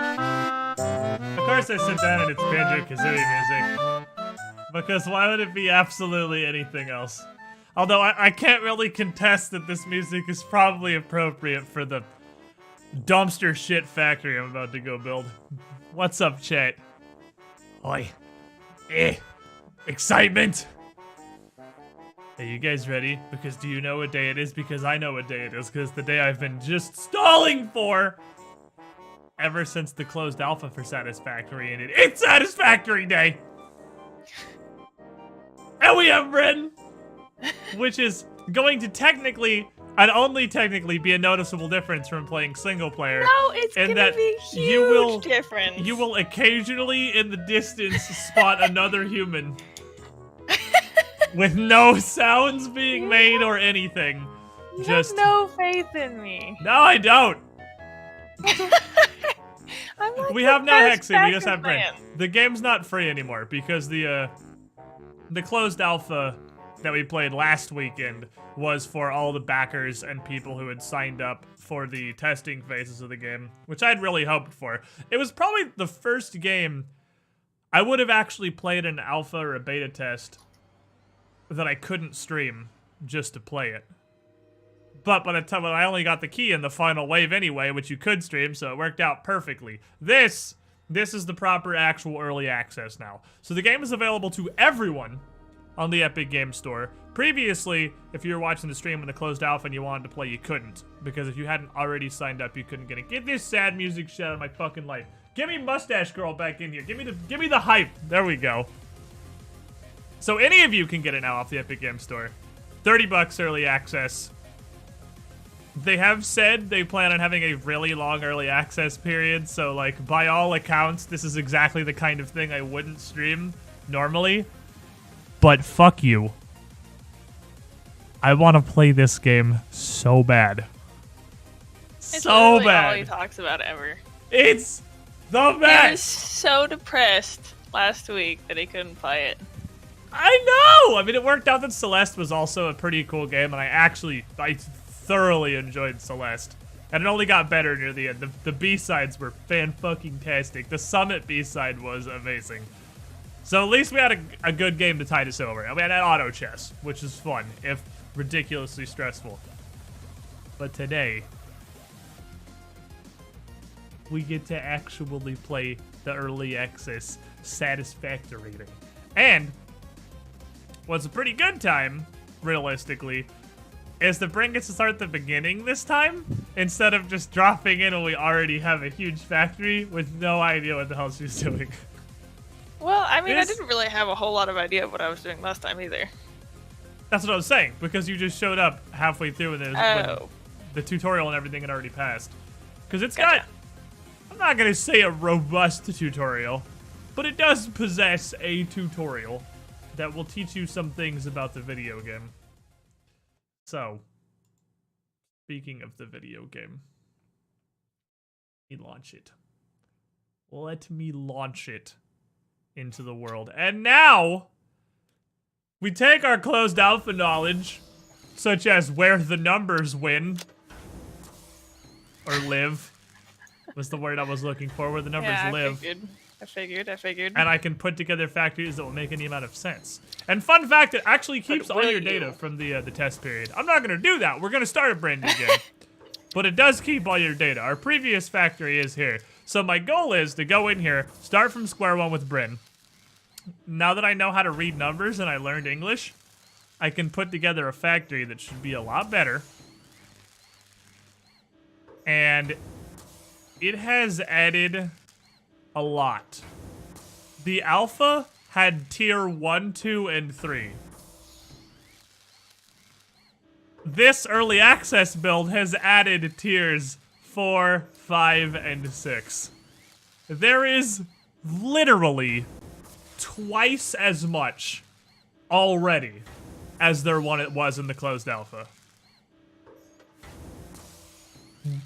Of course I sit down and it's Banjo-Kazooie music. Because why would it be absolutely anything else? Although I can't really contest that this music is probably appropriate for the dumpster shit factory I'm about to go build. What's up, chat? Oi. Excitement! Are you guys ready? Because do you know what day it is? Because I know what day it is. Because the day I've been just stalling for ever since the closed alpha for Satisfactory, and it's Satisfactory Day! And we have Bryn, which is going to technically, and only technically, be a noticeable difference from playing single player. No, it's gonna be a huge difference. You will occasionally, in the distance, spot another human. With no sounds being made or anything. You Just have no faith in me. No, I don't. I'm like We have no Hexy, we just backup have Bryn. plan. The game's not free anymore because the closed alpha that we played last weekend was for all the backers and people who had signed up for the testing phases of the game, which I'd really hoped for. It was probably the first game I would have actually played an alpha or a beta test that I couldn't stream just to play it. But by the time I only got the key in the final wave anyway, which you could stream, so it worked out perfectly. This is the proper actual early access now. So the game is available to everyone on the Epic Games Store. Previously, if you were watching the stream in the closed alpha and you wanted to play, you couldn't. Because if you hadn't already signed up, you couldn't get it. Get this sad music shit out of my fucking life. Get me Mustache Girl back in here. Give me the hype. There we go. So any of you can get it now off the Epic Games Store. $30 early access. They have said they plan on having a really long early access period, so like by all accounts, this is exactly the kind of thing I wouldn't stream normally. But fuck you. I want to play this game so bad. It's So literally bad. all he talks about ever. It's the He best. was so depressed last week that he couldn't play it. I know! I mean, it worked out that Celeste was also a pretty cool game, and I thoroughly enjoyed Celeste. And it only got better near the end. The B-sides were fan-fucking-tastic. The Summit B-side was amazing. So at least we had a good game to tide us over. And we had auto chess, which is fun, if ridiculously stressful. But today, we get to actually play the early access Satisfactory. And what's a pretty good time, realistically, is that Bryn gets to start at the beginning this time, instead of just dropping in when we already have a huge factory with no idea what the hell she's doing. Well, I mean, I didn't really have a whole lot of idea of what I was doing last time either. That's what I was saying, because you just showed up halfway through when Oh. the tutorial and everything had already passed. Because it's Gotcha. got, I'm not going to say a robust tutorial, but it does possess a tutorial that will teach you some things about the video game. So, speaking of the video game, let me launch it. Let me launch it into the world. And now, we take our closed alpha knowledge, such as where the numbers win, or live, was the word I was looking for, where the numbers Yeah, live. I figured. And I can put together factories that will make any amount of sense. And fun fact, it actually keeps all will your you? data from the test period. I'm not gonna do that. We're gonna start a brand new game. But it does keep all your data. Our previous factory is here. So my goal is to go in here, start from square one with Bryn. Now that I know how to read numbers and I learned English, I can put together a factory that should be a lot better. And it has added a lot. The alpha had tier 1, 2, and 3. This early access build has added tiers 4, 5, and 6. There is literally twice as much already as there was in the closed alpha.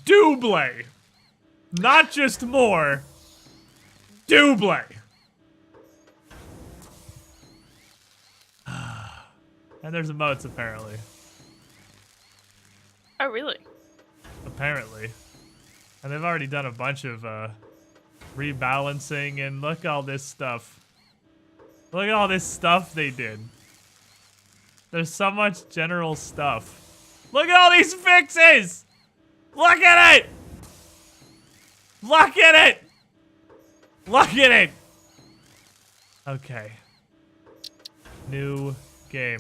Double. Not just more. Double. And there's emotes, apparently. Oh, really? Apparently. And they've already done a bunch of rebalancing, and look at all this stuff. Look at all this stuff they did. There's so much general stuff. Look at all these fixes! Look at it! Look at it! Look at it! Okay. New game.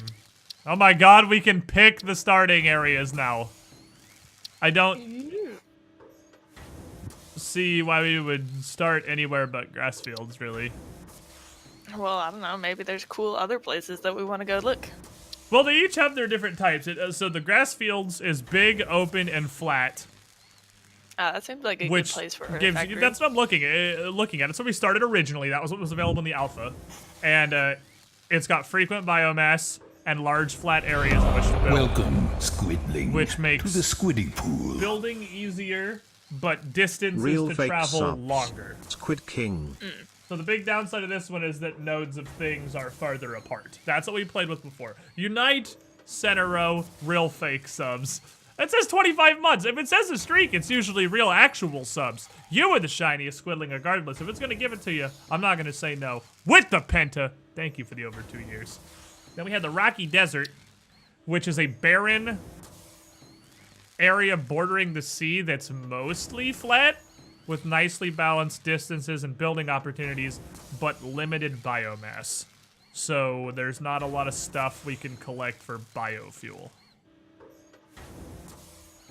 Oh my god, we can pick the starting areas now. I don't see why we would start anywhere but grass fields, really. Well, I don't know. Maybe there's cool other places that we want to go look. Well, they each have their different types. So the grass fields is big, open, and flat. That seems like a good place for a factory. That's what I'm looking at. That's what we started originally. That was what was available in the alpha. And it's got frequent biomass and large flat areas in which to build. Welcome, Squidling, which makes to the Squiddy Pool. Building easier, but distances Real to fake travel subs. longer. Squid King. So the big downside of this one is that nodes of things are farther apart. That's what we played with before. Unite, center row, real fake subs. It says 25 months. If it says a streak, it's usually real actual subs. You are the shiniest Squidling regardless. If it's gonna give it to you, I'm not gonna say no. With the Penta. Thank you for the over 2 years. Then we had the Rocky Desert, which is a barren area bordering the sea that's mostly flat, with nicely balanced distances and building opportunities, but limited biomass. So there's not a lot of stuff we can collect for biofuel.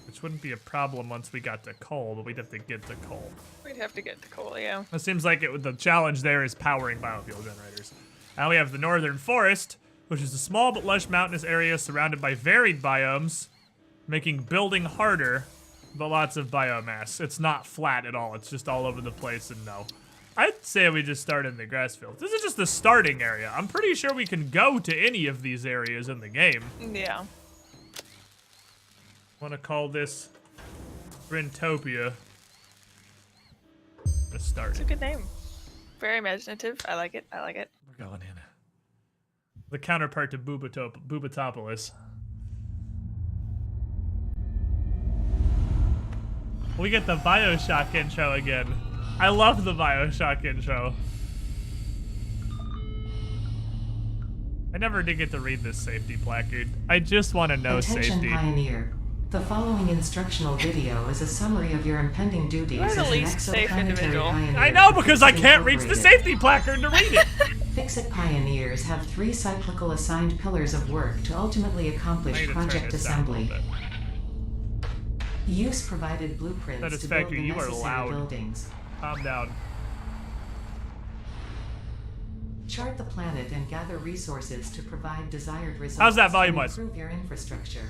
Which wouldn't be a problem once we got to coal, but we'd have to get to coal. We'd have to get to coal, yeah. It seems like the challenge there is powering biofuel generators. Now we have the Northern Forest, which is a small but lush mountainous area surrounded by varied biomes, making building harder, but lots of biomass. It's not flat at all. It's just all over the place, and no. I'd say we just start in the grass field. This is just the starting area. I'm pretty sure we can go to any of these areas in the game. Yeah. Want to call this Bryntopia. Let's start. It's a good name. Very imaginative. I like it. I like it. We're going in. The counterpart to Bubatopolis. We get the Bioshock intro again. I love the Bioshock intro. I never did get to read this safety placard. I just want to know Attention safety. Pioneer. The following instructional video is a summary of your impending duties You're the as an least safe exoplanetary individual. pioneer. I know, because I can't reach the Incorporated. safety placard to read it. Fix-It Pioneers have 3 cyclical assigned pillars of work to ultimately I need accomplish to turn project this down a little assembly. bit. Use provided blueprints to build Satisfactory, the you are necessary loud. buildings. Calm down. Chart the planet and gather resources to provide desired results. How's that volume and wise? improve your infrastructure.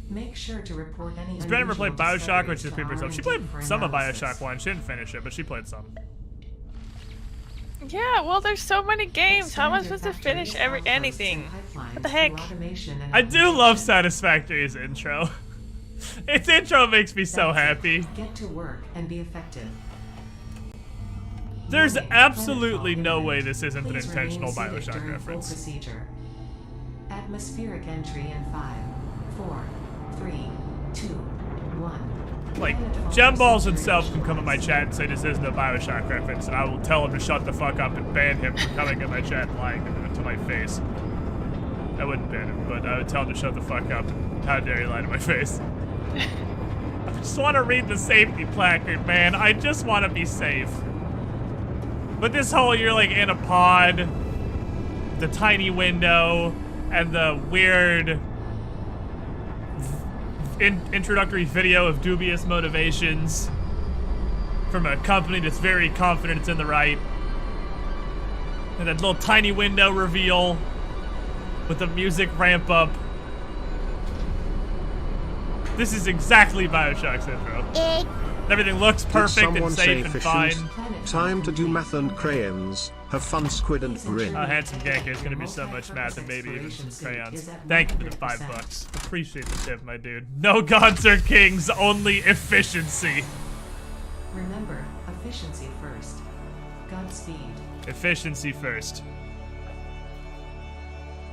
Make sure to report any Has Bryn ever played unusual Bioshock, which is discoveries people to herself? She R&D played for some of analysis. Bioshock 1. She didn't finish it, but she played some. Yeah, well, there's so many games. How am I Expand supposed your to finish factory's outposts anything? and pipelines What the heck? through automation and I do love automation. Satisfactory's intro. Its intro makes me so That's it. happy. Get to work and be effective. There's Warning, absolutely planetfall no imminent. way this isn't an Please intentional remain seated Bioshock during full reference. procedure. Atmospheric entry in 5, 4, 3, 2, 1. Like, Planetfall Gemballs procedure himself can come in my initiated. chat and say this isn't a Bioshock reference, and I will tell him to shut the fuck up and ban him for coming in my chat and lying to my face. I wouldn't ban him, but I would tell him to shut the fuck up. How dare you lie to my face? I just want to read the safety placard, man. I just want to be safe. But this whole, you're like in a pod, the tiny window, and the weird introductory video of dubious motivations from a company that's very confident it's in the right. And that little tiny window reveal with the music ramp up. This is exactly Bioshock's intro. Everything looks perfect and safe and fine. Time to do math and crayons. Have fun, Squid and Bryn. Handsome Gank, there's gonna be so much math and maybe even some crayons. Thank you for the $5. Appreciate the tip, my dude. No gods or kings, only efficiency. Remember, efficiency first. Godspeed. Efficiency first.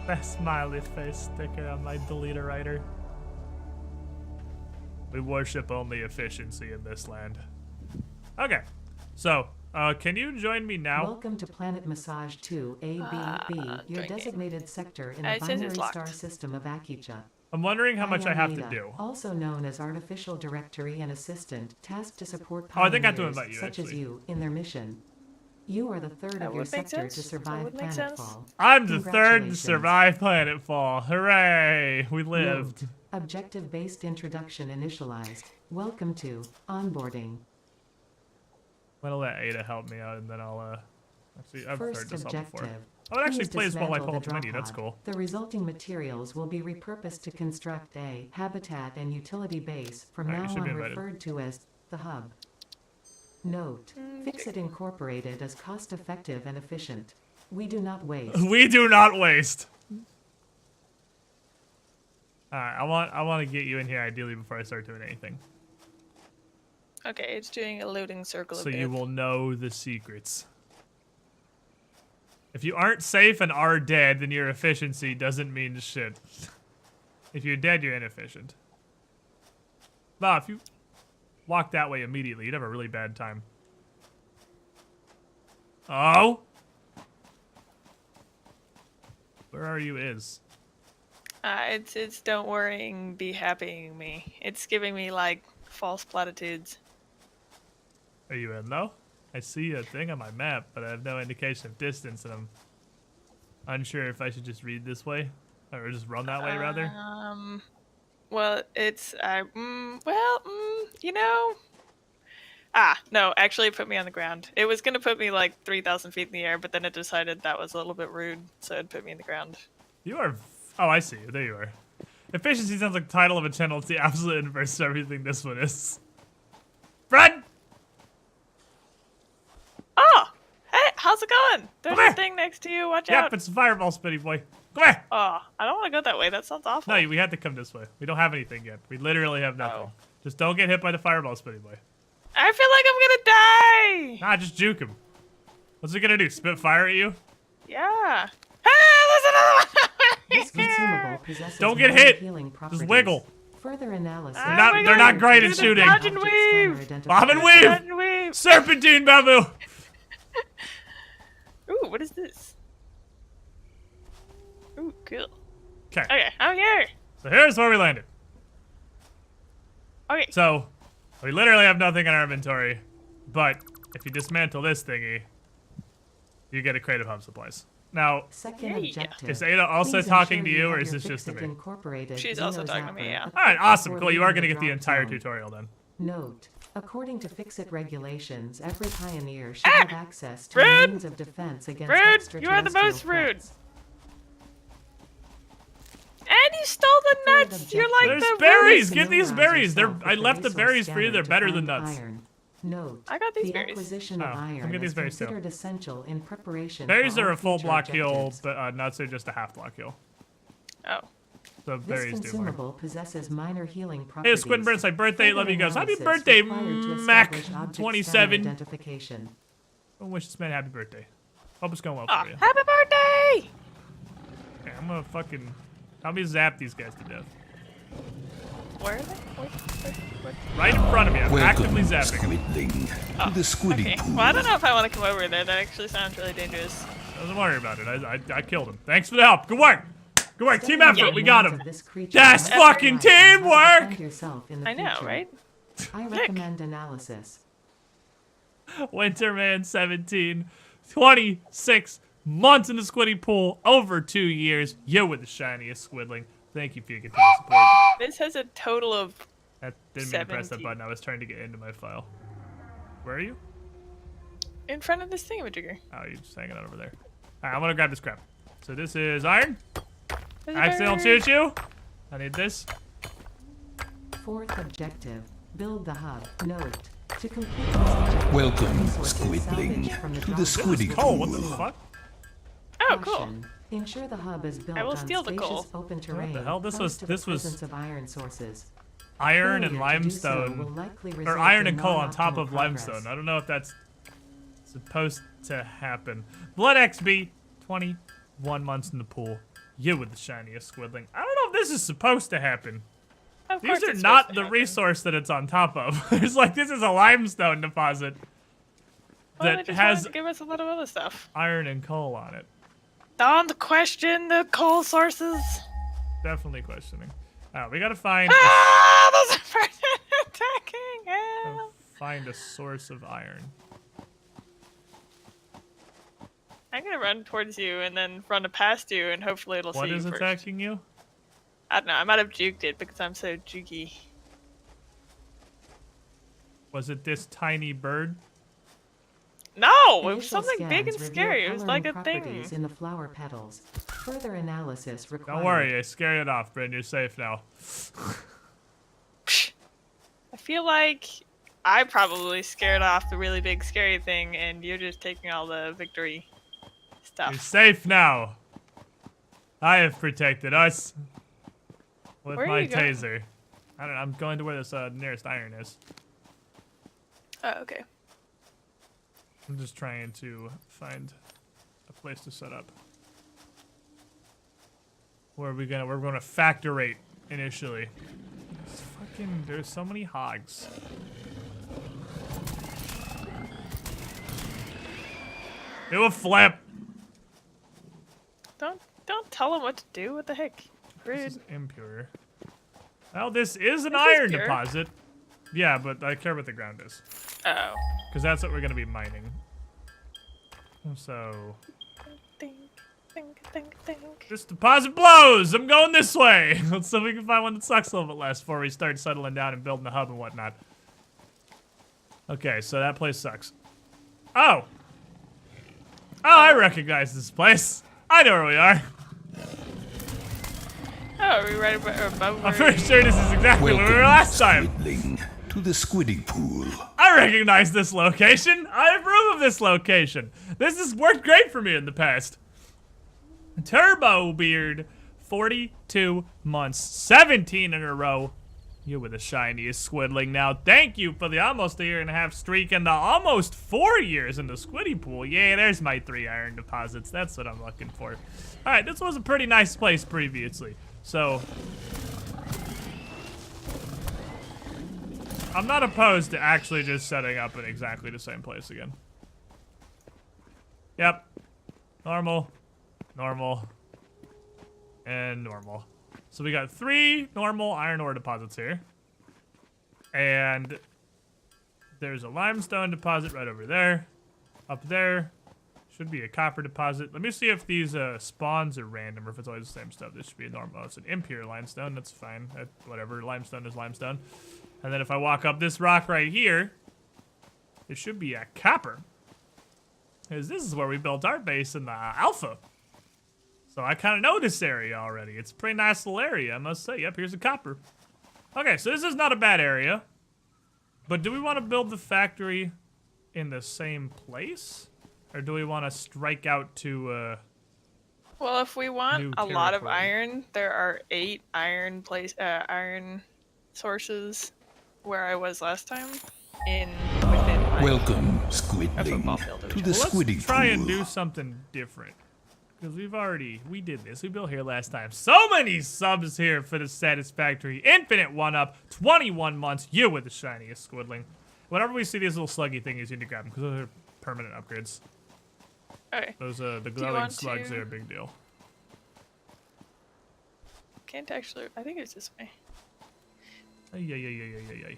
That smiley face sticker on my deleter writer. We worship only efficiency in this land. Okay, so, can you join me now? Welcome to Planet Massage 2 ABB, your designated sector in the It says it's binary star locked. system of Akicha. I'm wondering how much I have to Ayamida, do. also known as Artificial Directory and Assistant, tasked to support Oh, I think I have to pioneers invite you, such as actually. you in their mission. You are the third That of your would make sector sense. to That survive would make sense. planetfall. I'm the third to Congratulations. survive Planetfall. Hooray! We lived. Note, objective-based introduction initialized. Welcome to onboarding. I'm gonna let Ada help me out and then I'll, actually, I've heard First this all before. objective. I would actually Please play this while I dismantle pull up the the menu, drop that's pod. cool. The resulting materials will be repurposed to construct a habitat and utility base, from Alright, you now should be on invited. referred to as the hub. Note, Fix-It Incorporated is cost-effective and efficient. We do not waste. We do not waste. Alright, I want to get you in here ideally before I start doing anything. Okay, it's doing a loading circle So of you death. will know the secrets. If you aren't safe and are dead, then your efficiency doesn't mean shit. If you're dead, you're inefficient. Nah, if you walk that way immediately, you'd have a really bad time. Oh? Where are you is? It's don't worrying, be happying me. It's giving me like false platitudes. Are you in though? I see a thing on my map, but I have no indication of distance, and I'm unsure if I should just read this way or just run that way rather. Well, it's you know. No, actually it put me on the ground. It was gonna put me like 3,000 feet in the air, but then it decided that was a little bit rude, so it put me in the ground. You are. Oh, I see you. There you are. Efficiency sounds like the title of a channel. It's the absolute inverse of everything this one is. Bryn! Oh! Hey, how's it going? There's Come a here. thing next to you, watch Yep, out. it's a fireball, Spitty boy. Come here! Oh, I don't want to go that way, that sounds awful. No, we had to come this way. We don't have anything yet. We literally have nothing. Oh. Just don't get hit by the fireball, Spitty boy. I feel like I'm gonna die! Nah, just juke him. What's it gonna do? Spit fire at you? Yeah. Ah, there's another one! This consumable possesses Don't get minor hit. healing Just properties. wiggle. Further analysis. They're not great at Do the shooting. dodge and weave! Bob and Dodge weave! and weave! Serpentine bamboo! Ooh, what is this? Ooh, cool. Okay, Okay, I'm here. so here's where we landed. Okay. So, we literally have nothing in our inventory, but if you dismantle this thingy, you get a crate of hub supplies. Now, Second Yeah. objective. is Ada also Please talking ensure to you, have or is your this just to Fix-It me? Incorporated She's also Xeno talking to me, Zapper yeah. equipped Alright, awesome, before cool. You are leaving gonna the get the drop entire zone. tutorial then. Note, according to Fix-It regulations, every pioneer should Ah! have access to a Rude! means of defense against Rude! You are the extraterrestrial most rude! threats. And you stole the Third nuts! You're like There's the berries! rude- Get these Familiarize berries! yourself I with left the resource berries for you, they're scanner better to than find nuts. iron. Note, I got these the berries. acquisition Oh, of let me iron get these is berries too. considered essential in preparation Berries for are all a full future block heal, objectives. but nuts are just a half block heal. Oh. So This berries do more. consumable possesses minor healing Hey, properties. Squid and Bird's like birthday, Further love you guys. Happy analysis birthday, required to Mac establish object 27. scanner identification. I wish this man happy birthday. Hope it's going well Oh, for you. happy birthday! Okay, I'm gonna fucking... Help me zap these guys to death. Where are they? Where? Right in front of me, I'm actively Welcome, zapping. Squidling, to the Squiddy Okay. Pool. Well, I don't know if I want to come over there. That actually sounds really dangerous. Don't worry about it. I killed him. Thanks for the help. Good work. Good work. Team Studying effort. the We got needs him. of this creature That's helps fucking advise on how to teamwork! defend yourself in the I know, future. right? I recommend analysis. Winterman 17. 26 months in the squiddy pool, over 2 years. You were the shiniest squidling. Thank you for your continued support. This has a total of That didn't mean to press that 17. button. I was trying to get into my file. Where are you? in front of this thingamajigger. Oh, you're just hanging out over there. All right, I'm gonna grab this crap. So this is iron. There's a Accidental bird. choo-choo. I need this. Fourth objective, build the hub. Note, to complete this objective, Welcome, resources Squidling, salvaged from the to the drop Squiddy zone. Oh, what the Pool. fuck? Oh, cool. Caution. Ensure the hub is built I will on steal the spacious coal. open terrain. hell? This close was- to this the was- presence of iron sources. Iron and Failure to do so will limestone. likely Or result iron in and coal on top non-optimal of progress. limestone. I don't know if that's supposed to happen. Blood XB, 21 months in the pool. You with the shiniest squidling. I don't know if this is supposed to happen. Of course These are it's not supposed to the happen. resource that it's on top of. It's like this is a limestone deposit Well, they that just has wanted to give us a lot of other stuff. iron and coal on it. Don't question the coal sources. Definitely questioning. Alright, we gotta find Ah, there's a person attacking. Help. find a source of iron. I'm gonna run towards you and then run past you, and hopefully it'll What see is you first. attacking you? I don't know. I might have juked it because I'm so jukey. Was it this tiny bird? No, it was Initial something big and scans reveal scary. It was like coloring a thing. properties in the flower petals. Further analysis required. Don't worry, I scared it off, Bryn. You're safe now. I feel like I probably scared off the really big scary thing, and you're just taking all the victory You're stuff. safe now. I have protected us with Where are my you going? taser. I don't know. I'm going to where this nearest iron is. Oh, okay. I'm just trying to find a place to set up. Where are we gonna? We're gonna factorate initially. It's fucking. There's so many hogs. It will flip. Don't tell him what to do. What the heck? This Rude. is impure. Well, this is an This is iron pure. deposit. Yeah, but I care what the ground is. Oh. Because that's what we're going to be mining. So, Think, think. this deposit blows! I'm going this way! Let's see if we can find one that sucks a little bit less before we start settling down and building the hub and whatnot. Okay, so that place sucks. Oh! Oh, I recognize this place. I know where we are. Oh, are we right above? I'm pretty sure this is exactly where we were last time. Squidling, to the Squiddy Pool. I recognize this location. I approve of this location. This has worked great for me in the past. Turbo Beard, 42 months, 17 in a row. You were the shiniest squidling now. Thank you for the almost a year and a half streak and the almost 4 years in the squiddy pool. Yeah, there's my 3 iron deposits. That's what I'm looking for. All right, this was a pretty nice place previously. So, I'm not opposed to actually just setting up in exactly the same place again. Yep. Normal, normal, and normal. So we got 3 normal iron ore deposits here. And there's a limestone deposit right over there. Up there should be a copper deposit. Let me see if these spawns are random or if it's always the same stuff. This should be a normal. Oh, it's an impure limestone. That's fine. Whatever. Limestone is limestone. And then if I walk up this rock right here, it should be a copper. Because this is where we built our base in the alpha. So I kind of know this area already. It's a pretty nice little area, I must say. Yep, here's a copper. Okay, so this is not a bad area. But do we want to build the factory in the same place? Or do we want to strike out to, Well, if we want New a lot of territory. iron, there are 8 iron sources where I was last time. Within my Welcome, a football Squidling, field. to the well, let's Squiddy try and Pool. do something different. Because we did this. We built here last time. So many subs here for the Satisfactory. Infinite 1-up, 21 months. You with the shiniest squidling. Whenever we see these little sluggy thingies, you need to grab them because those are permanent upgrades. Okay. Those, the you glowing want slugs to- are a big deal. Can't actually. I think it's this way. Ay.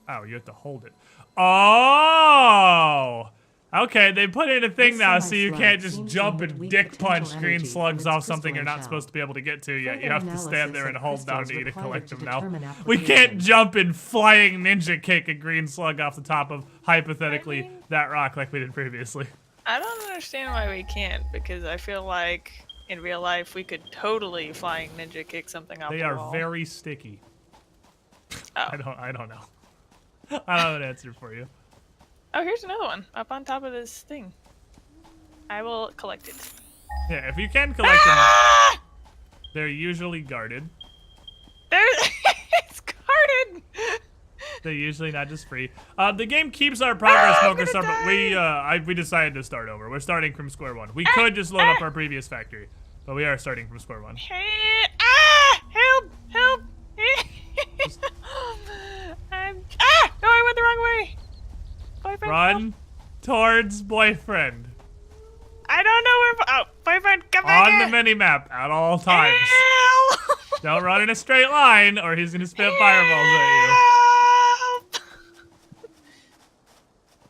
Oh, you have to hold it. Oh! Okay, they put in a thing This now, so you semi-slug can't just seems to jump emit and weak dick punch potential green energy slugs from its off something you're not crystalline supposed to be able to get to yet. You Further have to stand analysis there and of hold down crystals E to required collect to them now. determine We can't application. jump and flying ninja kick a green slug off the top of, hypothetically, I mean- that rock like we did previously. I don't understand why we can't, because I feel like in real life we could totally flying ninja kick something off They the are wall. very sticky. Oh. I don't know. I don't have an answer for you. Oh, here's another one up on top of this thing. I will collect it. Yeah, if you can collect them, Ah! they're usually guarded. There, it's guarded. They're usually not just free. The game keeps our progress, I'm Smoker gonna Star, but die! we decided to start over. We're starting from square one. We could just load up our previous factory, but we are starting from square one. Hey, ah! Help! Help! No, I went the wrong way. Boyfriend, Run help. towards boyfriend I don't know where. Oh, boyfriend, come back on here. the mini map at all times. Help! Don't run in a straight line, or he's gonna spit fireballs at Help!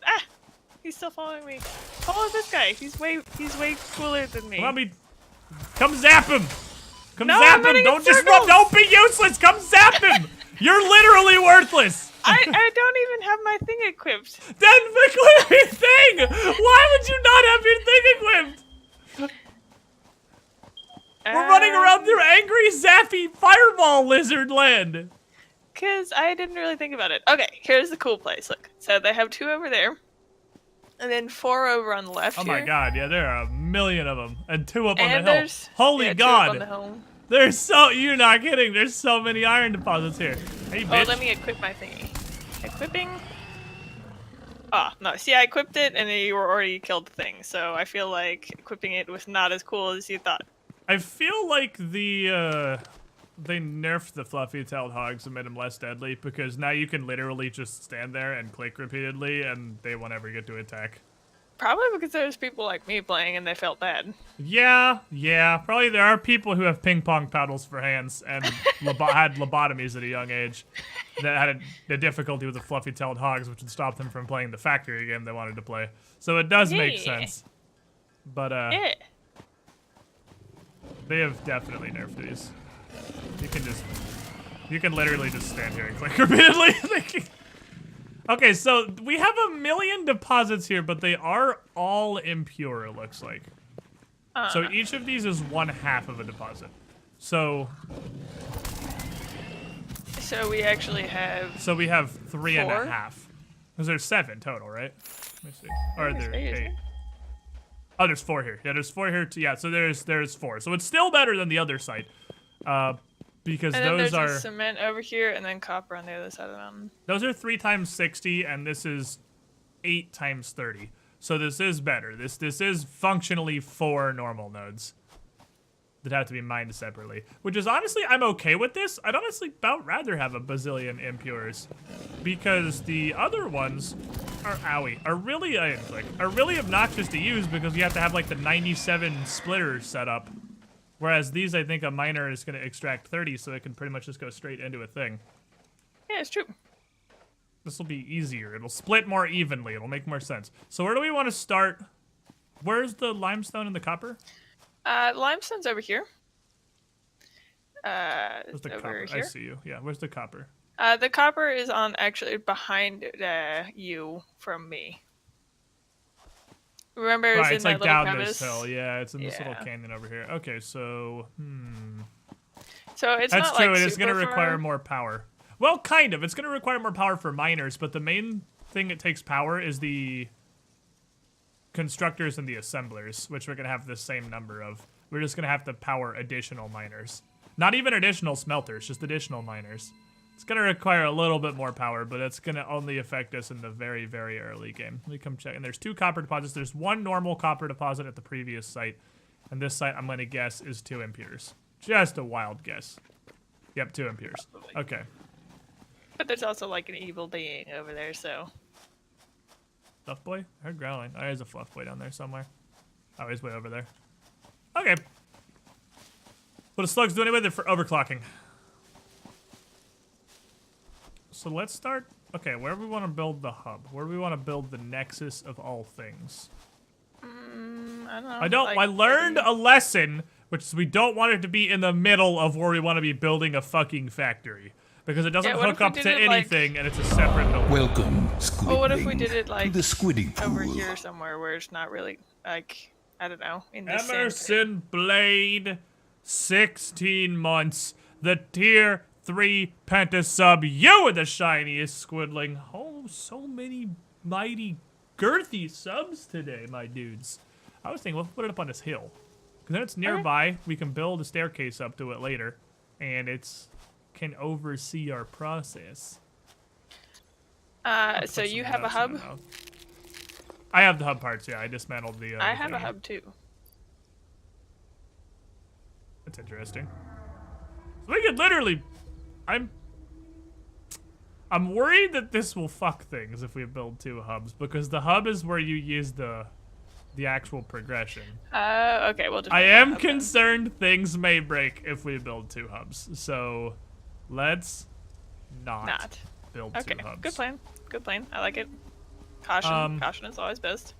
Ah! He's still following me. Follow this guy. He's way cooler than me. you. Come zap him. Come No, zap I'm him. running in Don't just circles. run. Don't be useless. Come zap him. You're literally worthless. I don't even have my thing equipped. Then equip your thing! Why would you not have your thing equipped? We're running around through angry, zappy fireball lizard land. Because I didn't really think about it. Okay, here's the cool place. Look. So they have 2 over there. And then 4 over on the left Oh here. my god, yeah, there are a million of them. And 2 up on And the hill. there's Holy 2 up god. on the hill. There's so, you're not kidding. There's so many iron deposits here. Hey, Oh, bitch. let me equip my thingy. Equipping. Ah, no. See, I equipped it and you were already killed the thing. So I feel like equipping it was not as cool as you thought. I feel like they nerfed the fluffy-tailed hogs and made them less deadly because now you can literally just stand there and click repeatedly and they won't ever get to attack. Probably because there's people like me playing and they felt bad. Yeah. Probably there are people who have ping pong paddles for hands and had lobotomies at a young age that had the difficulty with the fluffy-tailed hogs, which would stop them from playing the factory game they wanted to play. So it does make Yeah. sense. But Yeah. they have definitely nerfed these. You can literally just stand here and click repeatedly. Okay, so we have a million deposits here, but they are all impure, it looks like. So each of these is 1/2 of a deposit. So we actually have. so we have 3.5. 4? Because there's 7 total, right? Let me see. Or are There's there 8, isn't 8? there? Oh, there's 4 here. Yeah, there's 4 here too. Yeah, so there's 4. So it's still better than the other site. Because And then those there's are a cement over here and then copper on the other side of the mountain. those are 3 times 60, and this is 8 times 30. So this is better. This is functionally 4 normal nodes that have to be mined separately. Which is honestly, I'm okay with this. I'd honestly about rather have a bazillion impures, because the other ones are really obnoxious to use because you have to have like the 97 splitters set up. Whereas these, I think a miner is going to extract 30, so it can pretty much just go straight into a thing. Yeah, it's true. This will be easier. It'll split more evenly. It'll make more sense. So where do we want to start? Where's the limestone and the copper? Limestone's over here. Where's the over copper? here. I see you. Yeah, where's the copper? The copper is on actually behind you from me. Remember, it's Right, in it's that like little down crevice? this hill. Yeah, it's in this little Yeah. canyon over here. Okay, so So it's that's not true. like It is going to super require far. more power. Well, kind of. It's going to require more power for miners, but the main thing that takes power is the constructors and the assemblers, which we're going to have the same number of. We're just going to have to power additional miners. Not even additional smelters, just additional miners. It's going to require a little bit more power, but it's going to only affect us in the very, very early game. Let me come check. And there's 2 copper deposits. There's 1 normal copper deposit at the previous site. And this site, I'm going to guess, is 2 impures. Just a wild guess. Yep, 2 impures. Okay. But there's also like an evil being over there, so. Fluff boy? I heard growling. Oh, there's a fluff boy down there somewhere. Oh, he's way over there. Okay. What do slugs do anyway? They're for overclocking. So let's start Okay, where do we want to build the hub? Where do we want to build the nexus of all things? I don't know. I learned a lesson, which is we don't want it to be in the middle of where we want to be building a fucking factory. Because it doesn't what hook if we up did to it, like- anything, and it's a separate building. Welcome, Squidling, Well, what if we did it to like the Squiddy Pool. over here somewhere where it's not really like, I don't know, in the center? Emerson Blade, 16 months, the tier 3 pentasub. You are the shiniest Squidling. Oh, so many mighty girthy subs today, my dudes. I was thinking, we'll put it up on this hill. Because then it's nearby. We can build a staircase up to it later. And it's can oversee our process. So Put you some have a nuts in my hub? mouth. I have the hub parts, yeah. I dismantled the I have a thingy. hub too. That's interesting. So we could literally... I'm worried that this will fuck things if we build 2 hubs, because the hub is where you use the actual progression. Okay, we'll just I make a am hub then. concerned things may break if we build 2 hubs, so let's not build 2 Okay, hubs. good plan. Good plan. I like it. Caution. Caution is always best.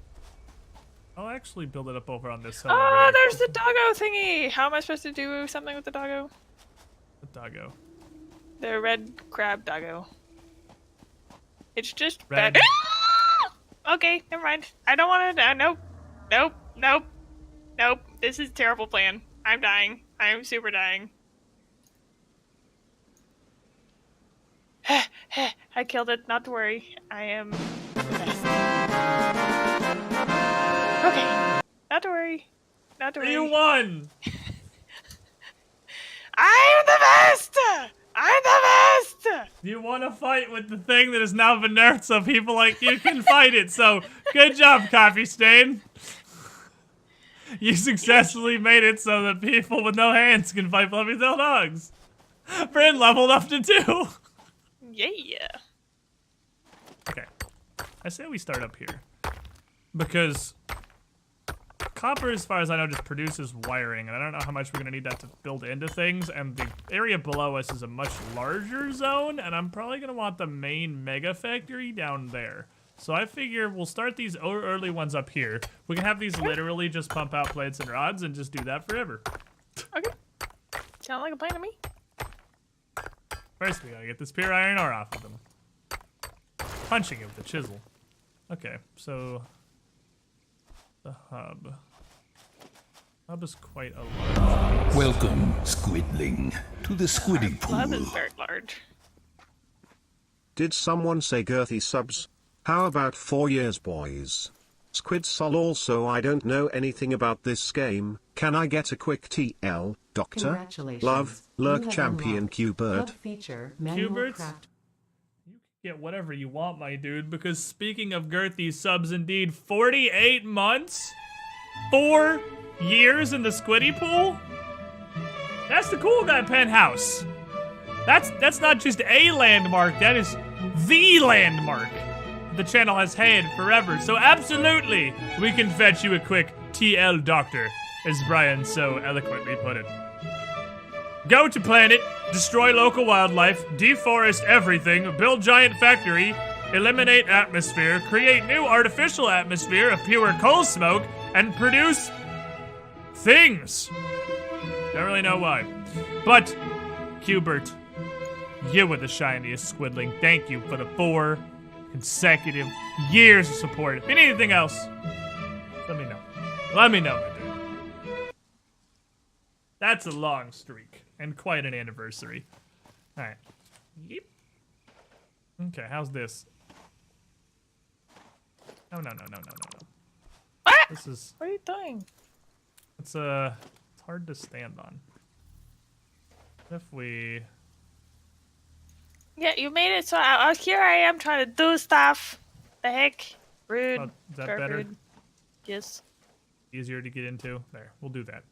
I'll actually build it up over on this hill. Oh, over there's the doggo thingy! How am I supposed to do something with the doggo? the doggo. The red crab doggo. It's just Red. bad. Okay, never mind. I don't want to. Nope. Nope. Nope. Nope. This is a terrible plan. I'm dying. I am super dying. I killed it. Not to worry. I am the best. Okay. Not to worry. Not to worry. You won! I'm the best! I'm the best! You want to fight with the thing that has now been nerfed so people like you can fight it, so good job, Coffee Stain. You successfully made it so that people with no hands can fight fluffy tail dogs. Bryn leveled up to 2. Yeah. Okay. I say we start up here. Because copper, as far as I know, just produces wiring, and I don't know how much we're going to need that to build into things, and the area below us is a much larger zone, and I'm probably going to want the main mega factory down there. So I figure we'll start these early ones up here. We can have these literally just pump out plates and rods and just do that forever. Okay. Sound like a plan to me? First, we gotta get this pure iron ore off of them. Punching it with a chisel. Okay, so the hub. Hub is quite a large piece. Welcome, Squidling, to the Squiddy Love is Pool. very large. Did someone say girthy subs? How about 4 years, boys? Squid Sol also, I don't know anything about this game. Can I get a quick TL, Doctor? Congratulations. Love, You Lurk have Champion unlocked Q-Bird. Hub feature, manual Q-Birds? craft. You can get whatever you want, my dude, because speaking of girthy subs, indeed, 48 months? 4 years in the Squiddy Pool? That's the cool guy penthouse. That's not just a landmark, that is the landmark the channel has had forever. So absolutely, we can fetch you a quick TL Doctor, as Brian so eloquently put it. Go to planet, destroy local wildlife, deforest everything, build giant factory, eliminate atmosphere, create new artificial atmosphere of pure coal smoke, and produce things. Don't really know why. But, Hubert, you were the shiniest Squidling. Thank you for the 4 consecutive years of support. If you need anything else, let me know. Let me know, my dude. That's a long streak, and quite an anniversary. Alright. Yep. Okay, how's this? No. What? This is... What are you doing? It's hard to stand on. If we... Yeah, you made it so here I am trying to do stuff. The heck? Rude. Oh, is that Very better? rude. Yes. Easier to get into? There, we'll do that.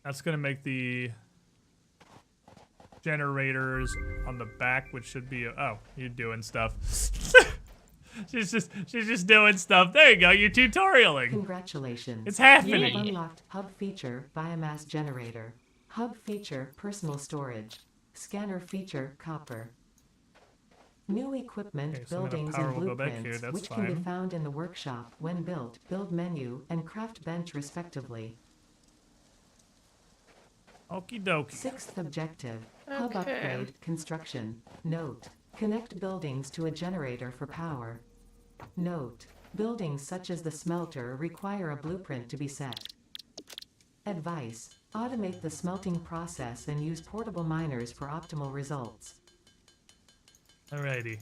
That's gonna make the generators on the back, which should be... Oh, you're doing stuff. She's just doing stuff. There you go, you're tutorialing. Congratulations. It's You have happening. unlocked Hub feature, biomass generator. Hub feature, personal storage. Scanner feature, copper. New equipment, Okay, so now the buildings, power and will go back here, blueprints, that's which can be fine. found in the workshop when built, build menu, and craft bench respectively. Okie dokie. Sixth objective, hub Okay. upgrade, construction. Note, connect buildings to a generator for power. Note, buildings such as the smelter require a blueprint to be set. Advice, automate the smelting process and use portable miners for optimal results. Alrighty.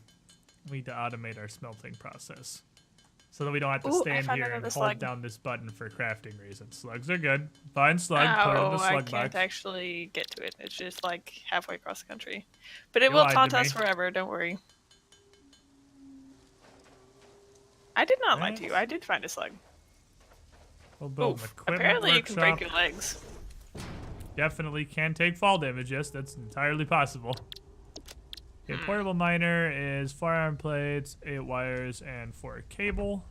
We need to automate our smelting process. So that we don't have to Ooh, I stand found here and another hold slug. down this button for crafting reasons. Slugs are good. Find slug, put it in the Oh, I slug can't box. actually get to it. It's just like halfway across the country. But it You will lied to taunt us me. forever, don't worry. I did not lie to you. Right. I did find a slug. We'll build an Oof. equipment Apparently you can break workshop. your legs. Definitely can take fall damage, yes, that's entirely possible. Okay, portable miner is 4 iron plates, 8 wires, and 4 cable.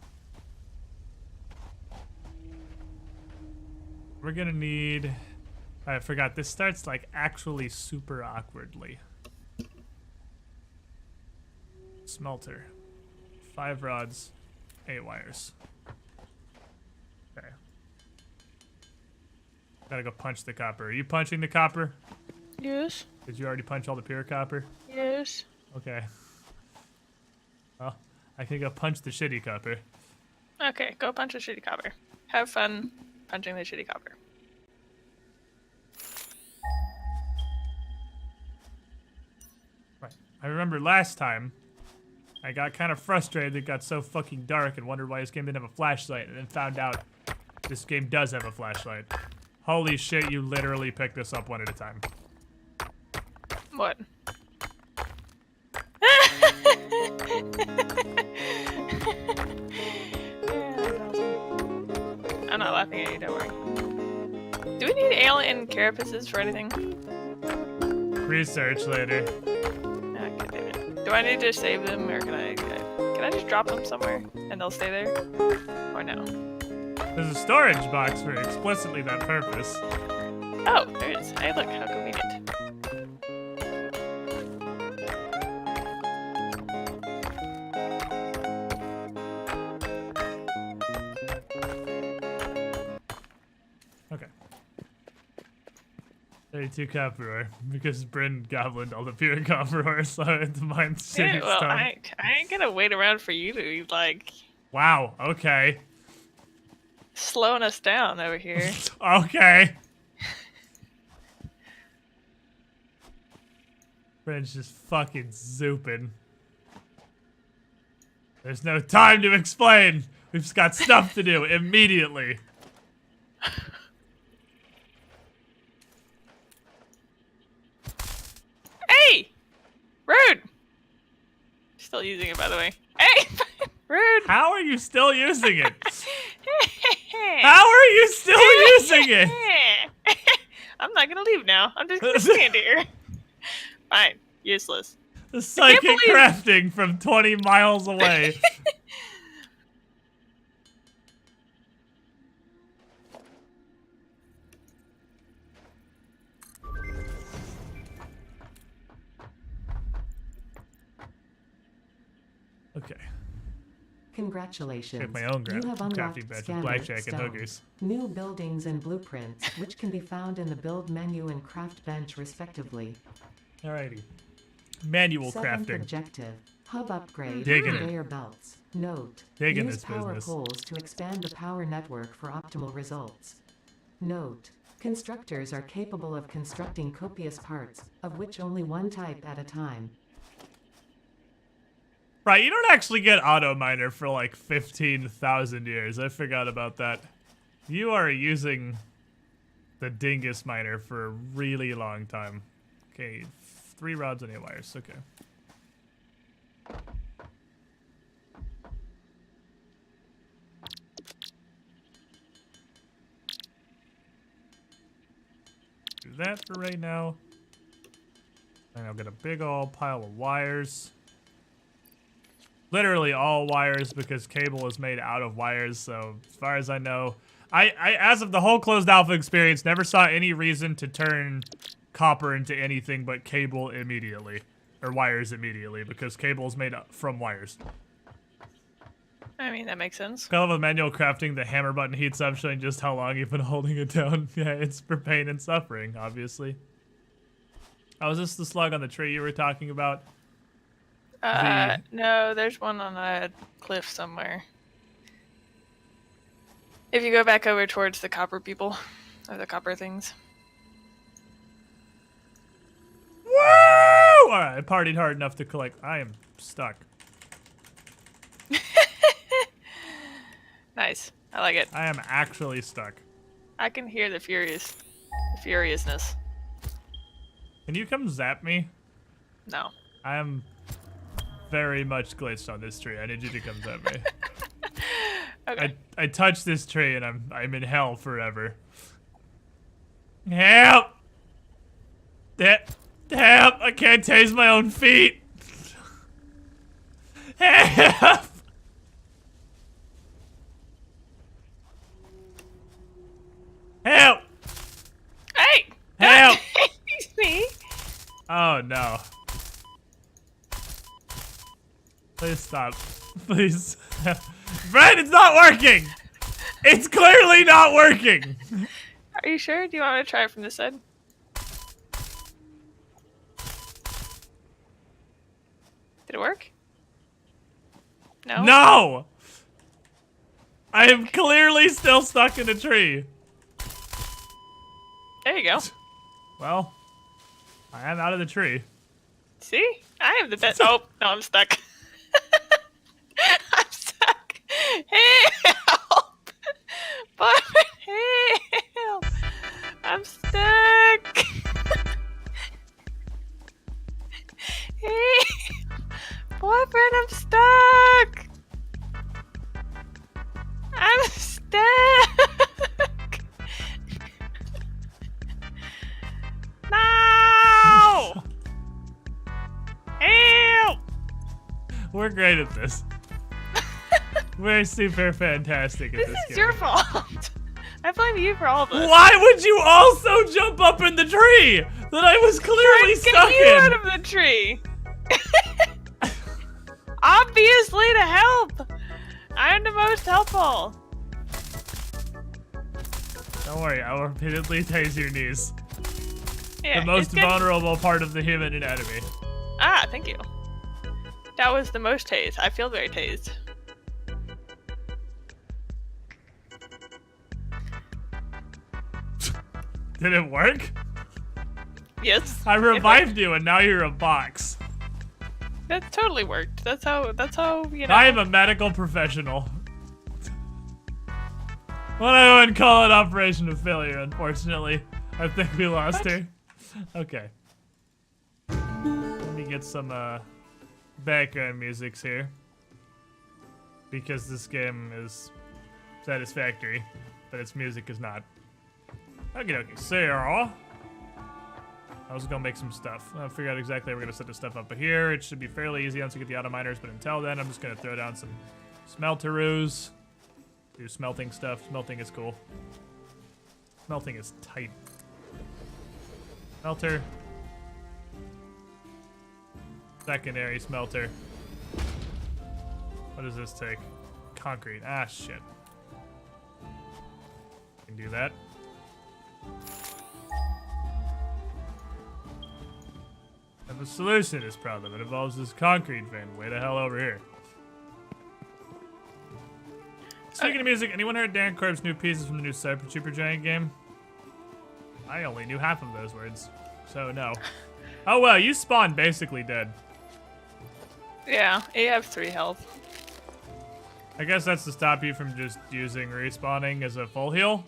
We're gonna need... I forgot, this starts like actually super awkwardly. Smelter. 5 rods, 8 wires. Okay. Gotta go punch the copper. Are you punching the copper? Yes. Did you already punch all the pure copper? Yes. Okay. Well, I can go punch the shitty copper. Okay, go punch a shitty copper. Have fun punching the shitty copper. Right. I remember last time, I got kind of frustrated. It got so fucking dark and wondered why this game didn't have a flashlight, and then found out this game does have a flashlight. Holy shit, you literally picked this up one at a time. What? I'm not laughing at you, don't worry. Do we need alien carapaces for anything? Research later. Ah, God damn it. Do I need to save them, or can I just drop them somewhere and they'll stay there? Or no? There's a storage box for explicitly that purpose. Oh, there it is. Hey, look, how convenient. Okay. 32 copper ore, because Bryn goblined all the pure copper ore, so I had to mine shitty Yeah, well, stone. I ain't gonna wait around for you to, like, Wow, okay. slowing us down over here. Okay. Bryn's just fucking zooping. There's no time to explain. We've just got stuff to do immediately. Hey! Rude! Still using it, by the way. Hey! Rude! How are you still using it? How are you still using it? I'm not gonna leave now. I'm just gonna stand here. Fine. Useless. The psychic believe- crafting from 20 miles away. Okay. Congratulations. Check my own You have crafting unlocked bench with scanner, blackjack and stone, hookers. new buildings and blueprints, which can be found in the build menu and craft bench respectively. Alrighty. Manual Seventh crafting. objective, hub upgrade, Digging it. conveyor belts. Note, Digging use this power business. poles to expand the power network for optimal results. Note, constructors are capable of constructing copious parts, of which only one type at a time. Right, you don't actually get auto miner for like 15,000 years. I forgot about that. You are using the dingus miner for a really long time. Okay, 3 rods and 8 wires. Okay. Do that for right now. And I'll get a big old pile of wires. Literally all wires, because cable is made out of wires, so as far as I know, I as of the whole closed alpha experience, never saw any reason to turn copper into anything but cable immediately. or wires immediately because cable is made up from wires. I mean, that makes sense. Call of a manual crafting, the hammer button heats up, showing just how long you've been holding it down. Yeah, it's for pain and suffering, obviously. Oh, is this the slug on the tree you were talking about? No, there's one on a cliff somewhere. If you go back over towards the copper people, or the copper things. Woo! Alright, I partied hard enough to collect. I am stuck. Nice. I like it. I am actually stuck. I can hear the furiousness. Can you come zap me? No. I am very much glitched on this tree. I need you to come zap me. Okay. I touched this tree and I'm in hell forever. Help! Help! I can't taste my own feet. Help! Help! Hey! Help! Me? Oh no. Please stop. Please. Bryn, it's not working! It's clearly not working! Are you sure? Do you want me to try it from this side? Did it work? No? No! I am clearly still stuck in a tree. There you go. Well, I am out of the tree. See? I am the best. Oh, no, I'm stuck. I'm stuck. Help! Boyfriend, help! I'm stuck. Boyfriend, I'm stuck. I'm stuck. No! Help! We're great at this. We're super fantastic at this This is game. your fault. I blame you for all of this. Why would you also jump up in the tree that I was clearly stuck Get you in? out of the tree. Obviously to help. I'm the most helpful. Don't worry, I will repeatedly tase your knees. Yeah, The most it's good. vulnerable part of the human anatomy. Ah, thank you. That was the most tased. I feel very tased. Did it work? Yes. I it revived you and now you're a box. worked. That totally worked. That's how you know. I am a medical professional. Well, I wouldn't call it Operation of Failure, unfortunately. I think we lost her. Okay. Let me get some background musics here. Because this game is satisfactory, but its music is not. Okay, Sarah. I was gonna make some stuff. I'll figure out exactly how we're gonna set this stuff up. But here, it should be fairly easy once we get the auto miners. But until then, I'm just gonna throw down some smelteroos. Do smelting stuff. Smelting is cool. Smelting is tight. Smelter. Secondary smelter. What does this take? Concrete. Ah, shit. Can do that. I have a solution to this problem. It involves this concrete van. Way the hell over here. Speaking of music, anyone heard Dan Korb's new pieces from the new Super Trooper Giant game? I only knew half of those words, so no. Oh well, you spawned basically dead. Yeah, you have 3 health. I guess that's to stop you from just using respawning as a full heal.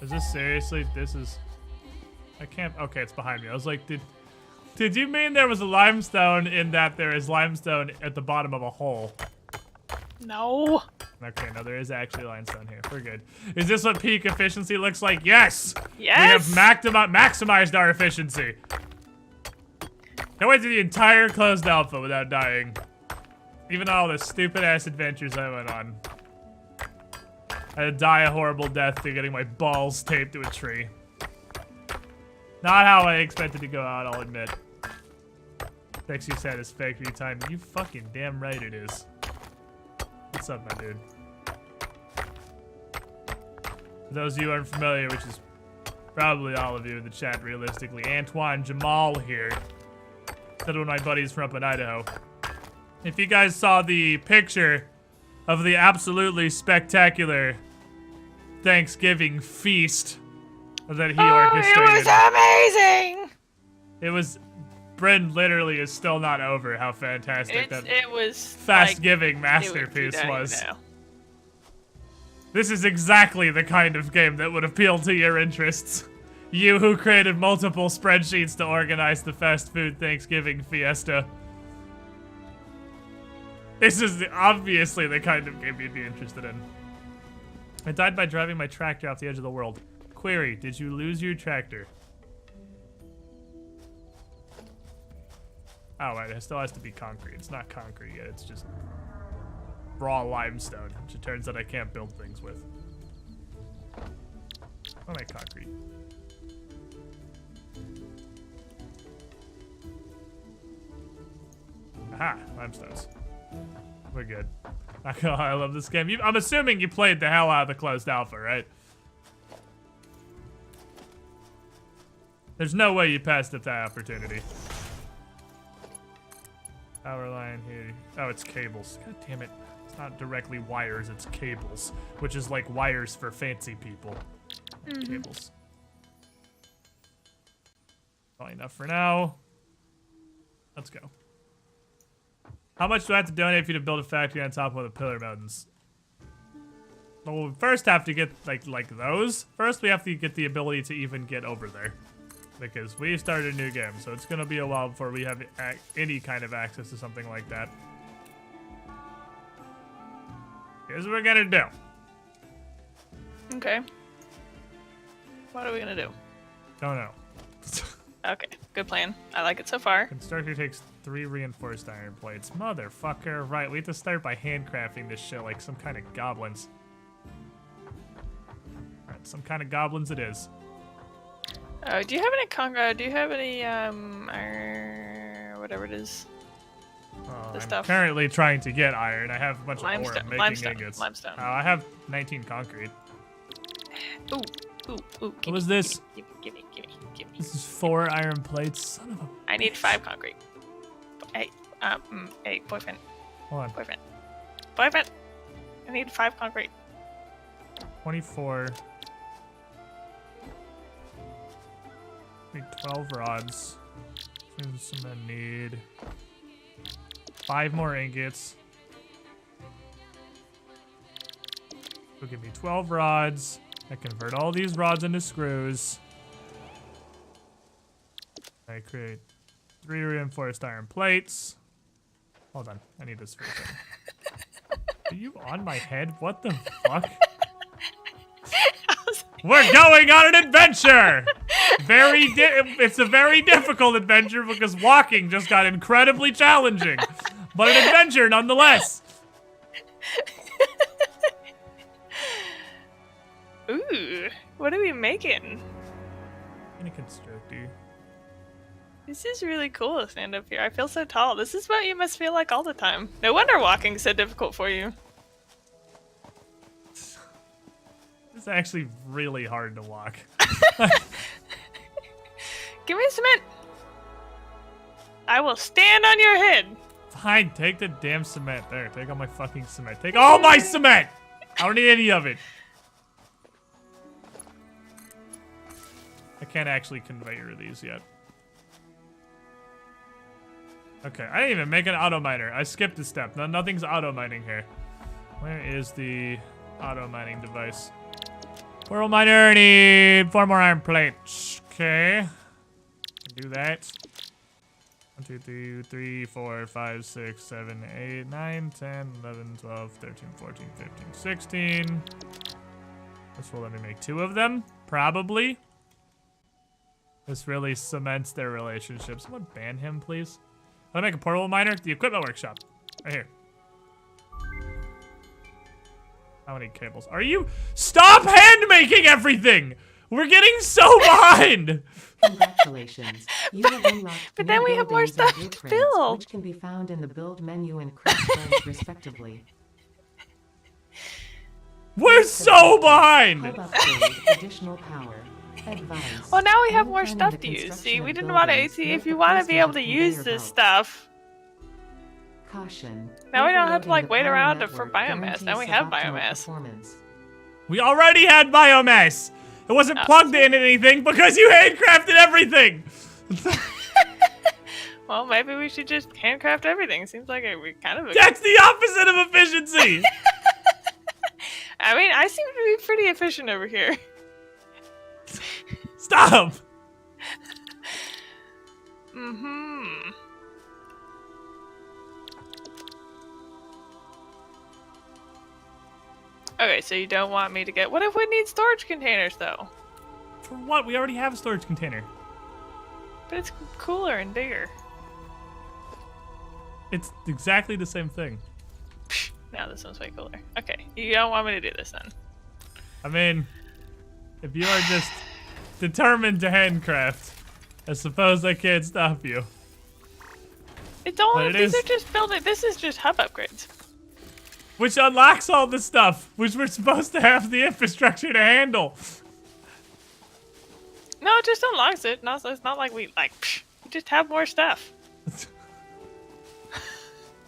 Is this seriously? This is... I can't... Okay, it's behind me. I was like, did you mean there was a limestone in that there is limestone at the bottom of a hole? No. Okay, no, there is actually limestone here. We're good. Is this what peak efficiency looks like? Yes! Yes. We have maximized our efficiency. I went through the entire closed alpha without dying. Even all the stupid-ass adventures I went on. I had to die a horrible death to getting my balls taped to a tree. Not how I expected to go out, I'll admit. Text you Satisfactory time. You fucking damn right it is. What's up, my dude? For those of you who aren't familiar, which is probably all of you in the chat, realistically, Antoine Jamal here. Another one of my buddies from up in Idaho. If you guys saw the picture of the absolutely spectacular Thanksgiving feast that he orchestrated. It was amazing! It was... Bryn literally is still not over how fantastic It was fast-giving like, masterpiece you don't was. even know. This is exactly the kind of game that would appeal to your interests. You who created multiple spreadsheets to organize the fast food Thanksgiving fiesta. This is obviously the kind of game you'd be interested in. I died by driving my tractor off the edge of the world. Query, did you lose your tractor? Oh, right, it still has to be concrete. It's not concrete yet, it's just raw limestone, which it turns out I can't build things with. I'll make concrete. Aha, limestones. We're good. Not gonna lie, I love this game. I'm assuming you played the hell out of the closed alpha, right? There's no way you passed up that opportunity. Power line here. Oh, it's cables. God damn it. It's not directly wires, it's cables. Which is like wires for fancy people. Cables. Probably enough for now. Let's go. How much do I have to donate for you to build a factory on top of the Pillar Mountains? Well, we first have to get, like those. First, we have to get the ability to even get over there. Because we started a new game, so it's gonna be a while before we have any kind of access to something like that. Here's what we're gonna do. Okay. What are we gonna do? Don't know. Okay, good plan. I like it so far. Constructor takes 3 reinforced iron plates. Motherfucker. Right, we have to start by handcrafting this shit like some kind of goblins. Alright, some kind of goblins it is. Do you have any do you have any, whatever it is? The I'm stuff. currently trying to get iron. I have a bunch of ore. Limestone. I'm making Limestone. ingots. Limestone. I have 19 concrete. Ooh, ooh, ooh. What was this? Gimme. This is 4 iron plates. Son of a... I need 5 concrete. Hey, hey, boyfriend. Hold on. Boyfriend. I need 5 concrete. 24. Need 12 rods. I'm gonna need 5 more ingots. So give me 12 rods. I convert all these rods into screws. I create 3 reinforced iron plates. Hold on, I need this first. Are you on my head? What the fuck? We're going on an adventure! It's a very difficult adventure because walking just got incredibly challenging. But an adventure nonetheless. Ooh, what are we making? In a constructor. This is really cool to stand up here. I feel so tall. This is what you must feel like all the time. No wonder walking's so difficult for you. It's actually really hard to walk. Give me cement. I will stand on your head. Fine, take the damn cement. There, take all my fucking cement. Take all my cement! I don't need any of it. I can't actually conveyor these yet. Okay, I didn't even make an auto miner. I skipped a step. No, nothing's auto mining here. Where is the auto mining device? Portal miner, I need 4 more iron plates. Okay. Do that. 1, 2, 3, 4, 5, 6, 7, 8, 9, 10, 11, 12, 13, 14, 15, 16. This will let me make 2 of them, probably. This really cements their relationship. Someone ban him, please. Let me make a portable miner. The equipment workshop. Right here. How many cables? Are you... Stop hand making everything! We're getting so behind. Congratulations. You have unlocked But new then we have more buildings and stuff to blueprints, build. which can be found in the build menu and craft zones respectively. We're so behind. Hub upgrade, additional power. Advice. Well, now we have When more planning stuff the to use. construction See, of we didn't want to buildings, see note if you the want to be placement able of to use conveyor this belts. stuff. Caution. Now we don't have to, Overloading like, the wait power around for network biomass. Now we guarantees have suboptimal biomass. performance. We already had biomass. It wasn't Oh, plugged in anything because you handcrafted everything. Well, maybe we should just handcraft everything. Seems like we kind of. That's the opposite of efficiency. I mean, I seem to be pretty efficient over here. Stop. Mm-hmm. Okay, so you don't want me to get... What if we need storage containers, though? For what? We already have a storage container. But it's cooler and bigger. It's exactly the same thing. Now this one's way cooler. Okay, you don't want me to do this then. I mean, if you are just determined to handcraft, I suppose I can't stop you. It's all... But it These is- are just building... This is just hub upgrades. Which unlocks all the stuff, which we're supposed to have the infrastructure to handle. No, it just unlocks it. No, it's not like we, like, we just have more stuff.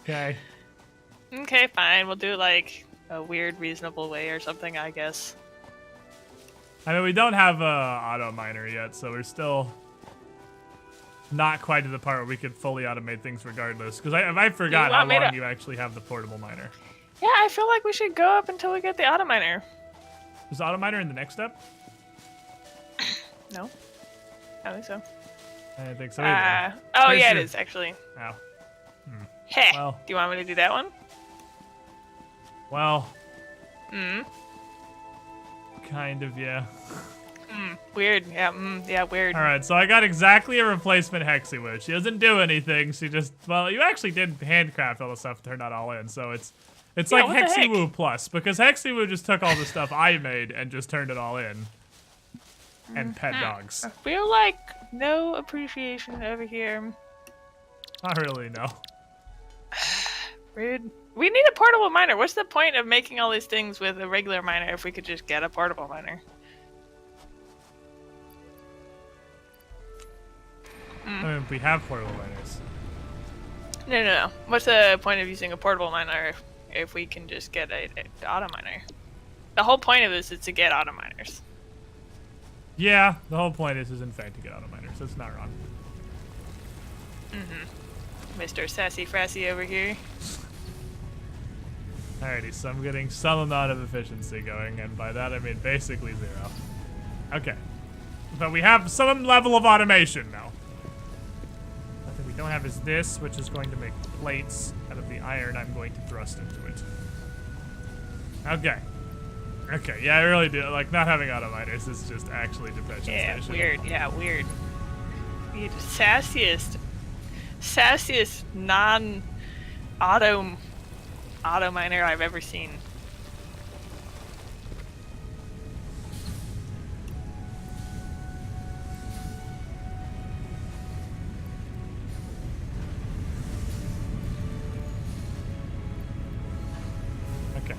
Okay. Okay, fine. We'll do, like, a weird, reasonable way or something, I guess. I mean, we don't have a auto miner yet, so we're still not quite to the part where we could fully automate things regardless. Because I forgot how want me long to- you actually have the portable miner. Yeah, I feel like we should go up until we get the auto miner. Is the auto miner in the next step? No? I don't think so. I don't think so either. Oh, Pretty yeah, sure- it is, actually. Oh. Heh. Well. Do you want me to do that one? Well, Hmm. kind of, yeah. Weird. Yeah, yeah, weird. Alright, so I got exactly a replacement Hexywood. She doesn't do anything, she just... Well, you actually did handcraft all the stuff to turn that all in, so it's Yeah, like what the heck? Hexywoo Plus, because Hexywoo just took all the stuff I made and just turned it all in. And pet dogs. I feel like no appreciation over here. Not really, no. Rude. We need a portable miner. What's the point of making all these things with a regular miner if we could just get a portable miner? I mean, we have portable miners. No. What's the point of using a portable miner if we can just get a auto miner? The whole point of this is to get auto miners. Yeah, the whole point is in fact to get auto miners. That's not wrong. Mr. Sassy Frassy over here. Alrighty, so I'm getting some amount of efficiency going, and by that I mean basically 0. Okay. But we have some level of automation now. What we don't have is this, which is going to make plates out of the iron I'm going to thrust into it. Okay. Okay, yeah, I really do. Like, not having auto miners is just actually depression Yeah, station. weird. Yeah, weird. You're the sassiest non-auto miner I've ever seen. Okay.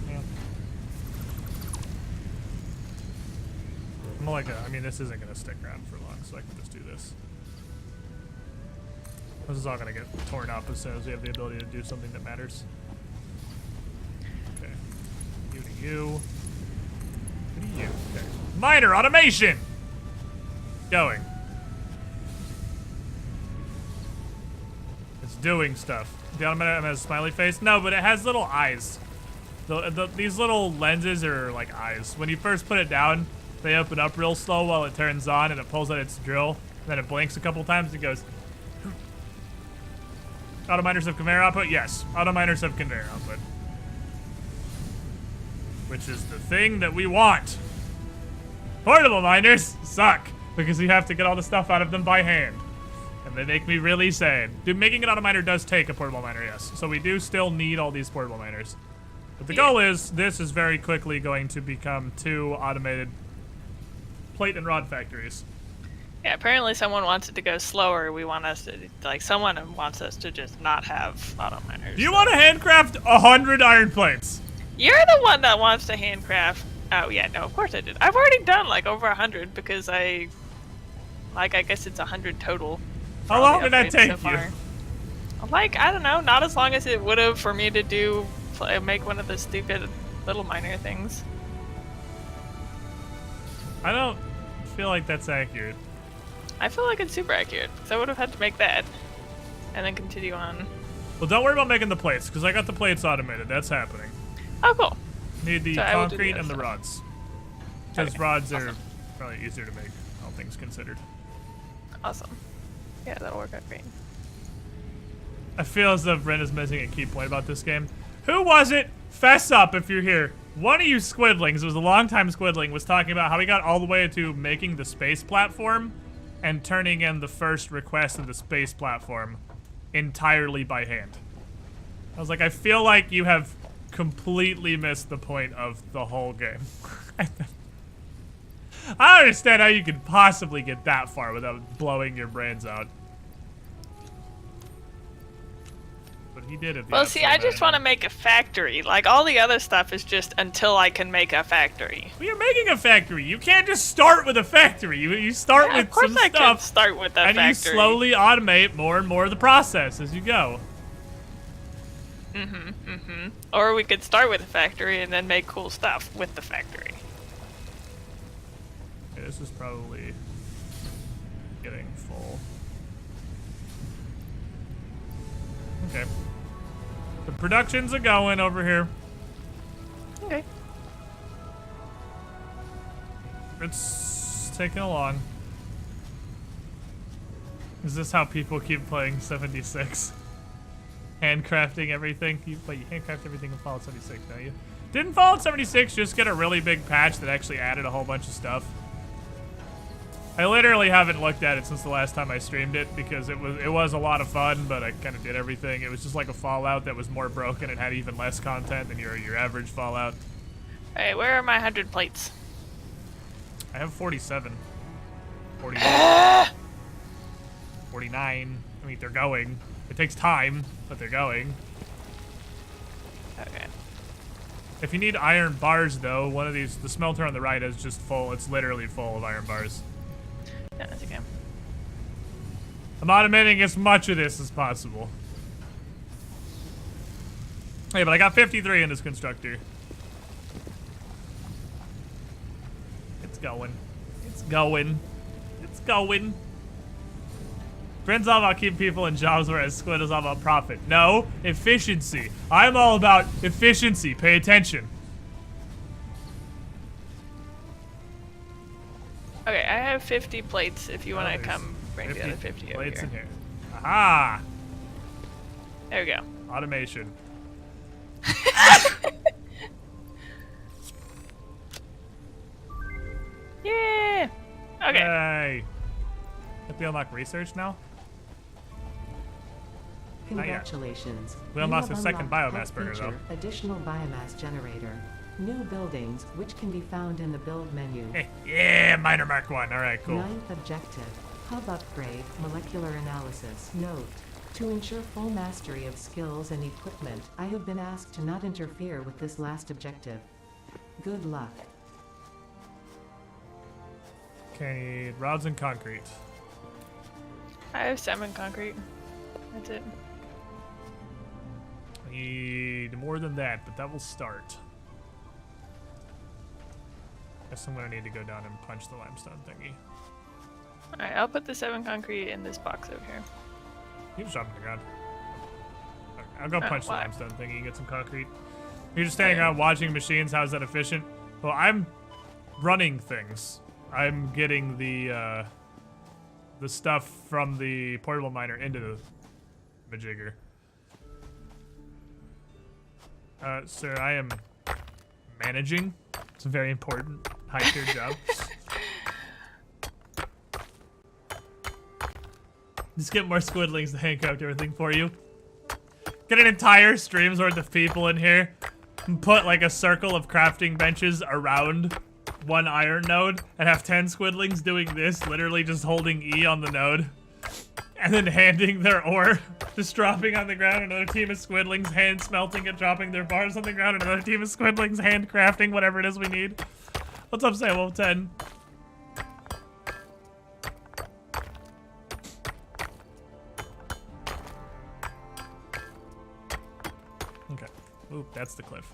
Yeah. I'm like, I mean, this isn't gonna stick around for long, so I can just do this. This is all gonna get torn up as soon as we have the ability to do something that matters. Okay. You to you. You to you. Okay. Miner automation! Going. It's doing stuff. The automaton has a smiley face? No, but it has little eyes. These little lenses are like eyes. When you first put it down, they open up real slow while it turns on and it pulls out its drill. Then it blinks a couple times and goes. Auto miners have conveyor output? Yes. Auto miners have conveyor output. Which is the thing that we want. Portable miners suck because you have to get all the stuff out of them by hand. And they make me really sad. Dude, making an auto miner does take a portable miner, yes. So we do still need all these portable miners. But the goal is, this is very quickly going to become 2 automated plate and rod factories. Yeah, apparently someone wants it to go slower. We want us to, like, someone wants us to just not have auto miners. Do you want to handcraft 100 iron plates? You're the one that wants to handcraft. Oh, yeah, no, of course I did. I've already done, like, over 100 because I guess it's 100 total. for How all long the did that upgrades take so you? far. Like, I don't know, not as long as it would have for me to do, make one of the stupid little miner things. I don't feel like that's accurate. I feel like it's super accurate, because I would have had to make that, and then continue on. Well, don't worry about making the plates, because I got the plates automated. That's happening. Oh, cool. Need the So I will do concrete the and the other rods. Because Okay, rods awesome. are probably easier to make, all things considered. Awesome. Yeah, that'll work out great. I feel as though Bryn is missing a key point about this game. Who was it? Fess up if you're here. One of you squidlings, it was a long-time squidling, was talking about how he got all the way to making the space platform and turning in the first request of the space platform entirely by hand. I was like, I feel like you have completely missed the point of the whole game. I don't understand how you could possibly get that far without blowing your brains out. But he did it. Well, see, I just want to make a factory. Like, all the other stuff is just until I can make a factory. Well, you're making a factory. You can't just start with a factory. You start Yeah, with of course some I can stuff, start with a and factory. you slowly automate more and more of the process as you go. Or we could start with a factory and then make cool stuff with the factory. Okay, this is probably getting full. Okay. The productions are going over here. Okay. It's taking along. Is this how people keep playing 76? Handcrafting everything? But you handcraft everything in Fallout 76, don't you? Didn't Fallout 76 just get a really big patch that actually added a whole bunch of stuff? I literally haven't looked at it since the last time I streamed it because it was a lot of fun, but I kind of did everything. It was just like a Fallout that was more broken and had even less content than your average Fallout. Hey, where are my 100 plates? I have 47. 48. 49. I mean, they're going. It takes time, but they're going. Okay. If you need iron bars, though, one of these, the smelter on the right is just full. It's literally full of iron bars. Yeah, that's okay. I'm automating as much of this as possible. Hey, but I got 53 in this constructor. It's going. It's going. It's going. Bryn's all about keeping people in jobs, whereas Squid is all about profit. No, efficiency. I'm all about efficiency. Pay attention. Okay, I have 50 plates if you want to There's come bring the other 50 over plates here. in here. Aha! There we go. Automation. Yeah! Okay. Yay! Get the unlock research now? Not yet. Congratulations. We You unlocked have a second unlocked biomass burner, feature, Additional biomass generator. New buildings, which can be found in the build menu. Yeah, minor mark 1. Alright, cool. Ninth objective. Hub upgrade, molecular analysis. Note. To ensure full mastery of skills and equipment, I have been asked to not interfere with this last objective. Good luck. Okay, rods and concrete. I have 7 concrete. That's it. I need more than that, but that will start. Guess I'm gonna need to go down and punch the limestone thingy. Alright, I'll put the 7 concrete in this box over here. You just drop it on the ground. Okay, I'll go punch the why? limestone thingy and get some concrete. You're just standing around watching machines. How is that efficient? Well, I'm running things. I'm getting the stuff from the portable miner into the majigger. Sir, I am managing. It's a very important high-tier job. Just get more squidlings to handcraft everything for you. Get an entire stream's worth of people in here. And put like a circle of crafting benches around one iron node. And have 10 squidlings doing this. Literally just holding E on the node. And then handing their ore. Just dropping on the ground. Another team of squidlings hand smelting it. Dropping their bars on the ground. Another team of squidlings hand crafting whatever it is we need. What's up, Samuel 10? Okay. Oop, that's the cliff.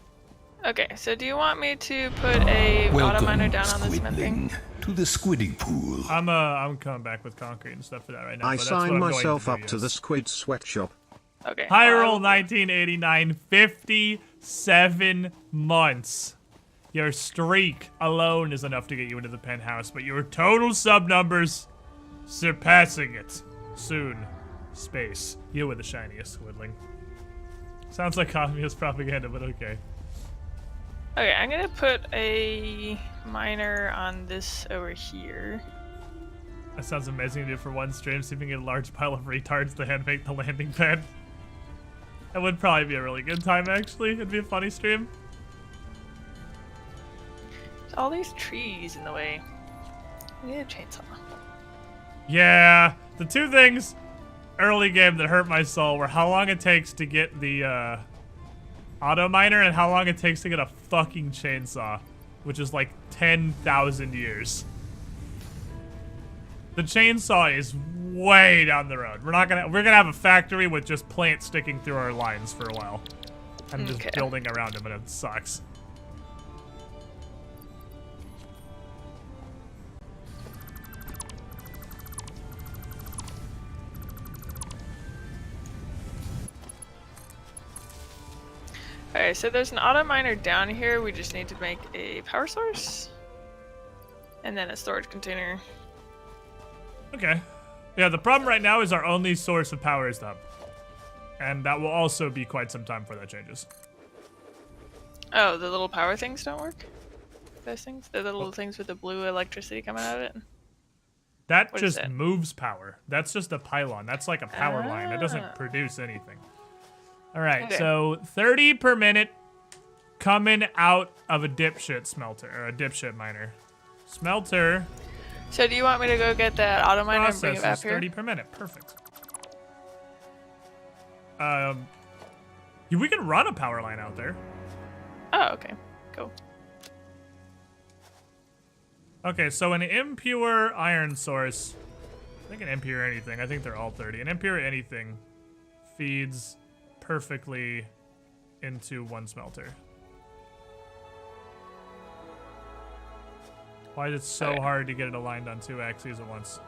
Okay, so do you want me to put a auto miner Welcome, down on this thing? squidling, to the squidding pool. I'm coming back with concrete and stuff for that right now. I but that's what sign I'm going myself do, up to yes. the squid sweatshop. Okay. Hyrule 1989, 57 months. Your streak alone is enough to get you into the penthouse, but your total sub numbers surpassing it. Soon. Space. You were the shiniest, Squidling. Sounds like communist propaganda, but okay. Okay, I'm gonna put a miner on this over here. That sounds amazing to do for one stream, see if we can get a large pile of retards to hand make the landing pad. That would probably be a really good time, actually. It'd be a funny stream. There's all these trees in the way. I need a chainsaw. Yeah, the two things early game that hurt my soul were how long it takes to get the auto miner and how long it takes to get a fucking chainsaw, which is like 10,000 years. The chainsaw is way down the road. We're gonna have a factory with just plants sticking through our lines for a while. And just building around them, and it sucks. Alright, so there's an auto miner down here. We just need to make a power source. And then a storage container. Okay. Yeah, the problem right now is our only source of power is the hub. And that will also be quite some time before that changes. Oh, the little power things don't work? Those things? They're the little things with the blue electricity coming out of it? That What is just that? moves power. That's just a pylon. That's like a power line. It Ah. doesn't produce anything. All right, Okay. so 30 per minute coming out of a dipshit smelter, or a dipshit miner. Smelter So do you want me to go get that auto miner and bring it back processes here? 30 per minute. Perfect. We can run a power line out there. Oh, okay. Cool. Okay, so an impure iron source, I think an impure anything, I think they're all 30. An impure anything feeds perfectly into one smelter. Why is it so Okay. hard to get it aligned on two axes at once?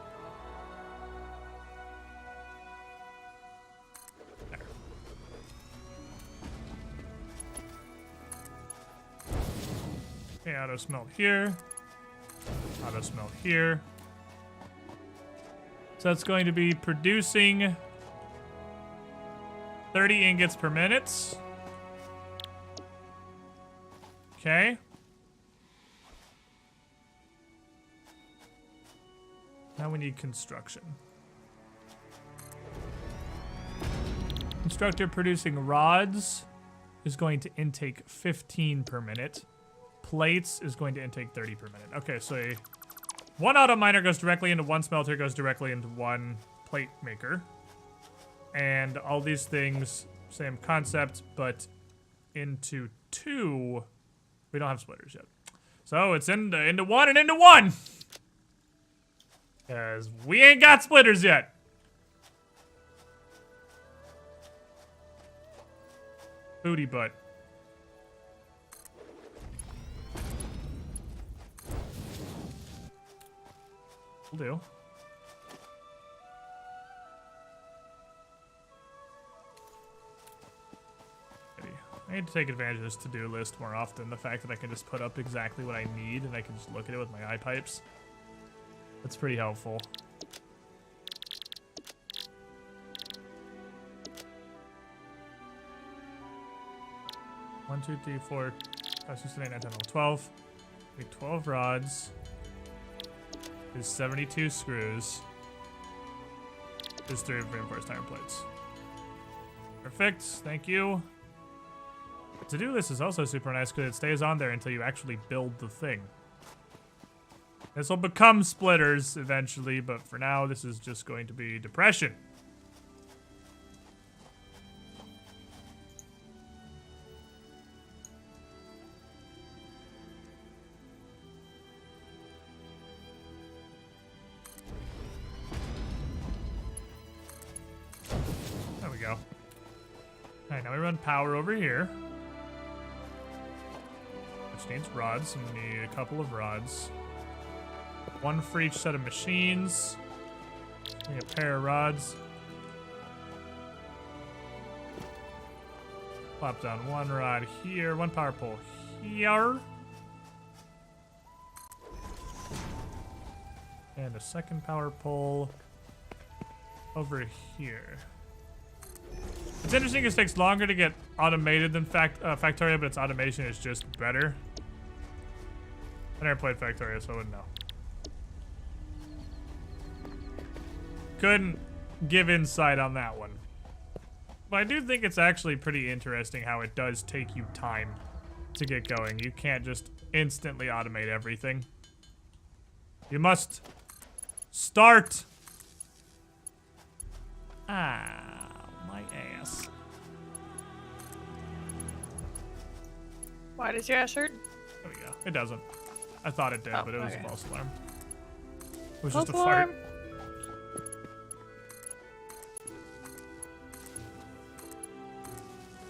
There. Okay, auto smelt here. Auto smelt here. So that's going to be producing 30 ingots per minute. Okay. Now we need construction. Constructor producing rods is going to intake 15 per minute. Plates is going to intake 30 per minute. Okay, so one auto miner goes directly into one smelter, goes directly into one plate maker. And all these things, same concept, but into two. We don't have splitters yet. So it's into one and into one! Because we ain't got splitters yet. Booty butt. Will do. I need to take advantage of this to-do list more often. The fact that I can just put up exactly what I need and I can just look at it with my eye pipes. That's pretty helpful. One, 2, 3, 4, 5, 6, 7, 8, 9, 10, 11, 12. Make 12 rods. There's 72 screws. There's 3 reinforced iron plates. Perfect. Thank you. To-do list is also super nice because it stays on there until you actually build the thing. This will become splitters eventually, but for now, this is just going to be depression. There we go. All right, now we run power over here. Which needs rods, and we need a couple of rods. 1 for each set of machines. We need a pair of rods. Plop down 1 rod here, 1 power pole here. And a second power pole over here. It's interesting, it takes longer to get automated than Factoria, but its automation is just better. I never played Factoria, so I wouldn't know. Couldn't give insight on that one. But I do think it's actually pretty interesting how it does take you time to get going. You can't just instantly automate everything. You must start. Ah, my ass. Why does your ass hurt? There we go. It doesn't. I thought it did, Oh, but it was okay. a false alarm. It was False just a fart. alarm.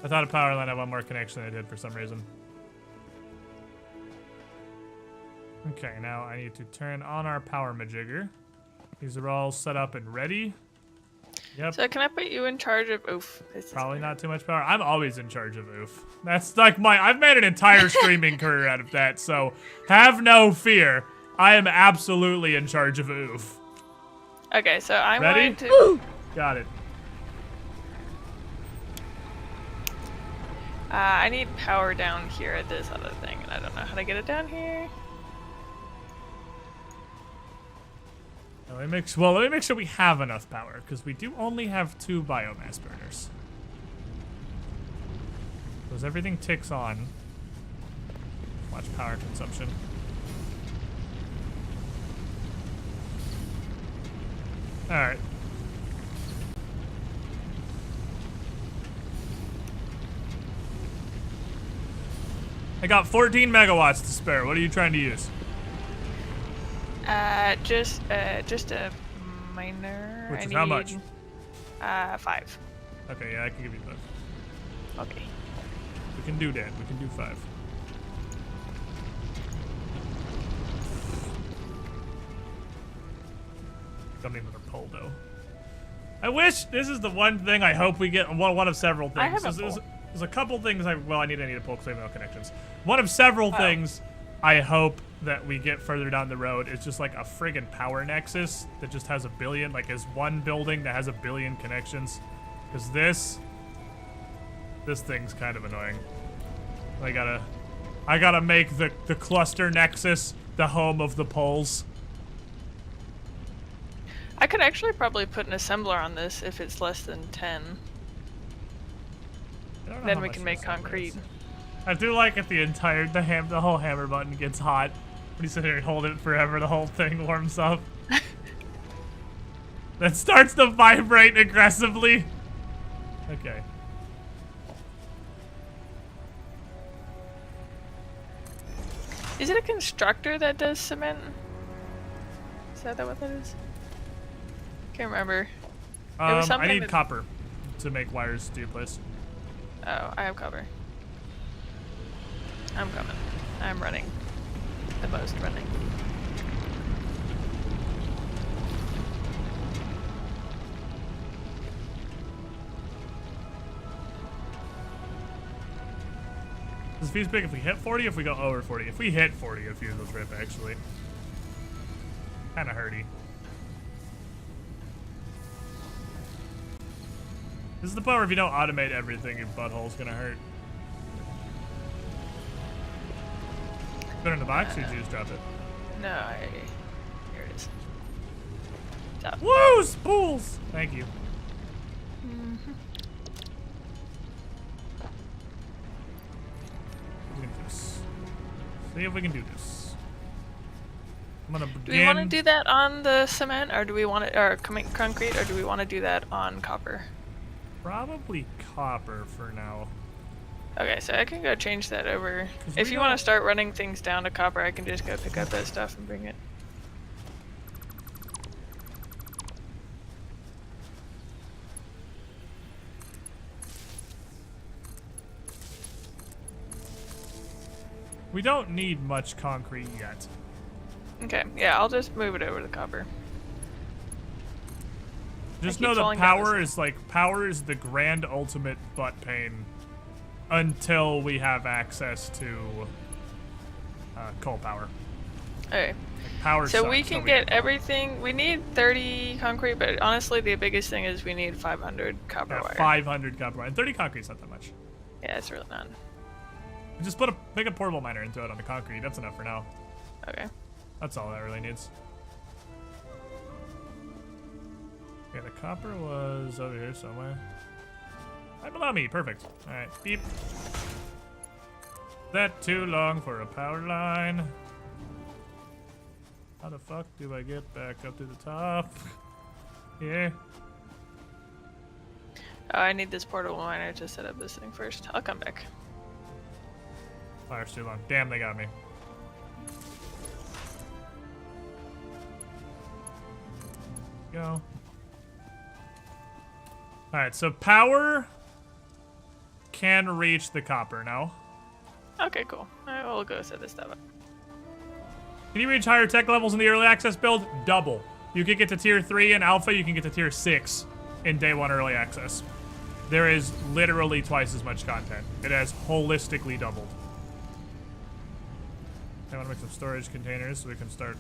I thought a power line had 1 more connection than it did for some reason. Okay, now I need to turn on our power majigger. These are all set up and ready. Yep. So can I put you in charge of oof? This is Probably weird. not too much power. I'm always in charge of oof. That's like I've made an entire streaming career out of that, so have no fear. I am absolutely in charge of oof. Okay, so I'm Ready? going to. Got it. I need power down here at this other thing, and I don't know how to get it down here. Let me make sure we have enough power, because we do only have 2 biomass burners. So as everything ticks on, watch power consumption. Alright. I got 14 megawatts to spare. What are you trying to use? Just a minor. Which I is how much? need, 5. Okay, yeah, I can give you 5. Okay. We can do that. We can do 5. Don't need another pole, though. I wish this is the one thing I hope we get. One of several things. I have a There's a couple things I need a pole because I have no connections. One of several things I hope that we get further down the road is just like a friggin' power nexus that just has a billion, like is one building that has a billion connections. Because this thing's kind of annoying. I gotta make the cluster nexus the home of the poles. I could actually probably put an assembler on this if it's less than 10. I don't know Then how we much can the make assembler concrete. is. I do like if the whole hammer button gets hot. When you sit here and hold it forever, the whole thing warms up. Then starts to vibrate aggressively. Okay. Is it a constructor that does cement? Is that what that is? Can't remember. I something need that- copper to make wires to your place. Oh, I have cover. I'm coming. I'm running. The most running. Does fuse big if we hit 40 if we go over 40? If we hit 40, a fuse will trip, actually. Kinda hurty. This is the part where if you don't automate everything, your butthole's gonna hurt. Put it in the box or did you just drop it? No, here it is. Top. Woo! Spools! Thank you. We can do this. See if we can do this. I'm gonna begin. Do we want to do that on the cement, or do we want to, or concrete, or do we want to do that on copper? Probably copper for now. Okay, so I can go change that over. 'Cause If we you want don't- to start running things down to copper, I can just go pick up that stuff and bring it. We don't need much concrete yet. Okay, yeah, I'll just move it over to copper. Just keep know that falling down power is the grand ultimate butt pain until we have access to coal power. Okay, Power so sucks we till can get power. everything. We need 30 concrete, but honestly, the biggest thing is we need 500 copper Yeah, wire. 500 copper wire. And 30 concrete's not that much. Yeah, it's really none. Just make a portable miner and throw it on the concrete. That's enough for now. Okay. That's all that really needs. Okay, the copper was over here somewhere. Right below me. Perfect. Alright, beep. That too long for a power line. How the fuck do I get back up to the top? Yeah. Oh, I need this portable miner to set up this thing first. I'll come back. Fire's too long. Damn, they got me. Go. Alright, so power can reach the copper now. Okay, cool. I will go set this stuff up. Can you reach higher tech levels in the early access build? Double. You can get to tier 3 in alpha, you can get to tier 6 in day 1 early access. There is literally twice as much content. It has holistically doubled. I want to make some storage containers so we can start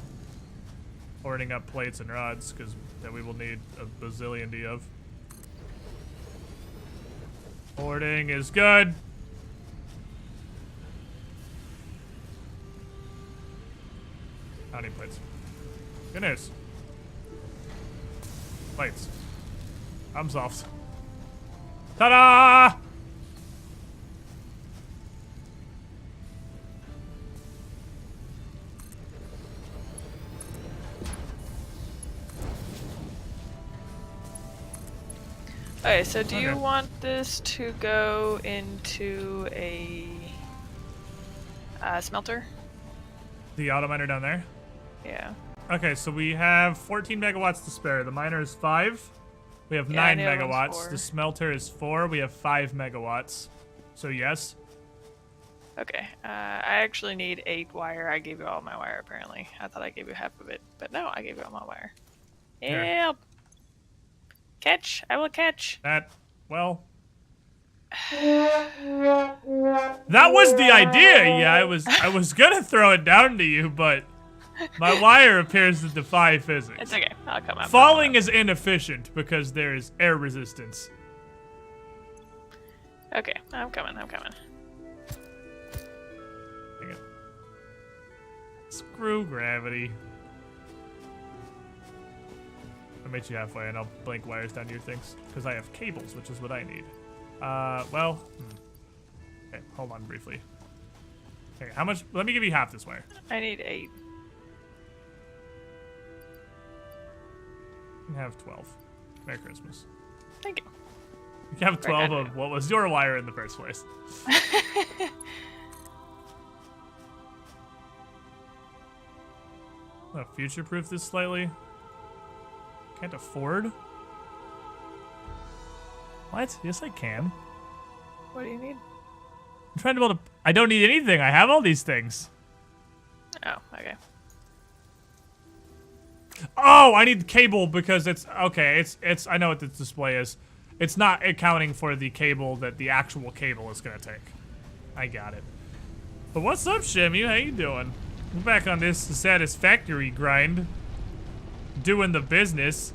hoarding up plates and rods, because that we will need a bazillion of. Hoarding is good. How many plates? Good news. Plates. I'm soft. Ta-da! Okay, so do you Okay. want this to go into a smelter? The auto miner down there. Yeah. Okay, so we have 14 megawatts to spare. The miner is 5. We have Yeah, I 9 know it runs megawatts. 4. The smelter is 4. We have 5 megawatts. So yes. Okay. I actually need 8 wire. I gave you all my wire, apparently. I thought I gave you half of it, but no, I gave you all my wire. Here. Help! Catch! I will catch! That, well. That was the idea. Yeah, I was gonna throw it down to you, but my wire appears to defy physics. It's okay. I'll come up. Falling is inefficient because there is air resistance. Okay, I'm coming. I'm coming. Dang it. Screw gravity. I'll meet you halfway and I'll blink wires down to your things. Because I have cables, which is what I need. Well. Okay, hold on briefly. Okay, how much? Let me give you half this wire. I need 8. You can have 12. Merry Christmas. Thank you. You can have 12 Right, of what was your wire in the first place. I'll future-proof this slightly. Can't afford? What? Yes, I can. What do you need? I'm trying to build a... I don't need anything. I have all these things. Oh, okay. Oh, I need the cable because it's... Okay, it's... I know what this display is. It's not accounting for the cable that the actual cable is going to take. I got it. But what's up, Shimmy? How you doing? We're back on this Satisfactory grind. Doing the business.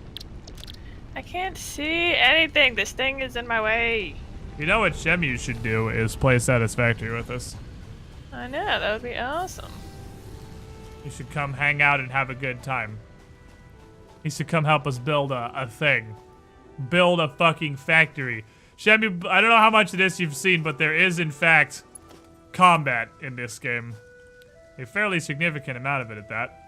I can't see anything. This thing is in my way. You know what Shemu should do is play Satisfactory with us. I know. That would be awesome. You should come hang out and have a good time. Needs to come help us build a thing. Build a fucking factory. Shemmy, I don't know how much of this you've seen, but there is, in fact, combat in this game. A fairly significant amount of it at that.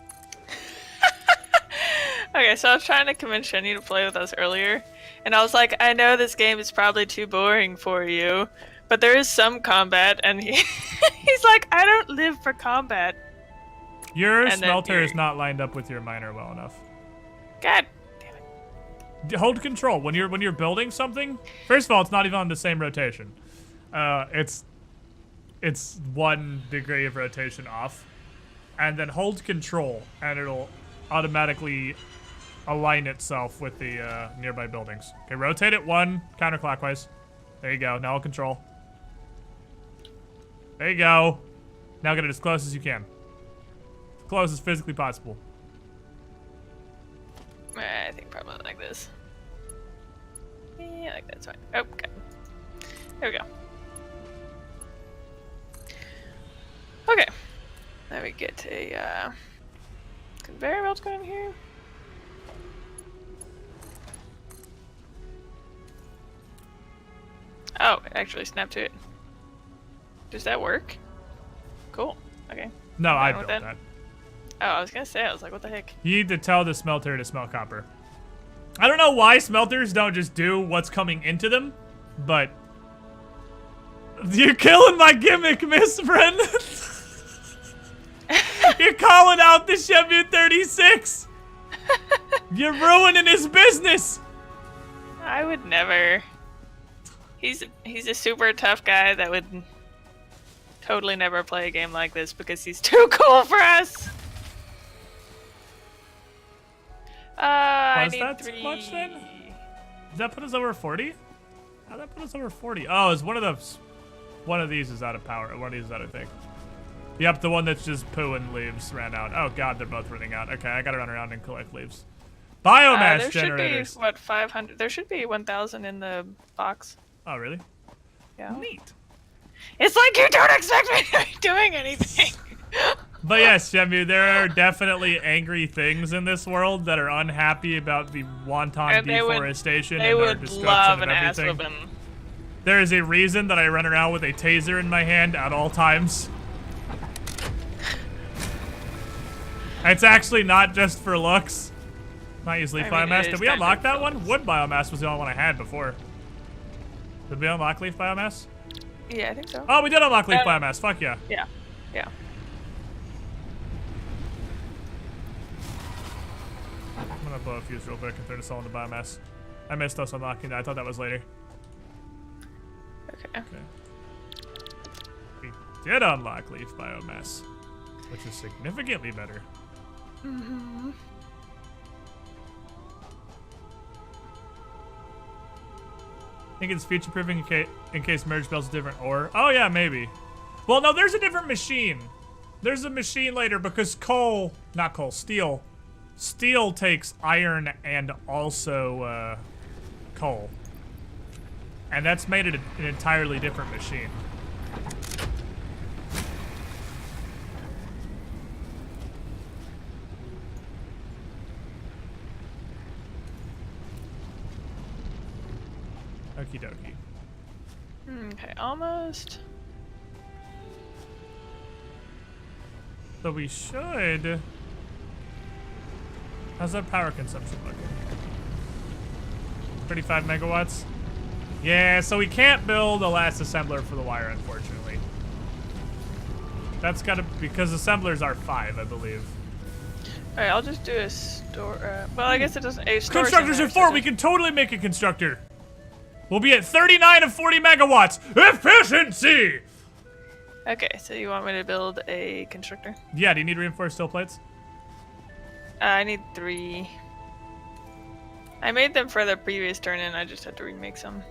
Okay, so I was trying to convince Shenny to play with us earlier, and I was like, I know this game is probably too boring for you, but there is some combat, and he's like, I don't live for combat. Your smelter is not lined up with your miner well enough. God. Hold control when you're building something. First of all, it's not even on the same rotation. It's 1 degree of rotation off, and then hold control, and it'll automatically align itself with the nearby buildings. Okay, rotate it 1 counterclockwise. There you go. Now hold control. There you go. Now get it as close as you can. As close as physically possible. I think probably like this. Yeah, like that's fine. Oh, okay. There we go. Okay. Now we get a conveyor belt going here. Oh, it actually snapped to it. Does that work? Cool. Okay. No, I Done with built that. Oh, I was gonna say, I was like, what the heck? You need to tell the smelter to smelt copper. I don't know why smelters don't just do what's coming into them, but you're killing my gimmick, Miss Bryn. You're calling out the Shemu 36. You're ruining his business. I would never. He's a super tough guy that would totally never play a game like this because he's too cool for us. I Was need that 3. much then? Does that put us over 40? How'd that put us over 40? Oh, it's one of these is out of power. One of these is out, I think. Yep, the one that's just poo and leaves ran out. Oh god, they're both running out. Okay, I gotta run around and collect leaves. Biomass there generators. should be, what, 500? There should be 1,000 in the box. Oh, really? Yeah. Neat. It's like you don't expect me to be doing anything. But yes, Shemu, there are definitely angry things in this world that are unhappy about the wanton And deforestation they and our would destruction love of an ass everything. whooping. There is a reason that I run around with a taser in my hand at all times. It's actually not just for looks. Not use leaf I mean, biomass. it Did is we kind unlock of that for one? looks. Wood biomass was the only one I had before. Did we unlock leaf biomass? Yeah, I think so. Oh, we did unlock leaf biomass. Fuck yeah. Yeah. Yeah. I'm gonna blow a fuse real quick and throw this all into biomass. I missed us unlocking that. I thought that was later. Okay. We did unlock leaf biomass, which is significantly better. Mm-hmm. Think it's future-proofing in case merge builds a different ore. Oh yeah, maybe. Well, no, there's a different machine. There's a machine later because steel. Steel takes iron and also coal. And that's made it an entirely different machine. Okie dokie. Okay, almost. So we should... How's that power consumption look? 35 megawatts? Yeah, so we can't build a last assembler for the wire, unfortunately. That's gotta... because assemblers are 5, I believe. Alright, I'll just do a store. Well, I guess it doesn't. A store Constructors center, are 4! so We can totally make a constructor! We'll be at 39 of 40 megawatts! Efficiency! Okay, so you want me to build a constructor? Yeah, do you need reinforced steel plates? I need 3. I made them for the previous turn and I just had to remake some.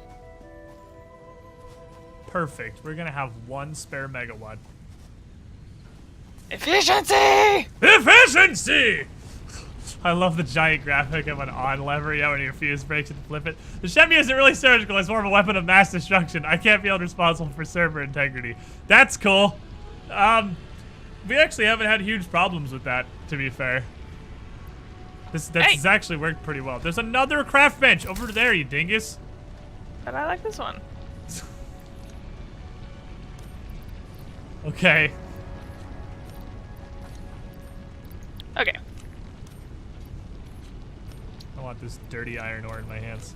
Perfect. We're gonna have 1 spare megawatt. Efficiency! Efficiency! I love the giant graphic of an on lever, yeah, when your fuse breaks and flip it. The Chevy isn't really surgical, it's more of a weapon of mass destruction. I can't be held responsible for server integrity. That's cool. We actually haven't had huge problems with that, to be fair. That's actually worked pretty well. There's another craft bench over there, you dingus. But I like this one. Okay. Okay. I want this dirty iron ore in my hands.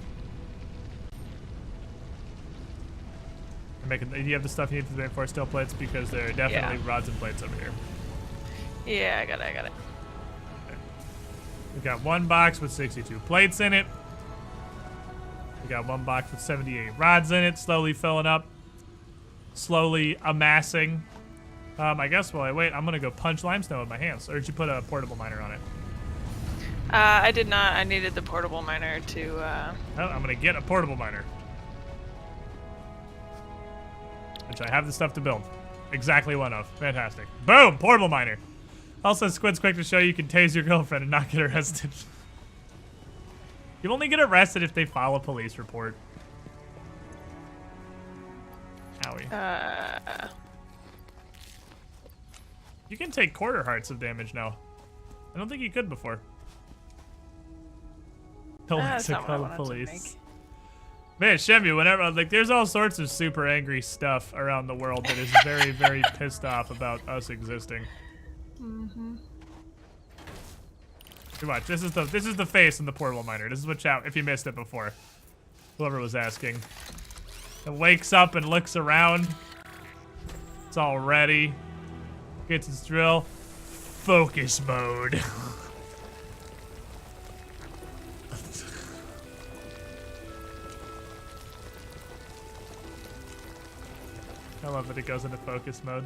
Do you have the stuff you need for the reinforced steel plates? Because there are definitely rods and plates over here. Yeah, I got it. Okay. We've got one box with 62 plates in it. We got one box with 78 rods in it, slowly filling up. Slowly amassing. I guess while I wait, I'm gonna go punch limestone with my hands. Or did you put a portable miner on it? I did not. I needed the portable miner to. Well, I'm gonna get a portable miner. Which I have the stuff to build. Exactly one of. Fantastic. Boom! Portable miner. Also, Squid's quick to show you can tase your girlfriend and not get arrested. You only get arrested if they file a police report. Owie. You can take quarter hearts of damage now. I don't think you could before. That's not what I Call the wanted to police. make. Man, Shemu, whenever, like, there's all sorts of super angry stuff around the world that is very, very pissed off about us existing. Mm-hmm. Watch, this is the face in the portable miner. This is what chat, if you missed it before. Whoever was asking. It wakes up and looks around. It's all ready. Gets its drill. Focus mode. I love that it goes into focus mode.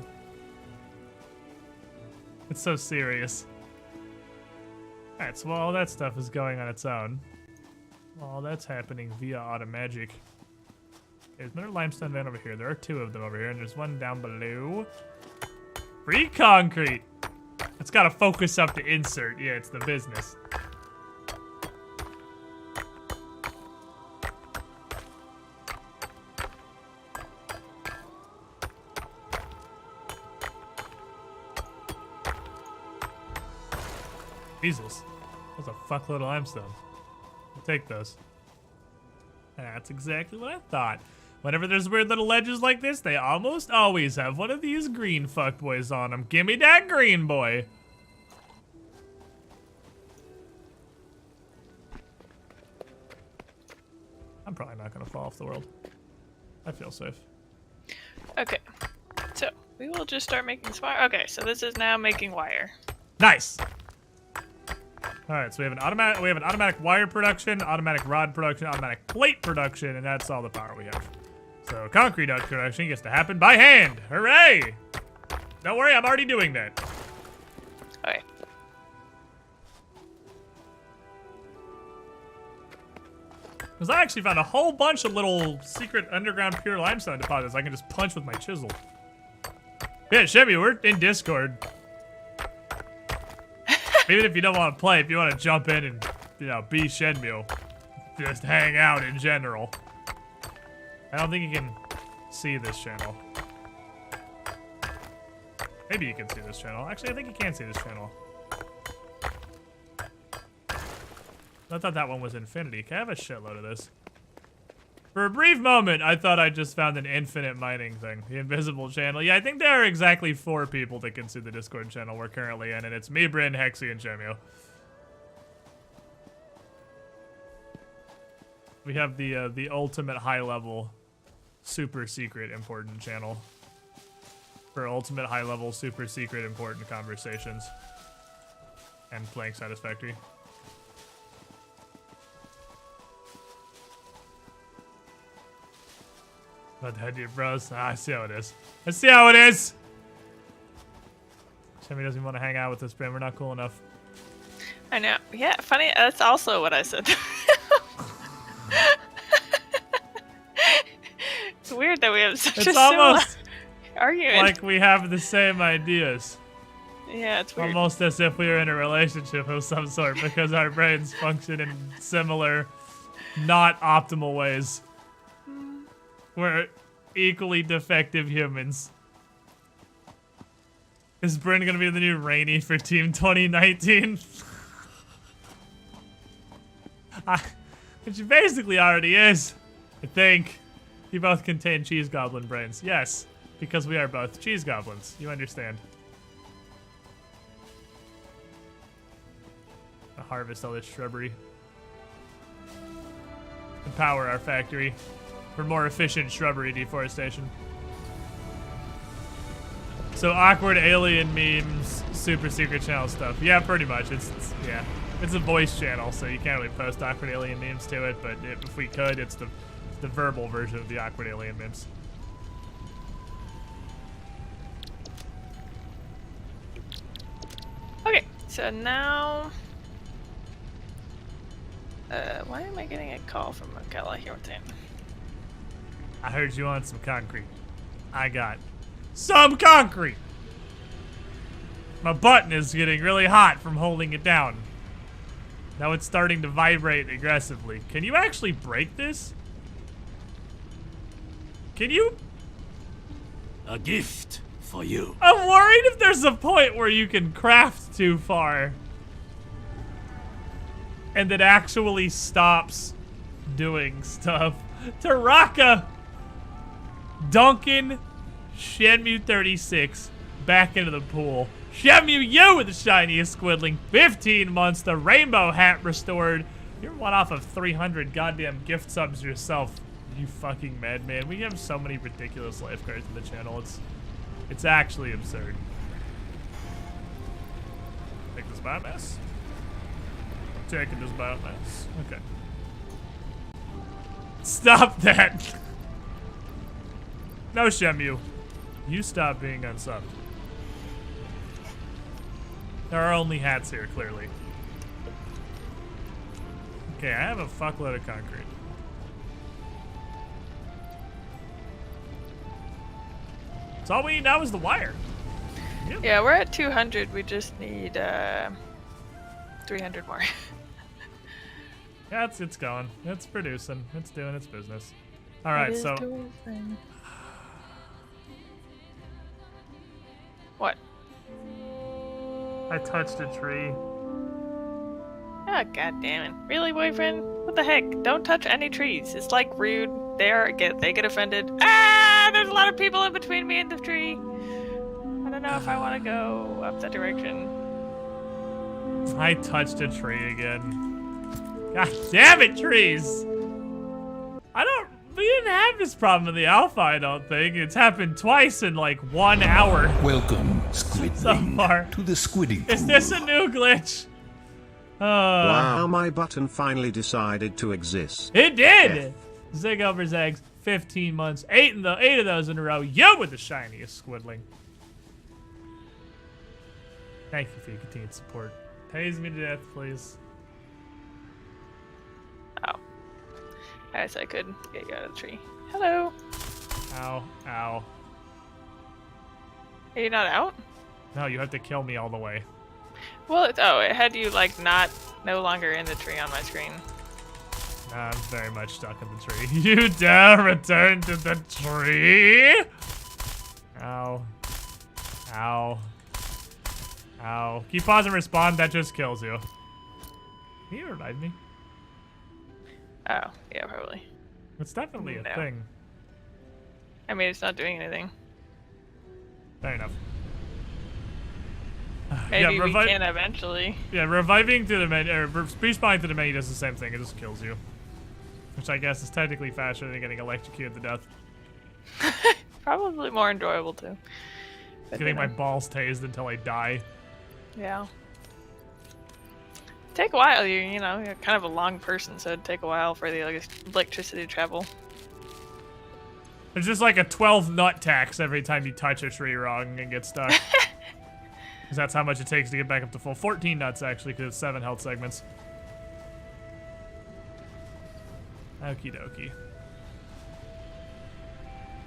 It's so serious. Alright, so while all that stuff is going on its own, all that's happening via automagic. There's another limestone van over here. There are two of them over here, and there's one down below. Free concrete! It's got to focus up to insert. Yeah, it's the business. Jesus. That's a fuckload of limestone. I'll take those. That's exactly what I thought. Whenever there's weird little ledges like this, they almost always have one of these green fuckboys on them. Gimme that green boy. I'm probably not gonna fall off the world. I feel safe. Okay. So we will just start making this wire. Okay, so this is now making wire. Nice. All right, so we have an automatic wire production, automatic rod production, automatic plate production, and that's all the power we have. So concrete production gets to happen by hand. Hooray! Don't worry, I'm already doing that. Okay. Because I actually found a whole bunch of little secret underground pure limestone deposits I can just punch with my chisel. Yeah, Chevy, we're in Discord. Even if you don't want to play, if you want to jump in and, you know, be Shenmue, just hang out in general. I don't think you can see this channel. Maybe you can see this channel. Actually, I think you can see this channel. I thought that one was infinity. Can I have a shitload of this? For a brief moment, I thought I just found an infinite mining thing. The invisible channel. Yeah, I think there are exactly 4 people that can see the Discord channel we're currently in, and it's me, Bryn, Hexy, and Shemu. We have the ultimate high-level, super secret important channel. For ultimate high-level, super secret important conversations. And playing Satisfactory. What the head, dude, bros? Ah, I see how it is. I see how it is! Shemi doesn't even want to hang out with us, Bryn. We're not cool enough. I know. Yeah, funny. That's also what I said. It's weird that we have such a similar almost argument. like we have the same ideas. Yeah, it's weird. Almost as if we were in a relationship of some sort because our brains function in similar, not optimal ways. We're equally defective humans. Is Bryn gonna be the new Rainy for Team 2019? Which basically already is, I think. You both contain cheese goblin brains. Yes, because we are both cheese goblins. You understand. To harvest all this shrubbery. And power our factory for more efficient shrubbery deforestation. So awkward alien memes, super secret channel stuff. Yeah, pretty much. Yeah. It's a voice channel, so you can't really post awkward alien memes to it, but if we could, it's the verbal version of the awkward alien memes. Okay, so now... why am I getting a call from Makela here with him? I heard you want some concrete. I got some concrete! My button is getting really hot from holding it down. Now it's starting to vibrate aggressively. Can you actually break this? Can you? A gift for you. I'm worried if there's a point where you can craft too far. And it actually stops doing stuff. Taraka! Duncan Shenmue 36 back into the pool. Shenmue, you with the shiniest squidling. 15 months, the rainbow hat restored. You're one off of 300 goddamn gift subs yourself. You fucking madman. We have so many ridiculous lifeguards in the channel. It's actually absurd. Take this biomass. Taking this biomass. Okay. Stop that! No, Shenmue. You stop being unsubbed. There are only hats here, clearly. Okay, I have a fuckload of concrete. So all we need now is the wire. Yep. Yeah, we're at 200. We just need 300 more. Yeah, it's going. It's producing. It's doing its business. All right, so what? I touched a tree. Oh, god damn it. Really, boyfriend? What the heck? Don't touch any trees. It's like rude. They get offended. Ah, there's a lot of people in between me and the tree. I don't know if I want to go up that direction. I touched a tree again. God damn it, trees! We didn't have this problem in the alpha, I don't think. It's happened twice in like 1 hour Welcome, Squidling, so far. to the squidding pool. Is this a new glitch? Wow, my button finally decided to exist. It did! Zig over Zags, 15 months, 8 of those in a row. You with the shiniest squidling. Thank you for your continued support. Pays me to death, please. Oh. I guess I could get you out of the tree. Hello. Ow, ow. Are you not out? No, you have to kill me all the way. Well, it had you like no longer in the tree on my screen. Nah, I'm very much stuck in the tree. You dare return to the tree? Ow. Ow. Ow. Keep pause and respond, that just kills you. Can you revive me? Oh, yeah, probably. It's definitely a No. thing. I mean, it's not doing anything. Fair enough. Maybe we revi- can eventually. Yeah, reviving to the menu, or respawning to the menu does the same thing, it just kills you. Which I guess is technically faster than getting electrocuted to death. Probably more enjoyable too. But, Getting you my know, balls tased until I die. yeah. Take a while. You're kind of a long person, so it'd take a while for the electricity to travel. There's just like a 12 nut tax every time you touch a tree wrong and get stuck. Because that's how much it takes to get back up to full. 14 nuts, actually, because it's 7 health segments. Okie dokie.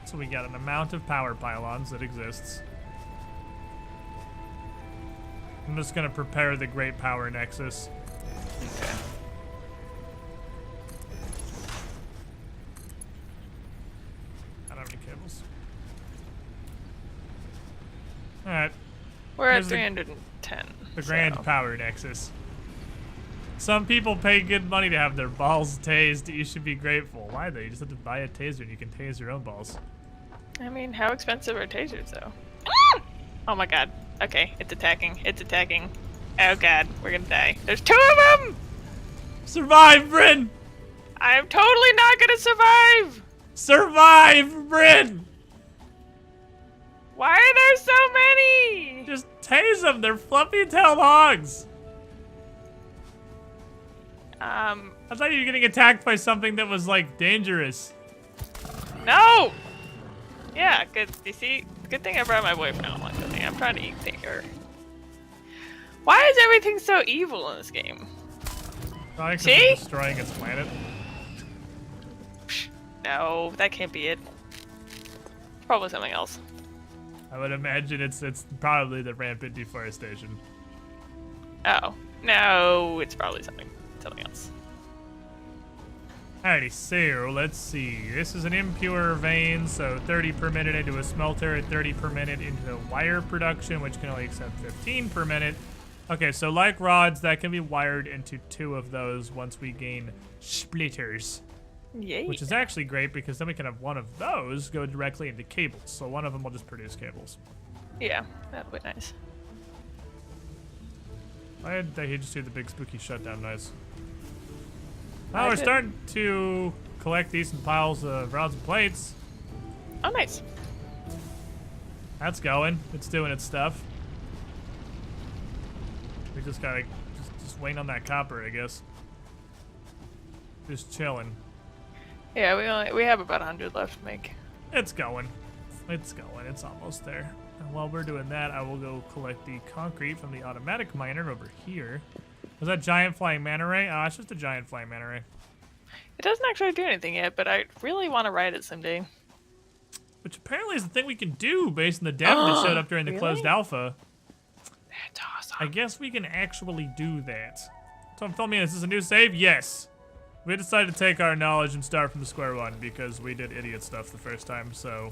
So we got an amount of power pylons that exists. I'm just going to prepare the Great Power Nexus. Okay. I don't have any cables. Alright. We're at Here's the- 310. The Grand so. Power Nexus. Some people pay good money to have their balls tased. You should be grateful. Why though? You just have to buy a taser and you can tase your own balls. I mean, how expensive are tasers, though? Oh my god. Okay, it's attacking. It's attacking. Oh god, we're gonna die. There's 2 of them! Survive, Bryn! I'm totally not gonna survive! Survive, Bryn! Why are there so many? Just tase them. They're fluffy-tailed hogs. I thought you were getting attacked by something that was, like, dangerous. No! Yeah, good. You see, good thing I brought my boyfriend along with me. I'm trying to eat there. Why is everything so evil in this game? Probably 'cause See? it's destroying its planet. No, that can't be it. It's probably something else. I would imagine it's probably the rampant deforestation. Oh. No, it's probably something else. Alrighty, so let's see. This is an impure vein, so 30 per minute into a smelter, 30 per minute into wire production, which can only accept 15 per minute. Okay, so like rods, that can be wired into 2 of those once we gain splitters. Yay. Which is actually great because then we can have one of those go directly into cables. So one of them will just produce cables. Yeah, that would be nice. Why did he just do the big spooky shutdown noise? Oh, I we're did. starting to collect decent piles of rods and plates. Oh, nice. That's going. It's doing its stuff. We just gotta just waiting on that copper, I guess. Just chilling. Yeah, we have about 100 left to make. It's going. It's going. It's almost there. And while we're doing that, I will go collect the concrete from the automatic miner over here. Was that giant flying manta ray? Oh, it's just a giant flying manta ray. It doesn't actually do anything yet, but I really want to ride it someday. Which apparently is the thing we can do based on the dev that showed up during the Really? closed alpha. That's awesome. I guess we can actually do that. So I'm filming this. Is this a new save? Yes. We decided to take our knowledge and start from the square one because we did idiot stuff the first time, so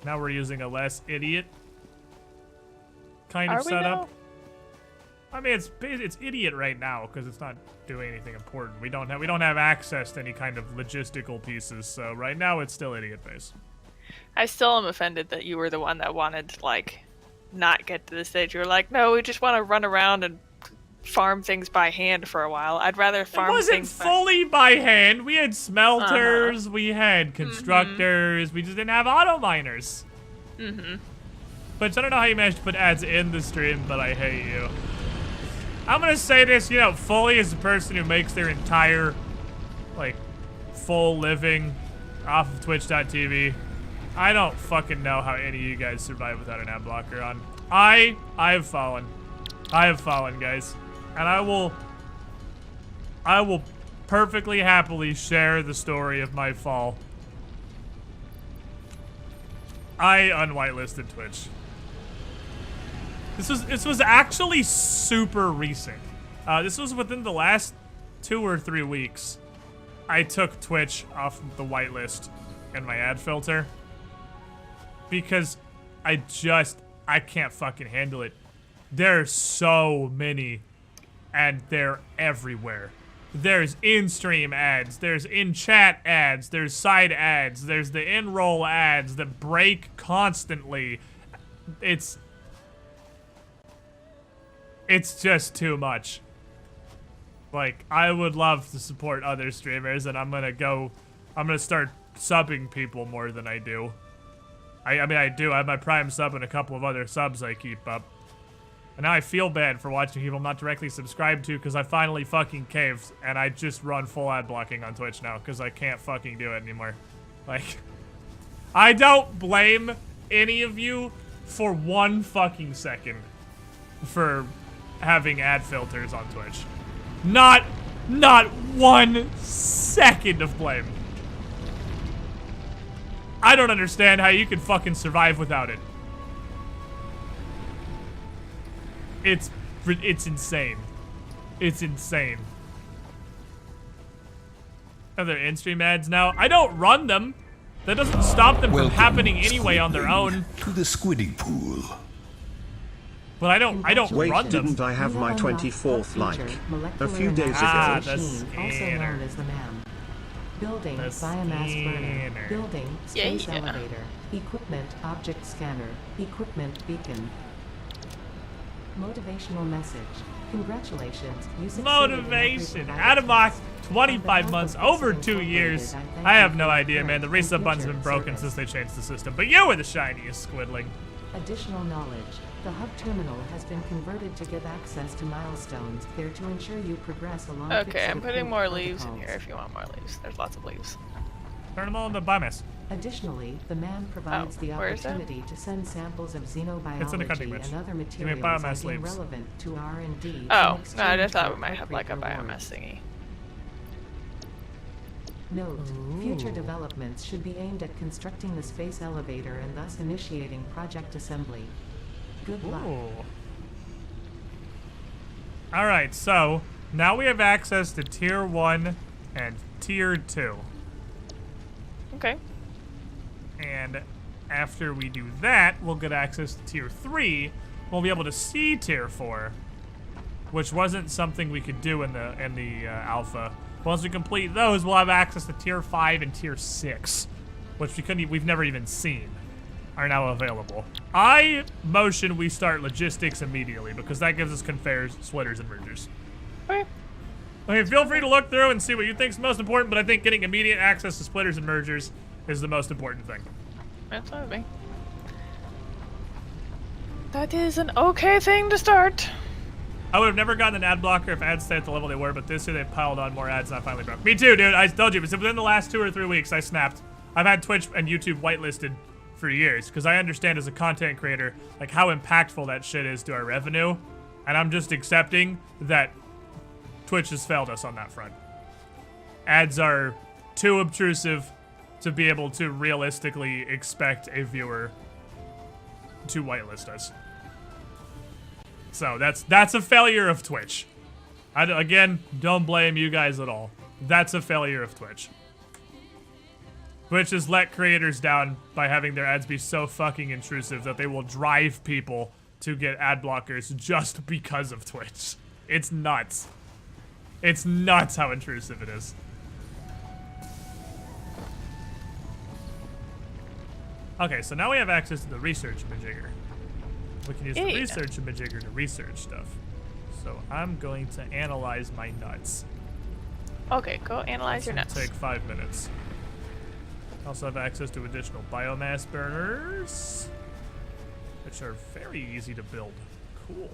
now we're using a less idiot kind of Are we setup. now? I mean, it's idiot right now because it's not doing anything important. We don't have access to any kind of logistical pieces, so right now it's still idiot phase. I still am offended that you were the one that wanted to, like, not get to the stage. You were like, no, we just want to run around and farm things by hand for a while. I'd rather farm It wasn't things fully by hand. We had smelters, we had constructors, we just didn't have auto miners. But I don't know how you managed to put ads in the stream, but I hate you. I'm gonna say this, you know, fully as a person who makes their entire, like, full living off of Twitch.tv, I don't fucking know how any of you guys survive without an ad blocker on. I have fallen. I have fallen, guys. And I will perfectly happily share the story of my fall. I unwhitelisted Twitch. This was actually super recent. This was within the last 2 or 3 weeks. I took Twitch off the whitelist and my ad filter because I can't fucking handle it. There's so many, and they're everywhere. There's in-stream ads, there's in-chat ads, there's side ads, there's the in-roll ads that break constantly. It's just too much. Like, I would love to support other streamers, and I'm gonna start subbing people more than I do. I mean, I do. I have my Prime sub and a couple of other subs I keep up. And now I feel bad for watching people I'm not directly subscribed to because I finally fucking caved and I just run full ad blocking on Twitch now because I can't fucking do it anymore. Like, I don't blame any of you for 1 fucking second for having ad filters on Twitch. Not 1 second of blame. I don't understand how you can fucking survive without it. It's insane. It's insane. Are there in-stream ads now? I don't run them. That doesn't stop them from happening anyway on their own. To the squidding pool. But I don't Wait, run them. didn't I have my 24th like a few days Ah, ago? the Machine, also scanner. known as the MAM. Building, The biomass burner. scanner. Building, space Yeah. elevator. Equipment, object scanner. Equipment, beacon. Motivational message. Congratulations, you succeeded in every Motivation. provided Out of my task. 25 months, over 2 years. I have no idea, man. The resub button's been Future broken service. since they changed the system. But you were the shiniest, Squidling. Additional knowledge. The hub terminal has been converted to give access to milestones. They're to ensure you progress along. Okay, fixed I'm putting approved more leaves in protocols. here if you want more leaves. There's lots of leaves. Turn them all into biomass. Additionally, the MAM provides the where is that? opportunity to send samples of It's in the xenobiology cutting bridge. and other You mean materials biomass as leaves. irrelevant to R&D. Oh, no, I just thought we might have like a biomass thingy. Note, future Ooh. developments should be aimed at constructing the space elevator and thus initiating project assembly. Good luck. Ooh. Alright, so now we have access to Tier 1 and Tier 2. Okay. And after we do that, we'll get access to Tier 3. We'll be able to see Tier 4, which wasn't something we could do in the alpha. Once we complete those, we'll have access to Tier 5 and Tier 6, which we've never even seen, are now available. I motion we start logistics immediately because that gives us conveyors, splitters, and mergers. Okay. Okay, feel free to look through and see what you think is most important, but I think getting immediate access to splitters and mergers is the most important thing. That's fine with me. That is an okay thing to start. I would have never gotten an ad blocker if ads stayed at the level they were, but this year they've piled on more ads and I finally broke. Me too, dude. I told you, but within the last 2 or 3 weeks, I snapped. I've had Twitch and YouTube whitelisted for years because I understand as a content creator, like how impactful that shit is to our revenue. And I'm just accepting that Twitch has failed us on that front. Ads are too obtrusive to be able to realistically expect a viewer to whitelist us. So that's a failure of Twitch. Again, don't blame you guys at all. That's a failure of Twitch. Twitch has let creators down by having their ads be so fucking intrusive that they will drive people to get ad blockers just because of Twitch. It's nuts. It's nuts how intrusive it is. Okay, so now we have access to the research majigger. We can use the Yeah. research majigger to research stuff. So I'm going to analyze my nuts. Okay, go analyze your This nuts. will take 5 minutes. Also have access to additional biomass burners, which are very easy to build. Cool.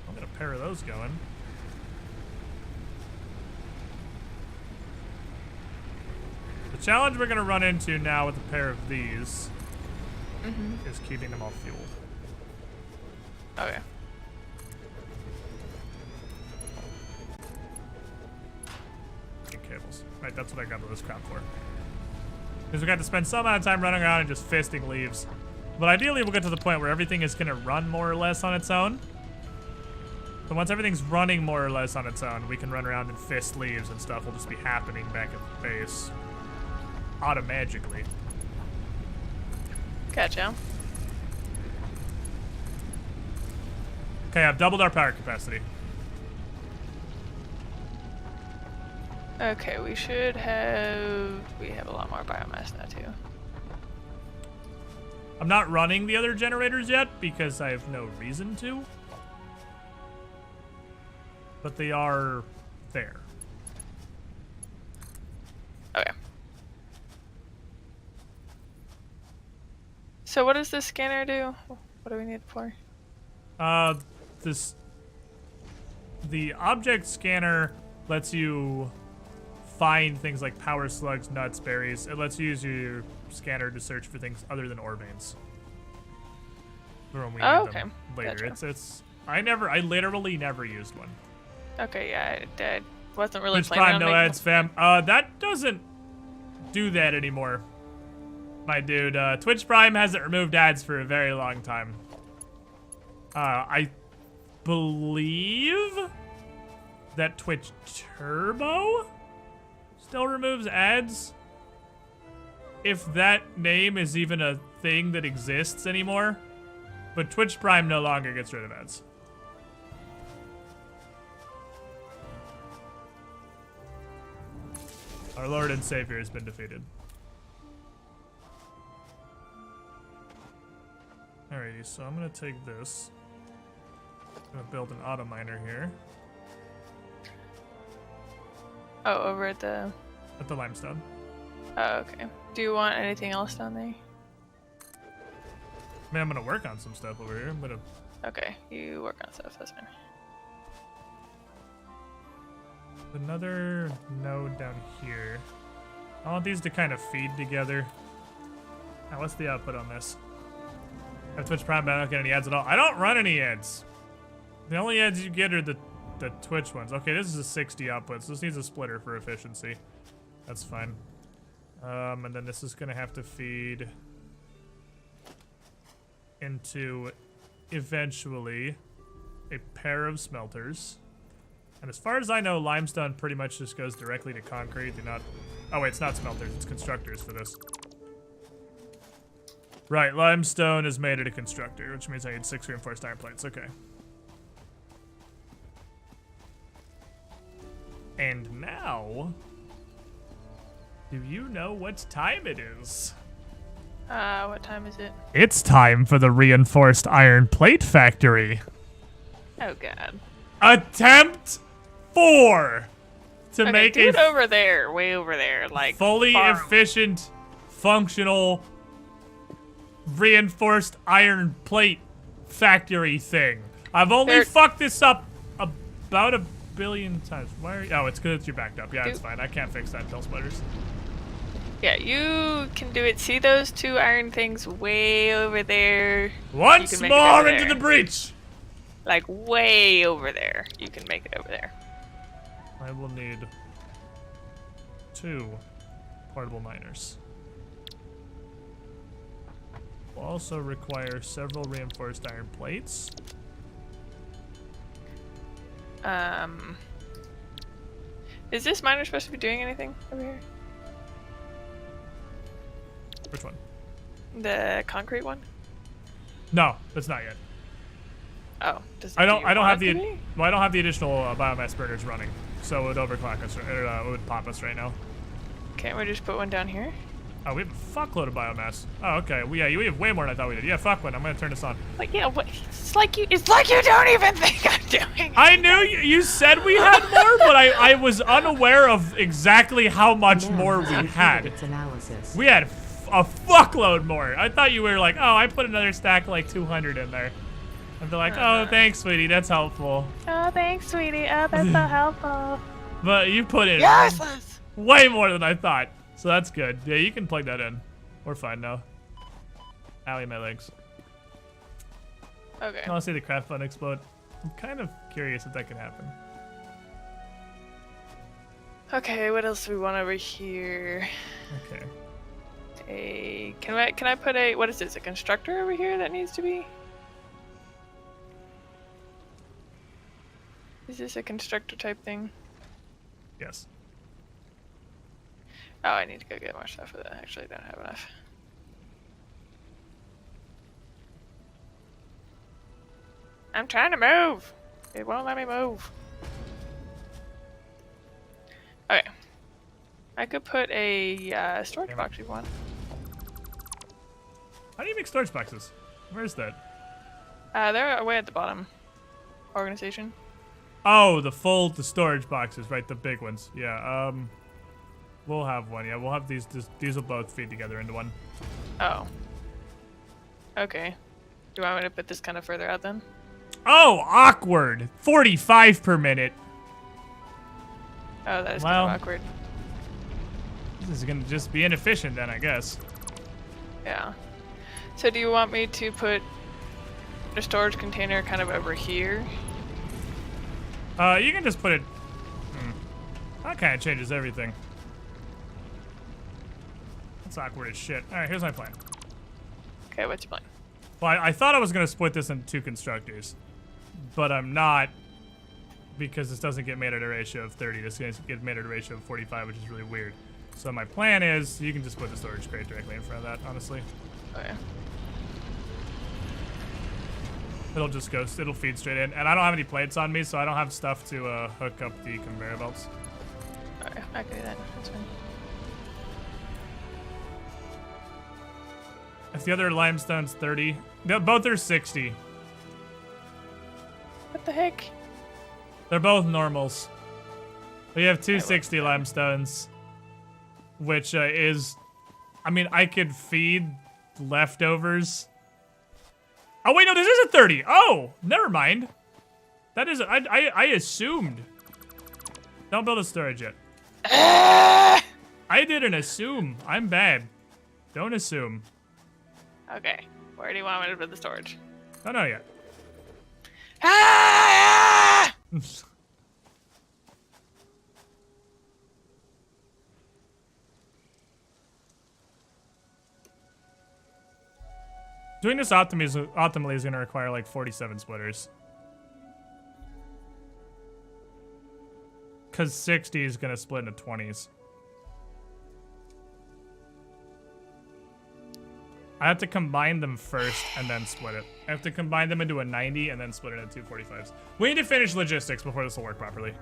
I'm gonna pair of those going. The challenge we're gonna run into now with a pair of these is keeping them all fueled. Okay. And cables. Right, that's what I got all this crap for. Because we got to spend some amount of time running around and just fisting leaves. But ideally we'll get to the point where everything is gonna run more or less on its own. So once everything's running more or less on its own, we can run around and fist leaves and stuff will just be happening back at the base. Automagically. Gotcha. Okay, I've doubled our power capacity. Okay, we should have... We have a lot more biomass now, too. I'm not running the other generators yet because I have no reason to. But they are there. Okay. So what does this scanner do? What do we need it for? The object scanner lets you find things like power slugs, nuts, berries. It lets you use your scanner to search for things other than ore veins. For when we Oh, need them okay. later. Gotcha. I literally never used one. Okay, yeah, I wasn't really Twitch planning Prime, on no making ads, fam. That doesn't do that anymore, my dude. Twitch Prime hasn't removed ads for a very long time. I believe that Twitch Turbo still removes ads. If that name is even a thing that exists anymore. But Twitch Prime no longer gets rid of ads. Our Lord and Savior has been defeated. Alrighty, so I'm gonna take this. I'm gonna build an auto miner here. Oh, over at the... At the limestone. Oh, okay. Do you want anything else down there? I mean, I'm gonna work on some stuff over here. I'm gonna... Okay, you work on stuff, that's fine. Another node down here. I want these to kind of feed together. Now, what's the output on this? I have Twitch Prime, but I don't get any ads at all. I don't run any ads. The only ads you get are the Twitch ones. Okay, this is a 60 output, so this needs a splitter for efficiency. That's fine. And then this is gonna have to feed into, eventually, a pair of smelters. And as far as I know, limestone pretty much just goes directly to concrete. Do not... Oh wait, it's not smelters, it's constructors for this. Right, limestone is made at a constructor, which means I need 6 reinforced iron plates. Okay. And now... Do you know what time it is? What time is it? It's time for the reinforced iron plate factory. Oh god. Attempt 4 to Okay, make do it a over there, way over there, like fully far efficient, functional, reinforced iron plate factory thing. I've only There- fucked this up about a billion times. Why are you? Oh, it's because you're backed up. Yeah, it's Do- fine. I can't fix that until splitters. Yeah, you can do it. See those 2 iron things way over there? Once can make it more over into there. the breach. Like way over there. You can make it over there. I will need 2 portable miners. Will also require several reinforced iron plates. Is this miner supposed to be doing anything over here? Which one? The concrete one? No, that's not yet. Oh, does I don't do you have want the it to be? well, I don't have the additional biomass burners running, so it would overclock us, or it would pop us right now. Can't we just put one down here? Oh, we have a fuckload of biomass. Oh, okay. We have way more than I thought we did. Yeah, fuck one. I'm gonna turn this on. Like yeah, what, it's like you don't even think I'm doing it. I knew you said we had more, but I was unaware of exactly how much Now more we has completed had. its analysis. We had a fuckload more. I thought you were like, oh, I put another stack like 200 in there. I'd be like, oh, thanks, sweetie. That's helpful. Oh, thanks, sweetie. Oh, that's so helpful. But you put in Yes. way more than I thought. So that's good. Yeah, you can plug that in. We're fine now. Owie, my legs. Okay. I want to see the craft fund explode. I'm kind of curious if that can happen. Okay, what else do we want over here? Okay. Can I put a what is this? A constructor over here that needs to be? Is this a constructor type thing? Yes. Oh, I need to go get more stuff for that. Actually, I don't have enough. I'm trying to move. It won't let me move. Okay. I could put a storage box if you want. How do you make storage boxes? Where is that? They're way at the bottom. Organization. Oh, the storage boxes, right? The big ones. Yeah. We'll have one. Yeah, we'll have these. These will both feed together into one. Oh. Okay. Do you want me to put this kind of further out then? Oh, awkward. 45 per minute. Oh, that is Well. kind of awkward. This is gonna just be inefficient then, I guess. Yeah. So do you want me to put a storage container kind of over here? You can just put it. That kind of changes everything. That's awkward as shit. All right, here's my plan. Okay, what's your plan? Well, I thought I was gonna split this into 2 constructors, but I'm not, because this doesn't get made at a ratio of 30. This gets made at a ratio of 45, which is really weird. So my plan is you can just put the storage crate directly in front of that, honestly. Okay. It'll just go, it'll feed straight in. And I don't have any plates on me, so I don't have stuff to hook up the conveyor belts. Alright, I can do that. That's fine. If the other limestone's 30, both are 60. What the heck? They're both normals. We have 260 limestones, which is, I mean, I could feed leftovers. Oh wait, no, this is a 30. Oh, never mind. That is, I assumed. Don't build a storage yet. I didn't assume. I'm bad. Don't assume. Okay, where do you want me to put the storage? Don't know yet. Ah! Doing this optimally is going to require like 47 splitters. Because 60 is going to split into 20s. I have to combine them first and then split it. I have to combine them into a 90 and then split it into 245s. We need to finish logistics before this will work properly.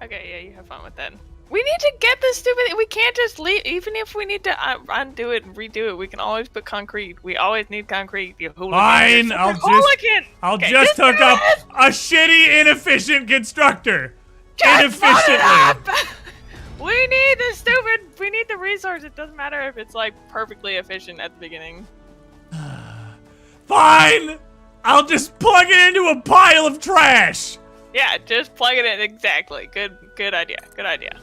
Okay, yeah, you have fun with that. We need to get this stupid. We can't just leave. Even if we need to undo it and redo it, we can always put concrete. We always need concrete. You hooligan. Fine, I'll just hook up a shitty, inefficient constructor. Inefficiently. We need the stupid. We need the resource. It doesn't matter if it's like perfectly efficient at the beginning. Fine. I'll just plug it into a pile of trash. Yeah, just plug it in. Exactly. Good idea. Good idea.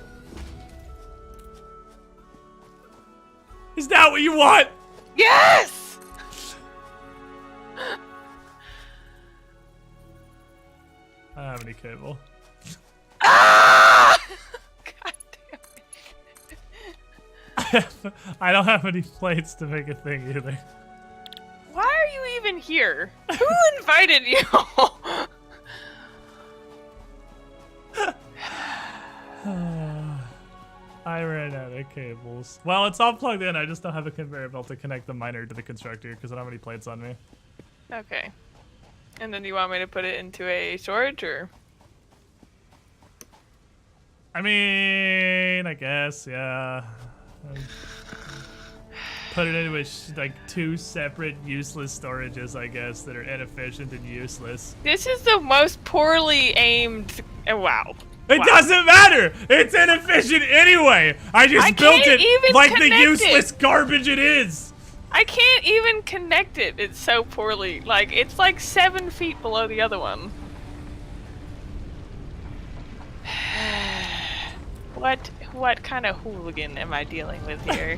Is that what you want? Yes! I don't have any cable. Ah! God damn it. I don't have any plates to make a thing either. Why are you even here? Who invited you? I ran out of cables. Well, it's all plugged in. I just don't have a conveyor belt to connect the miner to the constructor because I don't have any plates on me. Okay. And then do you want me to put it into a storage or? I mean, I guess, yeah. Put it into like 2 separate useless storages, I guess, that are inefficient and useless. This is the most poorly aimed. Wow. It doesn't matter! It's inefficient anyway! I just built it like the useless garbage it is! I can't even connect it. It's so poorly. Like, it's like 7 feet below the other one. What kind of hooligan am I dealing with here?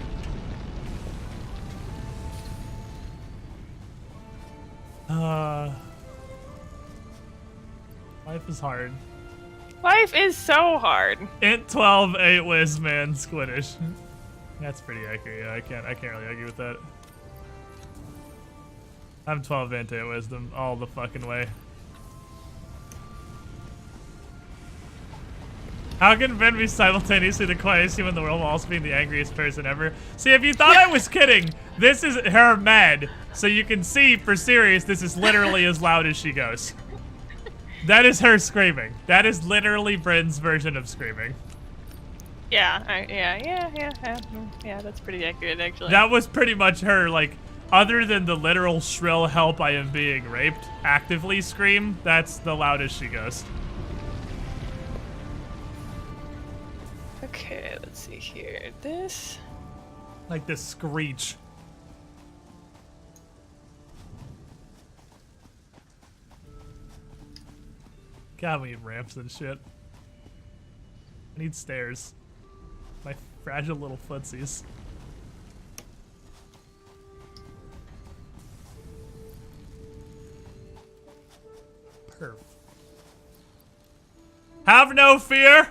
Life is hard. Life is so hard. Int 12, 8 whiz, man, squiddish. That's pretty accurate. Yeah, I can't really argue with that. I'm 12 int 8 wisdom all the fucking way. How can Ben be simultaneously the quietest human in the world while also being the angriest person ever? See, if you thought I was kidding, this is her mad. So you can see, for serious, this is literally as loud as she goes. That is her screaming. That is literally Bryn's version of screaming. Yeah, yeah, that's pretty accurate, actually. That was pretty much her, like, other than the literal shrill help I am being raped, actively scream, that's the loudest she goes. Okay, let's see here. This. Like this screech. God, we need ramps and shit. I need stairs. My fragile little footsies. Perf. Have no fear!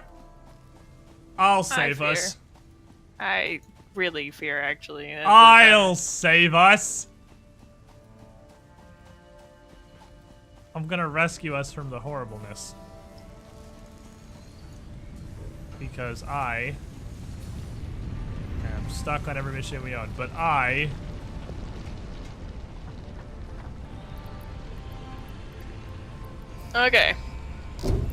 I'll save us. I really fear, actually. I'll save us! I'm gonna rescue us from the horribleness. Because I am stuck on every mission we own. But I Okay.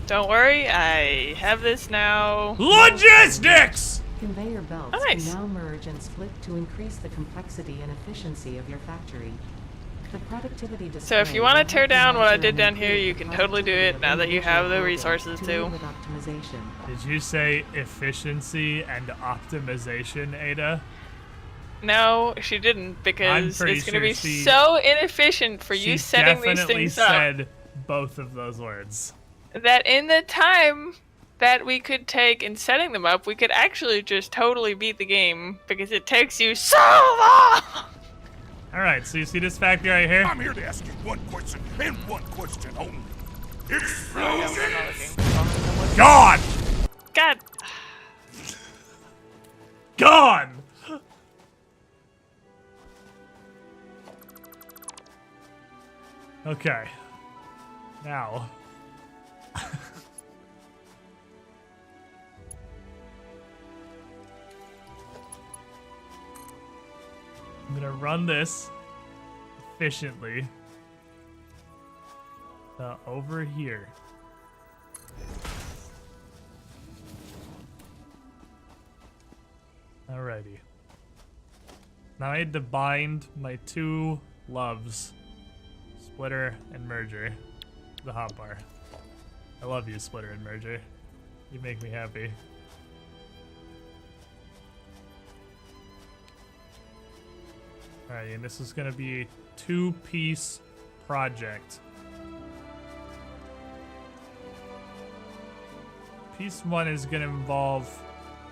Don't worry, I have this now. Logistics! Conveyor belts Oh, nice. can now merge and split to increase the complexity and efficiency of your factory. The productivity So if display you want to will tear help you down what I measure did and down here, improve you the can totally do productivity it of now that you individual have the buildings resources to too. aid with optimization. Did you say efficiency and optimization, Ada? No, she didn't, because pretty it's going to sure be she- so inefficient for She you setting these definitely things up said both of those words. that in the time that we could take in setting them up, we could actually just totally beat the game, because it takes you so long! Alright, so you see this factory right here? I'm here to ask you one question and one question only. It's Oh, yeah, frozen! we're not looking. Gone! God. Gone! Okay. Now. I'm gonna run this efficiently over here. Alrighty. Now I need to bind my two loves, Splitter and Merger, to the hotbar. I love you, Splitter and Merger. You make me happy. Alright, and this is gonna be a two-piece project. Piece one is gonna involve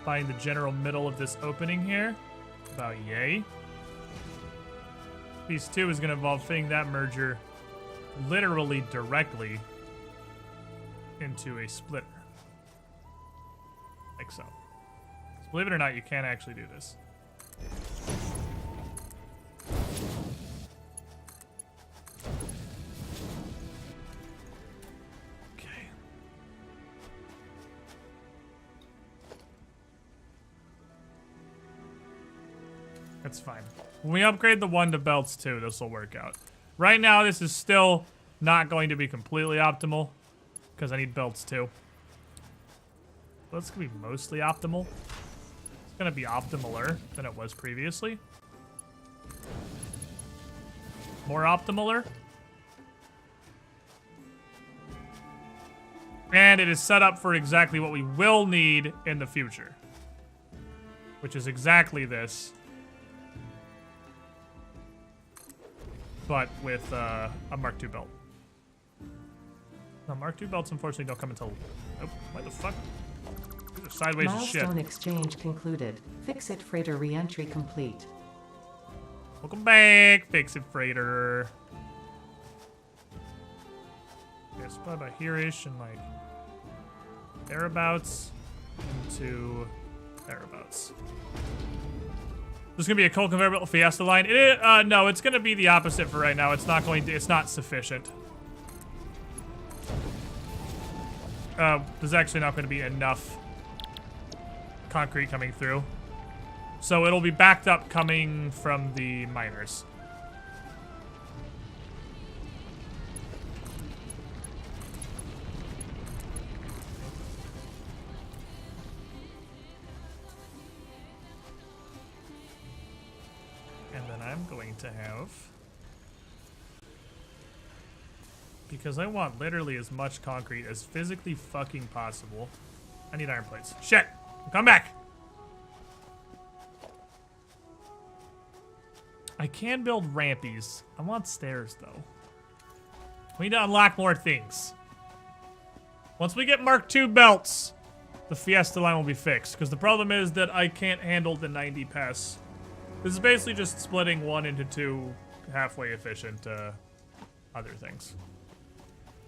finding the general middle of this opening here. About yay. Piece two is gonna involve fitting that merger literally directly into a splitter. Like so. 'Cause believe it or not, you can actually do this. Okay. That's fine. When we upgrade the one to belts too, this will work out. Right now, this is still not going to be completely optimal because I need belts too. But it's gonna be mostly optimal. It's gonna be optimaler than it was previously. More optimaler. And it is set up for exactly what we will need in the future. Which is exactly this. But with a Mark II belt. No, Mark II belts unfortunately don't come until... Oh, what the fuck? These are sideways as shit. Milestone exchange concluded. Fix-It freighter re-entry complete. Welcome back, Fix-It Freighter. Yes, probably about here-ish and like thereabouts into thereabouts. There's gonna be a coal conveyor belt Fiesta line. No, it's gonna be the opposite for right now. It's not going to. It's not sufficient. There's actually not going to be enough concrete coming through, so it'll be backed up coming from the miners. And then I'm going to have, because I want literally as much concrete as physically fucking possible. I need iron plates. Shit! Come back! I can build rampies. I want stairs though. We need to unlock more things. Once we get Mark II belts, the Fiesta line will be fixed. Because the problem is that I can't handle the 90 pass. This is basically just splitting one into two halfway efficient other things.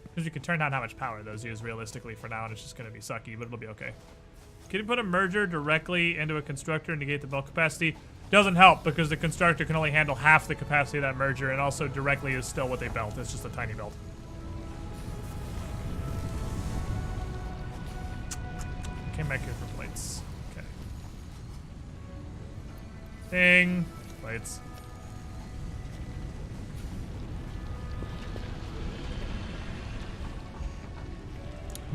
Because you can turn down how much power those use realistically for now, and it's just going to be sucky, but it'll be okay. Can you put a merger directly into a constructor and negate the belt capacity? Doesn't help, because the constructor can only handle half the capacity of that merger, and also directly is still what they belt. It's just a tiny belt. Came back here for plates. Okay. Ding. Plates.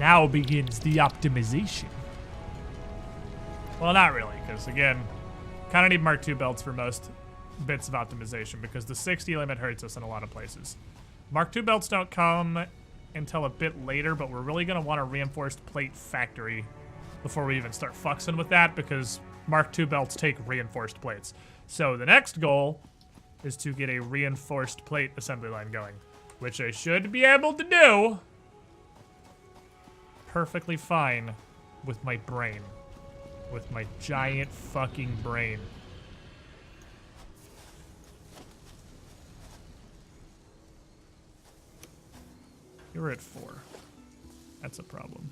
Now begins the optimization. Well, not really, because again, kind of need Mark II belts for most bits of optimization because the 60 limit hurts us in a lot of places. Mark II belts don't come until a bit later, but we're really going to want a reinforced plate factory before we even start fuxing with that because Mark II belts take reinforced plates. So the next goal is to get a reinforced plate assembly line going, which I should be able to do perfectly fine with my brain. With my giant fucking brain. You're at 4. That's a problem.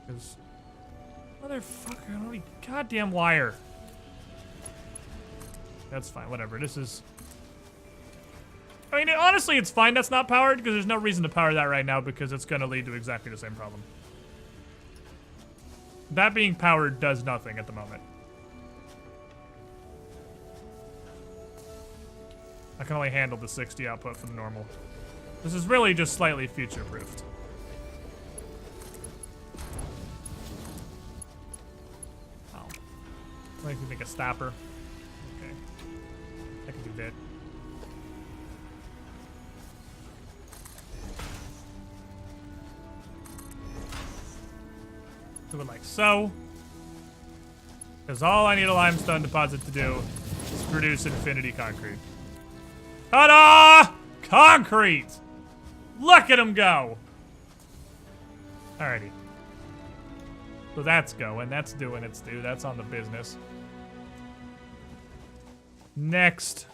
Because... Motherfucker, I don't need goddamn wire. That's fine, whatever. This is... I mean, honestly, it's fine that's not powered, because there's no reason to power that right now, because it's going to lead to exactly the same problem. That being powered does nothing at the moment. I can only handle the 60 output from normal. This is really just slightly future-proofed. Oh. I can make a stopper. Okay. I can do that. Do it like so. Because all I need a limestone deposit to do is produce infinity concrete. Ta-da! Concrete! Look at him go! Alrighty. So that's going. That's doing its due. That's on the business. Next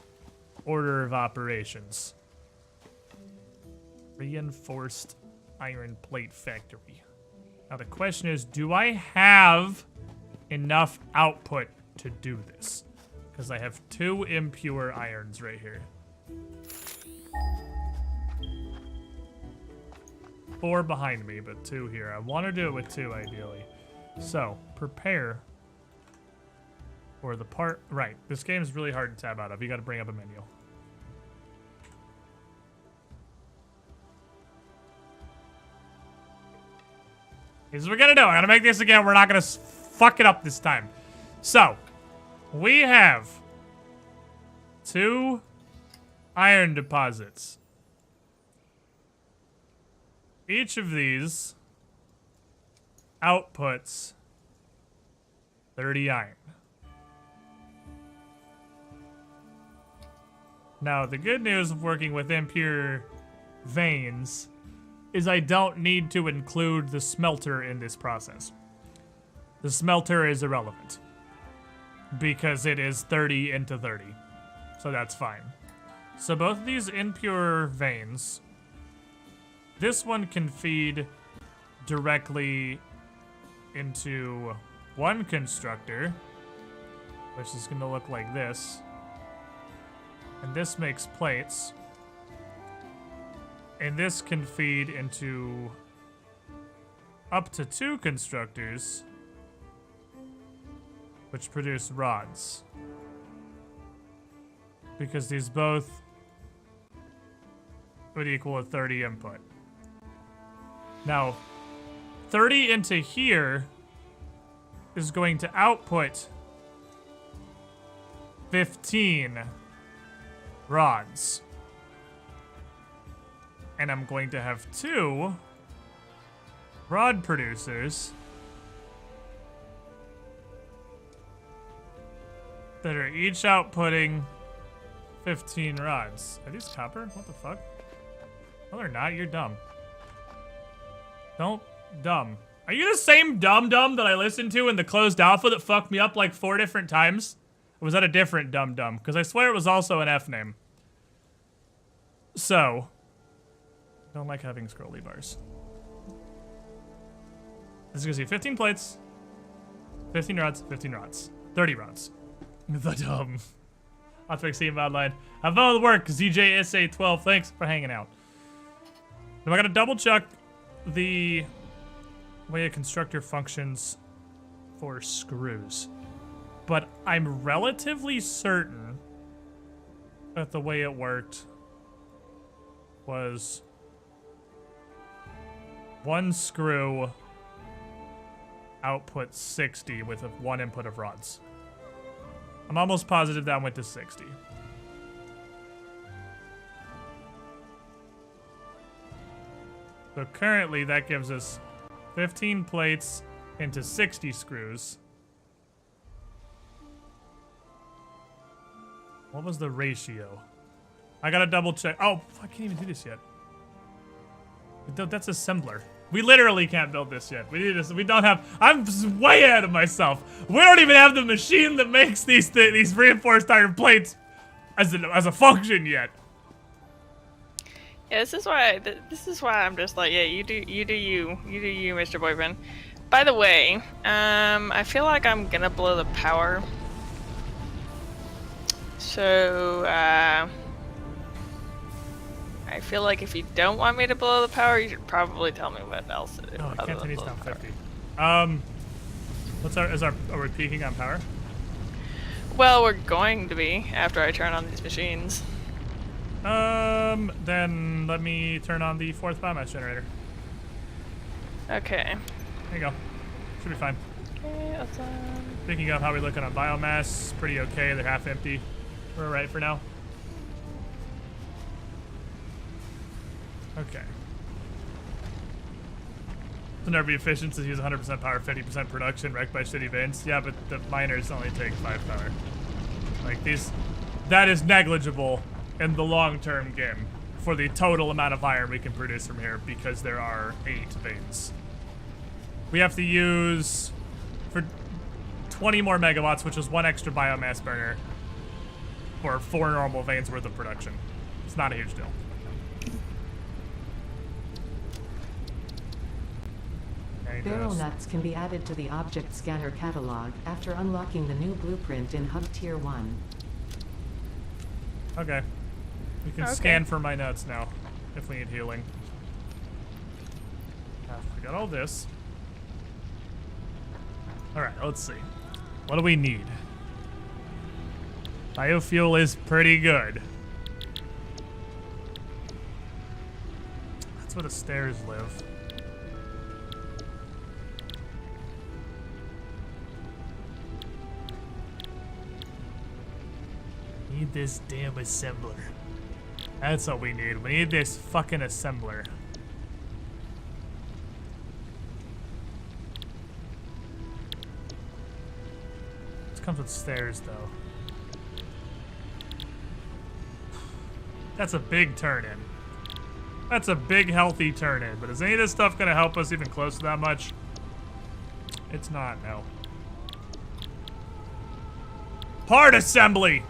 order of operations. Reinforced iron plate factory. Now the question is, do I have enough output to do this? Because I have 2 impure irons right here. 4 behind me, but 2 here. I want to do it with 2, ideally. So, prepare for the part... Right, this game is really hard to tab out of. You got to bring up a menu. Here's what we're going to do. I'm going to make this again. We're not going to fuck it up this time. So, we have 2 iron deposits. Each of these outputs 30 iron. Now, the good news of working with impure veins is I don't need to include the smelter in this process. The smelter is irrelevant because it is 30 into 30. So that's fine. So both of these impure veins, this one can feed directly into one constructor, which is going to look like this. And this makes plates. And this can feed into up to 2 constructors, which produce rods. Because these both would equal a 30 input. Now, 30 into here is going to output 15 rods. And I'm going to have 2 rod producers that are each outputting 15 rods. Are these copper? What the fuck? No, they're not. You're dumb. Don't dumb. Are you the same dum-dum that I listened to in the closed alpha that fucked me up like 4 different times? Or was that a different dum-dum? Because I swear it was also an F name. So, don't like having scrolly bars. This is gonna see 15 plates, 15 rods, 15 rods, 30 rods. The dumb. I'll see him online. Have fun with the work, ZJSA12. Thanks for hanging out. Now I gotta double check the way a constructor functions for screws. But I'm relatively certain But the way it worked was one screw output 60 with one input of rods. I'm almost positive that went to 60. So currently that gives us 15 plates into 60 screws. What was the ratio? I gotta double check. Oh, I can't even do this yet. That's assembler. We literally can't build this yet. We need this. We don't have. I'm way ahead of myself. We don't even have the machine that makes these reinforced iron plates as a function yet. Yeah, this is why I'm just like, yeah, you do you, Mr. Boyfriend. By the way, I feel like I'm gonna blow the power. So, I feel like if you don't want me to blow the power, you should probably tell me what else it is. No, I can't turn these down 50. Are we peaking on power? Well, we're going to be after I turn on these machines. Then let me turn on the 4th biomass generator. Okay. There you go. Should be fine. Okay, awesome. Speaking of how we looking on biomass, pretty okay. They're half empty. We're alright for now. Okay. The energy efficiency use 100% power, 50% production, wrecked by shitty veins. Yeah, but the miners only take 5 power. Like these, that is negligible in the long-term game for the total amount of iron we can produce from here because there are 8 veins. We have to use for 20 more megawatts, which is 1 extra biomass burner for 4 normal veins worth of production. It's not a huge deal. Barrel nuts can be added to the object scanner catalog after unlocking the new blueprint in Hub Tier 1. Okay. We can scan for my nuts now, if we need healing. We got all this. Alright, let's see. What do we need? Biofuel is pretty good. That's where the stairs live. Need this damn assembler. That's what we need. We need this fucking assembler. This comes with stairs, though. That's a big turn-in. That's a big, healthy turn-in. But is any of this stuff going to help us even close to that much? It's not, no. Part assembly!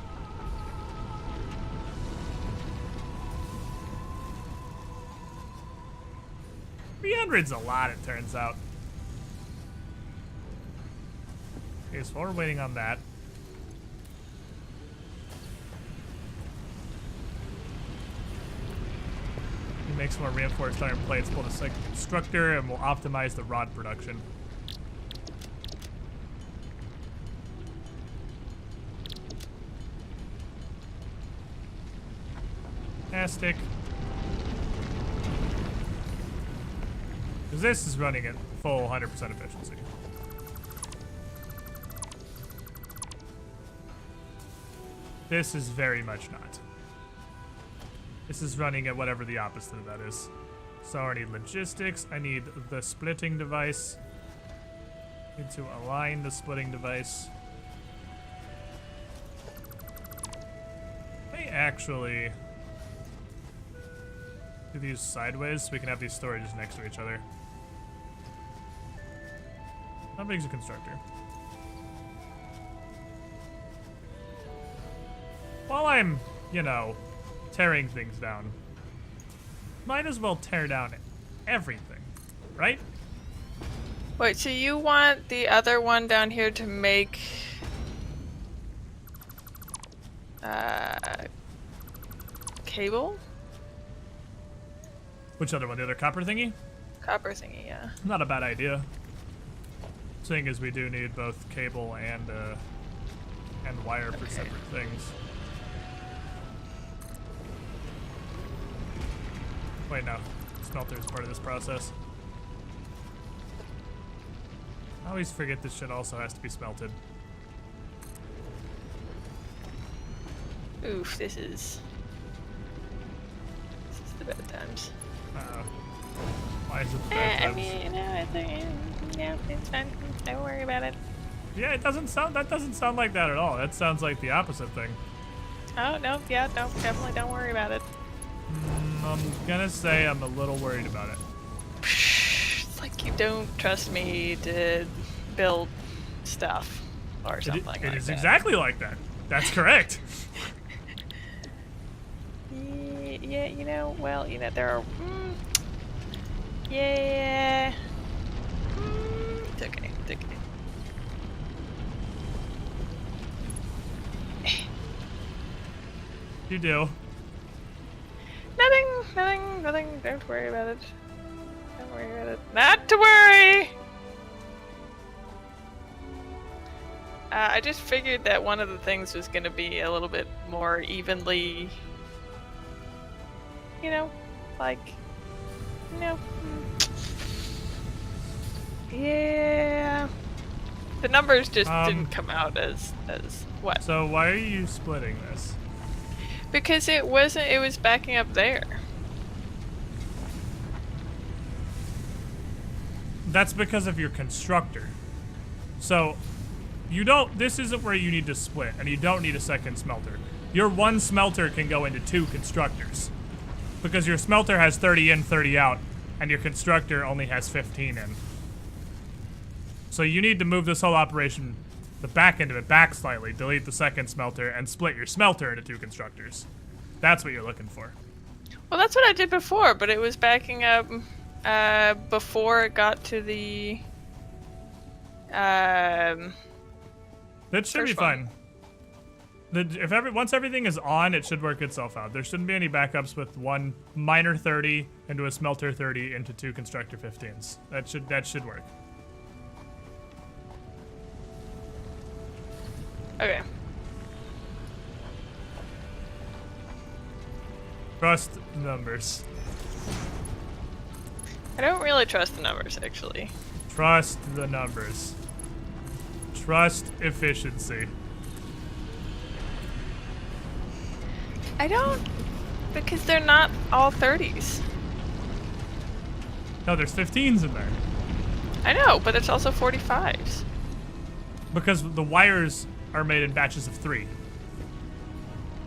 300's a lot, it turns out. Okay, so we're waiting on that. We make some more reinforced iron plates, pull the constructor, and we'll optimize the rod production. Fantastic. Because this is running at full 100% efficiency. This is very much not. This is running at whatever the opposite of that is. So I need logistics. I need the splitting device. I need to align the splitting device. I may actually do these sideways so we can have these storages next to each other. How big is a constructor? While I'm, you know, tearing things down, might as well tear down everything, right? Wait, so you want the other one down here to make cable? Which other one? The other copper thingy? Copper thingy, yeah. Not a bad idea. Seeing as we do need both cable and wire for separate things. Wait, no. Smelter is part of this process. I always forget this shit also has to be smelted. Oof, this is the bad times. Uh-oh. Why is it the bad I times? mean, no, it's fine. Don't worry about it. Yeah, that doesn't sound like that at all. That sounds like the opposite thing. Oh, no, yeah, no, definitely don't worry about it. I'm gonna say I'm a little worried about it. It's like you don't trust me to build stuff or something like that. It is exactly like that. That's correct. Yeah, well, there are... yeah... it's okay, it's okay. You do. Nothing. Don't worry about it. Don't worry about it. Not to worry! I just figured that one of the things was going to be a little bit more evenly... Yeah... The numbers just didn't come out as what? So why are you splitting this? Because it was backing up there. That's because of your constructor. So, this isn't where you need to split, and you don't need a second smelter. Your one smelter can go into 2 constructors. Because your smelter has 30 in, 30 out, and your constructor only has 15 in. So you need to move this whole operation, the back end of it, back slightly, delete the second smelter, and split your smelter into 2 constructors. That's what you're looking for. Well, that's what I did before, but it was backing up before it got to the That should be first one. fine. Once everything is on, it should work itself out. There shouldn't be any backups with one miner 30 into a smelter 30 into 2 constructor 15s. That should work. Okay. Trust numbers. I don't really trust the numbers, actually. Trust the numbers. Trust efficiency. I don't, because they're not all 30s. No, there's 15s in there. I know, but it's also 45s. Because the wires are made in batches of 3.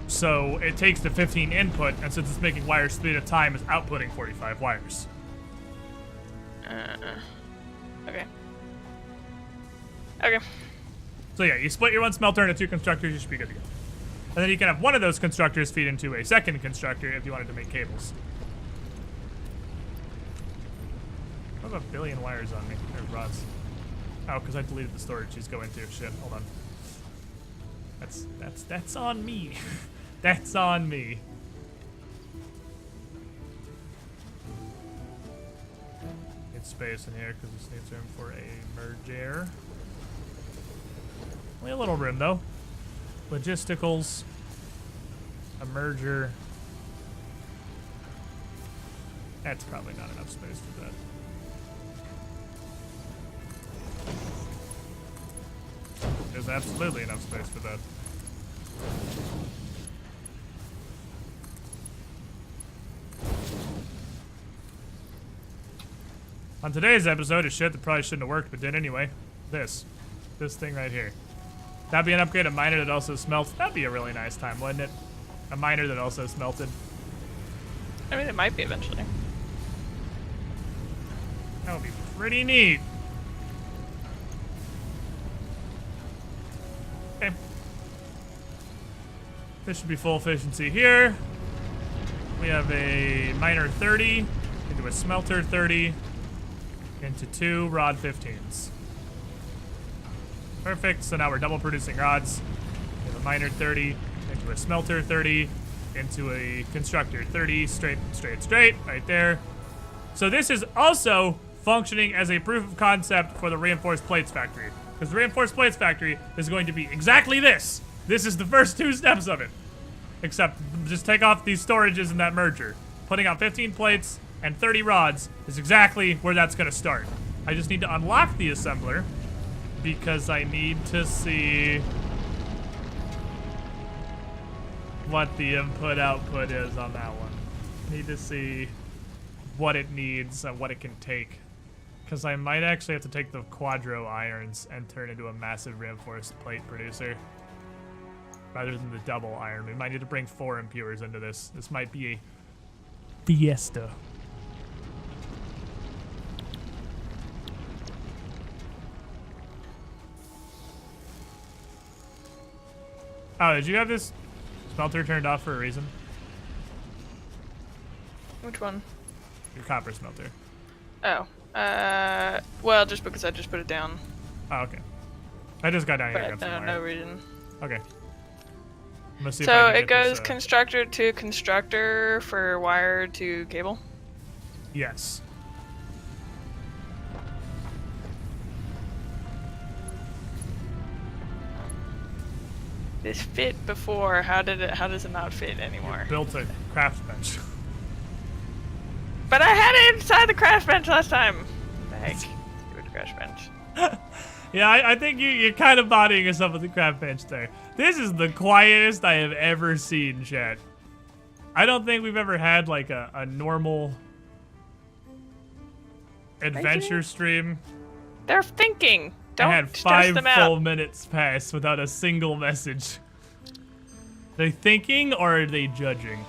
So it takes the 15 input, and since it's making wires 3 at a time, it's outputting 45 wires. Okay. Okay. So yeah, you split your one smelter into 2 constructors, you should be good to go. And then you can have one of those constructors feed into a second constructor if you wanted to make cables. I have a billion wires on me, or rods. Oh, because I deleted the storage she's going to. Shit, hold on. That's on me. That's on me. Need space in here because this needs room for a merger. Only a little room though. Logisticals. A merger. That's probably not enough space for that. There's absolutely enough space for that. On today's episode of shit that probably shouldn't have worked but did anyway. This thing right here. That'd be an upgrade, a miner that also smelts. That'd be a really nice time, wouldn't it? A miner that also smelted. I mean, it might be eventually. That would be pretty neat. Okay. This should be full efficiency here. We have a miner 30 into a smelter 30 into 2 rod 15s. Perfect, so now we're double producing rods. We have a miner 30 into a smelter 30 into a constructor 30, straight, right there. So this is also functioning as a proof of concept for the reinforced plates factory. Because the reinforced plates factory is going to be exactly this. This is the first 2 steps of it. Except just take off these storages and that merger. putting out 15 plates and 30 rods is exactly where that's going to start. I just need to unlock the assembler because I need to see what the input-output is on that one. Need to see what it needs and what it can take. Because I might actually have to take the quadro irons and turn into a massive reinforced plate producer. Rather than the double iron. We might need to bring 4 impures into this. This might be a fiesta. Oh, did you have this smelter turned off for a reason? Which one? Your copper smelter. Oh. Well, just because I just put it down. Oh, okay. I just got down here and But got some no wire. reason. Okay. I'm gonna see if So I can it get goes this, constructor to constructor for wire to cable? yes. This fit before, how does it not fit anymore? Built a craft bench. But I had it inside the crash bench last time. What the heck? Stupid crash bench. Yeah, I think you're kind of bodying yourself with the craft bench there. This is the quietest I have ever seen, chat. I don't think we've ever had like a normal adventure stream. They're thinking. Don't I had stress 5 them full out. minutes pass without a single message. Are they thinking or are they judging?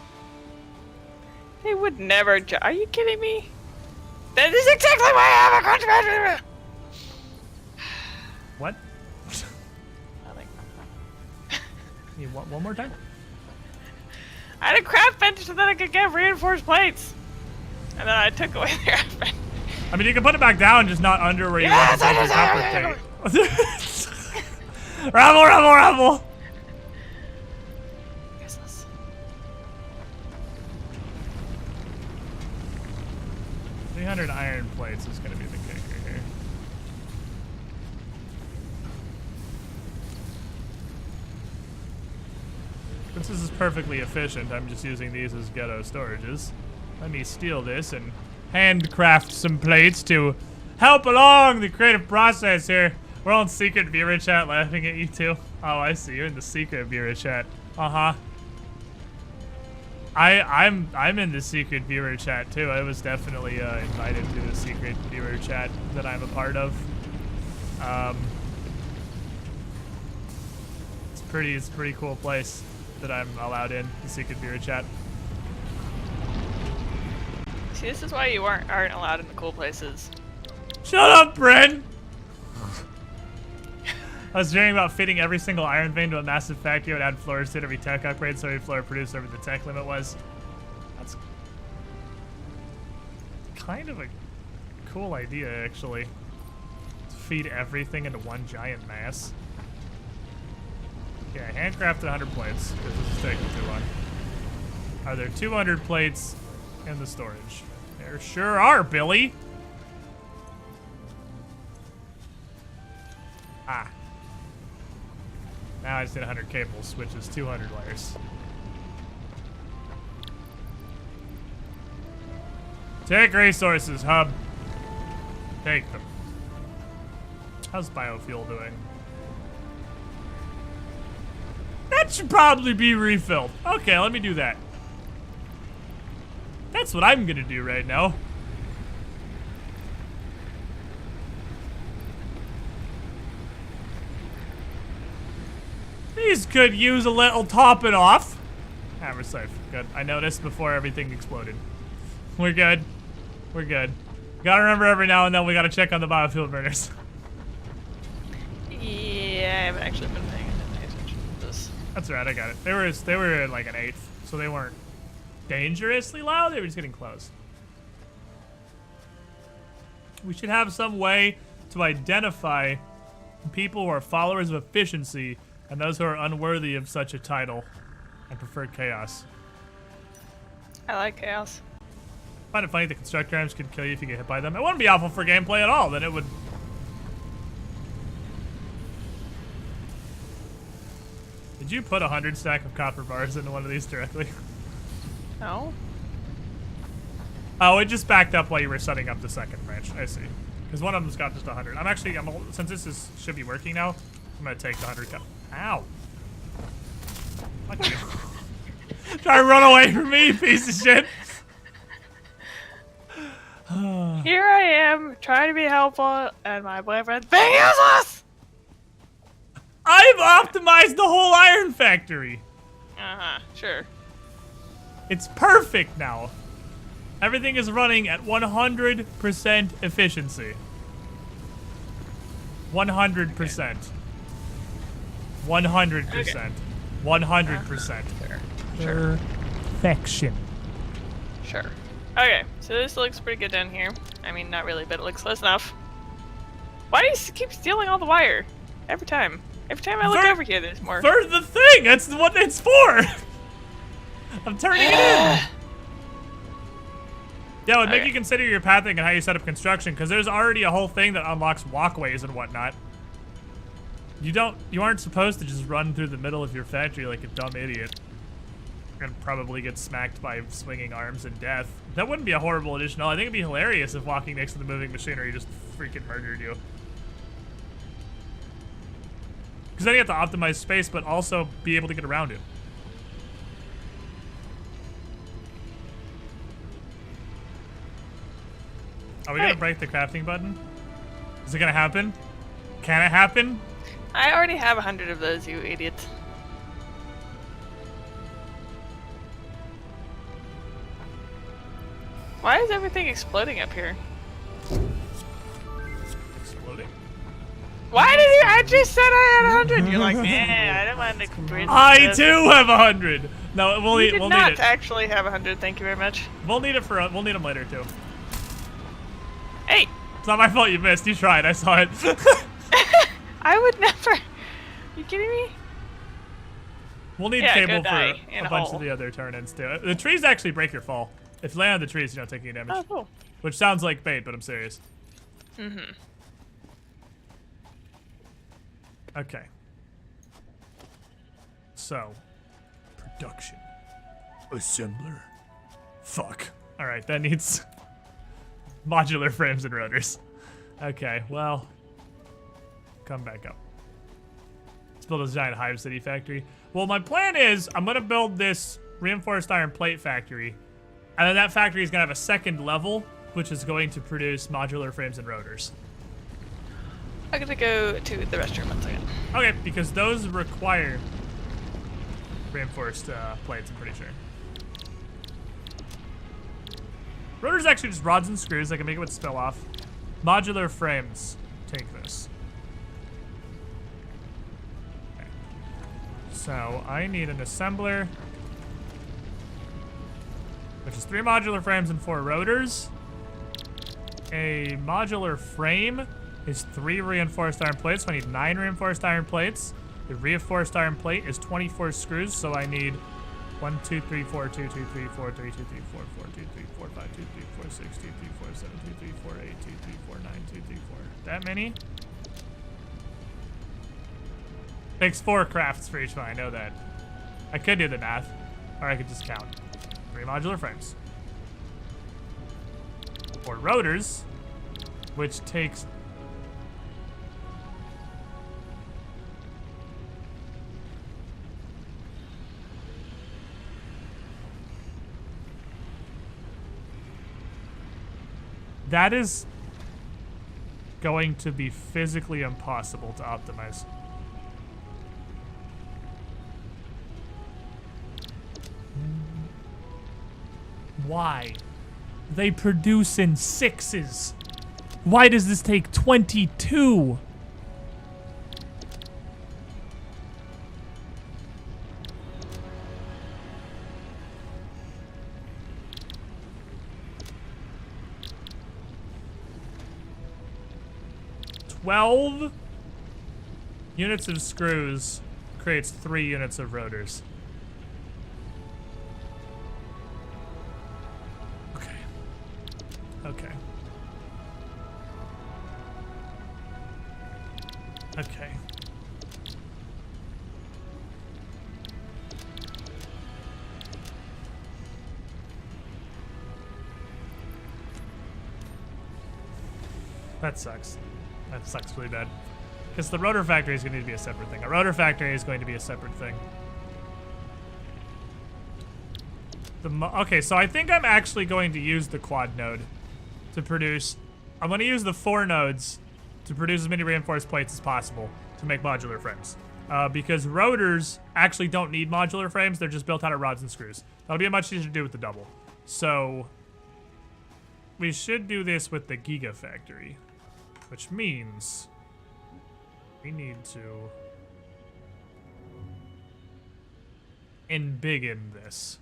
They would never. Are you kidding me? That is exactly why I have a contract. What? Nothing. You want one more time? I had a craft bench so that I could get reinforced plates, and then I took away the craft bench. I mean, you can put it back down, just not under where you Yes, want to I put your copper tape. Rabble! Useless. 300 iron plates is going to be the kicker here. Since this is perfectly efficient, I'm just using these as ghetto storages. Let me steal this and handcraft some plates to help along the creative process here. We're all in secret viewer chat laughing at you too. Oh, I see. You're in the secret viewer chat. Uh-huh. I'm in the secret viewer chat too. I was definitely invited to the secret viewer chat that I'm a part of. It's a pretty cool place that I'm allowed in, the secret viewer chat. See, this is why you aren't allowed in the cool places. Shut up, Bryn! I was dreaming about fitting every single iron vein to a massive factory and add floors to it every tech upgrade so every floor produced whatever the tech limit was. That's kind of a cool idea, actually. To feed everything into one giant mass. Yeah, handcrafted 100 plates, because this is taking too long. Are there 200 plates in the storage? There sure are, Billy! Ah. Now I just did 100 cables, which is 200 layers. Take resources, hub. Take them. How's biofuel doing? That should probably be refilled. Okay, let me do that. That's what I'm gonna do right now. These could use a little topping off. Ah, we're safe. Good. I noticed before everything exploded. We're good. We're good. Gotta remember every now and then we gotta check on the biofuel burners. Yeah, I haven't actually been paying attention to this. That's right, I got it. They were at like an 1/8, so they weren't dangerously loud, they were just getting close. We should have some way to identify people who are followers of efficiency and those who are unworthy of such a title and prefer chaos. I like chaos. I find it funny the constructor arms can kill you if you get hit by them. It wouldn't be awful for gameplay at all, then it would... Did you put 100 stack of copper bars into one of these directly? No. Oh, it just backed up while you were setting up the second branch. I see. Because one of them's got just 100. Since this should be working now, I'm gonna take the 100 cup. Ow. Okay. Try to run away from me, piece of shit. Here I am, trying to be helpful, and my boyfriend's being useless! I've optimized the whole iron factory. Uh-huh, sure. It's perfect now. Everything is running at 100% efficiency. 100%. 100%. 100%. Sure. Perfection. Sure. Okay, so this looks pretty good down here. I mean, not really, but it looks close enough. Why do you keep stealing all the wire? Every time. Every time I look over here, there's more. For the thing! That's what it's for! I'm turning it in! Yeah, it would make you consider your pathing and how you set up construction, because there's already a whole thing that unlocks walkways and whatnot. You aren't supposed to just run through the middle of your factory like a dumb idiot. And probably get smacked by swinging arms and death. That wouldn't be a horrible additional. I think it'd be hilarious if walking next to the moving machinery just freaking murdered you. Because then you have to optimize space, but also be able to get around it. Are we gonna break the crafting button? Is it gonna happen? Can it happen? I already have 100 of those, you idiot. Why is everything exploding up here? Exploding? Why did you? I just said I had 100. You're like, yeah, I don't want to bridge. I too have 100. No, we'll need it. Actually have 100. Thank you very much. We'll need them later too. Hey. It's not my fault you missed. You tried. I saw it. I would never. You kidding me? We'll need cable for a bunch hole. of the other turn-ins too. The trees actually break your fall. If you land on the trees, you're not taking any damage. Oh, cool. Which sounds like bait, but I'm serious. Mm-hmm. Okay. So, production. Assembler. Fuck. Alright, that needs modular frames and rotors. Okay, well, come back up. Let's build a giant Hive City factory. Well, my plan is I'm going to build this reinforced iron plate factory, and then that factory is going to have a second level, which is going to produce modular frames and rotors. I'm gonna go to the restroom 1 second. Okay, because those require reinforced plates, I'm pretty sure. Rotors actually just rods and screws. I can make it with spill off. Modular frames. Take this. Okay. So I need an assembler, which is 3 modular frames and 4 rotors. A modular frame is 3 reinforced iron plates, so I need 9 reinforced iron plates. The reinforced iron plate is 24 screws, so I need 1, 2, 3, 4, 2, 2, 3, 4, 3, 2, 3, 4, 4, 2, 3, 4, 5, 2, 3, 4, 6, 2, 3, 4, 7, 2, 3, 4, 8, 2, 3, 4, 9, 2, 3, 4. That many? Takes 4 crafts for each one, I know that. I could do the math, or I could just count. 3 modular frames. 4 rotors, which takes... That is going to be physically impossible to optimize. Why? They produce in 6s. Why does this take 22? Twelve units of screws creates 3 units of rotors. Okay. Okay. Okay. That sucks. That sucks really bad. Because the rotor factory is going to need to be a separate thing. A rotor factory is going to be a separate thing. Okay, so I think I'm actually going to use the quad node to produce... I'm going to use the 4 nodes to produce as many reinforced plates as possible to make modular frames. Because rotors actually don't need modular frames. They're just built out of rods and screws. That'll be much easier to do with the double. So we should do this with the gigafactory, which means we need to embiggen this.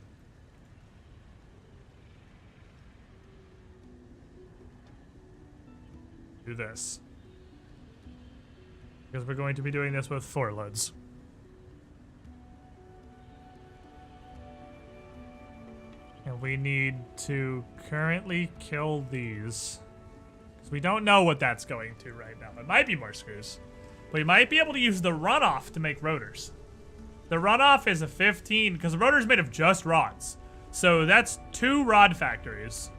Do this. Because we're going to be doing this with 4 loads. And we need to currently kill these. Because we don't know what that's going to right now. It might be more screws. But we might be able to use the runoff to make rotors. The runoff is a 15, because the rotor is made of just rods. So that's 2 rod factories,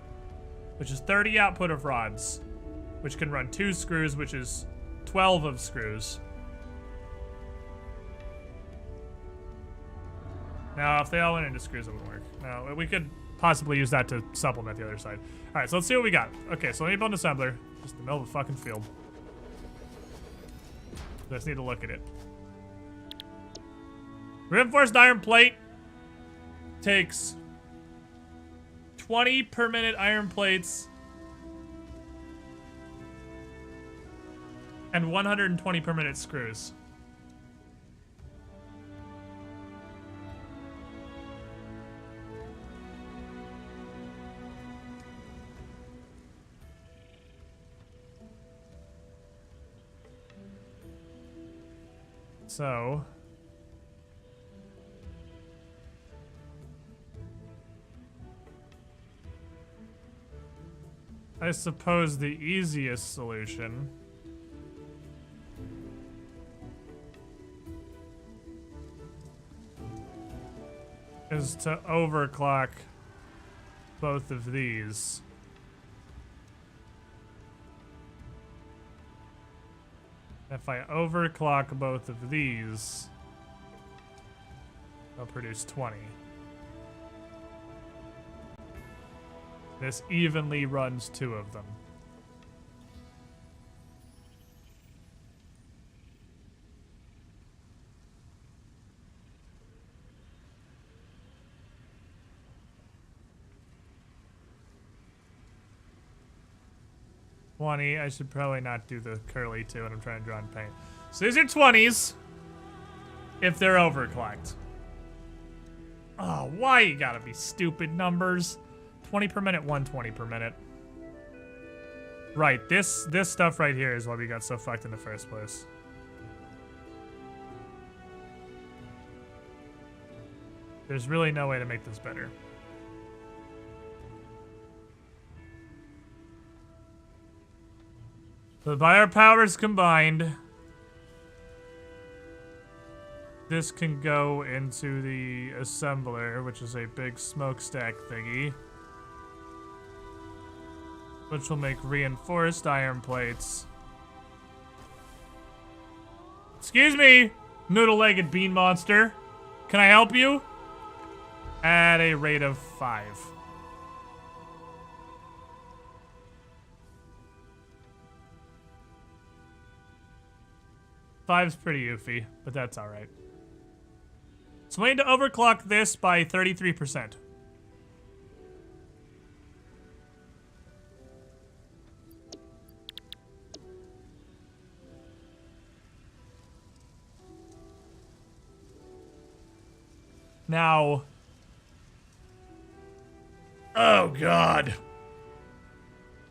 which is 30 output of rods, which can run 2 screws, which is 12 of screws. Now, if they all went into screws, it wouldn't work. No, we could possibly use that to supplement the other side. All right, so let's see what we got. Okay, so let me build an assembler. Just in the middle of the fucking field. Just need to look at it. Reinforced iron plate takes 20 per minute iron plates and 120 per minute screws. So I suppose the easiest solution is to overclock both of these. If I overclock both of these, I'll produce 20. This evenly runs 2 of them. I should probably not do the curly too when I'm trying to draw in paint. So these are 20s if they're overclocked. Oh, why you gotta be stupid numbers? 20 per minute, 120 per minute. Right, this stuff right here is why we got so fucked in the first place. There's really no way to make this better. So by our powers combined, this can go into the assembler, which is a big smokestack thingy, which will make reinforced iron plates. Excuse me, noodle-legged bean monster. Can I help you? At a rate of 5. Five's pretty oofy, but that's alright. So we need to overclock this by 33%. Now... Oh god.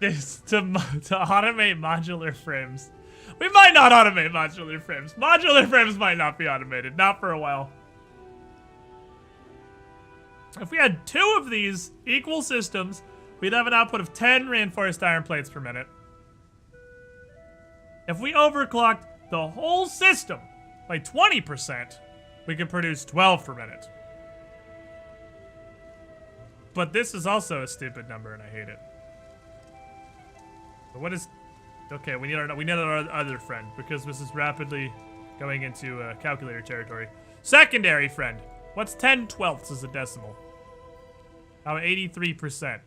This, to automate modular frames. We might not automate modular frames. Modular frames might not be automated. Not for a while. If we had 2 of these equal systems, we'd have an output of 10 reinforced iron plates per minute. If we overclocked the whole system by 20%, we could produce 12 per minute. But this is also a stupid number, and I hate it. So what is Okay, we need our other friend because this is rapidly going into calculator territory. Secondary friend. What's 10/12 as a decimal? How 83%.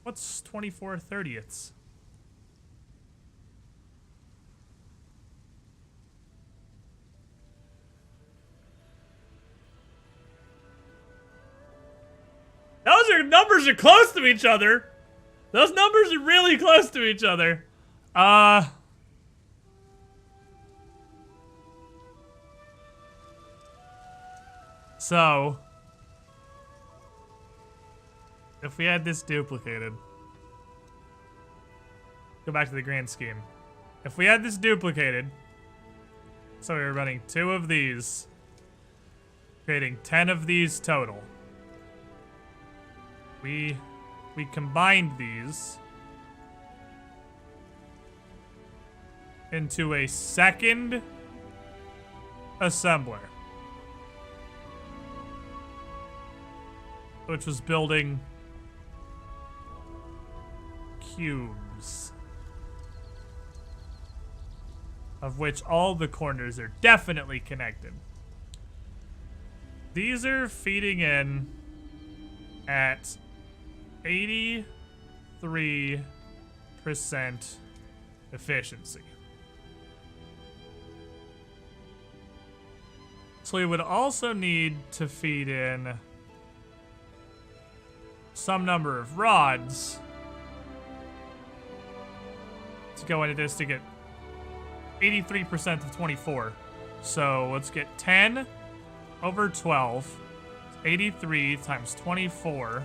What's 24/30ths? Numbers are close to each other. Those numbers are really close to each other. So, if we had this duplicated, go back to the grand scheme. If we had this duplicated, so we were running 2 of these, creating 10 of these total. We combined these into a second assembler, which was building cubes, of which all the corners are definitely connected. These are feeding in at 83% efficiency. So we would also need to feed in some number of rods to go into this to get 83% of 24. So let's get 10 over 12. 83 times 24.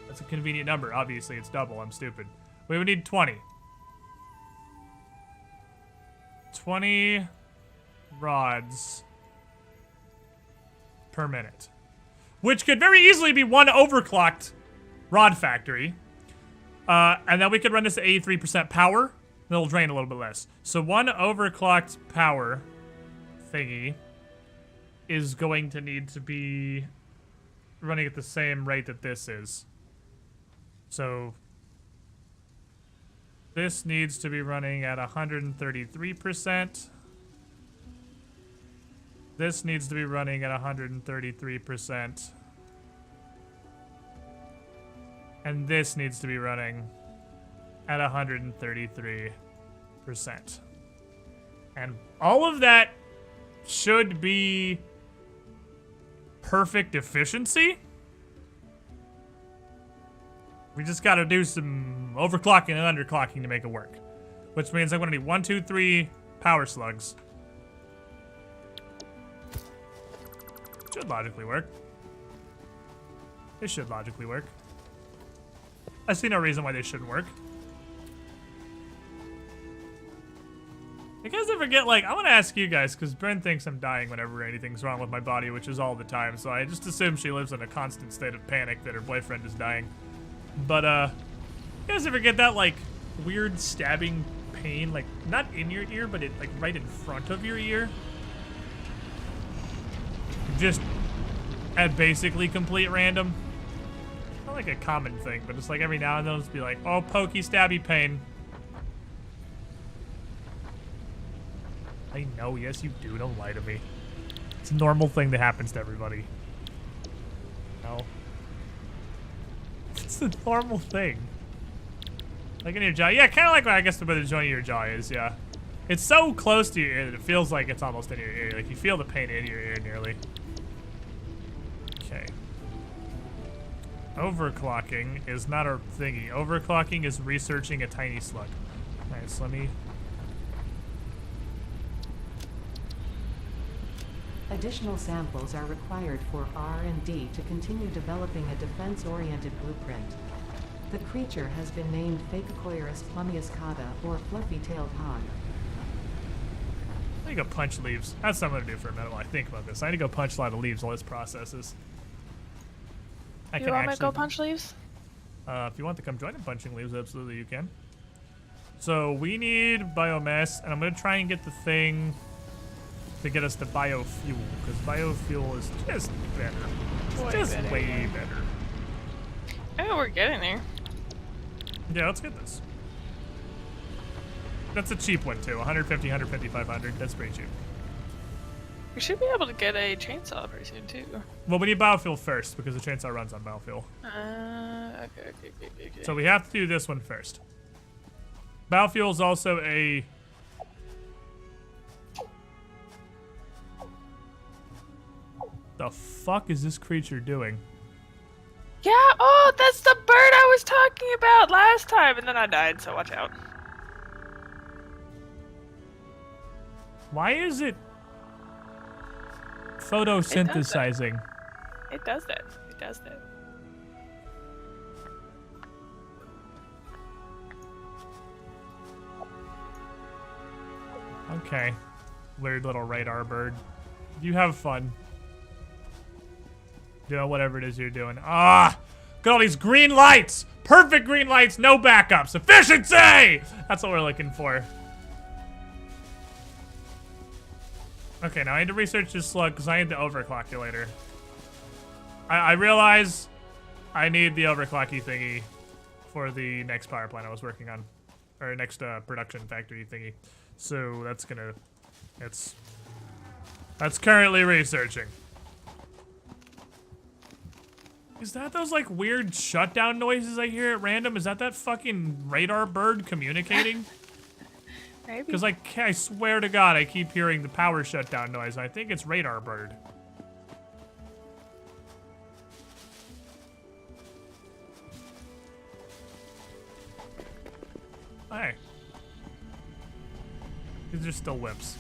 That's a convenient number. Obviously, it's double. I'm stupid. We would need 20. 20 rods per minute. Which could very easily be one overclocked rod factory. And then we could run this at 83% power. And it'll drain a little bit less. So one overclocked power thingy is going to need to be running at the same rate that this is. So this needs to be running at 133%. This needs to be running at 133%. And this needs to be running at 133%. And all of that should be perfect efficiency. We just gotta do some overclocking and underclocking to make it work. Which means I'm gonna need 1, 2, 3 power slugs. Should logically work. This should logically work. I see no reason why they shouldn't work. You guys ever get, like, I want to ask you guys, because Bryn thinks I'm dying whenever anything's wrong with my body, which is all the time, so I just assume she lives in a constant state of panic that her boyfriend is dying. But, you guys ever get that, like, weird stabbing pain, like, not in your ear, but like, right in front of your ear? Just at basically complete random. Not like a common thing, but it's like every now and then it'll just be like, oh, pokey, stabby pain. I know, yes you do, don't lie to me. It's a normal thing that happens to everybody. No. It's a normal thing. Like in your jaw. Yeah, kind of like I guess where the joint of your jaw is, yeah. It's so close to your ear that it feels like it's almost in your ear. Like you feel the pain in your ear nearly. Okay. Overclocking is not a thingy. Overclocking is researching a tiny slug. Alright, so let me... Additional samples are required for R&D to continue developing a defense-oriented blueprint. The creature has been named Phacocoirus plumiuscata, or fluffy-tailed hog. I need to go punch leaves. That's something to do for a minute while I think about this. I need to go punch a lot of leaves while this processes. You want me to go punch leaves? If you want to come join in punching leaves, absolutely you can. So we need biomass, and I'm going to try and get the thing to get us to biofuel, because biofuel is just better. It's just way better. Oh, we're getting there. Yeah, let's get this. That's a cheap one too. 150, 150, 500. That's pretty cheap. We should be able to get a chainsaw pretty soon too. Well, we need biofuel first because the chainsaw runs on biofuel. Okay. So we have to do this one first. Biofuel is also a... The fuck is this creature doing? Yeah, oh, that's the bird I was talking about last time, and then I died, so watch out. Why is it photosynthesizing? It does that. It does that. Okay. Weird little radar bird. You have fun. Do whatever it is you're doing. Ah! Got all these green lights! Perfect green lights, no backups. Efficiency! That's what we're looking for. Okay, now I need to research this slug because I need the overclockulator. I realize I need the overclocky thingy for the next power plant I was working on. Or next production factory thingy. So that's gonna... That's currently researching. Is that those, like, weird shutdown noises I hear at random? Is that fucking radar bird communicating? Maybe. Because, like, I swear to God, I keep hearing the power shutdown noise. I think it's radar bird. Hey. These are still whips.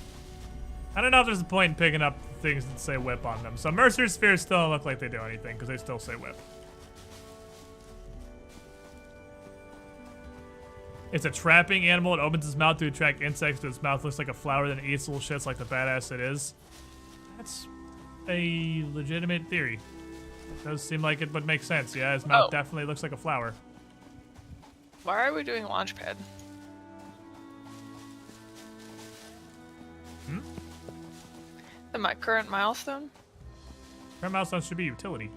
I don't know if there's a point in picking up things that say whip on them. So Mercer Spheres still don't look like they do anything because they still say whip. It's a trapping animal. It opens its mouth to attract insects to its mouth. Looks like a flower, then it eats little shits like the badass it is. That's a legitimate theory. It does seem like it would make sense. Yeah, his mouth definitely looks like a flower. Why are we doing Launchpad? My current milestone? Current milestone should be utility.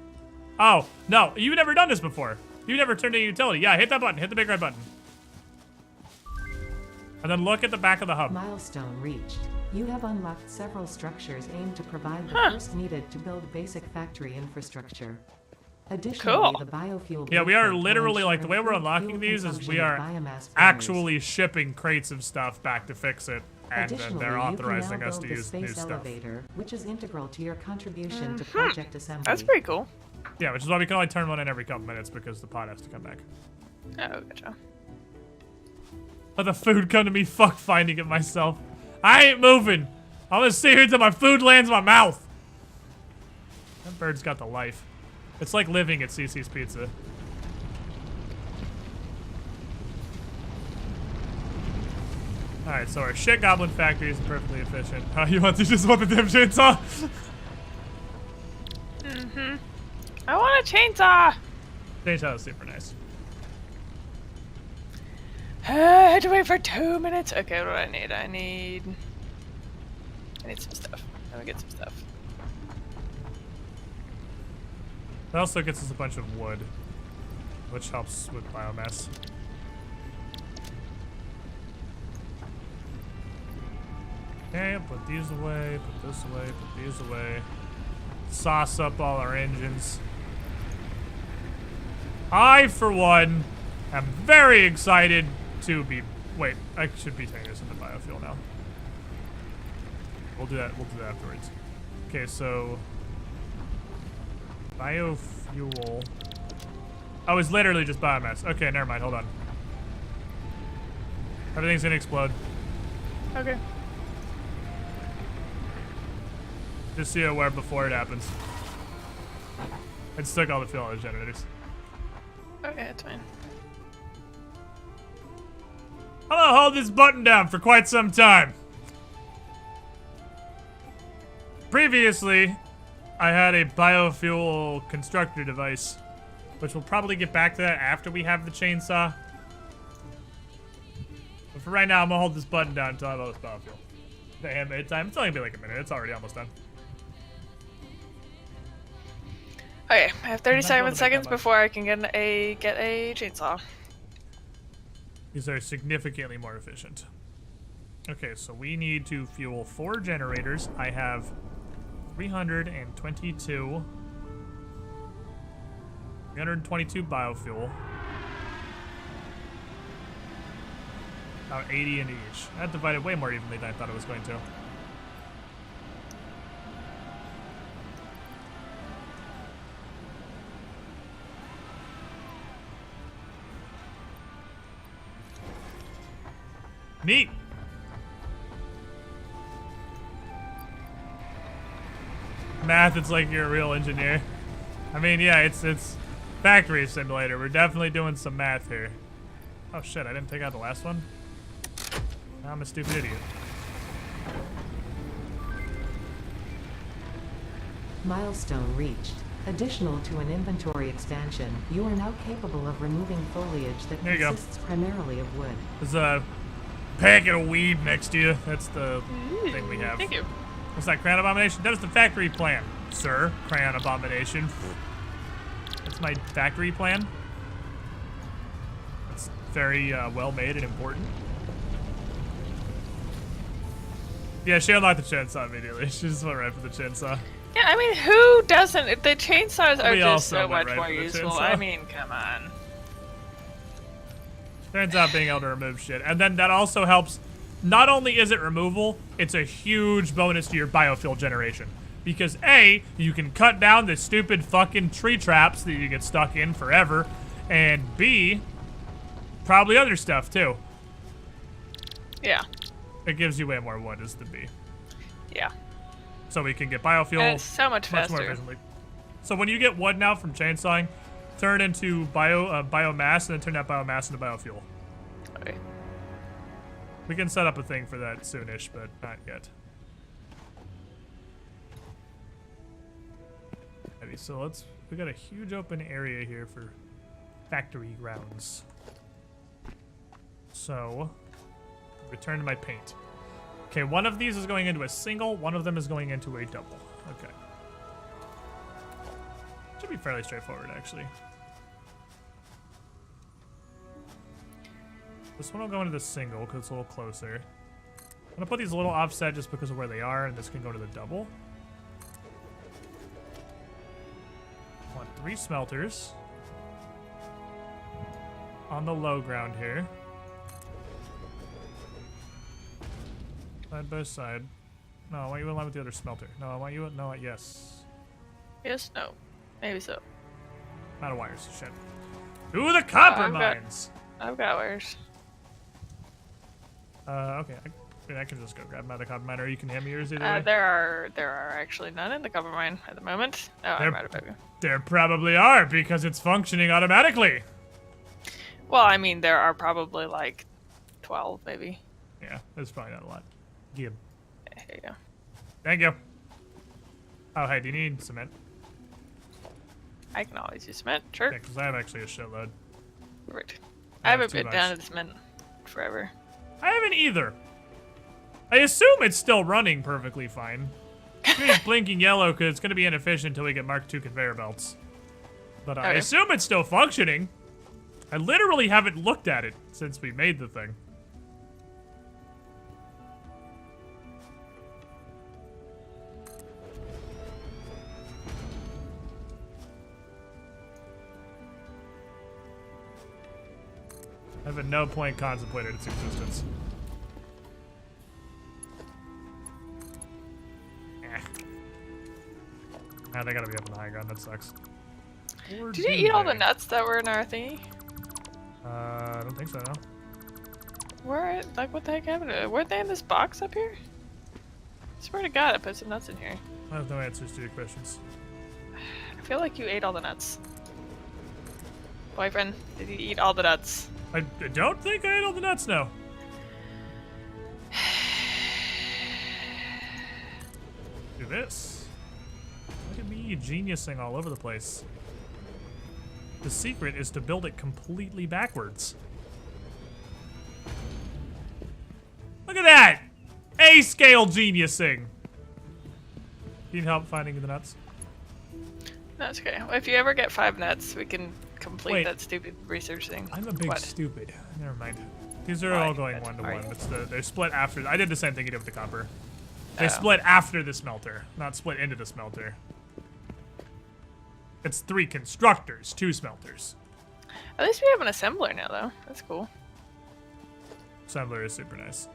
Oh, no. You've never done this before. You've never turned into utility. Yeah, hit that button. Hit the big red button. And then look at the back of the hub. Milestone reached. You have unlocked several structures aimed to provide the first needed to build basic factory infrastructure. Additionally, the biofuel Yeah, we are blueprint will literally, like, the way we're ensure unlocking fuel these is consumption we of are biomass actually shipping crates of stuff back to fix it. And then Additionally, they're you can authorizing now us to build the use new space stuff. elevator, which is integral to your contribution to project assembly. That's pretty cool. Yeah, which is why we can only turn one in every couple minutes because the pod has to come back. Oh, gotcha. Let the food come to me, fuck finding it myself. I ain't moving. I'm gonna sit here until my food lands in my mouth. That bird's got the life. It's like living at CC's Pizza. Alright, so our shit goblin factory is perfectly efficient. You just want the damn chainsaw? I want a chainsaw! Chainsaw is super nice. I had to wait for 2 minutes. Okay, what do I need? I need some stuff. Let me get some stuff. It also gets us a bunch of wood, which helps with biomass. Okay, put these away, put this away, put these away. Sauce up all our engines. I, for one, am very excited to be... Wait, I should be turning this into biofuel now. We'll do that afterwards. Okay, so... Biofuel... Oh, it's literally just biomass. Okay, never mind, hold on. Everything's gonna explode. Okay. Just so you're aware before it happens. I just took all the fuel out of the generators. Okay, that's fine. I'm gonna hold this button down for quite some time. Previously, I had a biofuel constructor device, which we'll probably get back to that after we have the chainsaw. But for right now, I'm gonna hold this button down until I have all this biofuel. The handmade time. It's only gonna be like a minute. It's already almost done. Okay, I have 37 build a big seconds one. before I can get a chainsaw. These are significantly more efficient. Okay, so we need to fuel 4 generators. I have 322 biofuel. About 80 in each. That divided way more evenly than I thought it was going to. Neat. Math, it's like you're a real engineer. I mean, yeah, it's factory simulator. We're definitely doing some math here. Oh shit, I didn't take out the last one? Now I'm a stupid idiot. Milestone reached. Additional to an inventory expansion, you are now capable of removing foliage that There you go. consists primarily of wood. There's a packet of weed next to you. That's the thing we have. Thank you. What's that, Crayon Abomination? That is the factory plan, sir. Crayon Abomination. That's my factory plan. It's very well made and important. Yeah, she unlocked the chainsaw immediately. She just went right for the chainsaw. Yeah, I mean, who doesn't? The chainsaws are We just also so went much right more for the useful. chainsaw. I mean, come on. Turns out being able to remove shit. And then that also helps. Not only is it removal, it's a huge bonus to your biofuel generation. Because A, you can cut down the stupid fucking tree traps that you get stuck in forever. And B, probably other stuff too. Yeah. It gives you way more wood is the B. Yeah. So we can get biofuel And it's so much more faster. efficiently. So when you get wood now from chainsawing, turn it into biomass and then turn that biomass into biofuel. Okay. We can set up a thing for that soonish, but not yet. Maybe, so we got a huge open area here for factory grounds. So, return to my paint. Okay, one of these is going into a single, one of them is going into a double. Okay. Should be fairly straightforward, actually. This one will go into the single because it's a little closer. I'm gonna put these a little offset just because of where they are, and this can go to the double. I want 3 smelters on the low ground here. Side by side. No, I want you in line with the other smelter. No, I want you. No, yes. Yes, no. Maybe so. Out of wires. Shit. To the copper I've got- mines. I've got wires. Okay. I can just go grab my copper mine, or you can hand me yours either way. There are actually none in the copper mine at the moment. Oh, There- I'm right about you. There probably are because it's functioning automatically. Well, I mean, there are probably like 12, maybe. Yeah, that's probably not a lot. Gib. Here you go. Thank you. Oh, hey, do you need cement? I can always use cement. Sure. Yeah, because I have actually a shitload. Perfect. I I have haven't too been down much. to the cement forever. I haven't either. I assume it's still running perfectly fine. It's blinking yellow because it's going to be inefficient until we get Mark II conveyor belts. But I Okay. assume it's still functioning. I literally haven't looked at it since we made the thing. I have at no point contemplated its existence. Ah, they gotta be up in the high ground. That sucks. Or Did you do eat all the they? nuts that were in our thingy? I don't think so, no. Where, like, what the heck happened to it? Weren't they in this box up here? Swear to God, I put some nuts in here. I have no answers to your questions. I feel like you ate all the nuts. Boyfriend, did you eat all the nuts? I don't think I ate all the nuts, no. Do this. Look at me geniusing all over the place. The secret is to build it completely backwards. Look at that! A-scale geniusing! Need help finding the nuts? That's okay. Well, if you ever get 5 nuts, we can complete Wait. that stupid research thing. I'm a big What? stupid. Never mind. These are Why? all going That's 1 to alright. 1. They're split after. I did the same thing you did with the copper. They Oh. split after the smelter, not split into the smelter. It's 3 constructors, 2 smelters. At least we have an assembler now, though. That's cool. Assembler is super nice.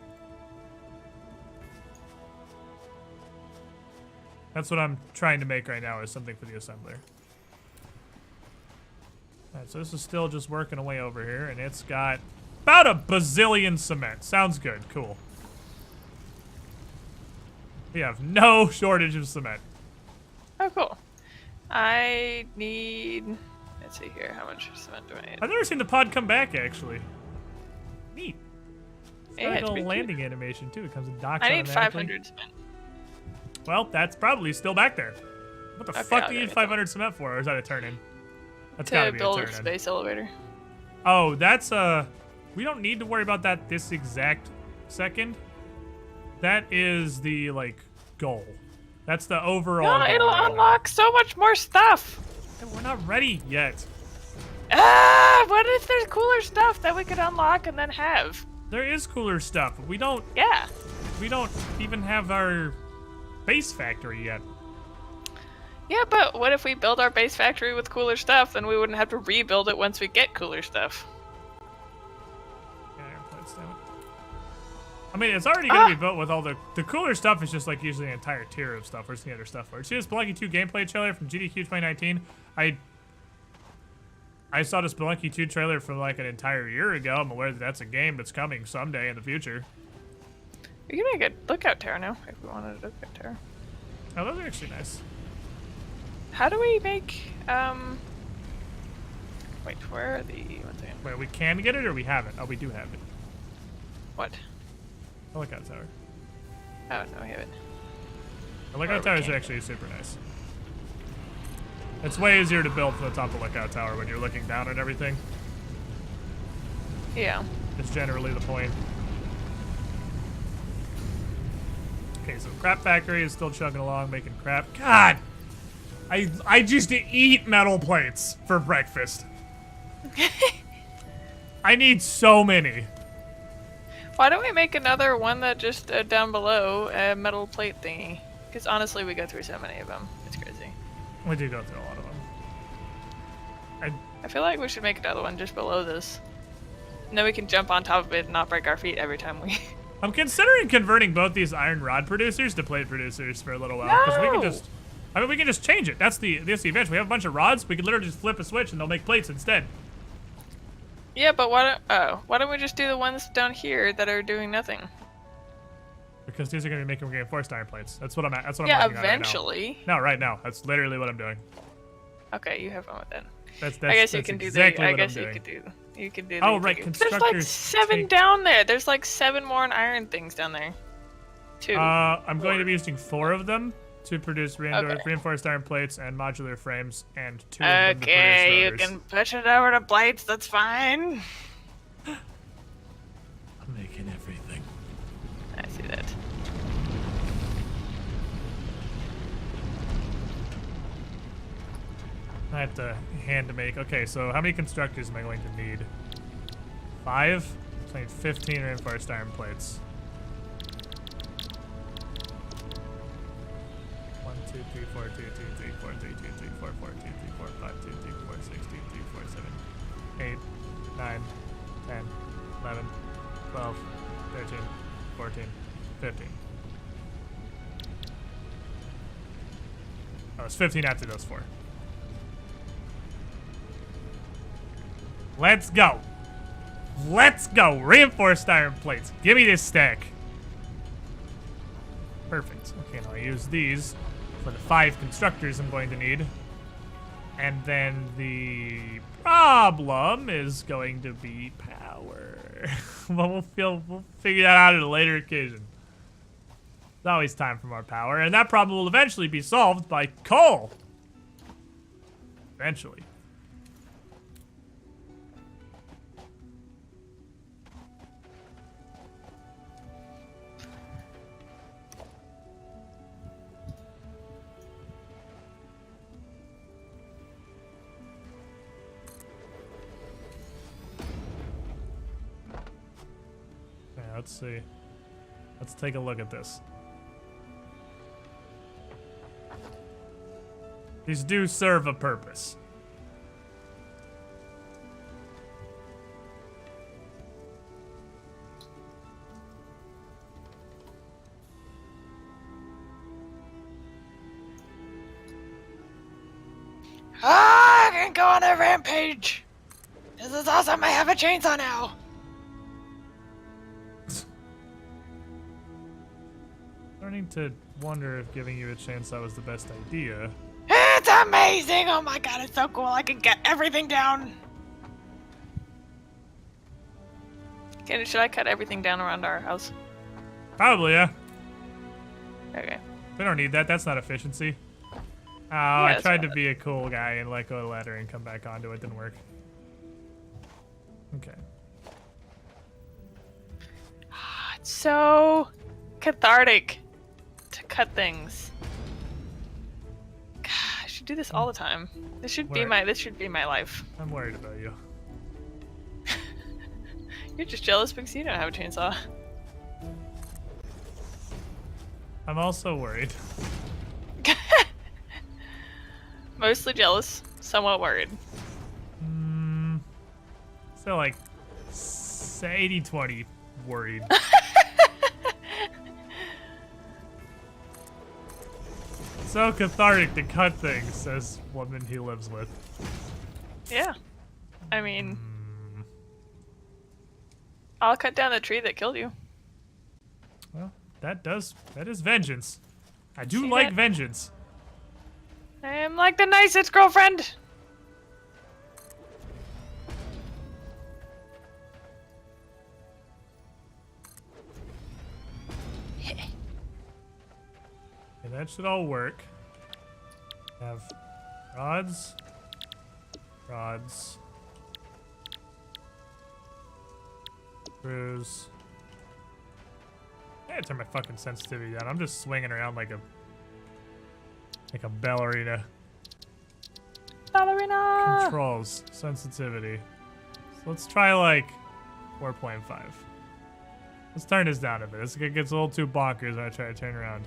That's what I'm trying to make right now, is something for the assembler. Alright, so this is still just working away over here, and it's got about a bazillion cement. Sounds good. Cool. We have no shortage of cement. Oh, cool. I need... Let's see here. How much cement do I need? I've never seen the pod come back, actually. Neat. It's Yeah, got it's a little pretty landing animation, too. It comes in docks I need automatically. 500 cement. Well, that's probably still back there. What the Okay, fuck I'll do you get need it. 500 cement for? Or is that a turn-in? That's To gotta be a build a turn-in. space elevator. Oh, that's we don't need to worry about that this exact second. That is the like goal. That's the overall No, goal. it'll unlock so much more stuff. And we're not ready yet. Ah, what if there's cooler stuff that we could unlock and then have? There is cooler stuff. We don't Yeah. even have our base factory yet. Yeah, but what if we build our base factory with cooler stuff? Then we wouldn't have to rebuild it once we get cooler stuff. Yeah, airplanes, damn it. I mean, it's already gonna be built with all the cooler stuff. Is just like usually an entire tier of stuff. Where's the other stuff for? See this Spelunky 2 gameplay trailer from GDQ 2019? I saw this Spelunky 2 trailer from like an entire year ago. I'm aware that that's a game that's coming someday in the future. We can make a lookout tower now if we wanted a lookout tower. Oh, those are actually nice. How do we make wait, where are the one second. Wait, we can get it or we haven't? Oh, we do have it. What? The lookout tower. Oh no, we have it. The lookout we tower is can't. actually super nice. It's way easier to build from the top of the lookout tower when you're looking down at everything. Yeah. It's generally the point. Okay, so crap factory is still chugging along, making crap. God, I just eat metal plates for breakfast. I need so many. Why don't we make another one that just down below a metal plate thingy? Because honestly, we go through so many of them. It's crazy. We do go through a lot of them. I feel like we should make another one just below this. And then we can jump on top of it and not break our feet every time we... I'm considering converting both these iron rod producers to plate producers for a little while because we can No! just. I mean, we can just change it. That's the advantage. We have a bunch of rods. We could literally just flip a switch and they'll make plates instead. Yeah, but why don't we just do the ones down here that are doing nothing? Because these are going to be making reinforced iron plates. That's what I'm. That's what Yeah, I'm working on right now. eventually. No, right now. That's literally what I'm doing. Okay, you have fun with that. That's I guess you that's can do exactly the. I what I'm guess you doing. could do. You could do. Oh, the right, There's like constructors 7 take- down there. There's like 7 more iron things down there. 2. I'm going to be using 4 of them to produce Okay. reinforced iron plates and modular frames, and 2 of them to Okay, you produce can push it over to plates. That's fine. I'm making everything. I see that. I have to hand to make. Okay, so how many constructors am I going to need? 5? So I need 15 reinforced iron plates. 1, 2, 3, 4, 2, 2, 3, 4, 3, 2, 3, 4, 4, 2, 3, 4, 5, 2, 3, 4, 6, 2, 3, 4, 7, 8, 9, 10, 11, 12, 13, 14, 15. Oh, it's 15 after those 4. Let's go. Let's go. Reinforced iron plates. Give me this stack. Perfect. Okay, now I use these for the 5 constructors I'm going to need. And then the problem is going to be power. But we'll figure that out at a later occasion. There's always time for more power, and that problem will eventually be solved by coal. Eventually. let's see. Let's take a look at this. These do serve a purpose. Ah, I can go on a rampage. This is awesome. I have a chainsaw now. Starting to wonder if giving you a chainsaw was the best idea. It's amazing. Oh my god, it's so cool. I can get everything down. Okay, should I cut everything down around our house? Probably, yeah. Okay. We don't need that. That's not efficiency. Oh, I that's tried to not be a cool guy and let go of the ladder and come back onto it. Didn't work. Okay. It's so cathartic to cut things. God, I should do this all the time. This should be my life. I'm worried about you. You're just jealous because you don't have a chainsaw. I'm also worried. Mostly jealous, somewhat worried. So like 80-20 worried. So cathartic to cut things, says woman he lives with. Yeah. I mean, I'll cut down the tree that killed you. Well, that is vengeance. I do See like that? vengeance. I am like the nicest girlfriend. Okay, that should all work. Have rods, screws. I gotta turn my fucking sensitivity down. I'm just swinging around like a ballerina. Ballerina! Controls, sensitivity. So let's try like 4.5. Let's turn this down a bit. This gets a little too bonkers when I try to turn around.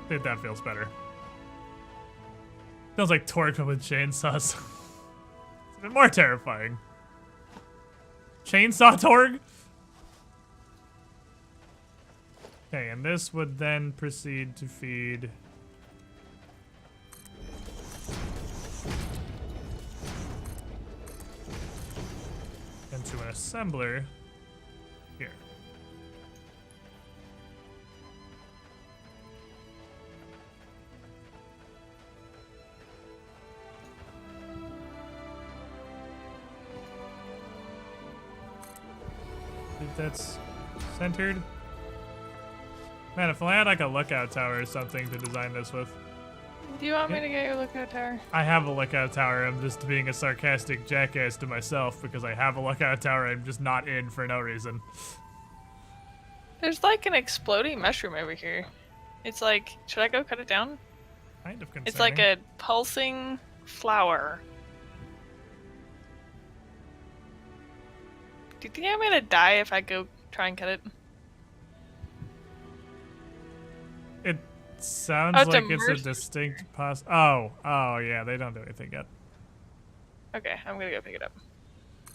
I think that feels better. Feels like torque with chainsaws. It's a bit more terrifying. Chainsaw torque? Okay, and this would then proceed to feed into an assembler here. If that's centered. Man, if I had like a lookout tower or something to design this with. Do you want me to get your lookout tower? I have a lookout tower. I'm just being a sarcastic jackass to myself because I have a lookout tower I'm just not in for no reason. There's like an exploding mushroom over here. It's like, should I go cut it down? Kind of concerning. It's like a pulsing flower. Do you think I'm gonna die if I go try and cut it? It sounds Oh, it's like a it's a distinct Oh, yeah, they don't do anything yet. Okay, I'm gonna go pick it up.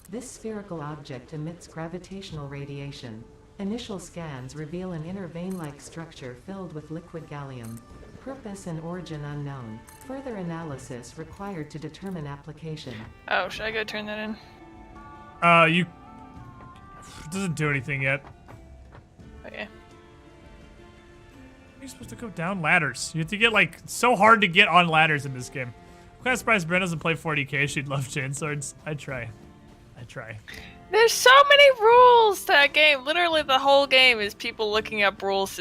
This spherical object emits gravitational radiation. Initial scans reveal an inner vein-like structure filled with liquid gallium. Purpose and origin unknown. Further analysis required to determine application. Oh, should I go turn that in? It doesn't do anything yet. Okay. You're supposed to go down ladders. You have to get like so hard to get on ladders in this game. I'm kind of surprised Bryn doesn't play 40k. She'd love chainswords. I try. There's so many rules to that game. Literally, the whole game is people looking up rules.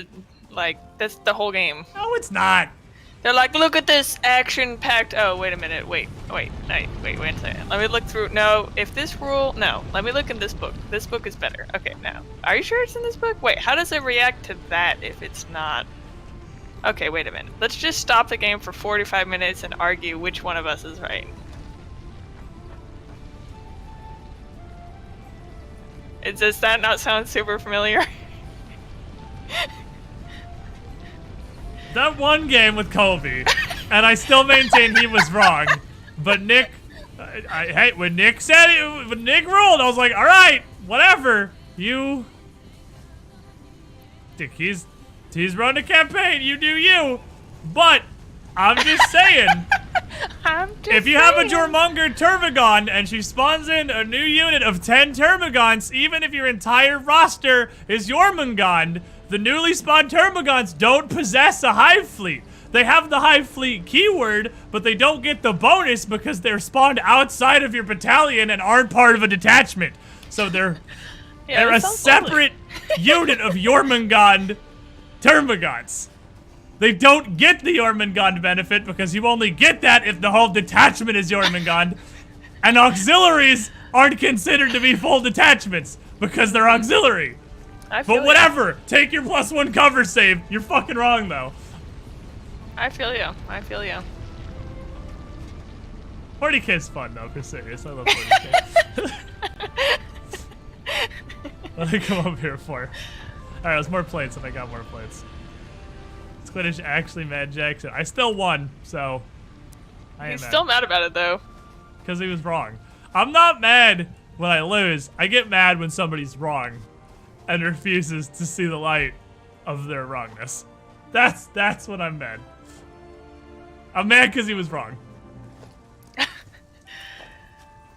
Like, that's the whole game. No, it's not. They're like, look at this action-packed. Oh, wait a minute. Wait a second. Let me look through. No, if this rule. No, let me look in this book. This book is better. Okay, now. Are you sure it's in this book? Wait, how does it react to that if it's not? Okay, wait a minute. Let's just stop the game for 45 minutes and argue which one of us is right. Does that not sound super familiar? That one game with Kobe, and I still maintain he was wrong. But Nick, hey, when Nick said it, when Nick ruled, I was like, all right, whatever. You, Dick, he's run a campaign. You do you. But I'm just saying. If you have a Jormungand Termagant and she spawns in a new unit of 10 Termagants, even if your entire roster is Jormungand, the newly spawned Termagants don't possess a hive fleet. They have the hive fleet keyword, but they don't get the bonus because they're spawned outside of your battalion and aren't part of a detachment. So they're a separate unit of Jormungand Termagants. They don't get the Jormungand benefit because you only get that if the whole detachment is Jormungand. And auxiliaries aren't considered to be full detachments because they're auxiliary. But whatever, take your +1 cover save. You're fucking wrong though. I feel you. I feel you. 40k's fun though, for serious. I love 40k. What did I come up here for? Alright, there's more plates and I got more plates. Squidish actually mad Jackson. I still won, so He's still mad about it though. Because he was wrong. I'm not mad when I lose. I get mad when somebody's wrong and refuses to see the light of their wrongness. That's when I'm mad. I'm mad because he was wrong.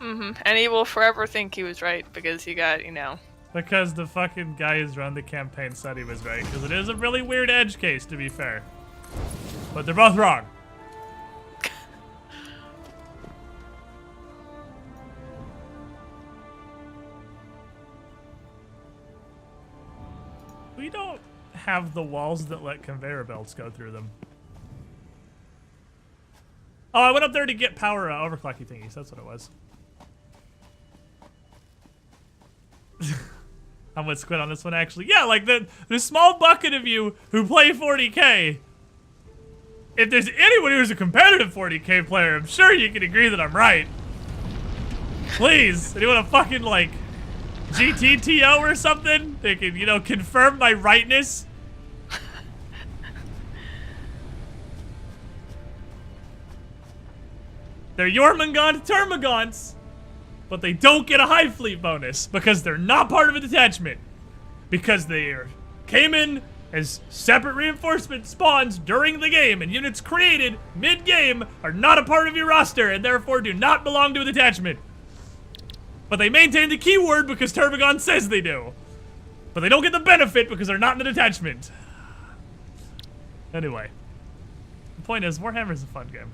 And he will forever think he was right because he got, you know. Because the fucking guy who's run the campaign said he was right. Because it is a really weird edge case, to be fair. But they're both wrong. We don't have the walls that let conveyor belts go through them. Oh, I went up there to get power overclocky thingies. That's what it was. I'm with Squid on this one, actually. Yeah, like the small bucket of you who play 40k. If there's anyone who's a competitive 40k player, I'm sure you can agree that I'm right. Please, anyone a fucking like GTTO or something? They can, you know, confirm my rightness. They're Jormungand Termagants, but they don't get a hive fleet bonus because they're not part of a detachment. Because they came in as separate reinforcement spawns during the game, and units created mid-game are not a part of your roster and therefore do not belong to a detachment. But they maintain the keyword because Termagant says they do. But they don't get the benefit because they're not in the detachment. Anyway. The point is, Warhammer's a fun game.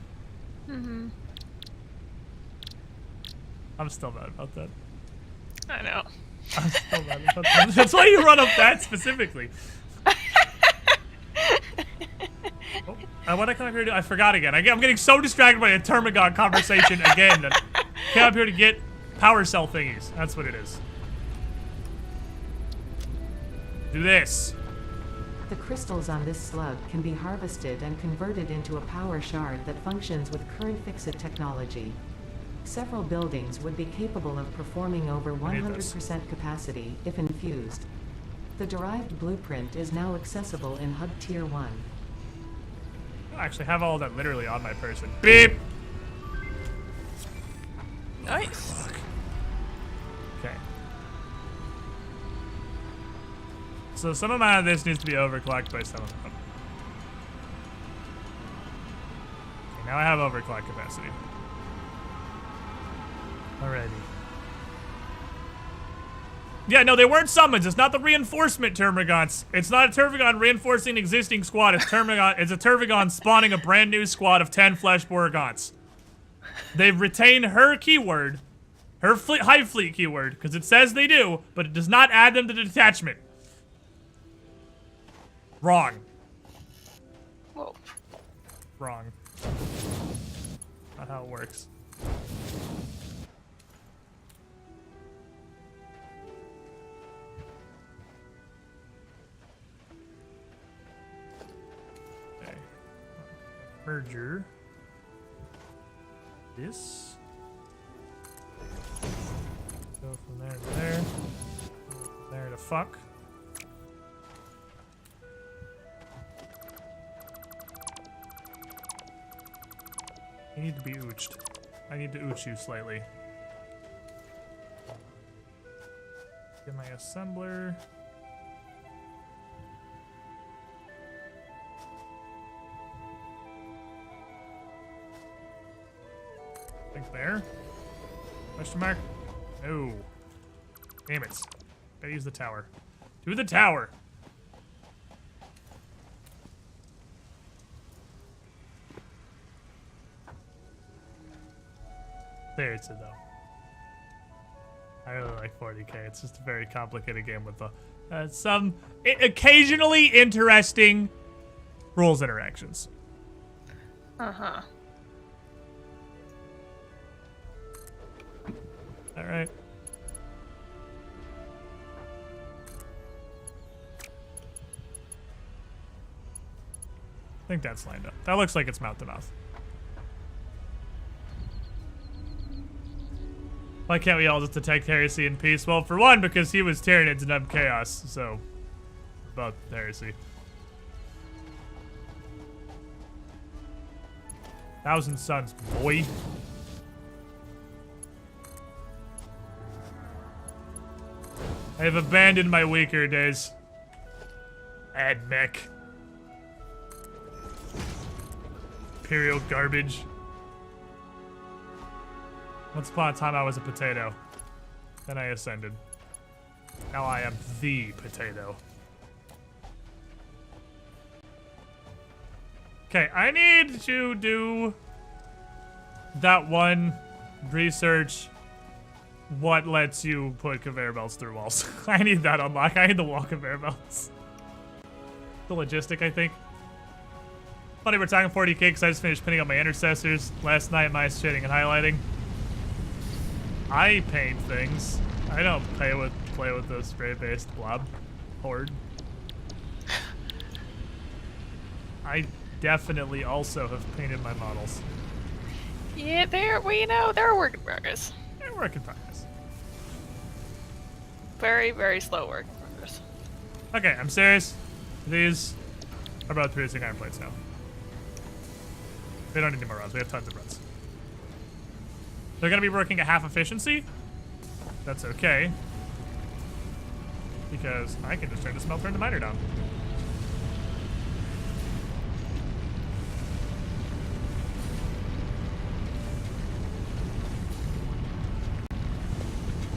Mm-hmm. I'm still mad about that. I know. I'm still mad about that. That's why you run up that specifically. What I come up here to do? I forgot again. I'm getting so distracted by a Termagant conversation again that I came up here to get power cell thingies. That's what it is. Do this. The crystals on this slug can be harvested and converted into a power shard that functions with current Fixit technology. Several buildings would be capable of performing over 100% capacity if infused. The derived blueprint is now accessible in Hub Tier 1. I actually have all of that literally on my person. Beep! Nice. Okay. So some amount of this needs to be overclocked by some of them. Okay, now I have overclock capacity. Alrighty. Yeah, no, they weren't summons. It's not the reinforcement Termagants. It's not a Termagant reinforcing an existing squad. It's Termagant. It's a Termagant spawning a brand new squad of 10 Flesh Borgants. They retain her keyword, her hive fleet keyword, because it says they do, but it does not add them to the detachment. Wrong. Whoa. Wrong. Not how it works. Okay. Merger. This. Go from there to there. fuck? You need to be ooched. I need to ooch you slightly. Get my assembler. Think there? Question mark? No. Damn it. Gotta use the tower. To the tower! There it's a though. I really like 40k. It's just a very complicated game with some occasionally interesting rules interactions. Uh-huh. All right. I think that's lined up. That looks like it's mouth to mouth. Why can't we all just detect heresy in peace? Well, for one, because he was Tyranids and I'm chaos, so both heresy. 1,000 suns, boy. I have abandoned my weaker days. Add mech. Imperial garbage. Once upon a time I was a potato. Then I ascended. Now I am the potato. Okay, I need to do that one research. What lets you put conveyor belts through walls? I need that unlock. I need the wall conveyor belts. The logistic, I think. Funny we're talking 40k because I just finished pinning up my intercessors last night, my shading and highlighting. I paint things. I don't play with the spray-based blob horde. I definitely also have painted my models. Yeah, they're a work in progress. They're work in progress. Very, very slow work in progress. Okay, I'm serious. These are about producing iron plates now. They don't need any more runs. We have tons of runs. They're gonna be working at half efficiency. That's okay. Because I can just turn the smelter and the miner down.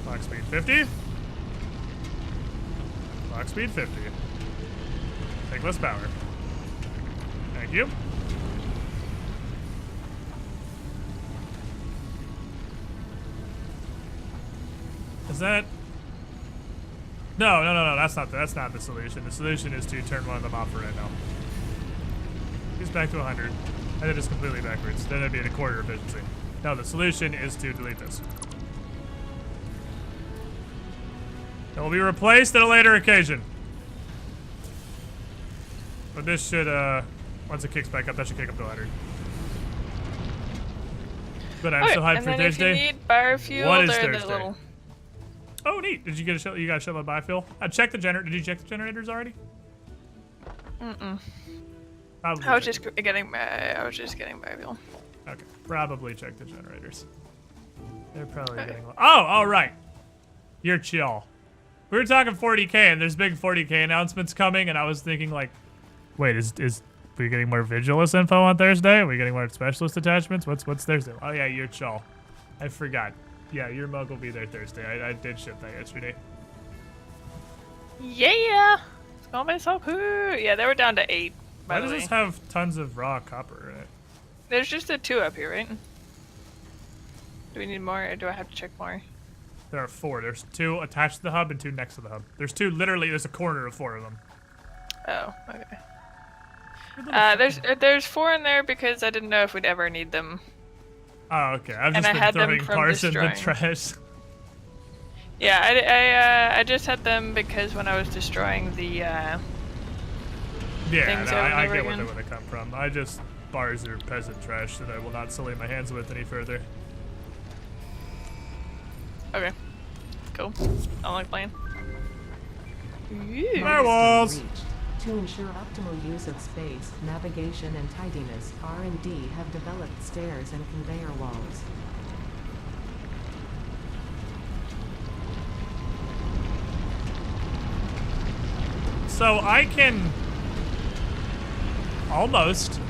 Clock speed 50. Clock speed 50. Take less power. Thank you. Is that? No. That's not the solution. The solution is to turn one of them off for right now. He's back to 100. And then it's completely backwards. Then it'd be at a quarter efficiency. No, the solution is to delete this. It will be replaced at a later occasion. But this should, once it kicks back up, that should kick up to 100. But I'm so hyped for Thursday. If you need biofuel, What is they're in the Thursday? little... Oh, neat. Did you get a shell? You got a shell of biofuel? Check the generator. Did you check the generators already? Mm-mm. Probably I was check just getting biofuel. Okay. Probably check the generators. They're probably getting low. Oh, all right. You're chill. We were talking 40k, and there's big 40k announcements coming, and I was thinking, like, wait, is we getting more Vigilus info on Thursday? Are we getting more specialist attachments? What's Thursday? Oh yeah, you're chill. I forgot. Yeah, your mug will be there Thursday. I did ship that yesterday. Yeah! It's gonna be so cool! Yeah, they were down to 8, by Why the does way. this have tons of raw copper in it? There's just the 2 up here, right? Do we need more, or do I have to check more? There are 4. There's 2 attached to the hub and 2 next to the hub. There's 2, literally, there's a corner of 4 of them. Oh, okay. There's 4 in there because I didn't know if we'd ever need them. Oh, okay. I've And just I been had them throwing from parts in the destroying. trash. Yeah, I just had them because when I was destroying the Yeah, things no, over and I over get where again. they come from. I just bars are peasant trash that I will not sully my hands with any further. Okay. Cool. I don't like playing. Ooh. Narwhals! Reached. To ensure optimal use of space, navigation, and tidiness, R&D have developed stairs and conveyor walls. So I can almost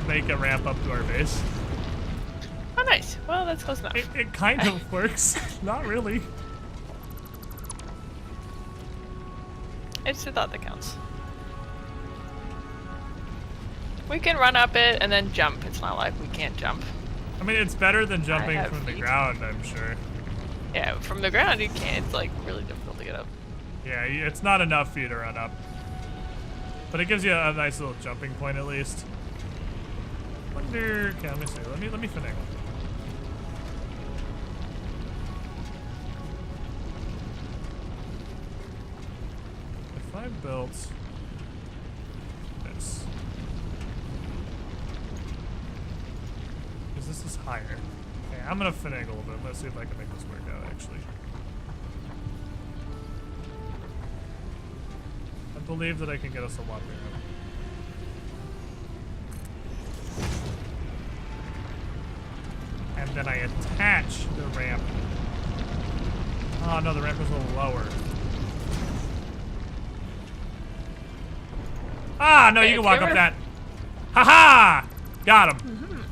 make a ramp up to our base. Oh, nice. Well, that's close enough. It kind of works. Not really. It's the thought that counts. We can run up it and then jump. It's not like we can't jump. I mean, it's better than jumping have from the feet. ground, I'm sure. Yeah, from the ground you can't. It's like really difficult to get up. Yeah, it's not enough for you to run up. But it gives you a nice little jumping point at least. Wonder, okay, let me see. Let me finagle. If I built this, because this is higher. Okay, I'm gonna finagle a little bit. Let's see if I can make this work out actually. I believe that I can get us a lot there. And then I attach the ramp. Oh no, the ramp is a little lower. Ah, no, Hey, you can if walk you up ever- that. Haha! Got him.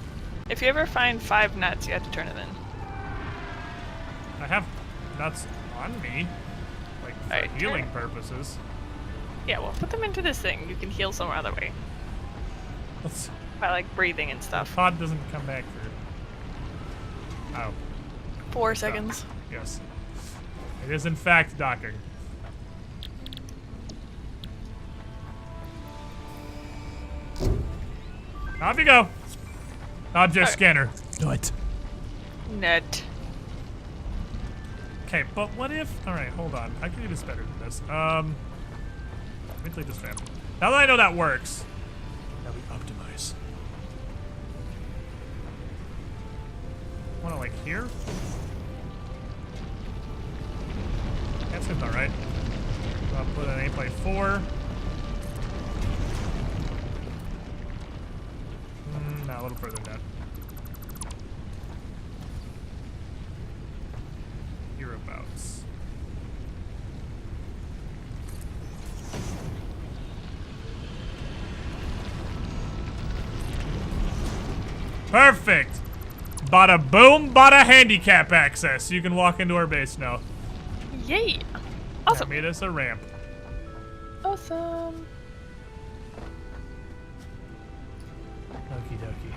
If you ever find 5 nuts, you have to turn it in. I have nuts on me, like for Alright, healing turn. purposes. Yeah, well, put them into this thing. You can heal some other way. Let's, By, like, breathing and the stuff. pod doesn't come back for. Oh, 4 seconds. yes. It is in fact docking. Off you go. Object Alright. scanner. Do it. Net. Okay, but what if? All right, hold on. I can do this better than this. Let me delete this fan. Now that I know that works, now we optimize. Want to like here? That seems all right. I'll put an 8x4. No, a little further down. Hereabouts. Perfect! Bada boom, bada handicap access. You can walk into our base now. Yay! That Awesome. made us a ramp. Awesome. Okie dokie.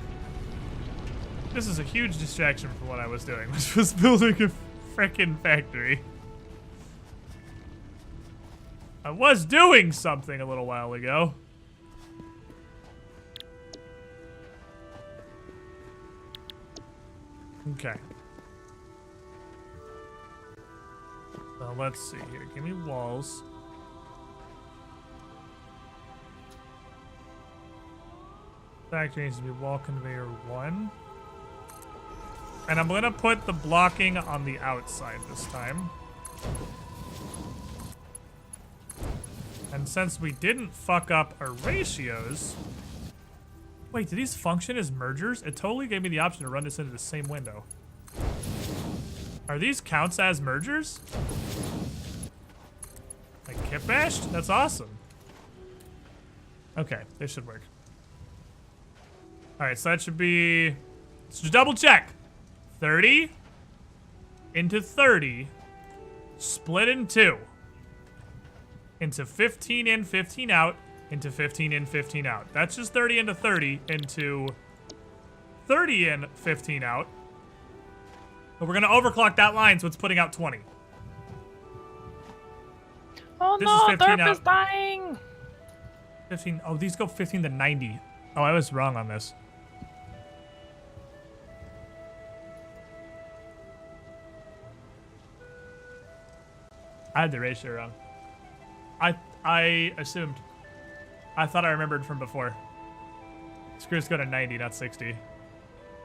This is a huge distraction from what I was doing, which was building a frickin' factory. I was doing something a little while ago. Okay. So let's see here. Give me walls. Factory needs to be wall conveyor 1. And I'm gonna put the blocking on the outside this time. And since we didn't fuck up our ratios... Wait, do these function as mergers? It totally gave me the option to run this into the same window. Are these counts as mergers? Like kit bashed? That's awesome. Okay, this should work. Alright, so that should be... Let's just double check. 30 into 30 split in 2 into 15 in, 15 out into 15 in, 15 out. That's just 30 into 30 into 30 in, 15 out. But we're going to overclock that line, so it's putting out 20. Oh This is no, 15 Therp is out. dying! 15. Oh, these go 15 to 90. Oh, I was wrong on this. I had the ratio wrong. I assumed. I thought I remembered from before. Screws go to 90, not 60.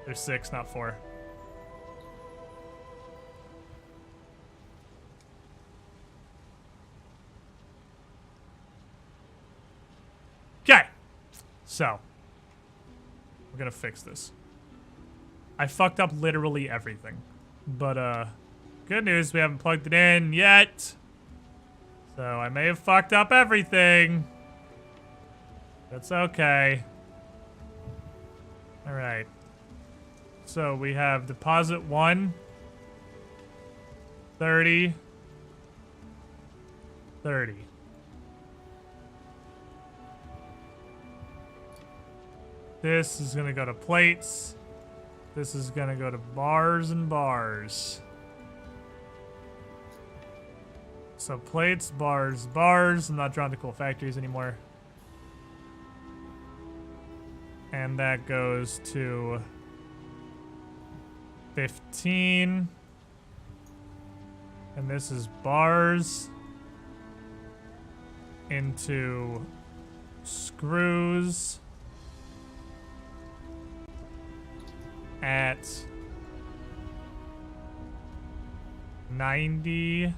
There's 6, not 4. So, we're gonna fix this. I fucked up literally everything. But, good news, we haven't plugged it in yet. So, I may have fucked up everything. That's okay. Alright. So, we have deposit 1. 30. 30. This is gonna go to plates. This is gonna go to bars and bars. So plates, bars, bars. I'm not drawing the cool factories anymore. And that goes to 15. And this is bars into screws at 90 and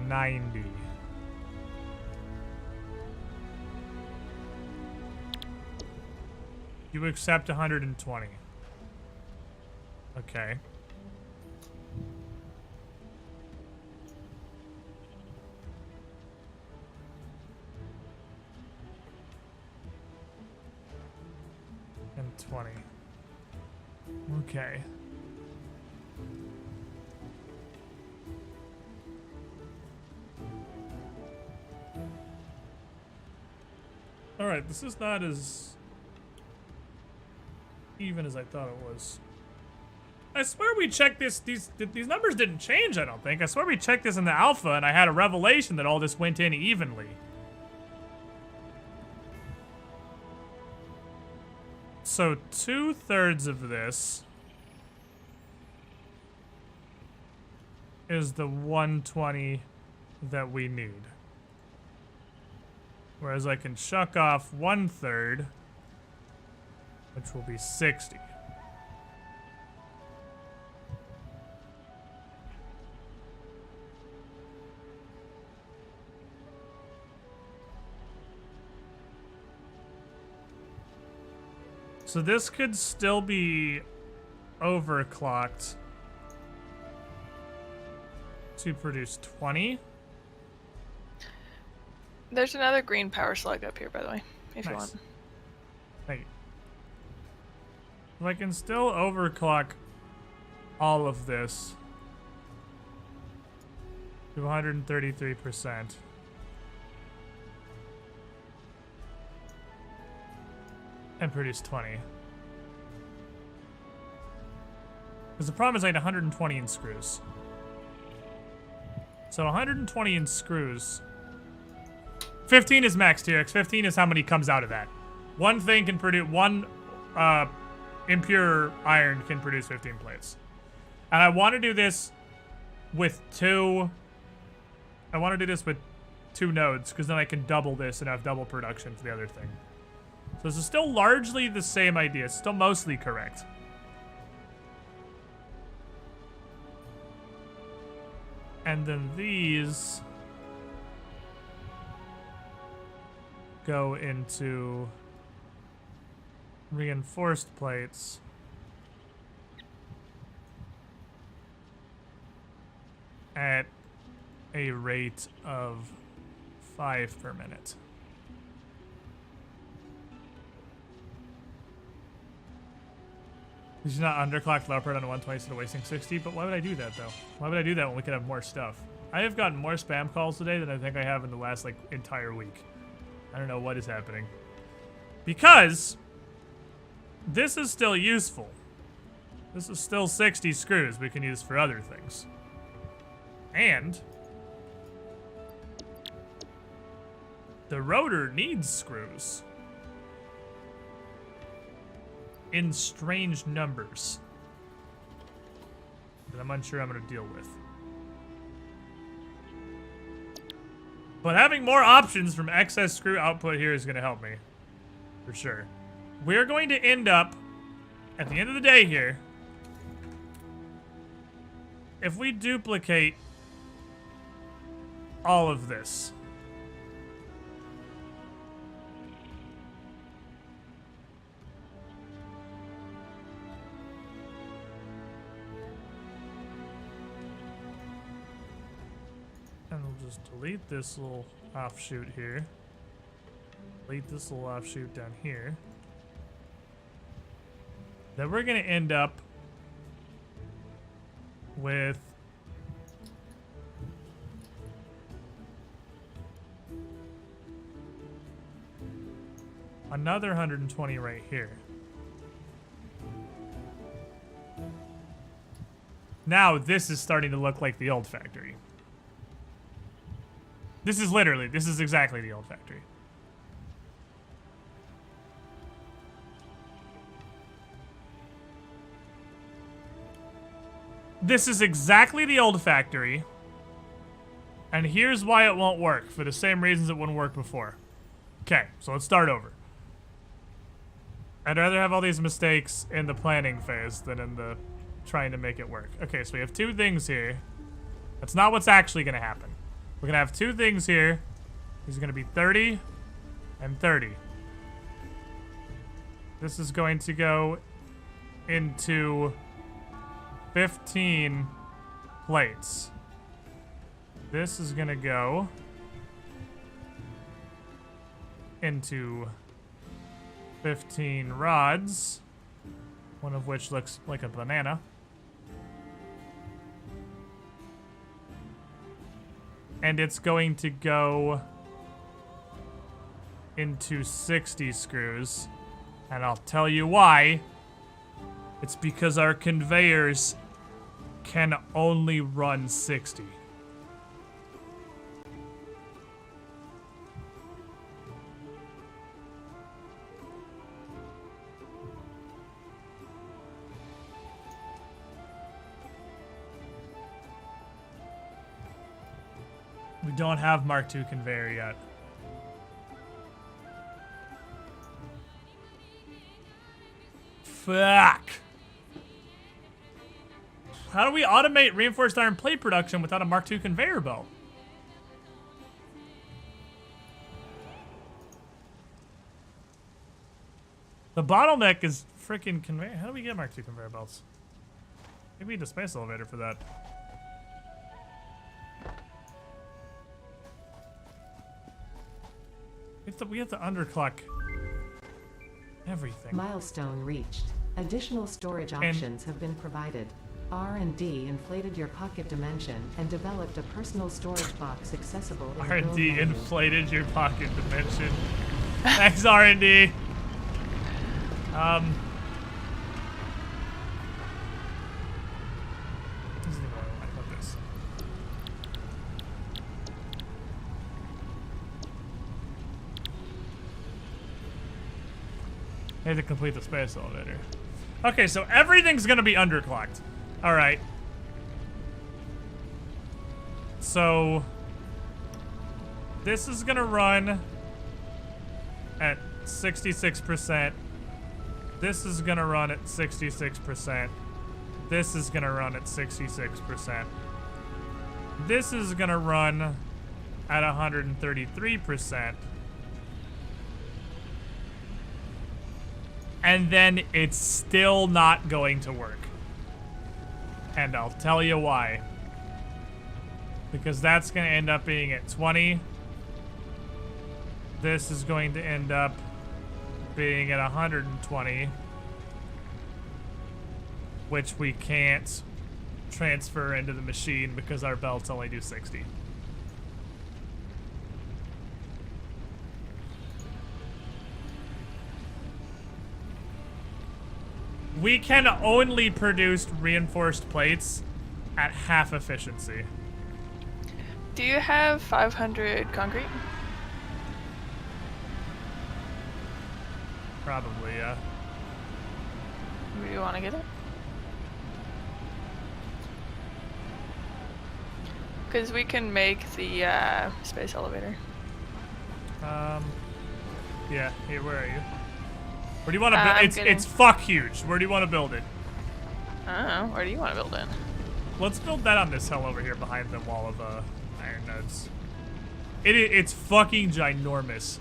90. You accept 120. Okay. And 20. Okay. Alright, this is not as even as I thought it was. I swear we checked this, these numbers didn't change, I don't think. I swear we checked this in the alpha and I had a revelation that all this went in evenly. So 2/3 of this is the 120 that we need. Whereas I can shuck off 1/3, which will be 60. So this could still be overclocked to produce 20. There's another green power slug up here, by the way, if you Nice. want. Thank you. If I can still overclock all of this to 133%. And produce 20. Because the problem is I had 120 in screws. So 120 in screws. 15 is max TX. 15 is how many comes out of that. One thing can produce, one impure iron can produce 15 plates. And I want to do this with two nodes, because then I can double this and have double production for the other thing. So this is still largely the same idea. It's still mostly correct. And then these go into reinforced plates. At a rate of 5 per minute. You should not underclock low part on 120 instead of wasting 60, but why would I do that though? Why would I do that when we could have more stuff? I have gotten more spam calls today than I think I have in the last like entire week. I don't know what is happening. Because this is still useful. This is still 60 screws we can use for other things. And the rotor needs screws. In strange numbers that I'm unsure I'm going to deal with. But having more options from excess screw output here is going to help me. For sure. We're going to end up, at the end of the day here, if we duplicate all of this, And we'll just delete this little offshoot here. Delete this little offshoot down here. Then we're gonna end up with another 120 right here. Now this is starting to look like the old factory. This is exactly the old factory. This is exactly the old factory. And here's why it won't work, for the same reasons it wouldn't work before. Okay, so let's start over. I'd rather have all these mistakes in the planning phase than in the trying to make it work. Okay, so we have two things here. That's not what's actually going to happen. We're going to have two things here. These are going to be 30 and 30. This is going to go into 15 plates. This is going to go into 15 rods, one of which looks like a banana. And it's going to go into 60 screws. And I'll tell you why. It's because our conveyors can only run 60. We don't have Mark II conveyor yet. Fuck. How do we automate reinforced iron plate production without a Mark II conveyor belt? The bottleneck is freaking conveyor. How do we get Mark II conveyor belts? Maybe we need a space elevator for that. We have to underclock everything. Milestone reached. Additional storage options have been provided. R&D inflated your pocket dimension and developed a personal storage box accessible in the build R&D menu. inflated your pocket dimension. Thanks, R&D. Like this. I had to complete the space elevator. Okay, so everything's gonna be underclocked. Alright. So this is gonna run at 66%. This is gonna run at 66%. This is gonna run at 66%. This is gonna run at 133%. And then it's still not going to work. And I'll tell you why. Because that's going to end up being at 20. This is going to end up being at 120. Which we can't transfer into the machine because our belts only do 60. We can only produce reinforced plates at half efficiency. Do you have 500 concrete? Probably, yeah. Do you want to get it? Because we can make the space elevator. Yeah, here, where are you? Where do you want to build? It's fuck huge. Where do you want to build it? I don't know. Where do you want to build it? Let's build that on this hill over here behind the wall of iron nodes. It's fucking ginormous.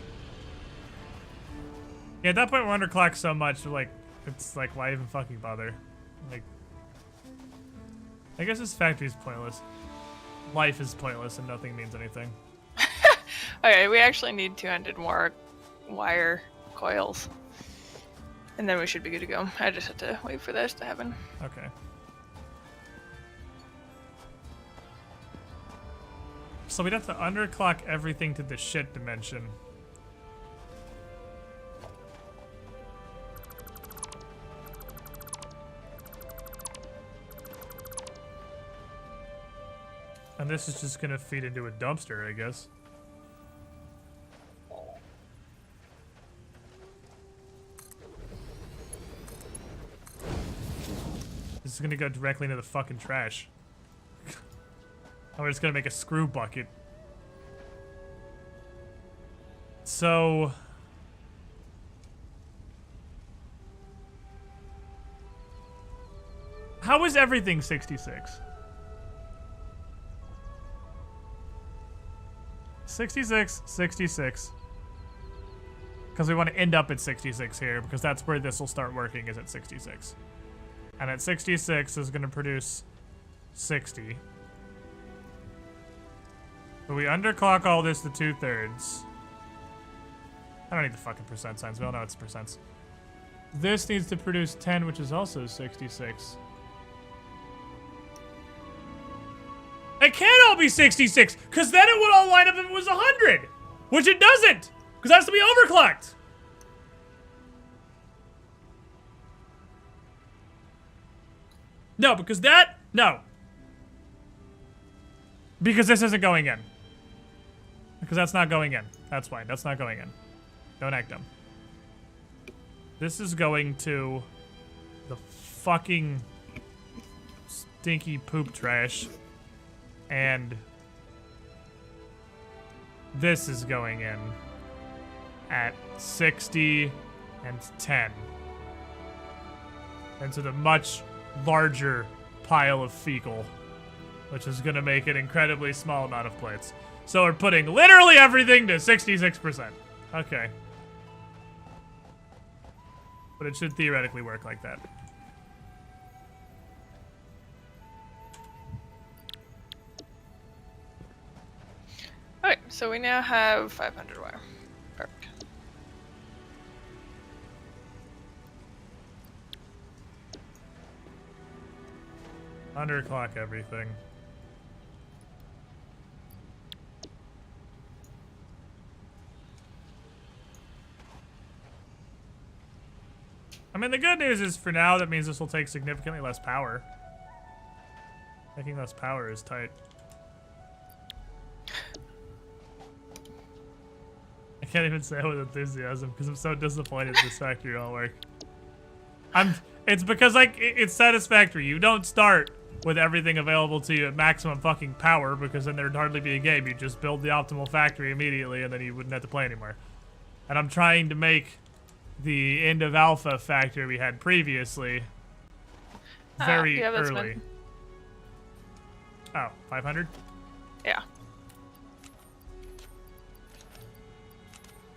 Yeah, at that point we're underclocked so much, like, it's like, why even fucking bother? Like, I guess this factory's pointless. life is pointless and nothing means anything. Okay, we actually need 200 more wire coils. And then we should be good to go. I just have to wait for this to happen. Okay. So we'd have to underclock everything to the shit dimension. And this is just gonna feed into a dumpster, I guess. This is gonna go directly into the fucking trash. And we're just gonna make a screw bucket. So... how is everything 66? 66, 66. Because we want to end up at 66 here, because that's where this will start working, is at 66. And at 66 is going to produce 60. But we underclock all this to 2/3. I don't need the fucking percent signs. We all know it's percents. This needs to produce 10, which is also 66. It can't all be 66, because then it would all line up if it was 100. Which it doesn't, because it has to be overclocked. No, because that... no. Because this isn't going in. Because that's not going in. That's why. That's not going in. Don't act dumb. This is going to the fucking stinky poop trash. And this is going in at 60 and 10. Into the much larger pile of fecal, which is going to make an incredibly small amount of plates. So we're putting literally everything to 66%. Okay. But it should theoretically work like that. Alright, so we now have 500 wire. Perfect. Underclock everything. I mean, the good news is for now, that means this will take significantly less power. Making less power is tight. I can't even say it with enthusiasm because I'm so disappointed this factory won't work. It's because, like, it's Satisfactory. You don't start with everything available to you at maximum fucking power, because then there'd hardly be a game. You just build the optimal factory immediately and then you wouldn't have to play anymore. And I'm trying to make the end of alpha factory we had previously very yeah, that's early. Oh, 500? Yeah.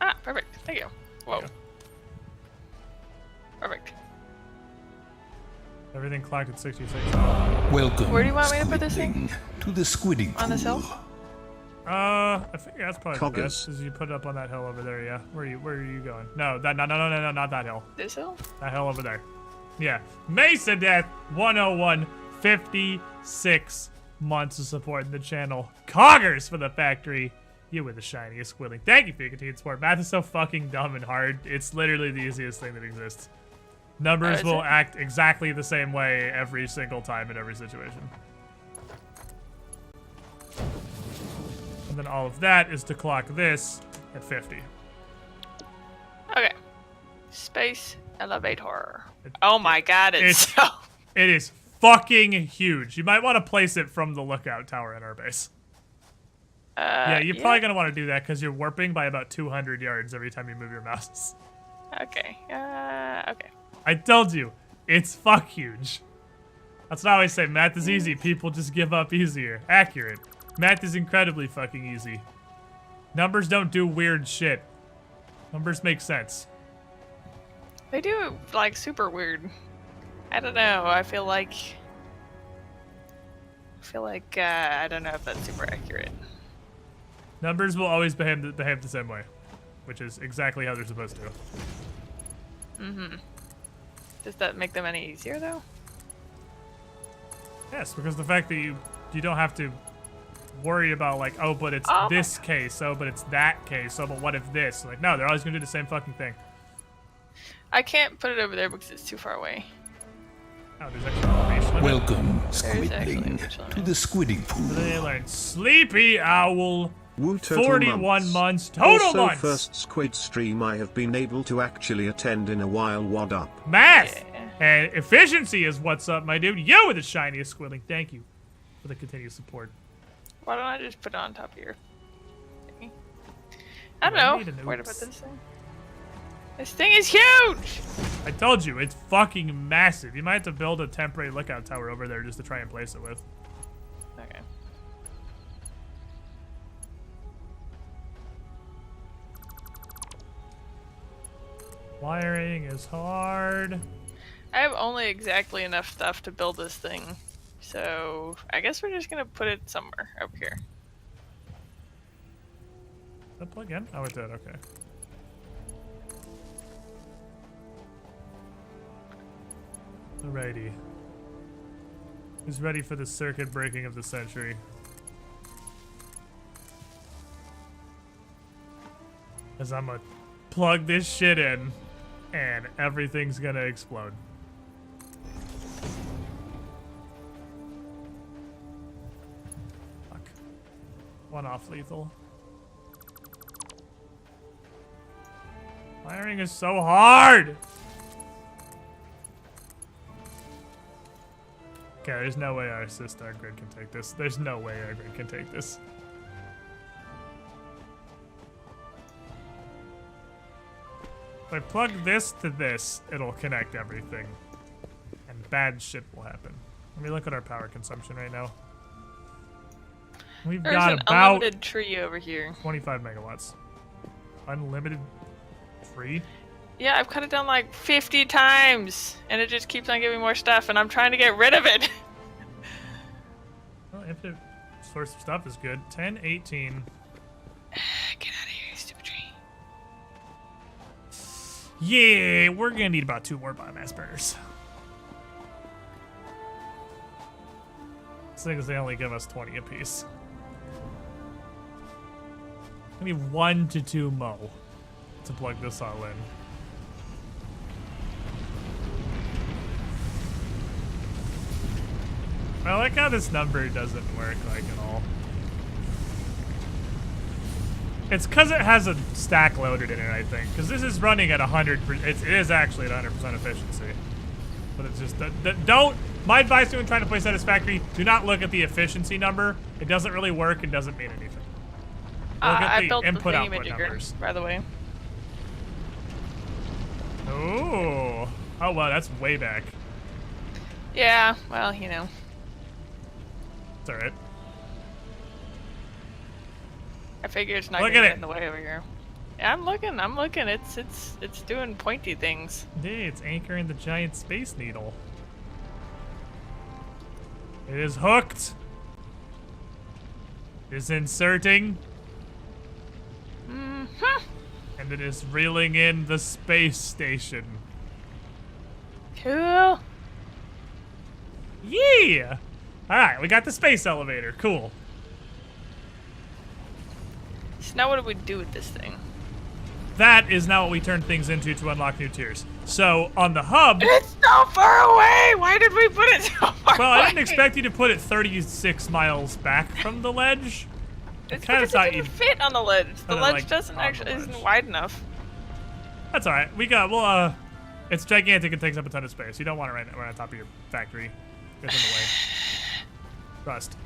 Ah, perfect. Thank you. Whoa. Yeah. Perfect. Everything clocked at 66. Welcome, Where do you want me to put this thing? Squidling, to the squidding pool. On this hill? I think that's probably the Coggers. best, is you put it up on that hill over there, yeah. Where are you going? No, no, not that hill. This hill? That hill over there. Yeah. Mesa Death 101, 56 months of supporting the channel. Coggers for the factory. You were the shiniest Squidling. Thank you for your continued support. Math is so fucking dumb and hard. It's literally the easiest thing that exists. Numbers will act exactly the same way every single time in every situation. And then all of that is to clock this at 50. Okay. Space elevator. Oh my god, it's so... It is fucking huge. You might want to place it from the lookout tower in our base. Yeah, you're probably going to want to do that because you're warping by about 200 yards every time you move your mouse. Okay. Okay. I told you, it's fuck huge. That's what I always say, math is easy. People just give up easier. Accurate. Math is incredibly fucking easy. Numbers don't do weird shit. Numbers make sense. They do, like, super weird. I don't know. I feel like feel like I don't know if that's super accurate. Numbers will always behave the same way, which is exactly how they're supposed to. Mm-hmm. Does that make them any easier though? Yes, because the fact that you don't have to worry about like, oh, but it's this case, oh, but it's that case, oh, but what if this? Like, no, they're always gonna do the same fucking thing. I can't put it over there because it's too far away. Oh, there's actually an age limit. Welcome, actually Squidling, a age to the Squidding Pool. They learned Sleepy Owl. Woo, total 41 months. Total also, months. First Squid stream I have been able to actually attend in a while. What up? Math Yeah. and efficiency is what's up, my dude. You were the shiniest Squidling. Thank you for the continued support. Why don't I just put it on top of your thingy? I Do I don't need know. an What oops? about this thing? This thing is huge! I told you, it's fucking massive. You might have to build a temporary lookout tower over there just to try and place it with. Okay. Wiring is hard. I have only exactly enough stuff to build this thing. So I guess we're just gonna put it somewhere over here. Did that plug in? Oh, it did. Okay. Alrighty. Who's ready for the circuit breaking of the century? As I'm gonna plug this shit in, and everything's gonna explode. Fuck. One off lethal. Wiring is so hard! Okay, there's no way our sister grid can take this. There's no way our grid can take this. If I plug this to this, it'll connect everything. And bad shit will happen. Let me look at our power consumption right now. We've There's got an about unlimited tree over here. 25 megawatts. Unlimited tree? Yeah, I've cut it down like 50 times, and it just keeps on giving more stuff, and I'm trying to get rid of it. Well, infinite source of stuff is good. 10, 18. Get out of here, you stupid tree. Yeah, we're gonna need about 2 more biomass burners. These things, they only give us 20 apiece. I need 1 to 2 mo to plug this all in. I like how this number doesn't work like at all. It's because it has a stack loaded in it, I think. Because this is running at 100%. It is actually at 100% efficiency. But it's just don't. My advice to when trying to play Satisfactory: do not look at the efficiency number. It doesn't really work. It doesn't mean anything. Look at I the built the input-output thingamajigger, numbers. by the way. Oh, oh wow, that's way back. Yeah, well, you know. It's all right. I figure it's not Look gonna at get it. in the way over here. Yeah, I'm looking. It's doing pointy things. Hey, it's anchoring the giant space needle. It is hooked. It is inserting. Mm-hmm. And it is reeling in the space station. Cool. Yeah! Alright, we got the space elevator. Cool. So now what do we do with this thing? That is now what we turn things into to unlock new tiers. So, on the hub... It's so far away! Why did we put it so far Well, away? I didn't expect you to put it 36 miles back from the ledge. It's kind of because thought it you'd... didn't fit on the ledge. The Kinda ledge like doesn't on the actually ledge. isn't wide enough. That's alright. We got... Well, it's gigantic and takes up a ton of space. You don't want it right on top of your factory. Gets in the way. Trust.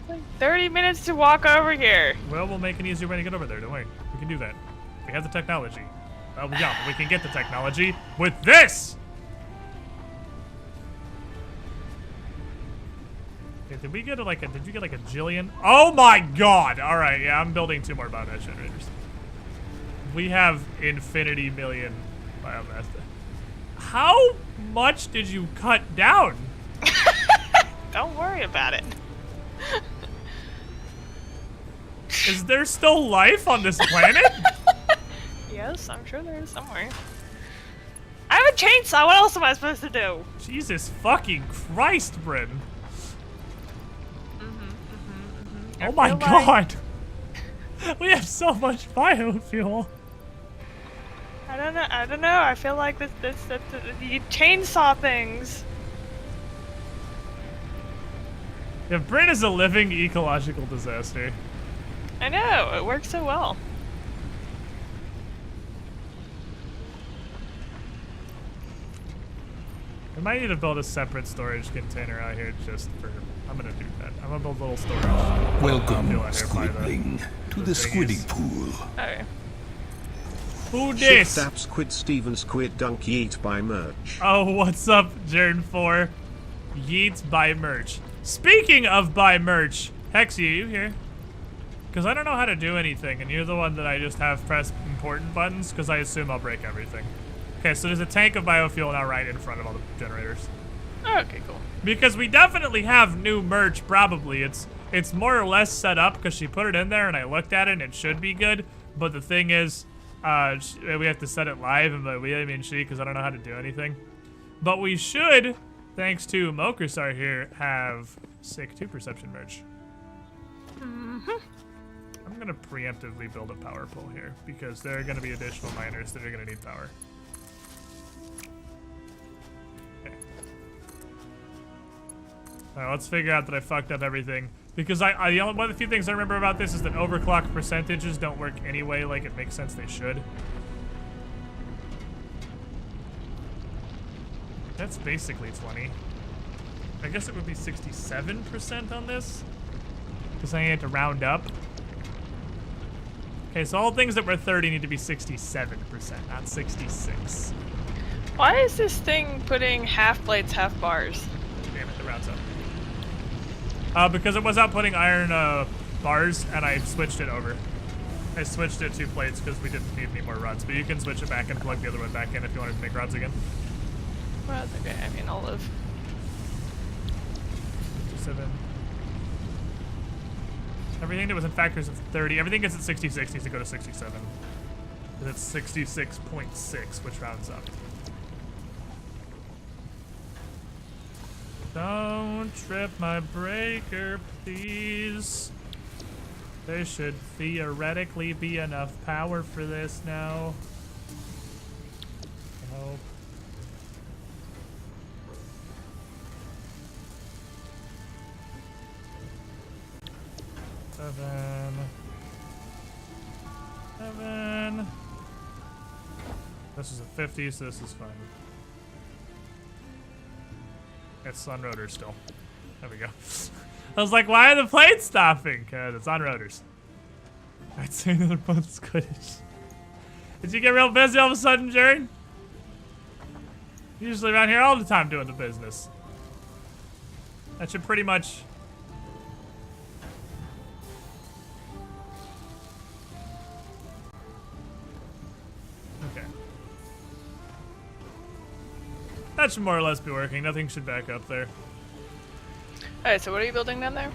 Like 30 minutes to walk over here. Well, we'll make an easier way to get over there, don't we? We can do that. We have the technology. Well, yeah, we can get the technology with this! Okay, did we get like a, did you get like a jillion? Oh my god! Alright, yeah, I'm building 2 more biomass generators. We have infinity million biomass. How much did you cut down? Don't worry about it. Is there still life on this planet? Yes, I'm sure there is somewhere. I have a chainsaw. What else am I supposed to do? Jesus fucking Christ, Bryn. Oh my feel like- god. We have so much biofuel. I don't know. I feel like you chainsaw things. Yeah, Bryn is a living ecological disaster. I know. It works so well. We might need to build a separate storage container out here just for... I'm gonna do that. I'm gonna build a little storage. Welcome, Feel out here by Squidling, to the the thingies. squidding pool. Okay. Who Shift dis? app Squid Steven Squid Dunk Yeet by merch. Oh, what's up, Jern 4? Yeets buy merch. Speaking of buy merch, Hexy, are you here? Because I don't know how to do anything, and you're the one that I just have press important buttons, because I assume I'll break everything. Okay, so there's a tank of biofuel now right in front of all the generators. Okay, cool. Because we definitely have new merch, probably. It's more or less set up, because she put it in there, and I looked at it, and it should be good. But the thing is, we have to set it live, and I mean she, because I don't know how to do anything. But we should, thanks to Mokrsar here, have sick 2 perception merch. I'm gonna preemptively build a power pole here, because there are gonna be additional miners that are gonna need power. Okay. Alright, let's figure out that I fucked up everything. Because one of the few things I remember about this is that overclock percentages don't work anyway, like it makes sense they should. That's basically 20. I guess it would be 67% on this. Because I need to round up. Okay, so all things that were 30 need to be 67%, not 66. Why is this thing putting half plates, half bars? Damn it, the rounds up. Because it was outputting iron bars, and I switched it over. I switched it to plates because we didn't need any more rods, but you can switch it back and plug the other one back in if you wanted to make rods again. Well, that's okay. I mean, I'll live. 57. Everything that was in factors of 30, everything gets at 66 needs to go to 67. Because it's 66.6, which rounds up. Don't trip my breaker, please. There should theoretically be enough power for this now. I hope. Seven. This is a 50, so this is fine. It's on rotors still. There we go. I was like, why are the plates stopping? Because it's on rotors. I'd say another both Squiddish. Did you get real busy all of a sudden, Jared? Usually around here all the time doing the business. That should pretty much... Okay. That should more or less be working. Nothing should back up there. Alright, so what are you building down there?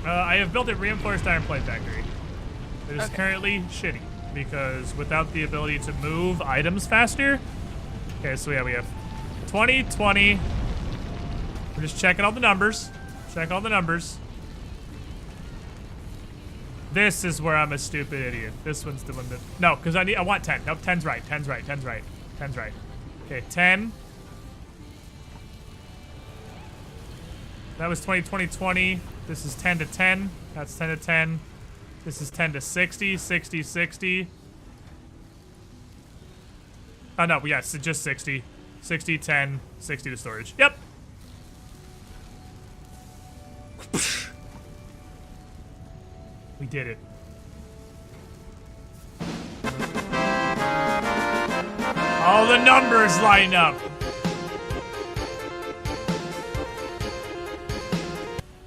I have built a reinforced iron plate factory. It is Okay. currently shitty because without the ability to move items faster. Okay, so yeah, we have 20, 20. We're just checking all the numbers. Check all the numbers. This is where I'm a stupid idiot. This one's the one that... No, because I want 10. Nope, 10's right. 10's right. 10's right. 10's right. Okay, 10. That was 20, 20, 20. This is 10 to 10. That's 10 to 10. This is 10 to 60, 60, 60. Oh, no, yes, just 60. 60, 10, 60 to storage. Yep. We did it. All the numbers line up.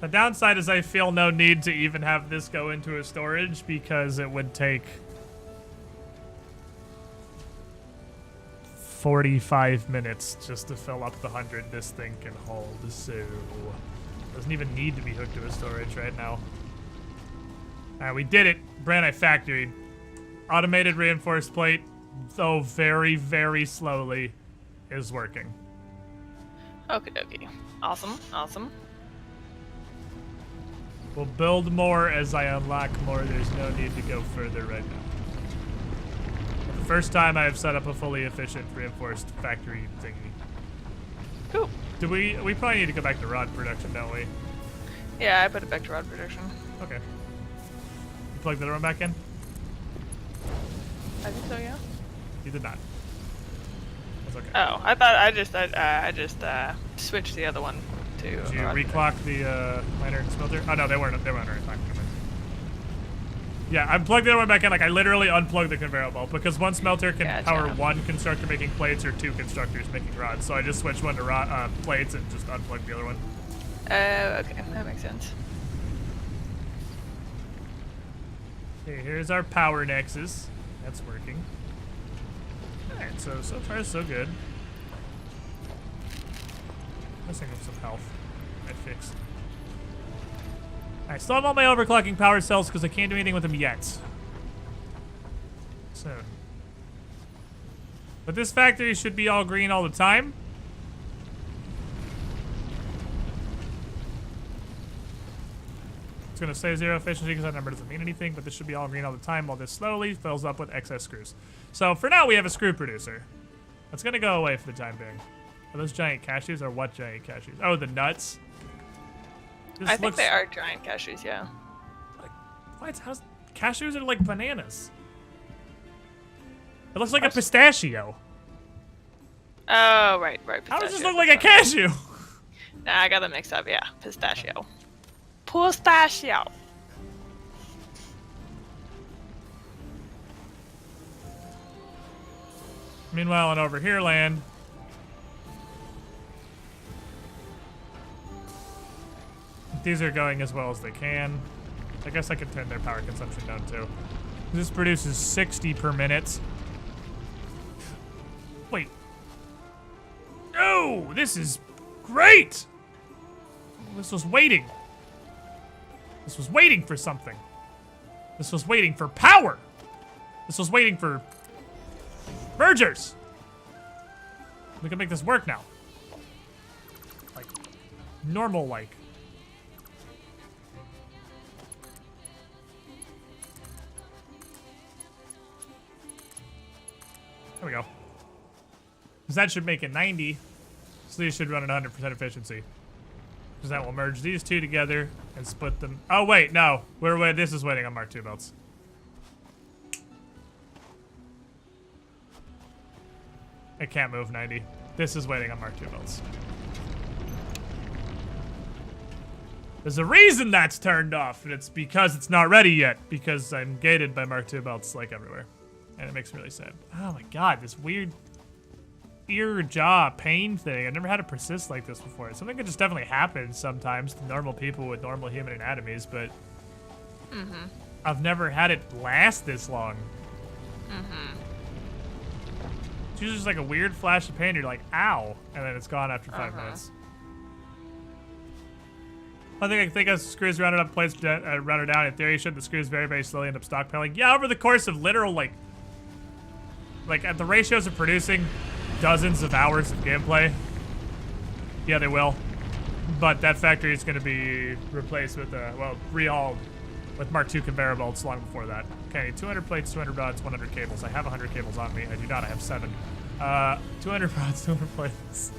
The downside is I feel no need to even have this go into a storage because it would take 45 minutes just to fill up the 100 this thing can hold, so Doesn't even need to be hooked to a storage right now. Alright, we did it. Bryn, I factoried. Automated reinforced plate, though very, very slowly, is working. Okie dokie. Awesome, awesome. We'll build more as I unlock more. There's no need to go further right now. The first time I have set up a fully efficient reinforced factory thingy. Cool. Do we probably need to go back to rod production, don't we? Yeah, I put it back to rod production. Okay. You plug the other one back in? I think so, yeah. You did not. That's okay. Oh, I thought I just switched the other one to. Did you rod reclock the miner and smelter? Oh no, they weren't reclocked. Yeah, I plugged the other one back in. Like I literally unplugged the conveyor belt because one smelter can Gotcha. power one constructor making plates or two constructors making rods. So I just switched one to plates and just unplugged the other one. Okay, that makes sense. Okay, here's our power nexus. That's working. Alright, so far so good. Missing with some health. I fixed. I still have all my overclocking power cells because I can't do anything with them yet. Soon. But this factory should be all green all the time. It's going to say 0 efficiency because that number doesn't mean anything, but this should be all green all the time while this slowly fills up with excess screws. So for now, we have a screw producer. That's going to go away for the time being. Are those giant cashews or what giant cashews? Oh, the nuts? This I think looks they are giant cashews, yeah. like, what? Cashews are like bananas. It looks like a pistachio. Oh, right. How does this look pistachio. like a cashew? Nah, I got them mixed up, yeah. Pistachio. Pistachio. Meanwhile, in over here land, these are going as well as they can. I guess I could turn their power consumption down too. This produces 60 per minute. Wait. No, this is great. This was waiting. This was waiting for something. This was waiting for power. This was waiting for mergers. We can make this work now. Like, normal like. There we go. Because that should make it 90. So these should run at 100% efficiency. Because that will merge these two together and split them. Oh, wait, no. This is waiting on Mark II belts. It can't move 90. This is waiting on Mark II belts. There's a reason that's turned off, and it's because it's not ready yet. Because I'm gated by Mark II belts like everywhere. And it makes me really sad. Oh my god, this weird ear jaw pain thing. I've never had it persist like this before. Something that just definitely happens sometimes to normal people with normal human anatomies, but I've never had it last this long. It's usually just like a weird flash of pain. You're like, ow, and then it's gone after 5 minutes. I think as screws rounded up, plates rounded down. In theory, should the screws very, very slowly end up stockpiling? Yeah, over the course of literal like at the ratios of producing dozens of hours of gameplay. Yeah, they will. But that factory is going to be replaced with, rehauled with Mark II conveyor belts long before that. Okay, 200 plates, 200 rods, 100 cables. I have 100 cables on me. I do not. I have 7. 200 rods, 200 plates.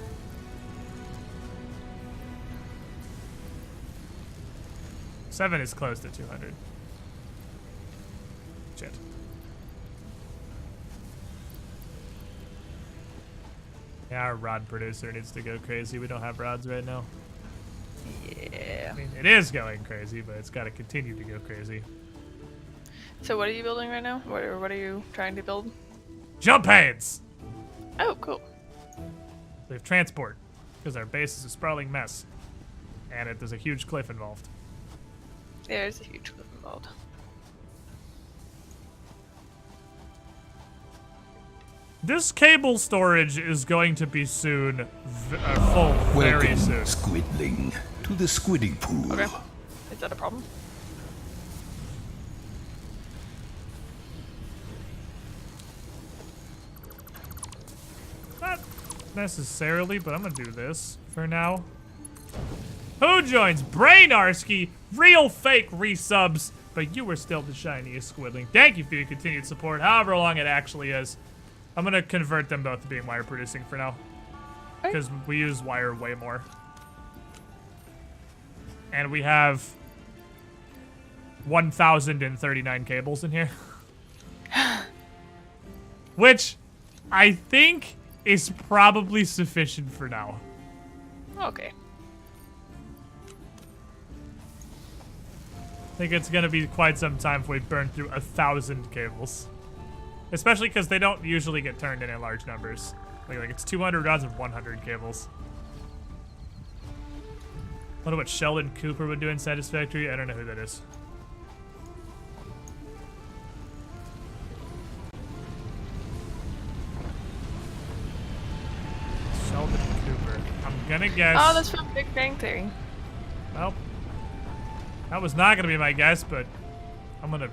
Seven is close to 200. Shit. Yeah, our rod producer needs to go crazy. We don't have rods right now. Yeah. I mean, it is going crazy, but it's got to continue to go crazy. So what are you building right now? What are you trying to build? Jump pads! Oh, cool. We have transport, because our base is a sprawling mess. And there's a huge cliff involved. There's a huge cliff involved. This cable storage is going to be soon, full very Welcome, soon. Squidling, to the squidding pool. Okay. Is that a problem? Not necessarily, but I'm gonna do this for now. Who joins? Brainarski, real fake resubs, but you were still the shiniest squiddling. Thank you for your continued support, however long it actually is. I'm gonna convert them both to being wire producing for now. Because we use wire way more. And we have 1,039 cables in here. Which I think is probably sufficient for now. Okay. I think it's gonna be quite some time if we burn through 1,000 cables. Especially because they don't usually get turned in large numbers. Like it's 200 rods and 100 cables. Wonder what Sheldon Cooper would do in Satisfactory. I don't know who that is. Sheldon Cooper. I'm gonna guess. Oh, that's from Big Bang Theory. Well, that was not gonna be my guess, but I'm gonna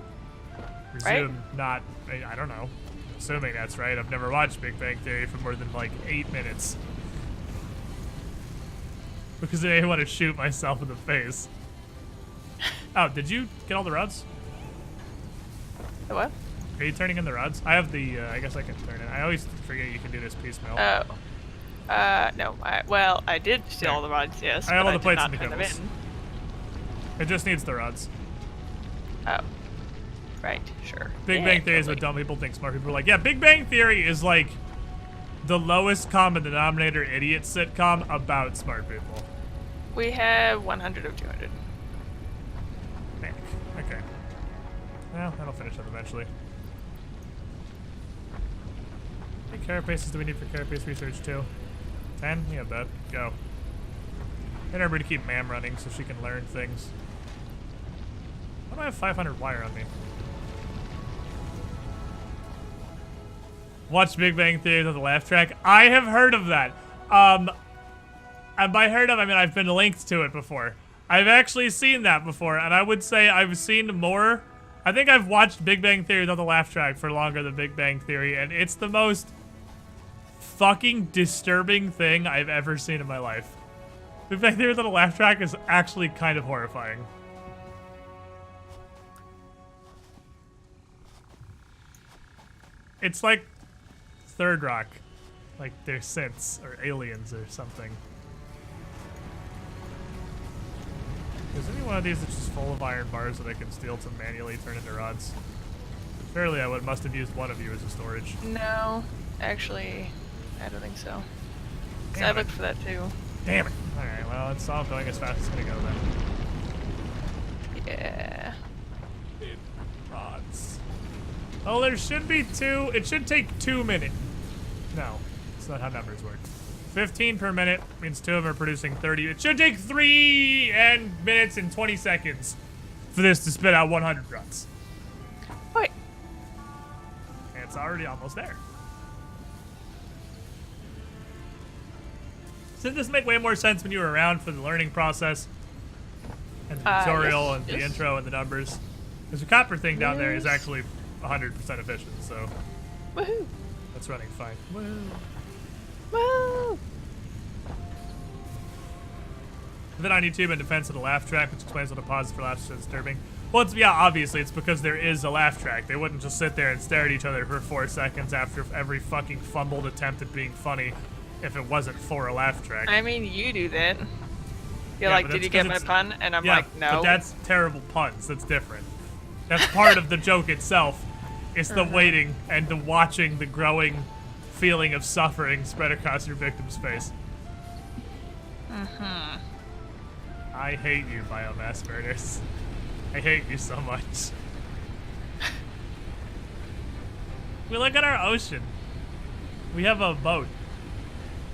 presume not. I don't know. Assuming that's right. I've never watched Big Bang Theory for more than like 8 minutes. Because I didn't want to shoot myself in the face. Oh, did you get all the rods? The what? Are you turning in the rods? I have the, I guess I can turn it. I always forget you can do this piecemeal. Oh. No. Well, I did steal all the rods, yes. I have but all the plates did and the not turn them cables. in. It just needs the rods. Oh. Right, sure. Big Yeah, Bang Theory is what totally. dumb people think smart people are like. Yeah, Big Bang Theory is like the lowest common denominator idiot sitcom about smart people. We have 100 of 200. Heck. Okay. Well, that'll finish up eventually. How many carapaces do we need for carapace research too? 10? We have that. Go. Get everybody to keep Mam running so she can learn things. Why do I have 500 wire on me? Watch Big Bang Theory on the laugh track. I have heard of that. And by heard of, I mean I've been linked to it before. I've actually seen that before, and I would say I've seen more. I think I've watched Big Bang Theory on the laugh track for longer than Big Bang Theory, and it's the most fucking disturbing thing I've ever seen in my life. Big Bang Theory on the laugh track is actually kind of horrifying. It's like Third Rock. Like they're synths or aliens or something. Is any one of these that's just full of iron bars that I can steal to manually turn into rods? Surely I must have used one of you as a storage. No, actually, I don't think so. 'Cause I Damn it. looked for that too. Damn it. Alright, well, it's all going as fast as it's gonna go then. Yeah. Rods. Oh, there should be 2. It should take 2 minutes. No, that's not how numbers work. 15 per minute means 2 of them are producing 30. It should take 3 minutes and 20 seconds for this to spit out 100 rods. Wait. And it's already almost there. Didn't this make way more sense when you were around for the learning process? And the tutorial yes, and the yes. intro and the numbers? Because the copper thing down there is actually 100% efficient, so Woohoo. that's running fine. Woo. Woo. Then on YouTube in defense of the laugh track, which explains what a pause for laughs is disturbing. Well, it's, yeah, obviously it's because there is a laugh track. They wouldn't just sit there and stare at each other for 4 seconds after every fucking fumbled attempt at being funny if it wasn't for a laugh track. I mean, you do that. You're Yeah, like, but did that's you get 'cause my it's- pun? And I'm Yeah, like, no. but that's terrible puns. That's different. That's part of the joke itself. It's the waiting and the watching the growing feeling of suffering spread across your victim's face. I hate you, biomass burners. I hate you so much. We look at our ocean. We have a boat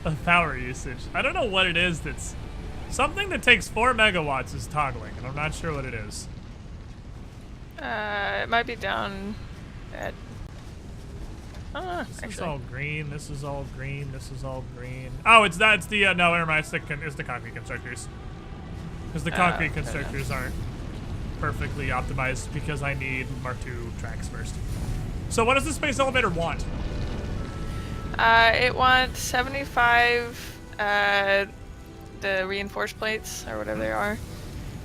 of power usage. I don't know what it is that's... Something that takes 4 megawatts is toggling, and I'm not sure what it is. It might be down at... This is actually. all green, this is all green, this is all green. Oh, it's that, it's the, no, never mind, it's the concrete constructors. Because the concrete constructors aren't perfectly optimized because I need Mark II tracks first. So what does the space elevator want? It wants 75 the reinforced plates or whatever they are,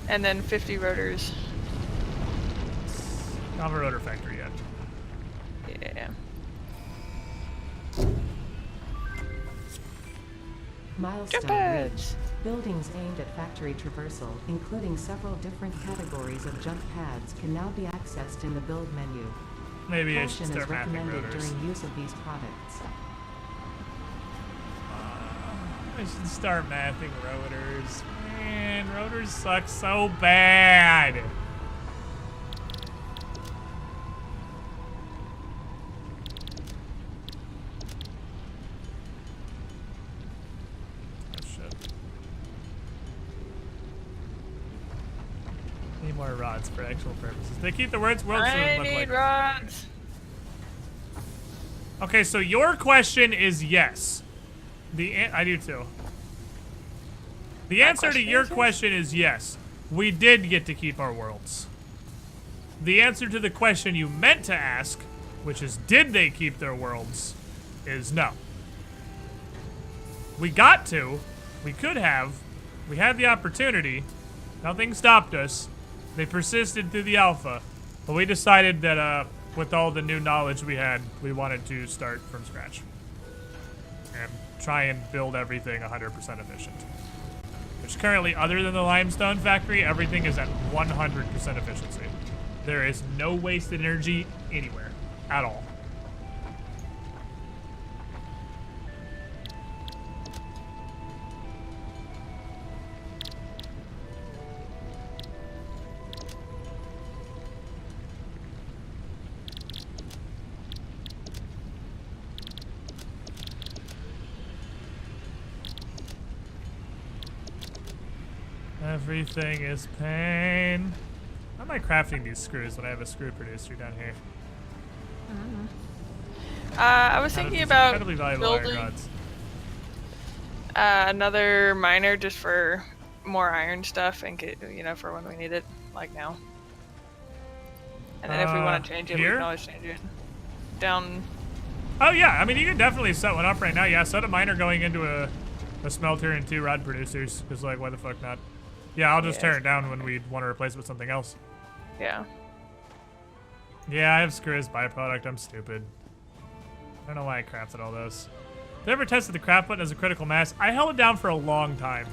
and then 50 rotors. I don't have a rotor factory yet. Yeah. Milestone Jump pads. reached. Buildings aimed at factory traversal, including several different categories of jump pads, can now be accessed in the build menu. Maybe I should Caution is start mapping recommended rotors. during use of these products. I should start mapping rotors. Man, rotors suck so bad. Oh shit. Need more rods for actual purposes. They keep the words world I shouldn't look need like. rods. Okay, so your question is yes. I do too. The answer to question your is yes? question is yes. We did get to keep our worlds. The answer to the question you meant to ask, which is did they keep their worlds, is no. We got to. We could have. We had the opportunity. Nothing stopped us. They persisted through the alpha. But we decided that with all the new knowledge we had, we wanted to start from scratch. And try and build everything 100% efficient. Which currently, other than the limestone factory, everything is at 100% efficiency. There is no wasted energy anywhere at all. Everything is pain. How am I crafting these screws when I have a screw producer down here? I was Out of thinking these about incredibly valuable iron building rods. another miner just for more iron stuff and get, for when we need it, like now. And then if we want to change it, we here? can always change it. Down. Oh yeah, I mean you can definitely set one up right now. Yeah, set a miner going into a smelter and 2 rod producers. Because like, why the fuck not? Yeah, I'll just Yeah, tear it down when we want to replace it with something else. Yeah. Yeah, I have screw as byproduct. I'm stupid. I don't know why I crafted all those. Did I ever tested the craft button as a critical mass? I held it down for a long time,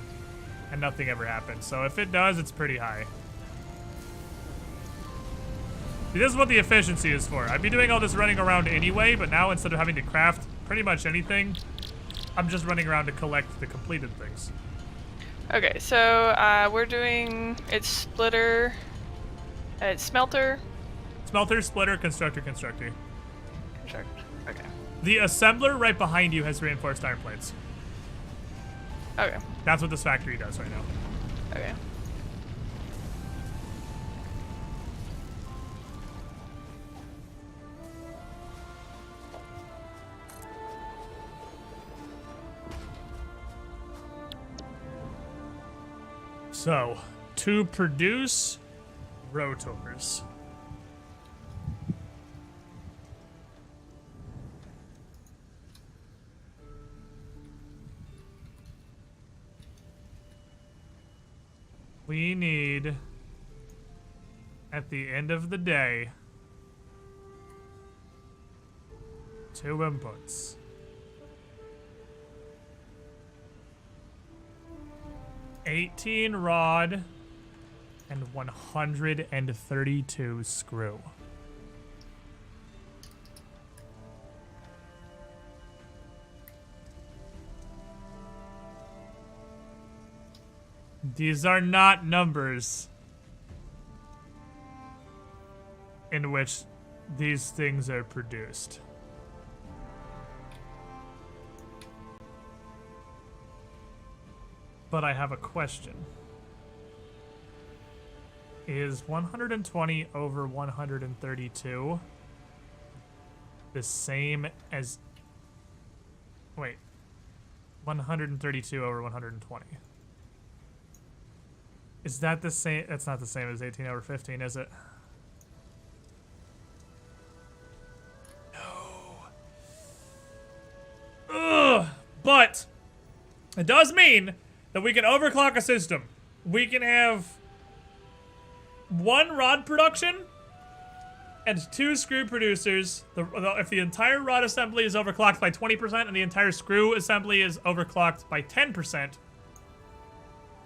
and nothing ever happened. So if it does, it's pretty high. See, this is what the efficiency is for. I'd be doing all this running around anyway, but now instead of having to craft pretty much anything, I'm just running around to collect the completed things. Okay, so we're doing it's splitter, it's smelter, Smelter, splitter, constructor, constructor. construct. Okay. The assembler right behind you has reinforced iron plates. Okay. That's what this factory does right now. Okay. So, to produce rotors. We need, at the end of the day, 2 inputs. 18 rod and 132 screw. These are not numbers in which these things are produced. But I have a question. Is 120 over 132 the same as... Wait. 132 over 120. Is that the same? That's not the same as 18 over 15, is it? No. Ugh. But it does mean that we can overclock a system. We can have 1 rod production and 2 screw producers. If the entire rod assembly is overclocked by 20% and the entire screw assembly is overclocked by 10%,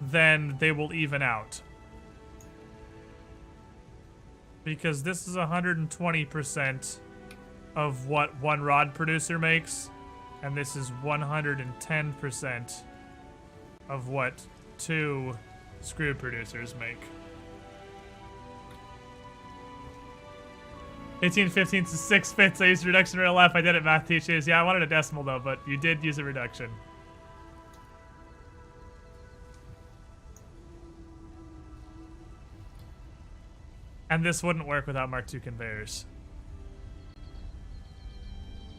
then they will even out. Because this is 120% of what 1 rod producer makes, and this is 110% of what 2 screw producers make. 18 15 to 6 fifths. I used reduction real life. I did it math teachers. Yeah, I wanted a decimal though, but you did use a reduction. And this wouldn't work without Mark II conveyors.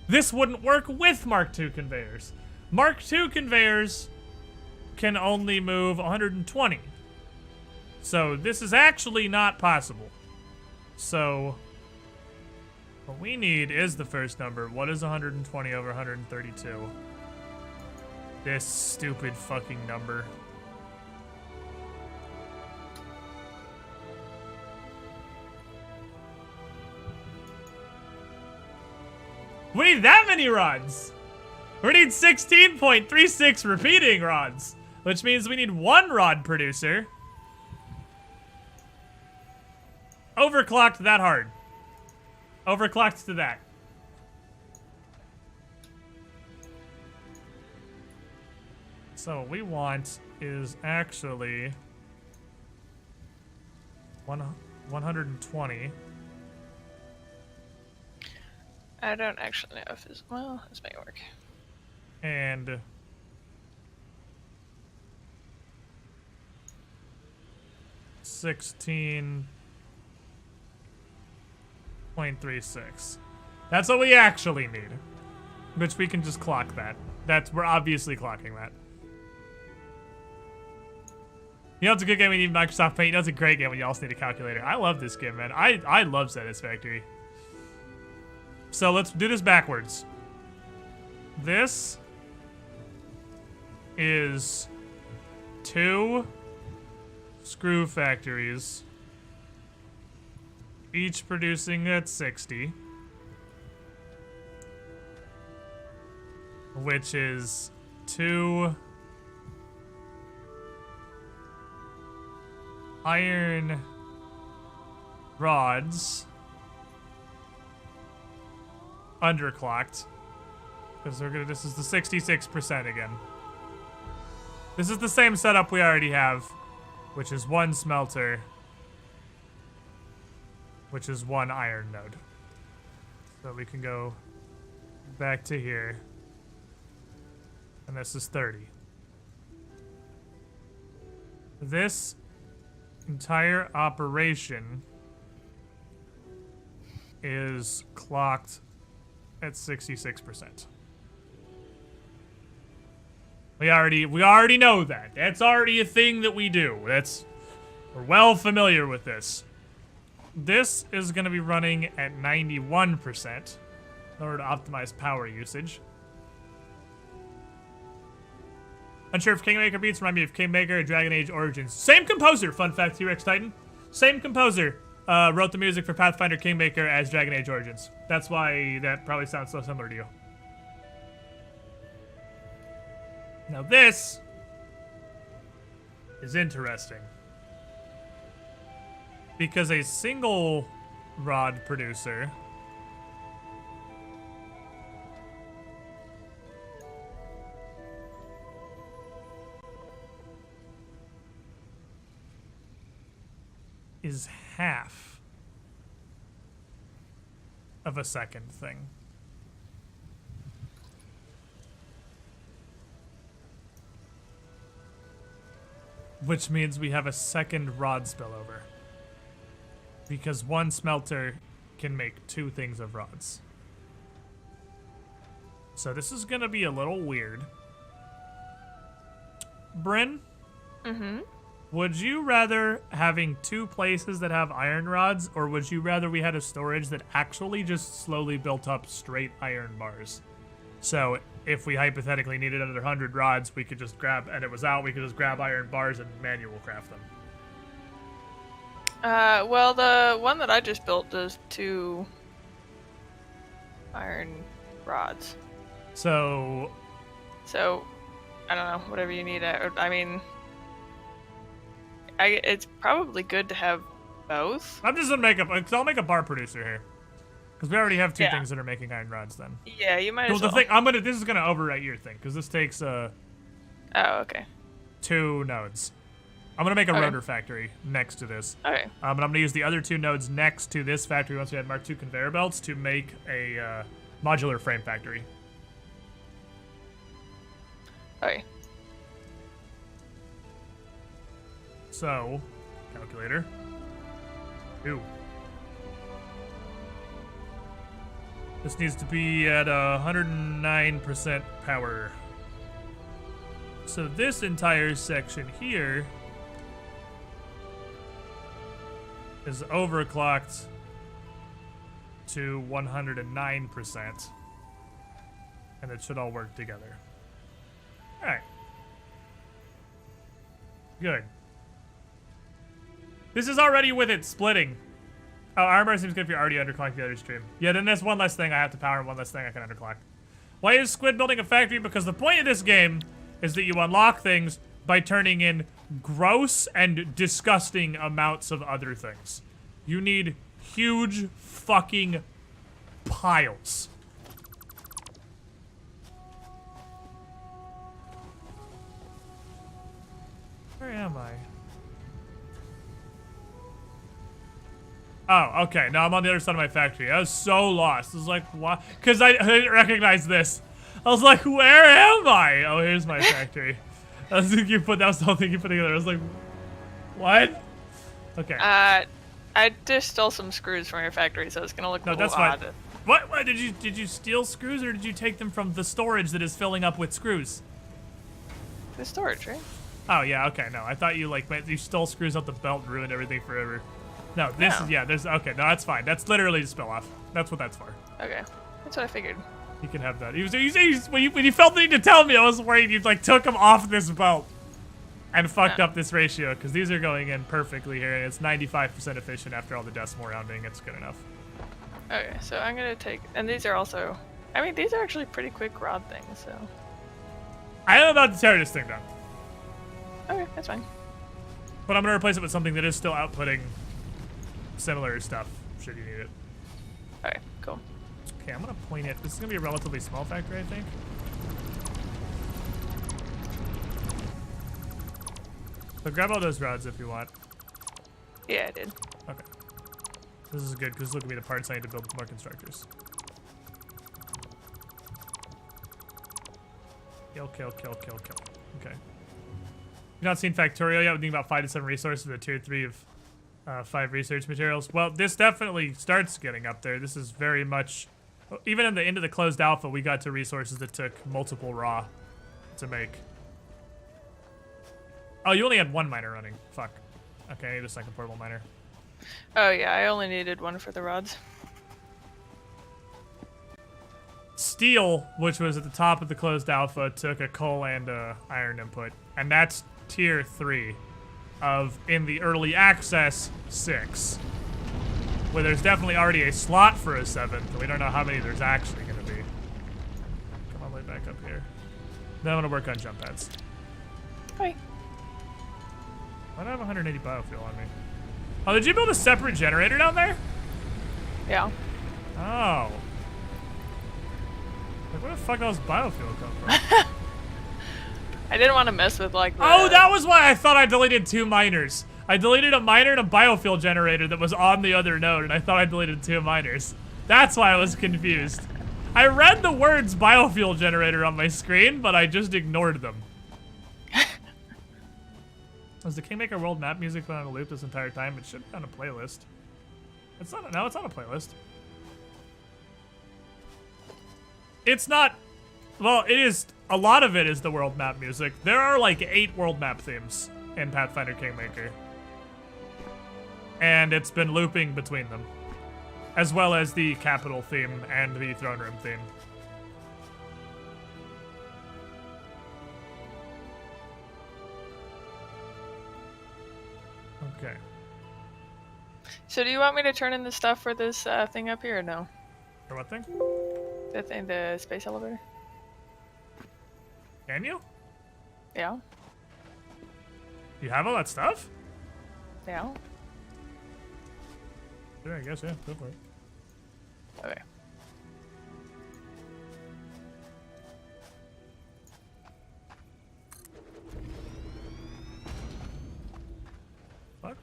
This wouldn't work with Mark II conveyors. Mark II conveyors can only move 120. So this is actually not possible. So what we need is the first number. What is 120 over 132? This stupid fucking number. We need that many rods! We need 16.36 repeating rods, which means we need 1 rod producer. Overclocked that hard. Overclocked to that. So what we want is actually 120. I don't actually know if this. Well, this may work. And 16.36. That's what we actually need. Which we can just clock that. We're obviously clocking that. You know it's a good game when you need Microsoft Paint. You know it's a great game when you also need a calculator. I love this game, man. I love Satisfactory. So let's do this backwards. This is 2 screw factories, each producing at 60, which is 2 iron rods underclocked. Because this is the 66% again. This is the same setup we already have, which is 1 smelter, which is 1 iron node. So we can go back to here. And this is 30. This entire operation is clocked at 66%. We already know that. That's already a thing that we do. We're well familiar with this. This is going to be running at 91% in order to optimize power usage. Unsure if Kingmaker beats remind me of Kingmaker and Dragon Age Origins. Same composer, fun fact, T-Rex Titan. Same composer wrote the music for Pathfinder Kingmaker as Dragon Age Origins. That's why that probably sounds so similar to you. Now this is interesting. Because a single rod producer is half of a second thing. Which means we have a second rod spillover. Because 1 smelter can make 2 things of rods. So this is gonna be a little weird. Bryn? Mm-hmm. Would you rather having 2 places that have iron rods, or would you rather we had a storage that actually just slowly built up straight iron bars? So if we hypothetically needed another 100 rods, we could just grab, and it was out, we could just grab iron bars and manual craft them. Well, the one that I just built does 2 iron rods. So, I don't know, whatever you need. I mean, it's probably good to have both. I'm just gonna I'll make a bar producer here. Because we already have 2 Yeah. things that are making iron rods then. Yeah, you might Well, as the well. thing, this is gonna overwrite your thing, because this takes, Oh, okay. 2 nodes. I'm gonna make a Okay. rotor factory next to this. Okay. And I'm gonna use the other 2 nodes next to this factory once we had Mark II conveyor belts to make a modular frame factory. Okay. So, calculator. 2. This needs to be at 109% power. So this entire section here is overclocked to 109%. And it should all work together. Alright. Good. This is already with it splitting. Oh, armor seems good if you're already underclocking the other stream. Yeah, then there's one less thing I have to power and one less thing I can underclock. Why is Squid building a factory? Because the point of this game is that you unlock things by turning in gross and disgusting amounts of other things. You need huge fucking piles. Where am I? Oh, okay. Now I'm on the other side of my factory. I was so lost. I was like, what? Because I didn't recognize this. I was like, where am I? Oh, here's my factory. That was the whole thing you put together. I was like, what? Okay. I just stole some screws from your factory, so it's gonna look No, a little that's fine. odd. What? Did you steal screws, or did you take them from the storage that is filling up with screws? The storage, right? Oh yeah, okay. No, I thought you you stole screws out the belt and ruined everything forever. No, this No. is there's okay. No, that's fine. That's literally just spill off. That's what that's for. Okay. That's what I figured. You can have that. When you felt the need to tell me, I was worried you took them off this belt and fucked No. up this ratio, because these are going in perfectly here, and it's 95% efficient after all the decimal rounding. It's good enough. Okay, so I'm gonna take, and these are also, I mean, these are actually pretty quick rod things, so. I am about to tear this thing down, Okay, that's fine. but I'm gonna replace it with something that is still outputting similar stuff. Should you need it. Okay, cool. Okay, I'm gonna point it. This is gonna be a relatively small factory, I think. So grab all those rods if you want. Yeah, I did. Okay. This is good, because look at me, the parts I need to build more constructors. Kill, kill, kill, kill, kill. Okay. You've not seen Factorio yet? We need about 5 to 7 resources at tier 3 of 5 research materials. Well, this definitely starts getting up there. This is very much... Even in the end of the closed alpha, we got to resources that took multiple raw to make. Oh, you only had 1 miner running. Fuck. Okay, I need a second portable miner. Oh yeah, I only needed 1 for the rods. Steel, which was at the top of the closed alpha, took a coal and a iron input. And that's tier 3 of, in the early access, 6. Where there's definitely already a slot for a 7th, we don't know how many there's actually going to be. Come on, way back up here. Then I'm going to work on jump pads. Okay. Why do I have 180 biofuel on me? Oh, did you build a separate generator down there? Yeah. Oh. Like, where the fuck does biofuel come from? I didn't want to mess with like the... Oh, that was why I thought I deleted 2 miners. I deleted a miner and a biofuel generator that was on the other node, and I thought I deleted 2 miners. That's why I was confused. I read the words biofuel generator on my screen, but I just ignored them. Was the Kingmaker World map music been on a loop this entire time? It should be on a playlist. It's not. No, it's on a playlist. It's not. Well, it is. A lot of it is the world map music. There are like 8 world map themes in Pathfinder Kingmaker. And it's been looping between them, as well as the capital theme and the throne room theme. Okay. So do you want me to turn in the stuff for this thing up here or no? For what thing? The thing, the space elevator? Can you? Yeah. You have all that stuff? Yeah. Sure, I guess, yeah. Go for it. Okay. What?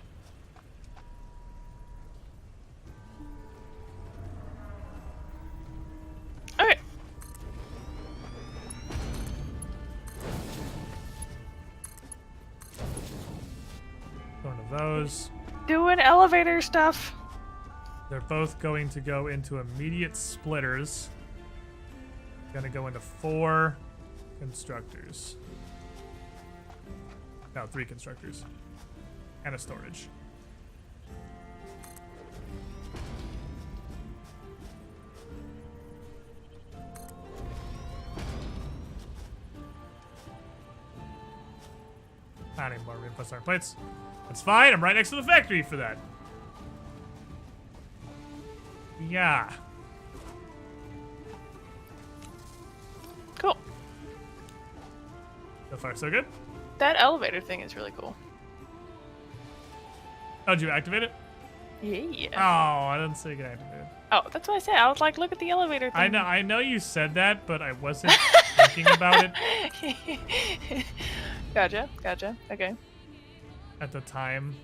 Okay. One of those. Doing elevator stuff. They're both going to go into immediate splitters. Gonna go into 4 constructors. No, 3 constructors. And a storage. I need more reinforced iron plates. That's fine, I'm right next to the factory for that. Yeah. Cool. So far, so good. That elevator thing is really cool. Oh, did you activate it? Yeah. Oh, I didn't say you could activate it. Oh, that's what I said. I was like, look at the elevator thing. I know you said that, but I wasn't thinking about it Gotcha. Okay. at the time.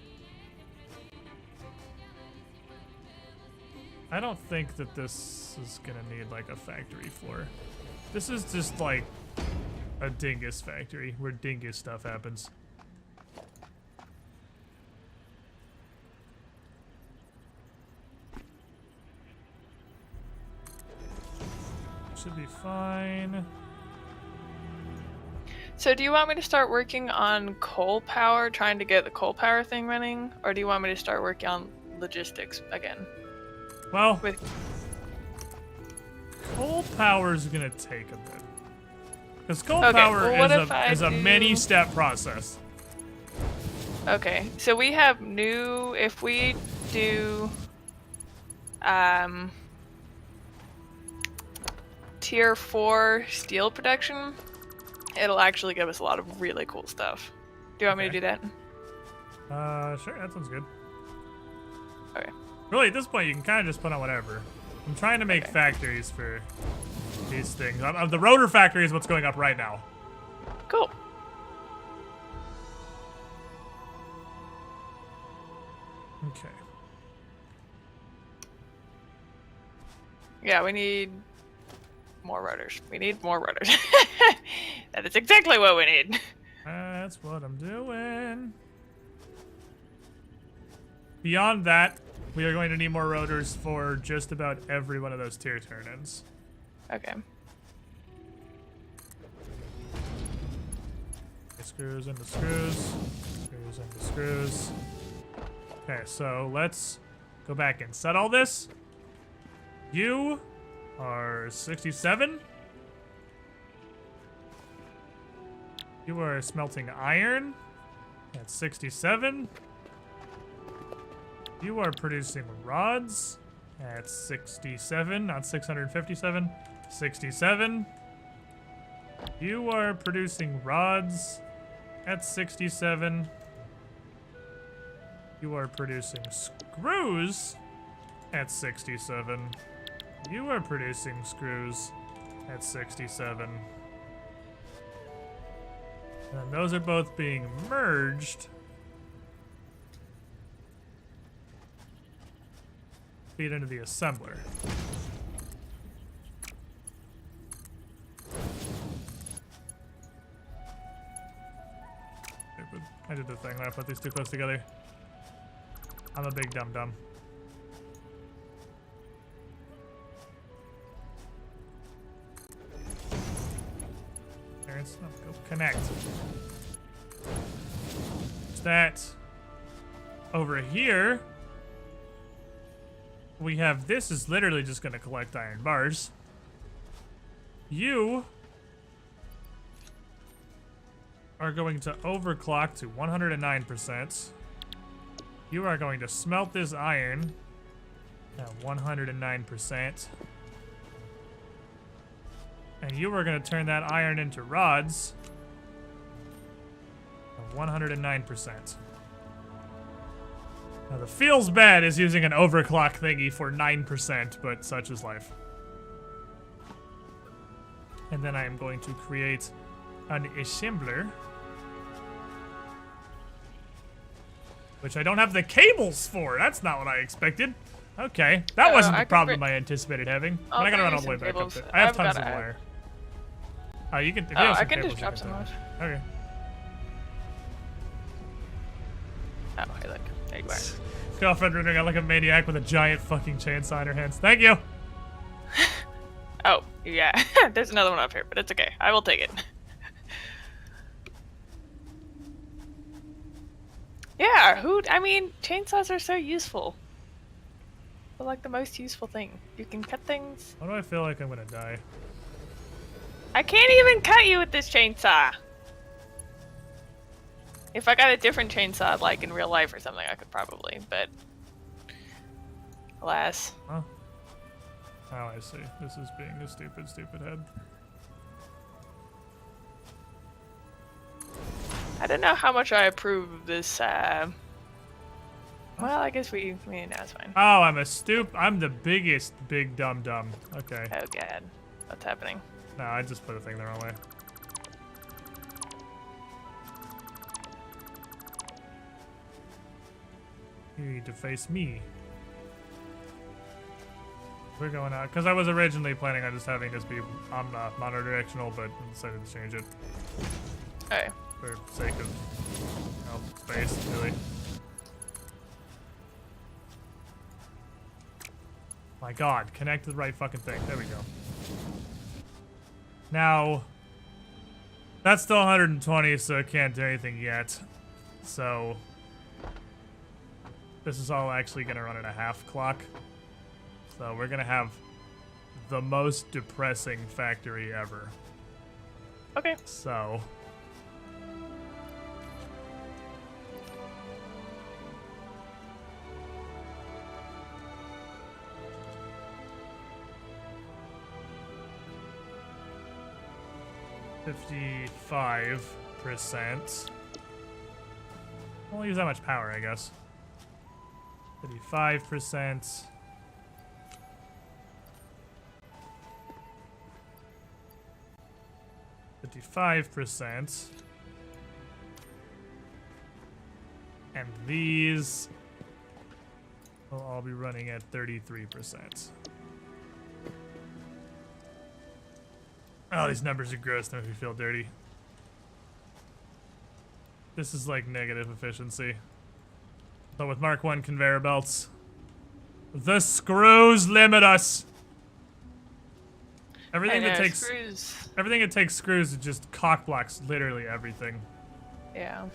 I don't think that this is gonna need like a factory floor. This is just like a dingus factory where dingus stuff happens. Should be fine. So do you want me to start working on coal power, trying to get the coal power thing running? Or do you want me to start working on logistics again? Well, With coal power is gonna take a bit. Because coal Okay, power well, what if is I a do- many-step process. Okay, so we have new, if we do tier 4 steel production, it'll actually give us a lot of really cool stuff. Do you want me to Okay. do that? Sure, that sounds good. Okay. Really, at this point, you can kind of just put on whatever. I'm trying to make Okay. factories for these things. The rotor factory is what's going up right now. Cool. Okay. Yeah, we need more rotors. We need more rotors. That is exactly what we need. That's what I'm doing. Beyond that, we are going to need more rotors for just about every one of those tier turn-ins. Okay. Screws into screws. Screws into screws. Okay, so let's go back and set all this. You are 67. You are smelting iron at 67. You are producing rods at 67, not 657. 67. You are producing rods at 67. You are producing screws at 67. You are producing screws at 67. And those are both being merged. Feed into the assembler. Stupid. I did the thing when I put these too close together. I'm a big dum-dum. Parents, go connect. that. Over here, we have this is literally just going to collect iron bars. You are going to overclock to 109%. You are going to smelt this iron at 109%. And you are going to turn that iron into rods at 109%. Now, the feels bad is using an overclock thingy for 9%, but such is life. And then I am going to create an assembler, which I don't have the cables for. That's not what I expected. Okay, that wasn't the problem I anticipated having. But I gotta run all the way back up there. I have tons of wire. Oh, you can. If you have some I can cables, just drop some off. Okay. Oh, hey, look. There you are. Girlfriend running out like a maniac with a giant fucking chainsaw in her hands. Thank you. Oh, yeah. There's another one up here, but it's okay. I will take it. Yeah, I mean, chainsaws are so useful. They're like the most useful thing. You can cut things. Why do I feel like I'm gonna die? I can't even cut you with this chainsaw. If I got a different chainsaw, like in real life or something, I could probably, but alas. Huh? Oh, I see. This is being a stupid, stupid head. I don't know how much I approve of this, well, I guess no, it's fine. Oh, I'm the biggest big dumb. Okay. Oh god. What's happening? No, I just put a thing the wrong way. You need to face me. We're going out because I was originally planning on just having this be monodirectional, but decided to change it Okay. for sake of space, really. My God, connect to the right fucking thing. There we go. Now, that's still 120, so it can't do anything yet. So this is all actually gonna run at a half clock. So we're gonna have the most depressing factory ever. Okay. So %. Won't use that much power, I guess. 55%. 55%. And these will all be running at 33%. Oh, these numbers are gross. They make me feel dirty. This is like negative efficiency. But with Mark 1 conveyor belts, the screws limit us. Everything that takes screws it just cock blocks literally everything. Yeah.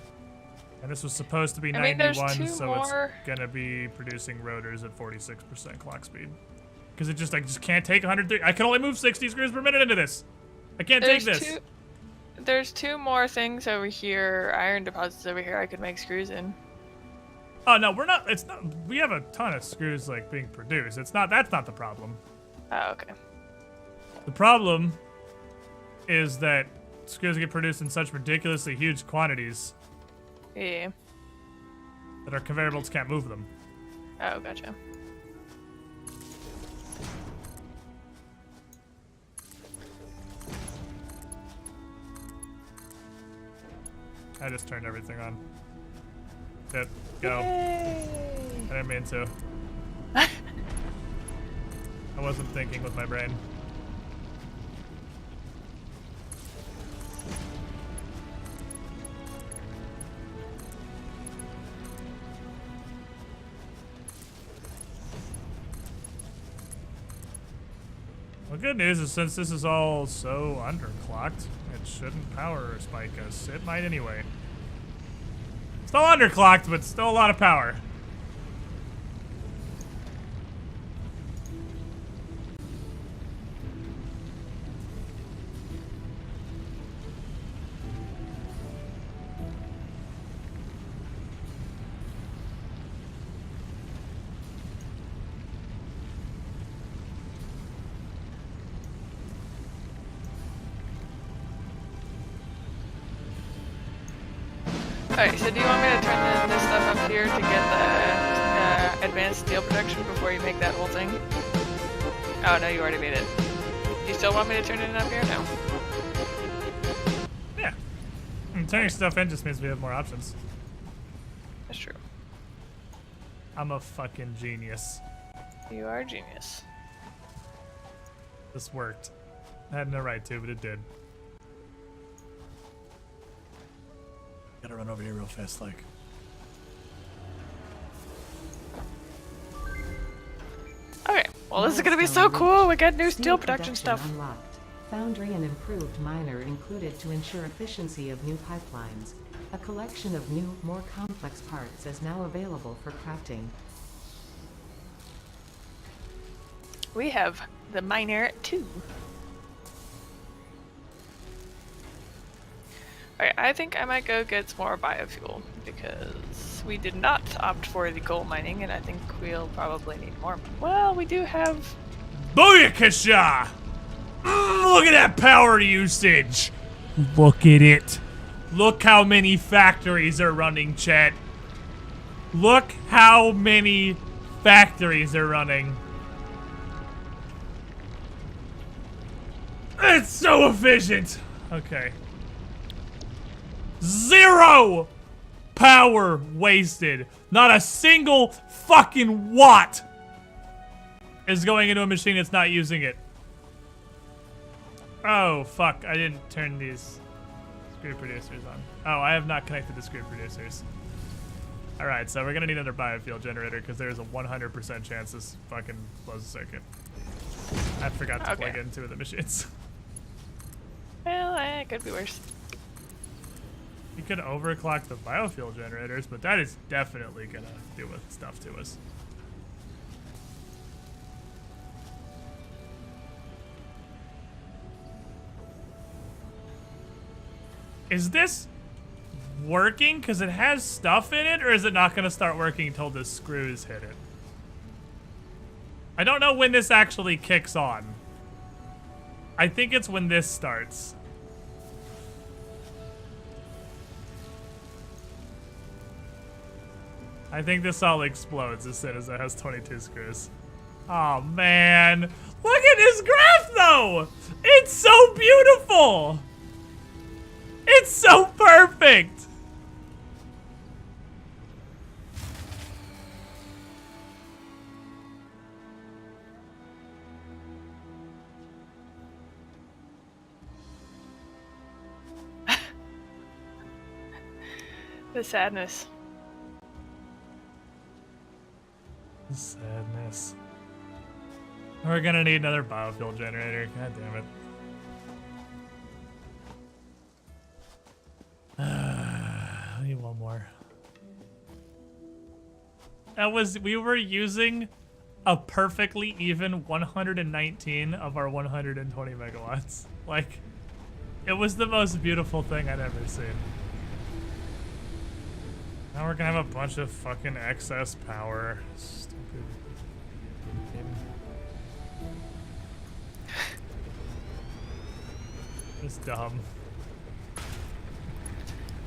And this was supposed to be I mean, there's 91, two so more. it's gonna be producing rotors at 46% clock speed. Because it just can't take 130. I can only move 60 screws per minute into this. I can't take this. There's two more things over here, iron deposits over here I could make screws in. Oh no, we're not. It's not. We have a ton of screws like being produced. It's not. That's not the problem. Oh, okay. The problem is that screws get produced in such ridiculously huge quantities Yeah. that our conveyor belts can't move them. Oh, gotcha. I just turned everything on. Good. Go. Yay. I didn't mean to. I wasn't thinking with my brain. Well, good news is since this is all so underclocked, it shouldn't power spike us. It might anyway. Still underclocked, but still a lot of power. Alright, so do you want me to turn this stuff up here to get the advanced steel production before you make that whole thing? Oh no, you already made it. Do you still want me to turn it up here? No. Yeah. Turning stuff in just means we have more options. That's true. I'm a fucking genius. You are a genius. This worked. I had no right to, but it did. Gotta run over here real fast, like. Okay, well this is gonna be so cool. We got new steel production stuff. Unlocked. Foundry and improved miner included to ensure efficiency of new pipelines. A collection of new, more complex parts is now available for crafting. We have the miner 2. Alright, I think I might go get some more biofuel because we did not opt for the coal mining and I think we'll probably need more. Well, we do have... Booyakasha! Look at that power usage! Look at it. Look how many factories are running, chat. Look how many factories are running. It's so efficient! Okay. 0 power wasted. Not a single fucking watt is going into a machine that's not using it. Oh, fuck. I didn't turn these screw producers on. Oh, I have not connected the screw producers. Alright, so we're gonna need another biofuel generator because there's a 100% chance this fucking blows the circuit. I forgot to plug into the machines. Well, it could be worse. You could overclock the biofuel generators, but that is definitely gonna do with stuff to us. Is this working because it has stuff in it, or is it not gonna start working until the screws hit it? I don't know when this actually kicks on. I think it's when this starts. I think this all explodes as soon as it has 22 screws. Oh man. Look at this graph though! It's so beautiful! It's so perfect! The sadness. Sadness. We're gonna need another biofuel generator. God damn it. I need one more. We were using a perfectly even 119 of our 120 megawatts. Like, it was the most beautiful thing I'd ever seen. Now we're gonna have a bunch of fucking excess power. Stupid. It's dumb.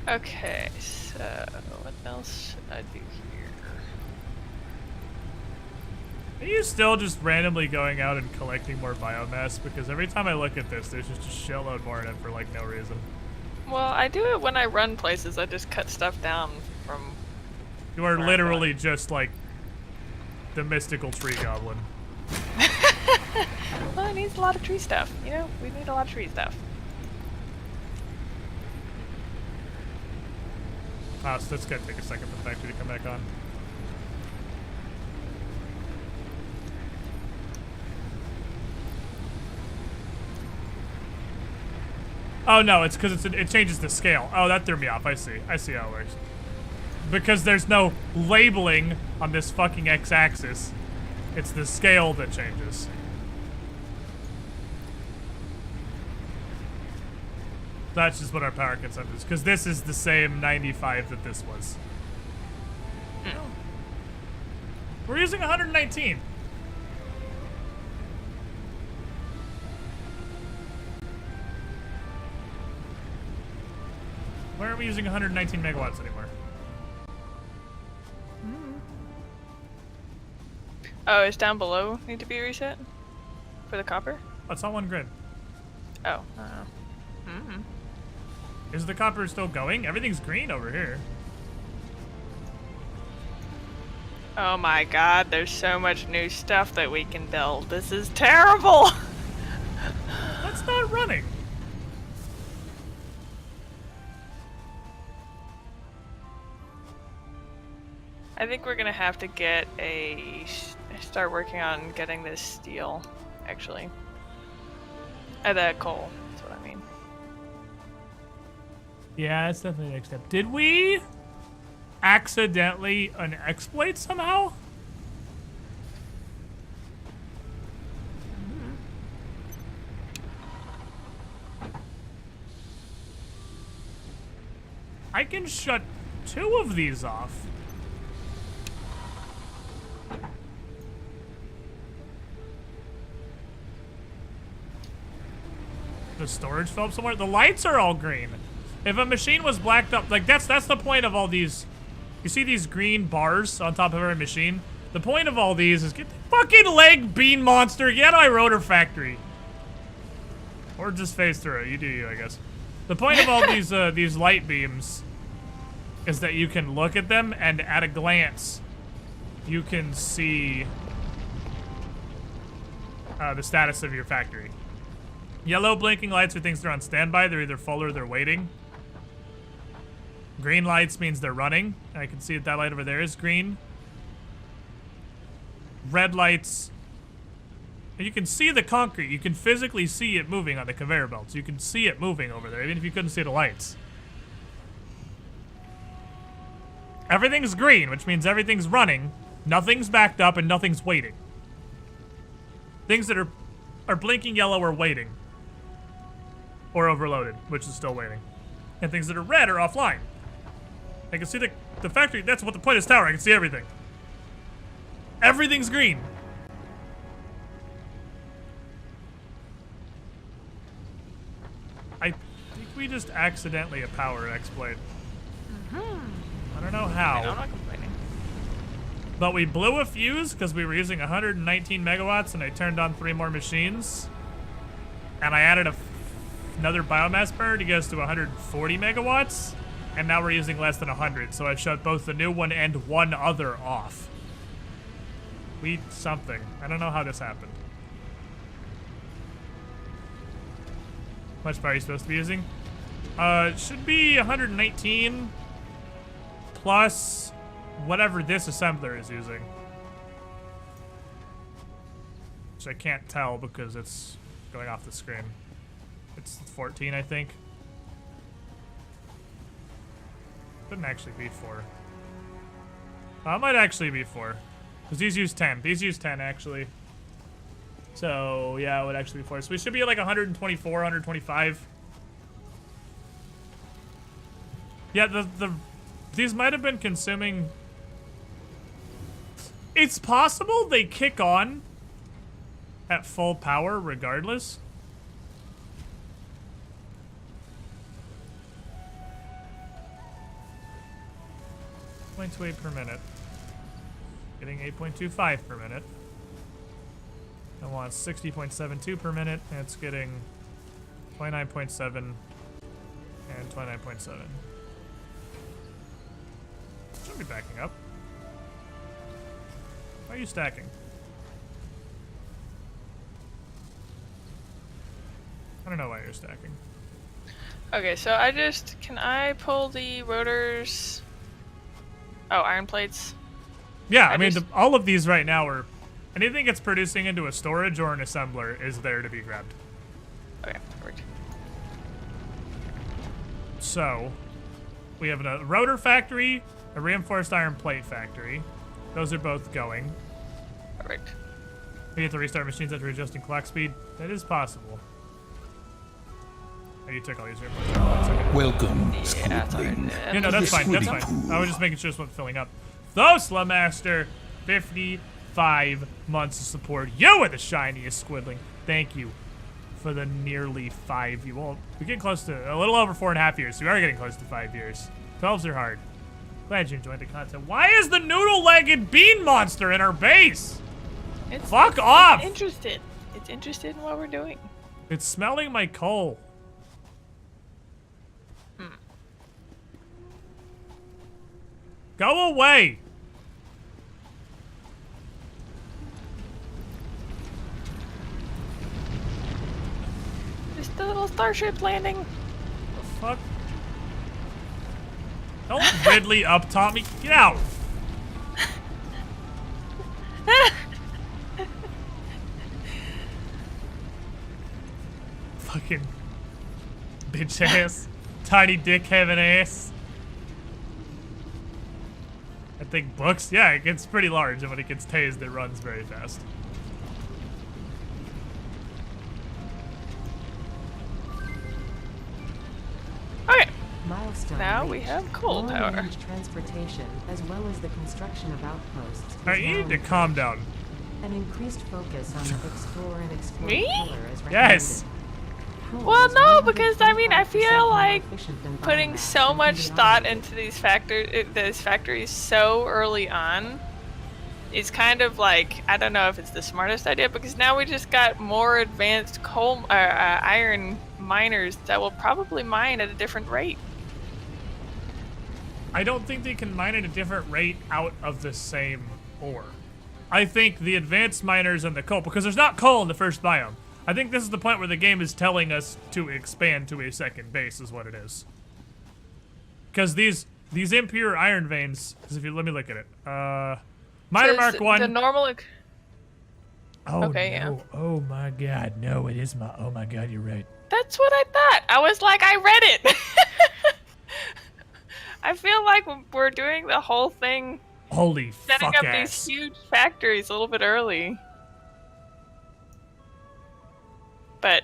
Okay, so what else should I do here? Are you still just randomly going out and collecting more biomass? Because every time I look at this, there's just a shitload more in it for like no reason. Well, I do it when I run places. I just cut stuff down from... You are literally just like the mystical tree goblin. Well, it needs a lot of tree stuff. You know, we need a lot of tree stuff. Oh, so that's gonna take a second for the factory to come back on. Oh no, it's because it changes the scale. Oh, that threw me off. I see how it works. Because there's no labeling on this fucking x-axis. It's the scale that changes. That's just what our power consumption is, because this is the same 95 that this was. We're using 119. Why aren't we using 119 megawatts anymore? Oh, is down below need to be reset? For the copper? Oh, it's on one grid. Oh. Is the copper still going? Everything's green over here. Oh my god, there's so much new stuff that we can build. This is terrible! That's not running. I think we're gonna have to get start working on getting this steel, actually. The coal, that's what I mean. Yeah, that's definitely the next step. Did we accidentally unexploit somehow? I can shut 2 of these off. The storage filled up somewhere. The lights are all green. If a machine was blacked up, like that's the point of all these. You see these green bars on top of every machine? The point of all these is get the fucking leg, bean monster. Get out of my rotor factory. Or just phase through it. You do you, I guess. The point of all these light beams is that you can look at them and at a glance, you can see the status of your factory. Yellow blinking lights are things that are on standby. They're either full or they're waiting. Green lights means they're running. I can see that light over there is green. Red lights. And you can see the concrete. You can physically see it moving on the conveyor belts. You can see it moving over there, even if you couldn't see the lights. Everything's green, which means everything's running. Nothing's backed up and nothing's waiting. Things that are blinking yellow are waiting. Or overloaded, which is still waiting. And things that are red are offline. I can see the factory. That's what the point of this tower. I can see everything. Everything's green. I think we just accidentally a power exploit. I don't know how. I'm not complaining. But we blew a fuse because we were using 119 megawatts and I turned on 3 more machines. And I added another biomass burner to get us to 140 megawatts. And now we're using less than 100. So I shut both the new one and one other off. We something. I don't know how this happened. How much power are you supposed to be using? It should be 119 plus whatever this assembler is using. Which I can't tell because it's going off the screen. It's 14, I think. Couldn't actually be 4. It might actually be 4. Because these use 10. These use 10, actually. So, yeah, it would actually be 4. So we should be at like 124, 125. Yeah, these might have been consuming... It's possible they kick on at full power regardless. 0.28 per minute. Getting 8.25 per minute. I want 60.72 per minute, and it's getting 29.7 and 29.7. Should be backing up. Why are you stacking? I don't know why you're stacking. Okay, so can I pull the rotors? Oh, iron plates. Yeah, I mean, all of these right now are... Anything it's producing into a storage or an assembler is there to be grabbed. Okay, perfect. So, We have a rotor factory, a reinforced iron plate factory. Those are both going. Perfect. We have to restart machines after adjusting clock speed. That is possible. Oh, you took all these reports. One second. Welcome, Yeah, Squidling. Yeah, no, that's fine. That's Squiddy fine. poo. I was just making sure this wasn't filling up. Thosla Master, 55 months of support. You are the shiniest Squidling. Thank you for the nearly 5 years. Well, we're getting close to a little over 4.5 years. So we are getting close to 5 years. 12s are hard. Glad you enjoyed the content. Why is the noodle-legged bean monster in our base? Fuck off! It's interested. It's interested in what we're doing. It's smelling my coal. Go away! Just a little starship landing. The fuck? Don't Ridley up top me. Get out! Fucking bitch ass. Tiny dick having ass. I think books. Yeah, it gets pretty large, and when it gets tased, it runs very fast. Okay. Milestone Now we reached. have coal power. Long-range transportation, as well as the construction of outposts. is Alright, you now need to encouraged. calm down. An increased focus on the explore and exploit Me? pillar is recommended. Yes! Coal Well, is no, because I mean, I 125% feel more like efficient than putting biomass so and much can be thought automated. into these factories so early on is kind of like, I don't know if it's the smartest idea, because now we just got more advanced iron miners that will probably mine at a different rate. I don't think they can mine at a different rate out of the same ore. I think the advanced miners and the coal, because there's not coal in the first biome. I think this is the point where the game is telling us to expand to a second base, is what it is. Because these impure iron veins, because if you let me look at it, miner Says mark 1. The normal. Oh Okay, no! Oh my God! No, it is my. Oh my God! You're right. That's what I thought. I was like, I read it. I feel like we're doing the whole thing, Holy setting fuck up ass! these huge factories a little bit early. But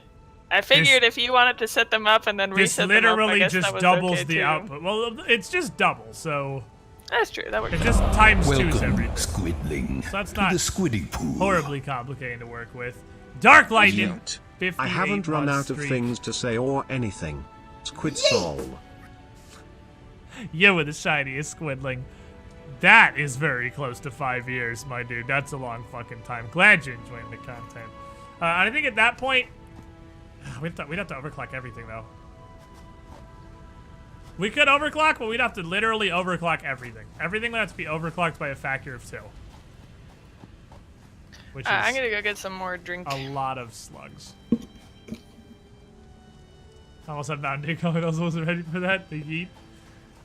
I figured if you wanted to set them up and then This reset them up, I literally guess that just was doubles okay the too. output. Well, it's just double, so That's true. That works. it just times twos Welcome, everything. Squidling, So that's to not the Squiddy poo. Horribly complicated to work with. Dark Lightning. Yet. 58 I haven't run month out of streak. things to say or anything. Squid Soul. You with the shiniest Squidling. That is very close to 5 years, my dude. That's a long fucking time. Glad you're enjoying the content. I think at that point, we'd have to overclock everything, though. We could overclock, but we'd have to literally overclock everything. Everything would have to be overclocked by a factor of 2. Which is I'm gonna go get some more drink. a lot of slugs. I almost had Mountain Dew coming. I wasn't ready for that. The yeet.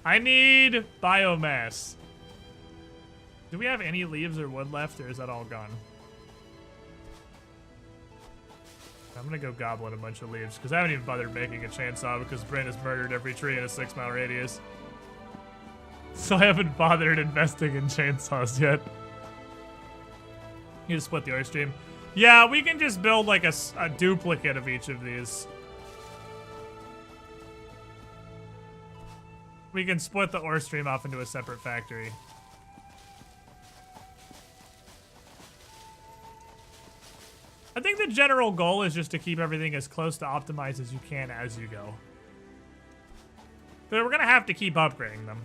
I need biomass. Do we have any leaves or wood left, or is that all gone? I'm gonna go goblin a bunch of leaves, because I haven't even bothered making a chainsaw, because Bryn has murdered every tree in a 6-mile radius. So I haven't bothered investing in chainsaws yet. You just split the ore stream. Yeah, we can just build like a duplicate of each of these. We can split the ore stream off into a separate factory. I think the general goal is just to keep everything as close to optimized as you can as you go. But we're gonna have to keep upgrading them.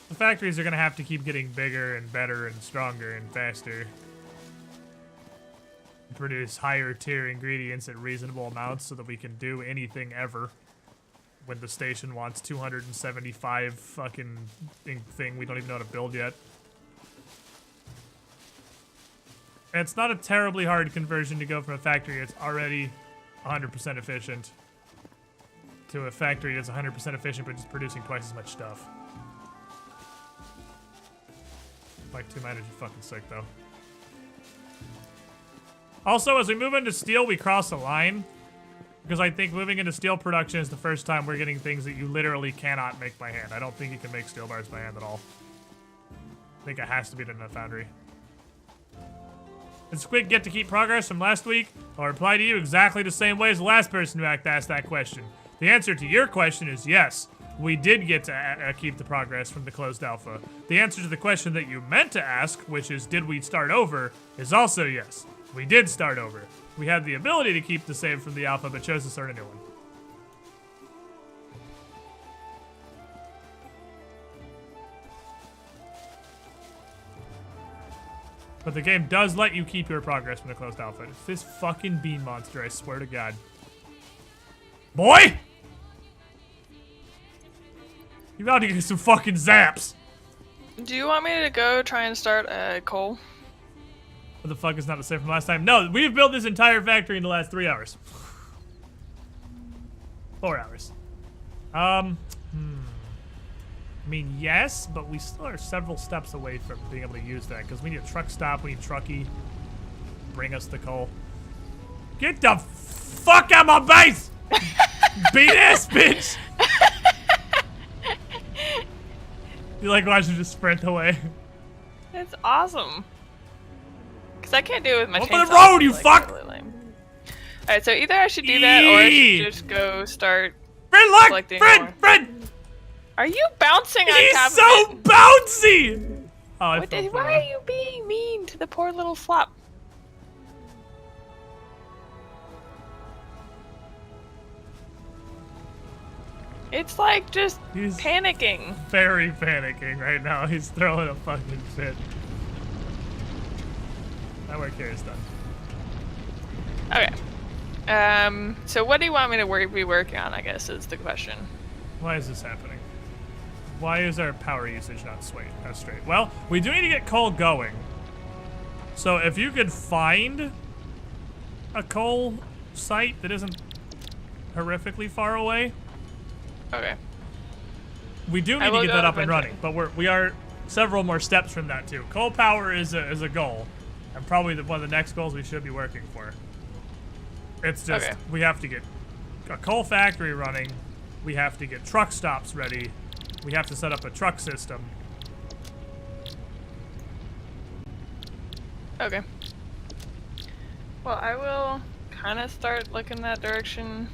The factories are gonna have to keep getting bigger and better and stronger and faster. Produce higher tier ingredients at reasonable amounts so that we can do anything ever. When the station wants 275 fucking thing we don't even know how to build yet. And it's not a terribly hard conversion to go from a factory that's already 100% efficient to a factory that's 100% efficient but just producing twice as much stuff. Like 2 miners are fucking sick though. Also, as we move into steel, we cross a line. Because I think moving into steel production is the first time we're getting things that you literally cannot make by hand. I don't think you can make steel bars by hand at all. I think it has to be done in a foundry. Did Squid get to keep progress from last week? I'll reply to you exactly the same way as the last person who asked that question. The answer to your question is yes. We did get to keep the progress from the closed alpha. The answer to the question that you meant to ask, which is did we start over, is also yes. We did start over. We had the ability to keep the save from the alpha, but chose to start a new one. But the game does let you keep your progress from the closed alpha. It's this fucking bean monster, I swear to God. Boy! You about to get some fucking zaps. Do you want me to go try and start a coal? What the fuck is not the same from last time? No, we've built this entire factory in the last 3 hours. 4 hours. I mean, yes, but we still are several steps away from being able to use that because we need a truck stop, we need Truckee. Bring us the coal. Get the fuck out of my base! Beat ass bitch! You like watching just sprint away. It's awesome. Because I can't do it with my Open chainsaw. the road, you It's, fuck! Really lame. Alright, so either I should do that or I should just go start Bryn, look! collecting Bryn! more. Bryn! Are you bouncing on He's top so of it? bouncy! Oh, I What fell the, for why it. are you being mean to the poor little flop? It's like just He's panicking. very panicking right now. He's throwing a fucking fit. My work here is done. Okay. So what do you want me to be working on, I guess, is the question. Why is this happening? Why is our power usage not straight? Well, we do need to get coal going. So if you could find a coal site that isn't horrifically far away, Okay. we do I need to will get go that up and eventually. running. But we are several more steps from that too. Coal power is a goal, and probably one of the next goals we should be working for. It's just Okay. we have to get a coal factory running. We have to get truck stops ready. We have to set up a truck system. Okay. Well, I will kind of start looking that direction.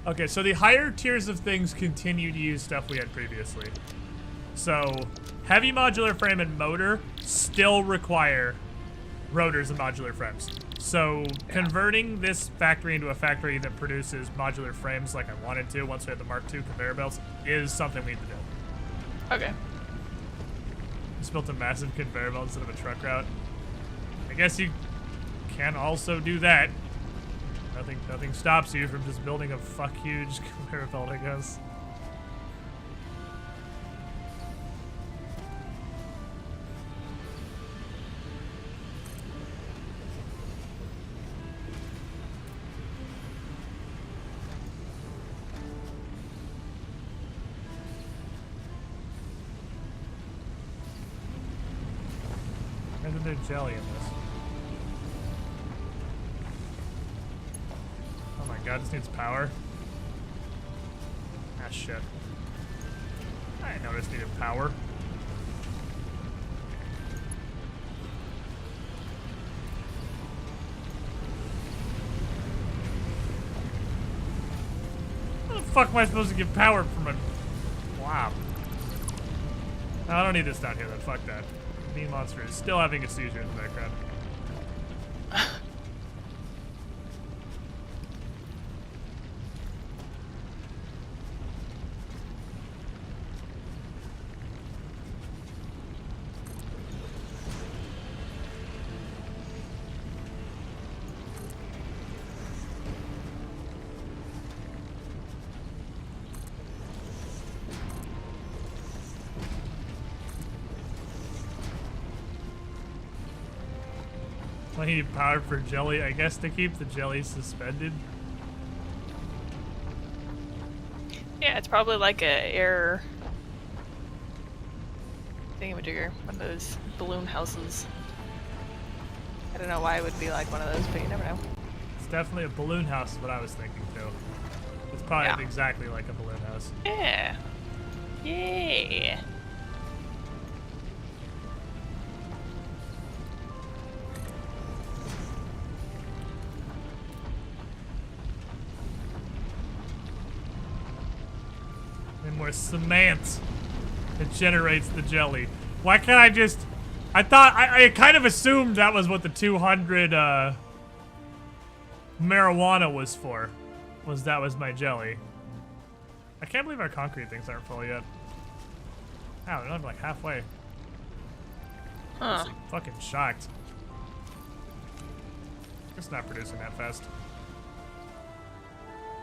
Okay, so the higher tiers of things continue to use stuff we had previously. So heavy modular frame and motor still require rotors and modular frames. So converting this factory into a factory that produces modular frames like I wanted to once we had the Mark II conveyor belts is something we need to do. Okay. Just built a massive conveyor belt instead of a truck route. I guess you can also do that. Nothing stops you from just building a fuck huge conveyor belt, I guess. Isn't there jelly in this? Oh my god, this needs power. Ah, shit. I didn't know this needed power. How the fuck am I supposed to get power from a blob? No, I don't need this down here then, fuck that. Mean monster is still having a seizure in the background. I need power for jelly, I guess, to keep the jelly suspended. Yeah, it's probably like a air thingamajigger, one of those balloon houses. I don't know why it would be like one of those, but you never know. definitely a balloon house is what I was thinking too. It's probably Yeah. exactly like a balloon house. Yeah. Yeah. And more cement. It generates the jelly. Why can't I just... I thought... I kind of assumed that was what the 200 marijuana was for. That was my jelly. I can't believe our concrete things aren't full yet. Wow, they're not like halfway. Huh. I'm fucking shocked. It's not producing that fast.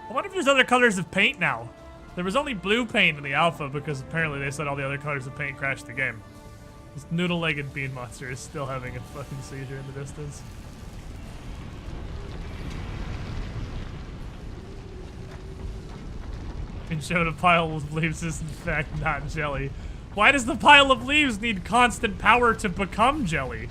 I wonder if there's other colors of paint now. There was only blue paint in the alpha because apparently they said all the other colors of paint crashed the game. This noodle-legged bean monster is still having a fucking seizure in the distance. And showed a pile of leaves is in fact not jelly. Why does the pile of leaves need constant power to become jelly?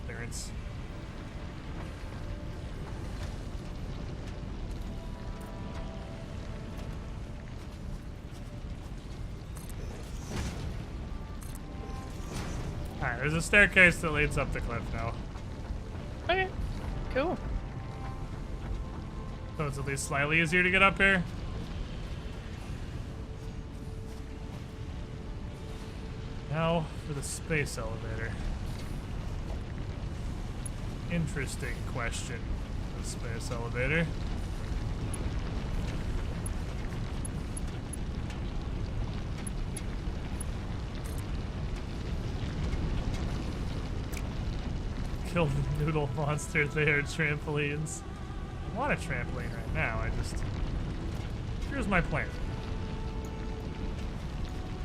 Clearance. Alright, there's a staircase that leads up the cliff now. Okay. Cool. So it's at least slightly easier to get up here. Now for the space elevator. Interesting question. The space elevator. Kill the noodle monster. They are trampolines. I want a trampoline right now. Here's my plan.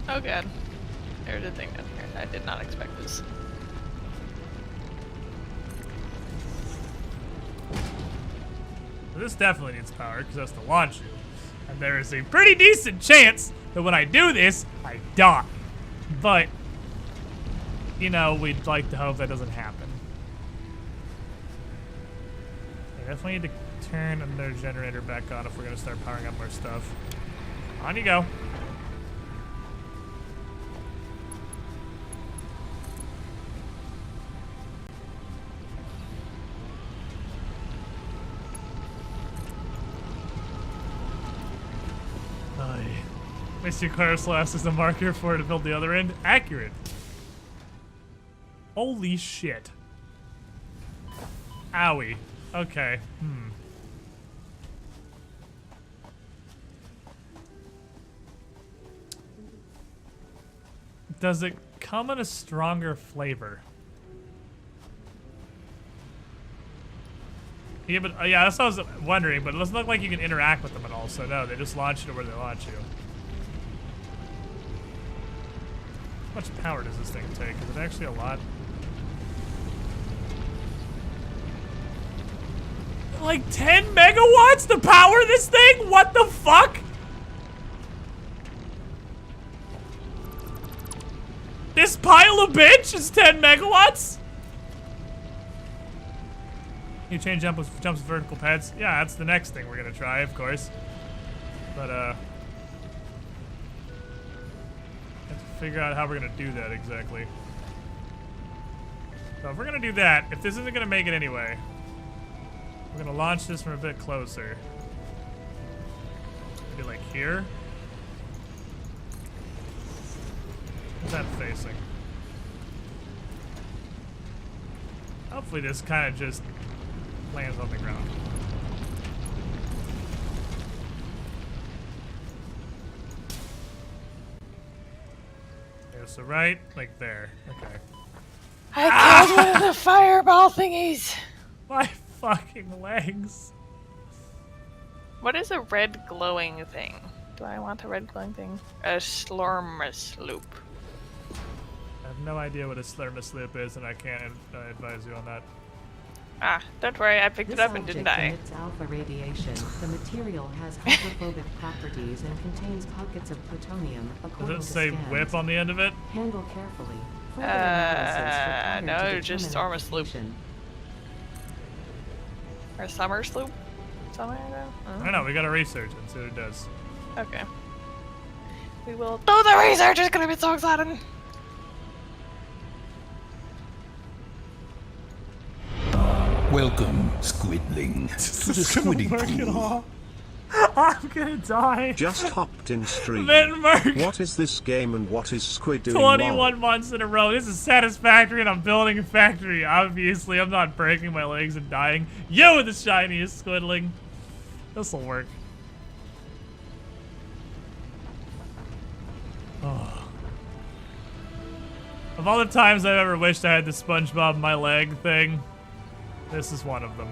Oh god. There's a thing down here. I did not expect this. This definitely needs power because it has to launch you. And there is a pretty decent chance that when I do this, I die. But, you know, we'd like to hope that doesn't happen. I definitely need to turn another generator back on if we're going to start powering up more stuff. On you go. Mr. Carslass is the marker for it to build the other end. Accurate. Holy shit. Owie. Okay. Does it come in a stronger flavor? Yeah, but yeah, that's what I was wondering, but it doesn't look like you can interact with them at all, so no, they just launch you to where they launch you. How much power does this thing take? Is it actually a lot? Like 10 megawatts to power this thing? What the fuck? This pile of bitch is 10 megawatts? You change jumps with vertical pads? Yeah, that's the next thing we're gonna try, of course. But, have to figure out how we're gonna do that exactly. So if we're gonna do that, if this isn't gonna make it anyway, we're gonna launch this from a bit closer. Maybe like here? Where's that facing? Hopefully this kind of just lands on the ground. Okay, so right, like there. Okay. I killed one of the fireball thingies! My fucking legs. What is a red glowing thing? Do I want a red glowing thing? A slurmusloop. I have no idea what a slurmusloop is, and I can't advise you on that. Ah, don't worry, I picked This it up and object didn't die. emits alpha radiation. The material has hydrophobic properties and contains pockets of plutonium, according Does it to say scans. whip on the end of it? Handle carefully. Further analysis required no, to just determine armor sloop. application. Or summer sloop? Something like that? I don't know, we gotta research and see what it does. Okay. We will do the research, it's gonna be so exciting! Welcome, Squidling, to the Squidding Pool. I'm gonna die. Just hopped in stream. Venmark. What is this game and what is Squid doing? 21 months in a row. This is Satisfactory and I'm building a factory. Obviously, I'm not breaking my legs and dying. You are the shiniest squidling. This'll work. Oh. Of all the times I've ever wished I had the SpongeBob my leg thing, this is one of them.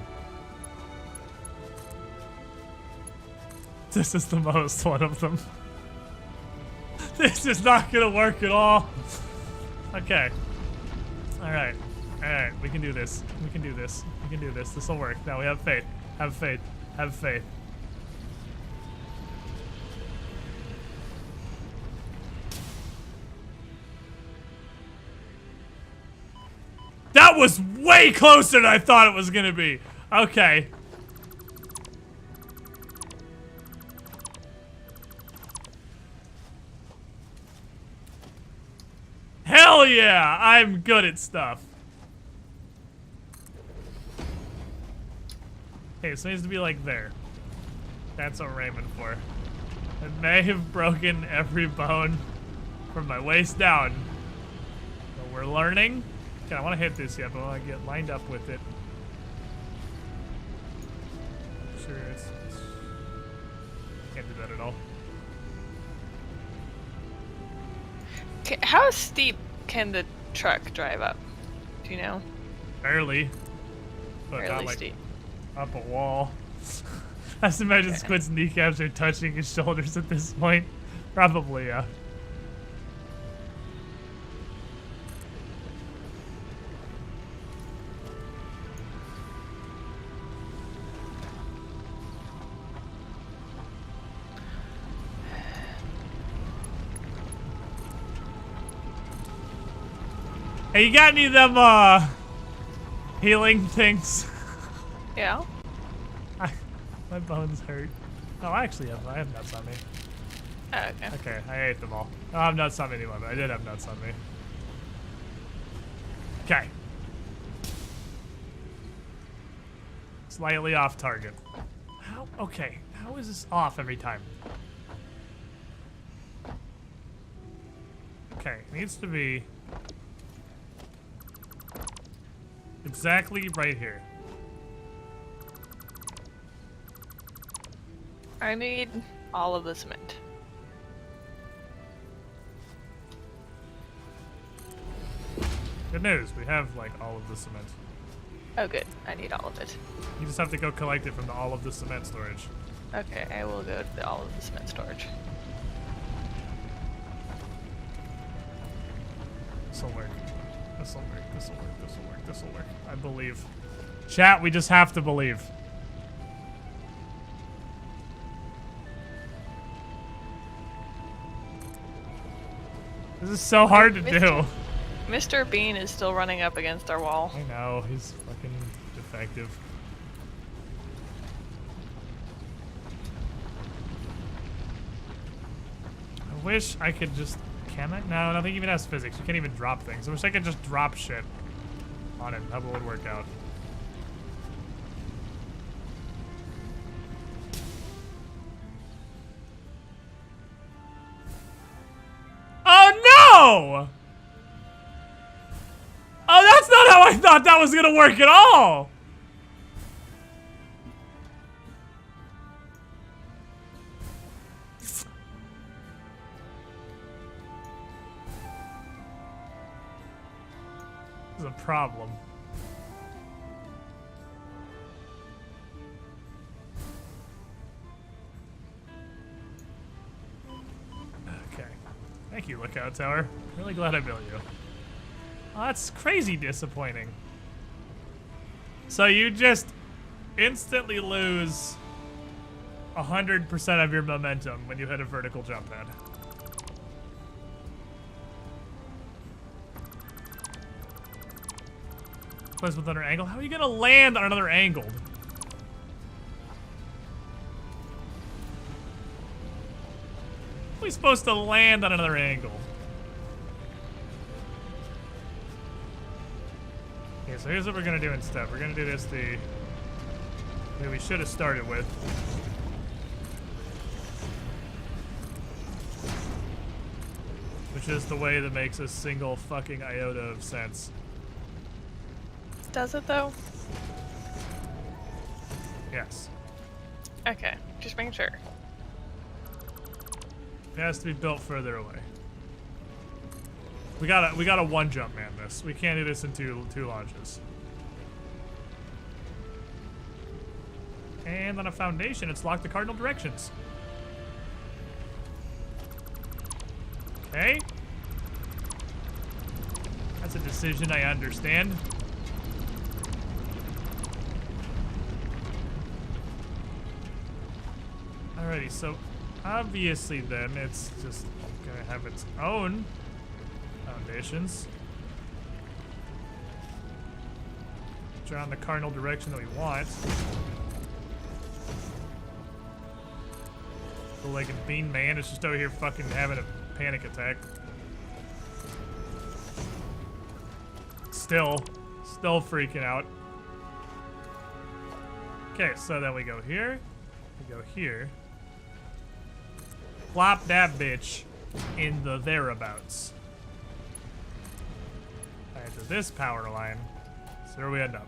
This is the most one of them. This is not gonna work at all. Okay. Alright. Alright, we can do this. We can do this. We can do this. This'll work. Now we have faith. Have faith. Have faith. That was way closer than I thought it was gonna be. Okay. Hell yeah! I'm good at stuff. Okay, so it needs to be like there. That's what we're aiming for. I may have broken every bone from my waist down. But we're learning. Okay, I want to hit this yet, but I want to get lined up with it. Sure, it's can't do that at all. How steep can the truck drive up? Do you know? Barely. But Fairly not like steep. up a wall. I just imagine Squid's kneecaps are touching his shoulders at this point. Probably, yeah. Hey, you got any of them, healing things? Yeah. My bones hurt. Oh, I actually have nuts on me. Oh, okay. Okay, I ate them all. I don't have nuts on me anymore, but I did have nuts on me. Okay. Slightly off target. How? Okay, how is this off every time? Okay, it needs to be exactly right here. I need all of the cement. Good news, we have like all of the cement. Oh, good. I need all of it. You just have to go collect it from the all of the cement storage. Okay, I will go to all of the cement storage. This'll work. This'll work. This'll work. This'll work. This'll work. I believe. Chat, we just have to believe. This is so hard to do. Mr. Bean is still running up against our wall. I know, he's fucking defective. I wish I could just... Can I? No, nothing even has physics. You can't even drop things. I wish I could just drop shit on it. How it would work out. Oh no! Oh, that's not how I thought that was gonna work at all! This is a problem. Okay. Thank you, Lookout Tower. Really glad I built you. Oh, that's crazy disappointing. So you just instantly lose 100% of your momentum when you hit a vertical jump pad. Place with another angle? How are you gonna land on another angle? How are we supposed to land on another angle? Okay, so here's what we're gonna do instead. We're gonna do this the way we should have started with. Which is the way that makes a single fucking iota of sense. Does it though? Yes. Okay, just making sure. It has to be built further away. We gotta one jump man this. We can't do this in two launches. And on a foundation, it's locked to cardinal directions. Okay. That's a decision I understand. Alrighty, so obviously then it's just gonna have its own foundations. Which are on the cardinal direction that we want. The like a bean man is just over here fucking having a panic attack. Still freaking out. Okay, so then we go here. We go here. Plop that bitch in the thereabouts. Alright, to this power line. So where we end up.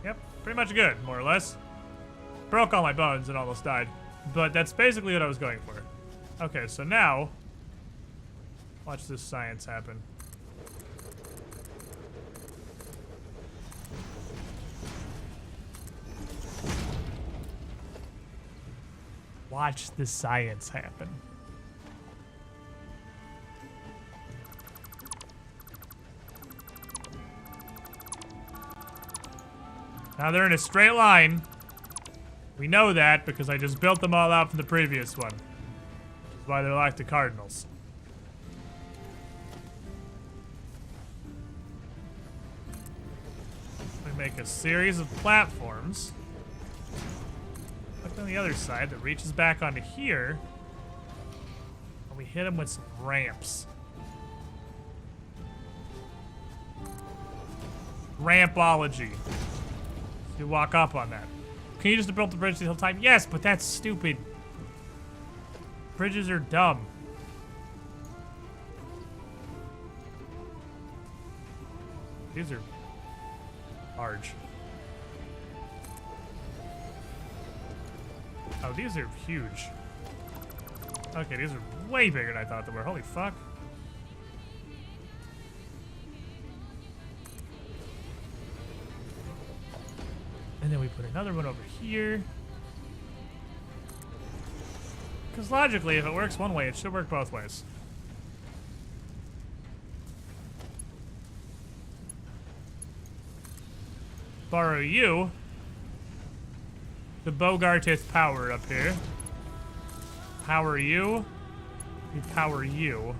Yep, pretty much good, more or less. Broke all my bones and almost died. But that's basically what I was going for. Okay, so now, watch this science happen. Watch the science happen. Now they're in a straight line. We know that because I just built them all out from the previous one. Which is why they're like the Cardinals. We make a series of platforms. Look on the other side that reaches back onto here. And we hit them with some ramps. Rampology. You walk up on that. Can you just build the bridge the whole time? Yes, but that's stupid. Bridges are dumb. These are large. Oh, these are huge. Okay, these are way bigger than I thought they were. Holy fuck. And then we put another one over here. Because logically, if it works one way, it should work both ways. Borrow you. The Bogartith power up here. Power you. We power you.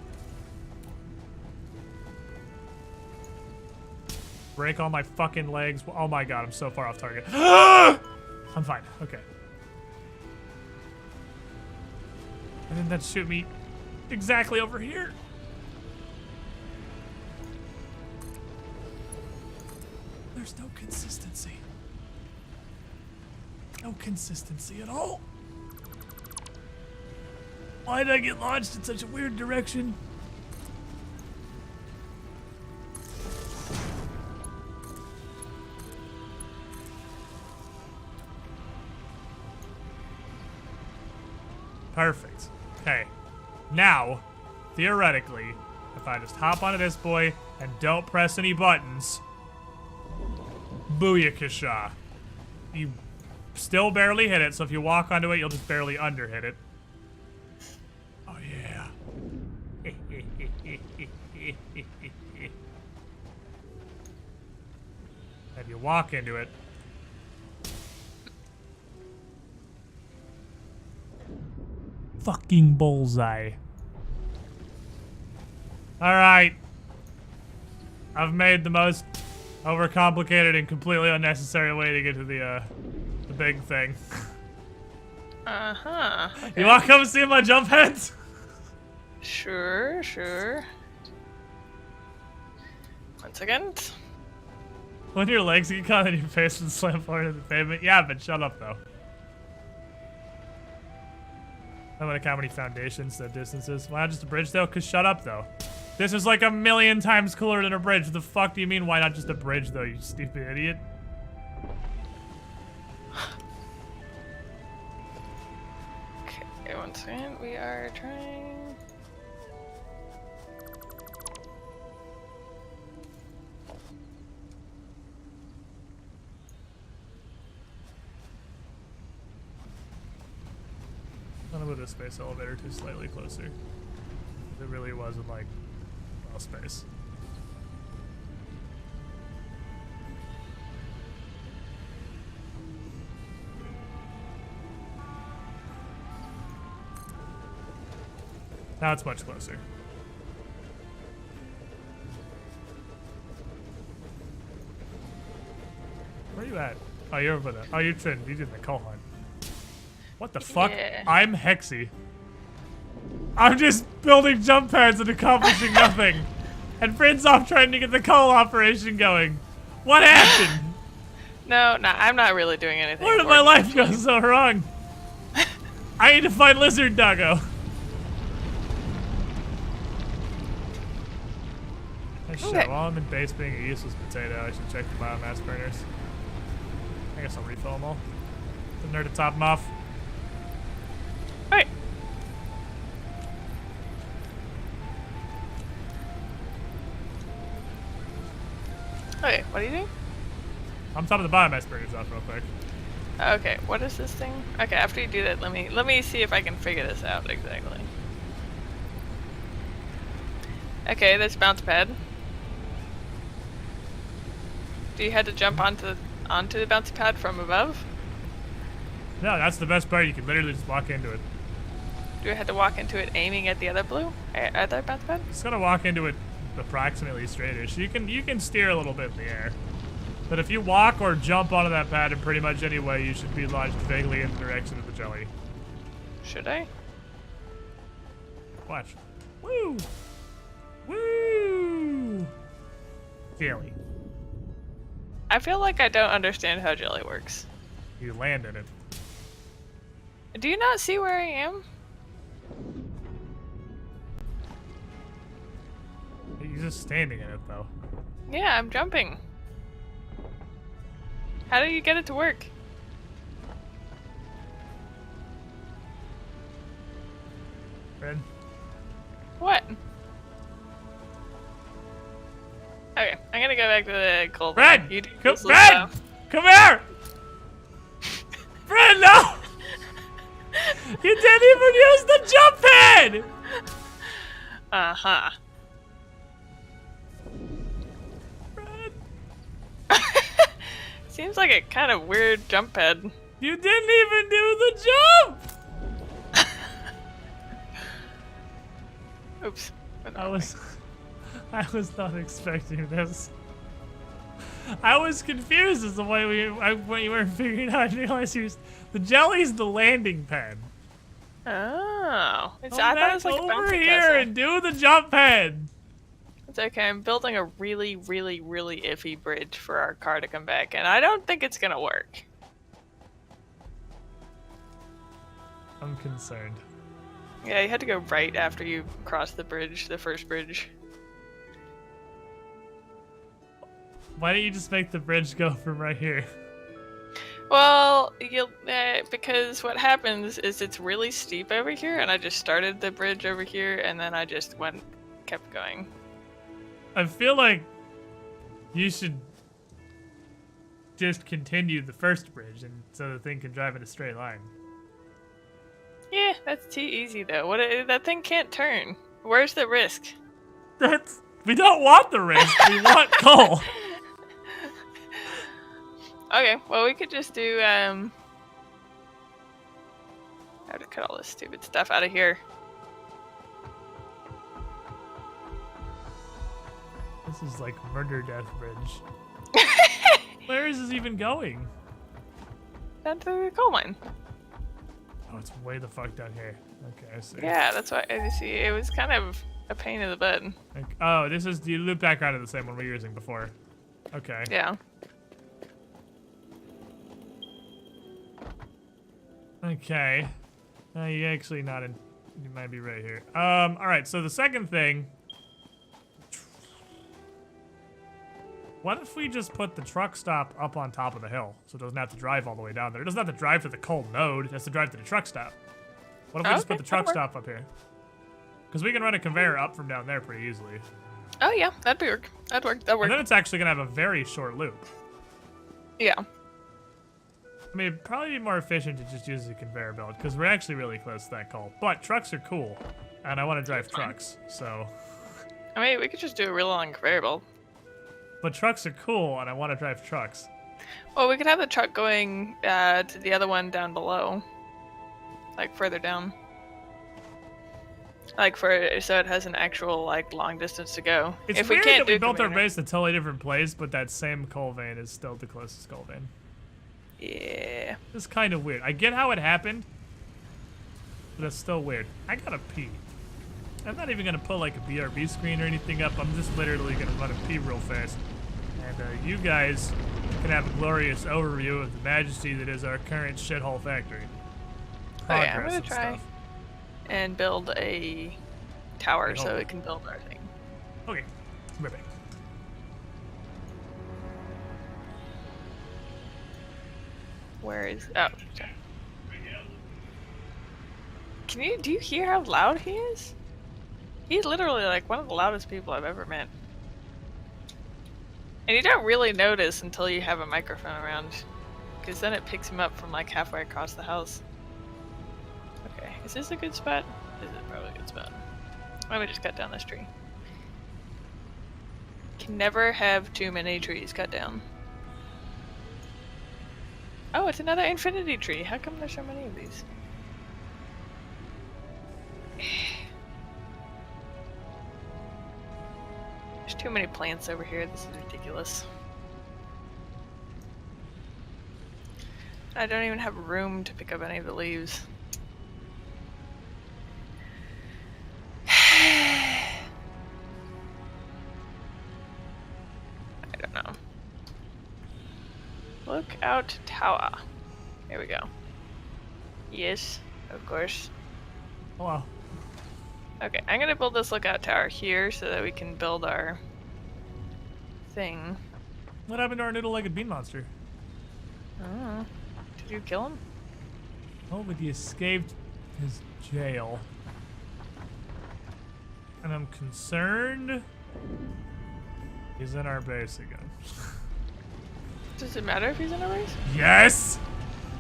Break all my fucking legs. Oh my god, I'm so far off target. I'm fine. Okay. And then that shoot me exactly over here. There's no consistency. No consistency at all. Why did I get launched in such a weird direction? Perfect. Okay. Now, theoretically, if I just hop onto this boy and don't press any buttons, booyakasha. You still barely hit it, so if you walk onto it, you'll just barely under hit it. Oh, yeah. if you walk into it. Fucking bullseye. Alright. I've made the most overcomplicated and completely unnecessary way to get to the big thing. Uh-huh. Okay. You wanna come see my jump heads? Sure, sure. 1 second. When your legs get caught in your face and slam forward into the pavement? Yeah, but shut up though. I like how many foundations the distances. Why not just a bridge though? Cause shut up though. This is like 1,000,000 times cooler than a bridge. What the fuck do you mean why not just a bridge though, you stupid idiot? Okay, 1 second. We are trying. I'm gonna move the space elevator to slightly closer. It really wasn't like all space. Now it's much closer. Where are you at? Oh, you're over there. Oh, you did the coal hunt. What the fuck? Yeah. I'm Hexy. I'm just building jump pads and accomplishing nothing. And Bryn's off trying to get the coal operation going. What happened? No, I'm not really doing anything. Where did my important. life go so wrong? I need to find Lizard Doggo. Shit, Okay. while I'm in base being a useless potato, I should check the biomass burners. I guess I'll refill them all. The nerd to top them off. Alright. Okay, what are you doing? I'm topping the biomass burners off real quick. Okay, what is this thing? Okay, after you do that, let me see if I can figure this out exactly. Okay, there's a bounce pad. Do you have to jump onto the bounce pad from above? No, that's the best part. You can literally just walk into it. Do I have to walk into it aiming at the other other bounce pad? Just gotta walk into it approximately straightish. You can steer a little bit in the air. But if you walk or jump onto that pad in pretty much any way, you should be launched vaguely in the direction of the jelly. Should I? Watch. Woo! Woo! Jelly. I feel like I don't understand how jelly works. You land in it. Do you not see where I am? You're just standing in it, though. Yeah, I'm jumping. How do you get it to work? Bryn? What? Okay, I'm gonna go back to the cold. Bryn! You do Come, this Bryn! stuff. Come here! Bryn, no! You didn't even use the jump pad! Uh-huh. Bryn, Seems like a kind of weird jump pad. you didn't even do the jump! Oops. I was not expecting this. I was confused as to why when you weren't figuring out. I didn't realize the jelly's the landing pad. Oh. Come I thought it was back like a over bouncy here castle. and do the jump pad. It's okay, I'm building a really, really, really iffy bridge for our car to come back, and I don't think it's gonna work. I'm concerned. Yeah, you had to go right after you cross the bridge, the first bridge. Why don't you just make the bridge go from right here? Well, because what happens is it's really steep over here, and I just started the bridge over here, and then I just kept going. I feel like you should just continue the first bridge, and so the thing can drive in a straight line. Yeah, that's too easy though. That thing can't turn. Where's the risk? We don't want the risk. We want coal. Okay, well we could just do I have to cut all this stupid stuff out of here. This is like murder death bridge. Where is this even going? Down to the coal mine. Oh, it's way the fuck down here. Okay, I see. Yeah, that's why I see. It was kind of a pain in the butt. Like, oh, this is the loop back around to the same one we were using before. Okay. Yeah. Okay. You actually not in. You might be right here. All right. So the second thing. What if we just put the truck stop up on top of the hill, so it doesn't have to drive all the way down there? It doesn't have to drive to the coal node. It has to drive to the truck stop. What if we just put the truck stop up here? Because we can run a conveyor up from down there pretty easily. Oh yeah, that'd work. That'd work. That'd work. And then it's actually gonna have a very short loop. Yeah. I mean, it'd probably be more efficient to just use the conveyor belt because we're actually really close to that coal. But trucks are cool, and I want to drive trucks, so. I mean, we could just do a real long conveyor belt. But trucks are cool, and I want to drive trucks. Well, we could have the truck going to the other one down below, like further down, like so it has an actual like long distance to go. It's if weird we can't that we do built our conveyor- base in a totally different place, but that same coal vein is still the closest coal vein. Yeah. It's kind of weird. I get how it happened, but it's still weird. I gotta pee. I'm not even gonna put like a BRB screen or anything up. I'm just literally gonna run a pee real fast. And you guys can have a glorious overview of the majesty that is our current shithole factory. Okay, I'm Progress gonna and try stuff. and build a tower Wait, so hold it can build our thing. Okay, right back. Where is? Oh. Sorry. Do you hear how loud he is? He's literally like one of the loudest people I've ever met. And you don't really notice until you have a microphone around, because then it picks him up from like halfway across the house. Okay, is this a good spot? This is probably a good spot. Why don't we just cut down this tree? Can never have too many trees cut down. Oh, it's another infinity tree. How come there's so many of these? There's too many plants over here. This is ridiculous. I don't even have room to pick up any of the leaves. I don't know. Lookout tower. Here we go. Yes, of course. Hello. Okay, I'm gonna build this lookout tower here so that we can build our thing. What happened to our noodle-legged bean monster? Oh, did you kill him? Oh, but he escaped his jail. And I'm concerned he's in our base again. Does it matter if he's in a race? Yes!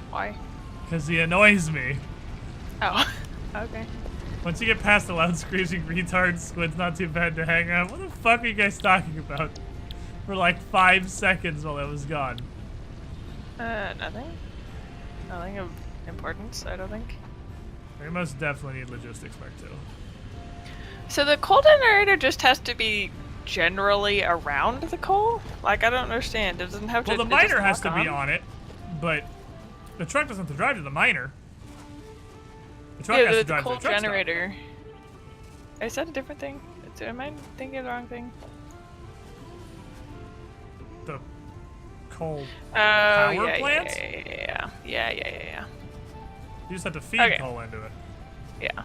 Why? Because he annoys me. Oh, okay. Once you get past the loud screeching retard, Squid's not too bad to hang around. What the fuck are you guys talking about? For like 5 seconds while I was gone. Nothing. Nothing of importance, I don't think. We most definitely need logistics back too. So the coal generator just has to be generally around the coal? Like, I don't understand. It doesn't have to. Well, the it miner doesn't has to lock be on it, but the truck doesn't have to drive to the miner. The truck Yeah, has the to drive coal to the truck stop. generator. Is that a different thing? Am I thinking of the wrong thing? The coal Oh, power yeah, plant? yeah. You just have to feed Okay. coal into it. Yeah.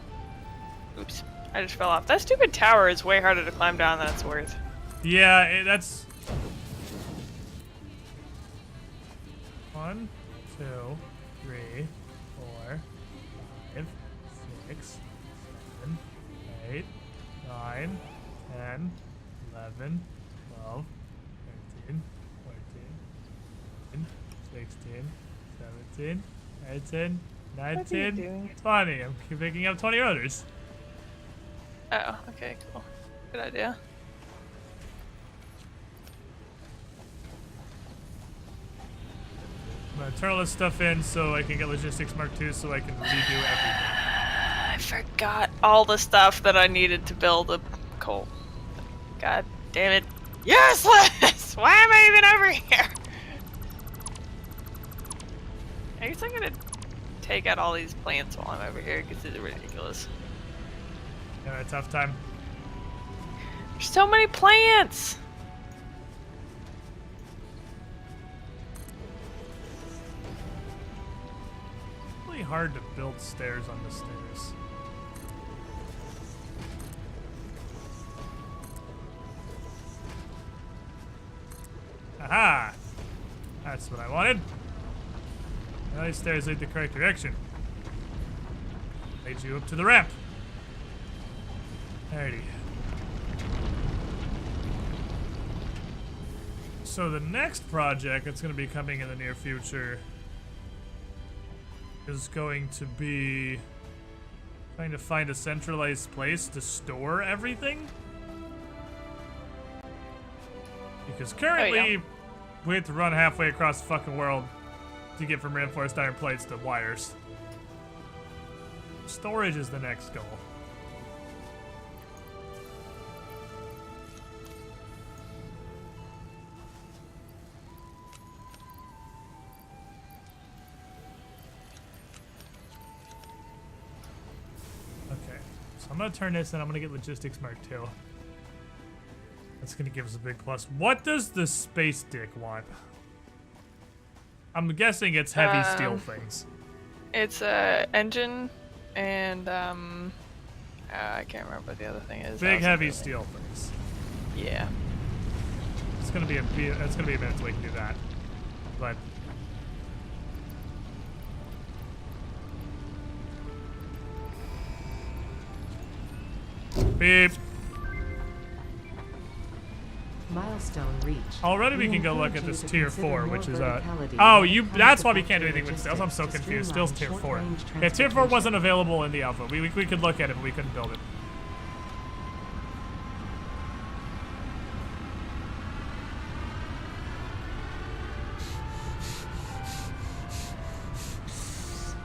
Oops. I just fell off. That stupid tower is way harder to climb down than it's worth. Yeah, that's 1, 2, 3, 4, 5, 6, 7, 8, 9, 10, 11, 12, 13, 14, 16, 17, 18, What are you 19, doing? 20. I'm picking up 20 rotors. Oh, okay, cool. Good idea. I'm gonna turn all this stuff in so I can get Logistics Mark II so I can redo everything. I forgot all the stuff that I needed to build a coal. God damn it. Useless! Why am I even over here? I guess I'm gonna take out all these plants while I'm over here because it's ridiculous. Yeah, a tough time. There's so many plants! Really hard to build stairs on the stairs. Aha! That's what I wanted. Now these stairs lead the correct direction. Leads you up to the ramp. Alrighty. So the next project that's going to be coming in the near future is going to be trying to find a centralized place to store everything. Because currently, we have to run halfway across the fucking world to get from reinforced iron plates to wires. Storage is the next goal. Okay, so I'm gonna turn this and I'm gonna get Logistics Mark II. That's gonna give us a big plus. What does the space dick want? I'm guessing it's heavy steel things. It's a engine and I can't remember what the other thing is. Big heavy steel things. Yeah. It's gonna be a minute until we can do that. But beep. Milestone reached. Already we can go look encourage at you this to tier consider 4, more which is verticality oh, when it you comes that's to why we can't do factory anything with Steels. I'm so logistics to confused. Still's tier streamline 4. short-range Yeah, tier 4 transportation. wasn't available in the alpha. We could look at it, but we couldn't build it.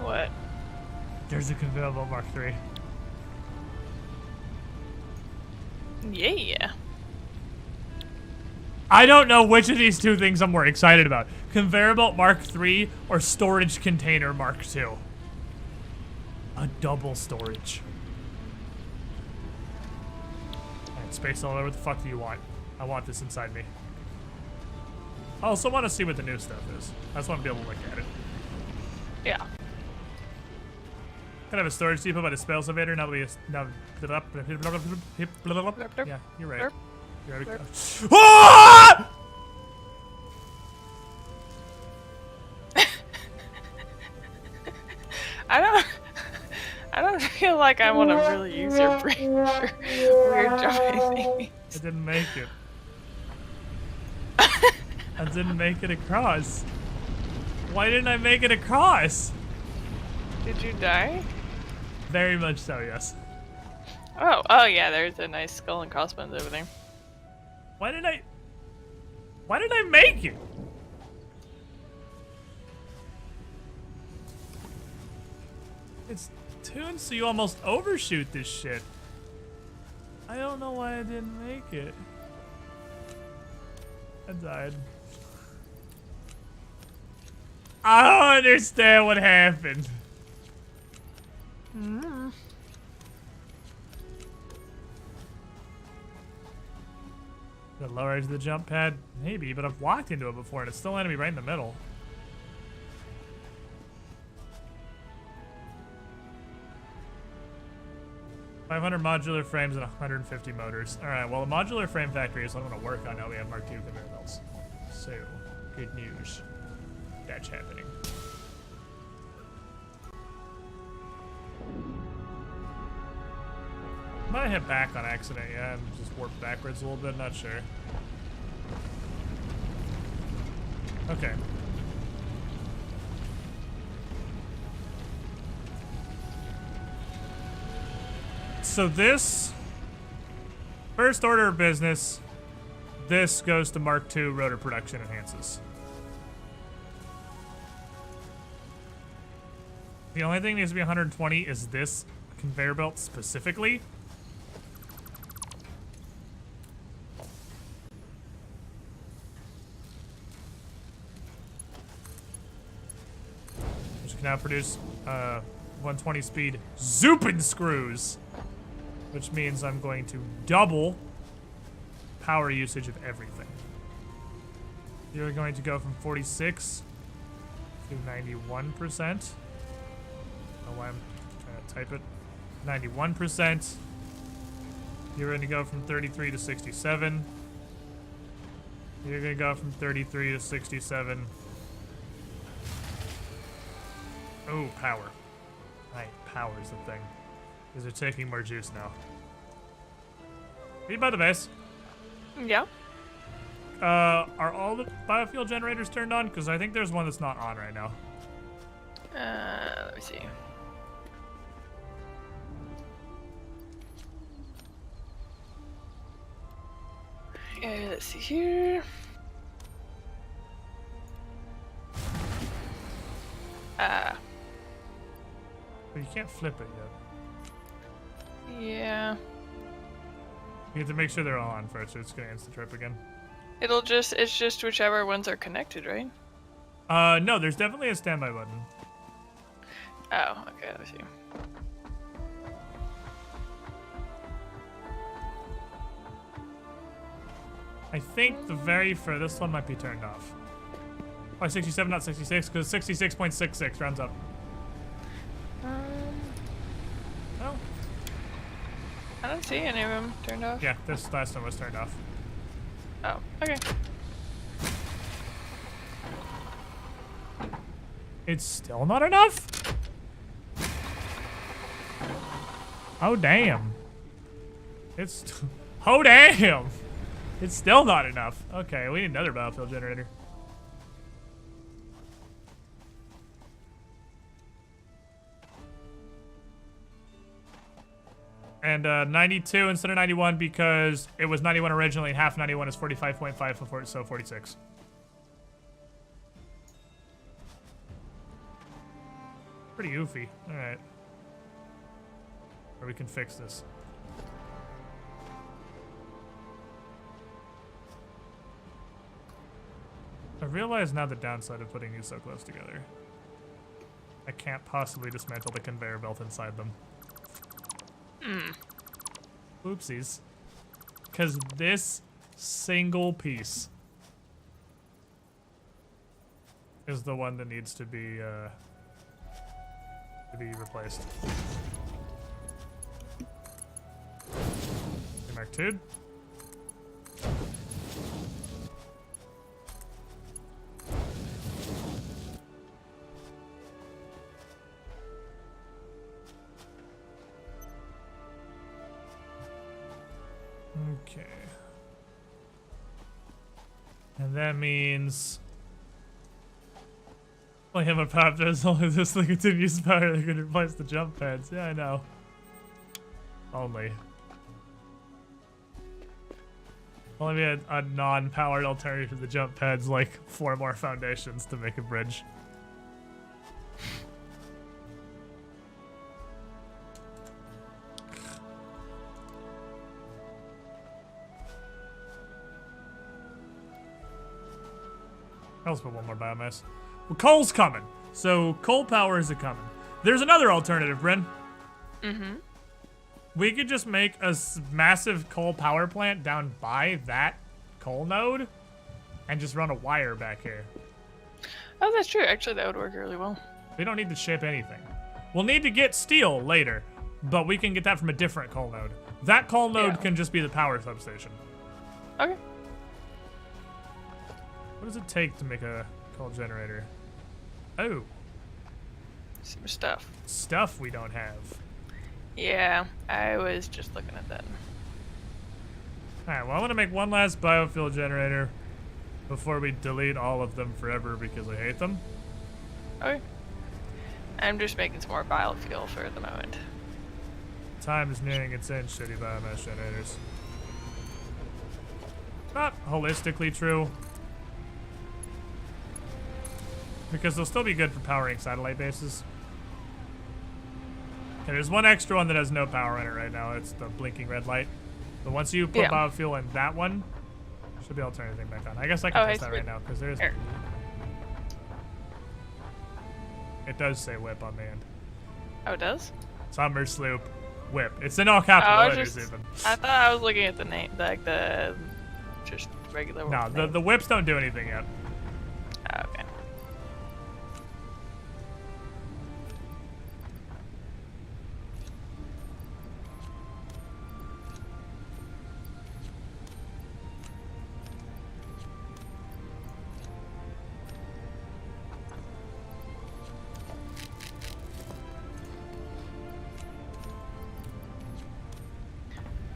What? There's a convertible Mark III. Yeah. I don't know which of these two things I'm more excited about. Conveyor belt Mark III or storage container Mark II. A double storage. Alright, space all over. What the fuck do you want? I want this inside me. I also want to see what the new stuff is. I just want to be able to look at it. Yeah. Can I have a storage depot by the spells elevator? Now we yeah, you're right. Burp. You're right. Burp. Ah! I don't feel like I want to really use your brain for weird jumping things. I didn't make it. I didn't make it across. Why didn't I make it across? Did you die? Very much so, yes. Oh yeah, there's a nice skull and crossbones over there. Why did I make it? It's tuned so you almost overshoot this shit. I don't know why I didn't make it. I died. I don't understand what happened. The lower edge of the jump pad? Maybe, but I've walked into it before and it's still landed me right in the middle. $500 modular frames and 150 motors. Alright, well the modular frame factory is what I'm going to work on now we have Mark II conveyor belts. So, good news. That's happening. Might have hit back on accident, yeah, and just warped backwards a little bit, not sure. Okay. So this, first order of business, this goes to Mark II rotor production enhances. The only thing that needs to be 120 is this conveyor belt specifically. Which can now produce 120 speed Zoopin screws. Which means I'm going to double power usage of everything. You're going to go from 46 to 91%. Oh, I'm trying to type it. 91%. You're going to go from 33 to 67. You're going to go from 33 to 67. Oh, power. Right, power's the thing. Because they're taking more juice now. Are you by the base? Yeah. Are all the biofuel generators turned on? Because I think there's one that's not on right now. Let me see. Let's see here. But you can't flip it yet. Yeah. You have to make sure they're all on first, or it's gonna insta trip again. It's just whichever ones are connected, right? No, there's definitely a standby button. Oh, okay, let me see. I think the very furthest one might be turned off. Oh, 67, not 66, because 66.66 rounds up. Oh, I don't see any of them turned off. yeah, this last one was turned off. Oh, okay. It's still not enough? Oh, damn. It's... Oh, damn! It's still not enough. Okay, we need another biofuel generator. And 92 instead of 91 because it was 91 originally, and half 91 is 45.5, so 46. Pretty goofy. Alright. Or we can fix this. I realize now the downside of putting these so close together. I can't possibly dismantle the conveyor belt inside them. Oopsies. Because this single piece is the one that needs to be replaced. Mark 2. Okay. And that means... I have a pop as long as this thing continues power, they can replace the jump pads. Yeah, I know. Only. Only be a non-powered alternative to the jump pads, like 4 more foundations to make a bridge. Let's put one more biomass. Well, coal's coming, so coal power is a coming. There's another alternative, Bryn. Mm-hmm. We could just make a massive coal power plant down by that coal node and just run a wire back here. Oh, that's true. Actually, that would work really well. We don't need to ship anything. We'll need to get steel later, but we can get that from a different coal node. That coal node can just be the power substation. Okay. What does it take to make a coal generator? Oh, Some stuff. stuff we don't have. Yeah, I was just looking at that. Alright, well, I'm gonna make one last biofuel generator before we delete all of them forever because I hate them. Okay. I'm just making some more biofuel for the moment. Time is nearing its end, shitty biomass generators. Not holistically true. Because they'll still be good for powering satellite bases. And there's one extra one that has no power in it right now. It's the blinking red light. But once you put Yeah. biofuel in that one, you should be able to turn everything back on. I guess I can Oh, test I that see. right now because there's. Here. It does say whip on the end. Oh, it does? Summer sloop, whip. It's in all capital I was letters just- even. I thought I was looking at the name, like the just regular. No, name. the whips don't do anything yet. Oh, okay.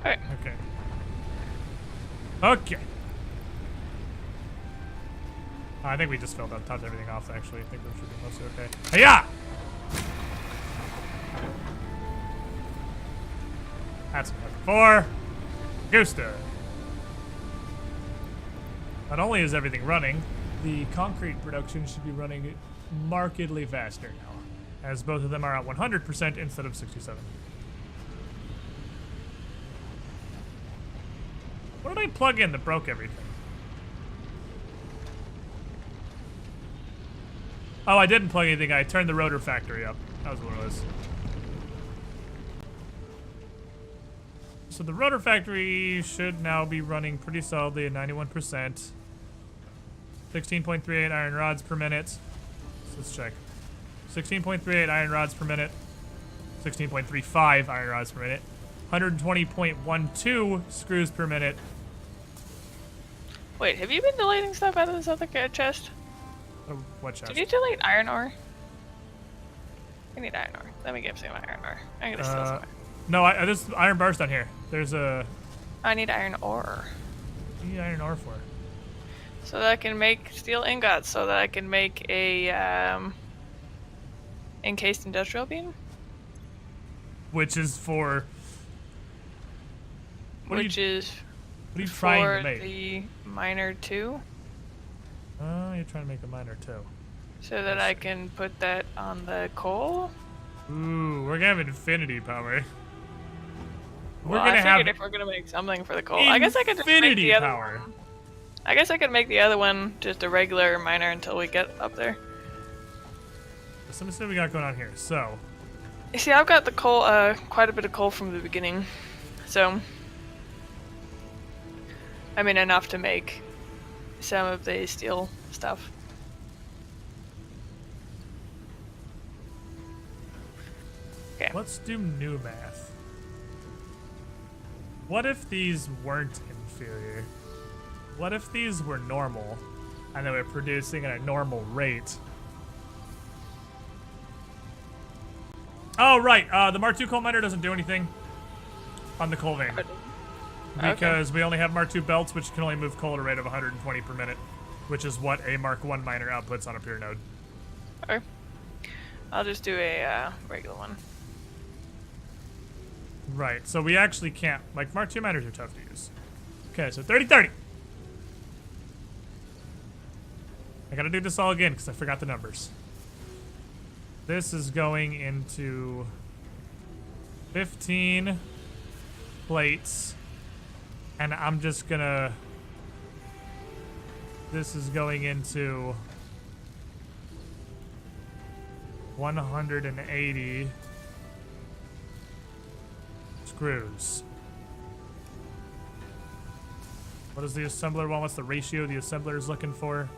Alright. Okay. Okay. I think we just topped everything off, actually. I think we should be mostly okay. Hiya! That's what I'm looking for. Gooster. Not only is everything running, the concrete production should be running markedly faster now, as both of them are at 100% instead of 67. What did I plug in that broke everything? Oh, I didn't plug anything. I turned the rotor factory up. That was what it was. So the rotor factory should now be running pretty solidly at 91%. 16.38 iron rods per minute. So let's check. 16.38 iron rods per minute. 16.35 iron rods per minute. 120.12 screws per minute. Wait, have you been deleting stuff out of this other chest? Oh, what chest? Did you delete iron ore? I need iron ore. Let me get some iron ore. I'm gonna steal some. No, there's iron bars down here. There's a. I need iron ore. What do you need iron ore for? So that I can make steel ingots, so that I can make a encased industrial beam. Which is for. What are you trying for to make? the miner 2, Oh, you're trying to make a miner too. so that I can put that on the coal. Ooh, we're gonna have infinity power. We're Well, gonna I have figured if we're gonna make something for the coal, I guess I could just make infinity the other power. one. I guess I could make the other one just a regular miner until we get up there. So let me see what we got going on here. So, You see, I've got the coal, quite a bit of coal from the beginning, so I mean enough to make some of the steel stuff. Okay. let's do new math. What if these weren't inferior? What if these were normal, and they were producing at a normal rate? Oh, right. The Mark II coal miner doesn't do anything on the coal vein. Because we only have Mark II belts, which can only move coal at a rate of 120 per minute, which is what a Mark I miner outputs on a pure node. Okay. I'll just do a regular one. Right, so we actually can't. Like, Mark II miners are tough to use. Okay, so 30-30. I gotta do this all again because I forgot the numbers. This is going into 15 plates. And I'm just gonna. This is going into 180 screws. What does the assembler want? What's the ratio the assembler is looking for?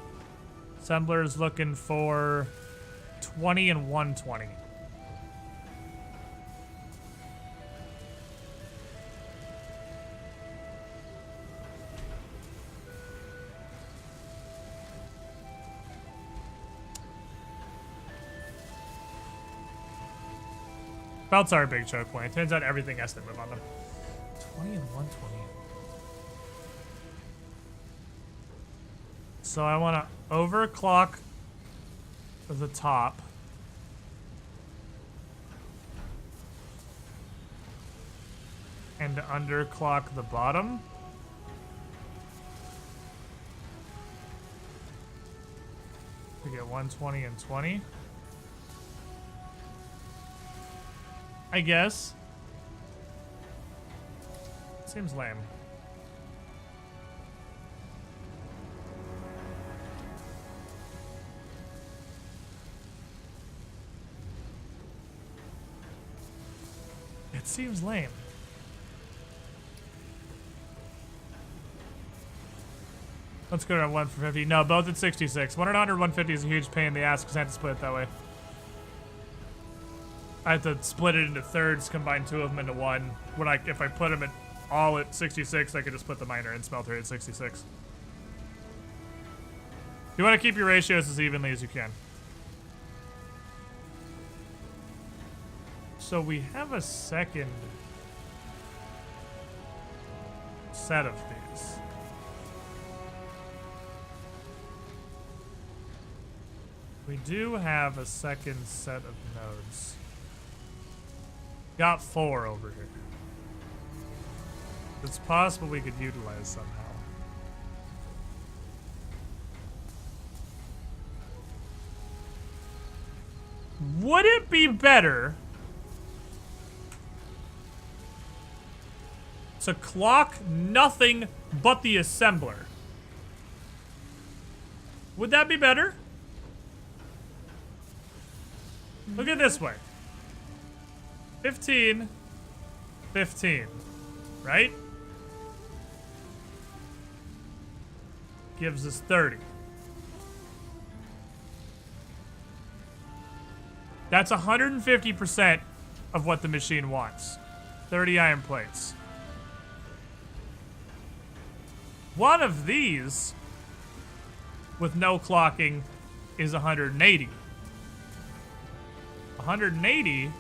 Assembler is looking for 20 and 120. Belts are a big choke point. It turns out everything has to move on them. 20 and 120. So I want to overclock the top. And underclock the bottom. To get 120 and 20. I guess. Seems lame. It seems lame. Let's go to 1 for 50. No, both at 66. 1 at 100, 150 is a huge pain in the ass because I have to split it that way. I have to split it into thirds, combine 2 of them into 1. If I put them at all at 66, I could just put the miner and smelter at 66. You want to keep your ratios as evenly as you can. So we have a second set of these. We do have a second set of nodes. Got 4 over here. It's possible we could utilize somehow. Would it be better to clock nothing but the assembler? Would that be better? Look at it this way. 15, 15, right? Gives us 30. That's 150% of what the machine wants. 30 iron plates. One of these, with no clocking, is 180. 180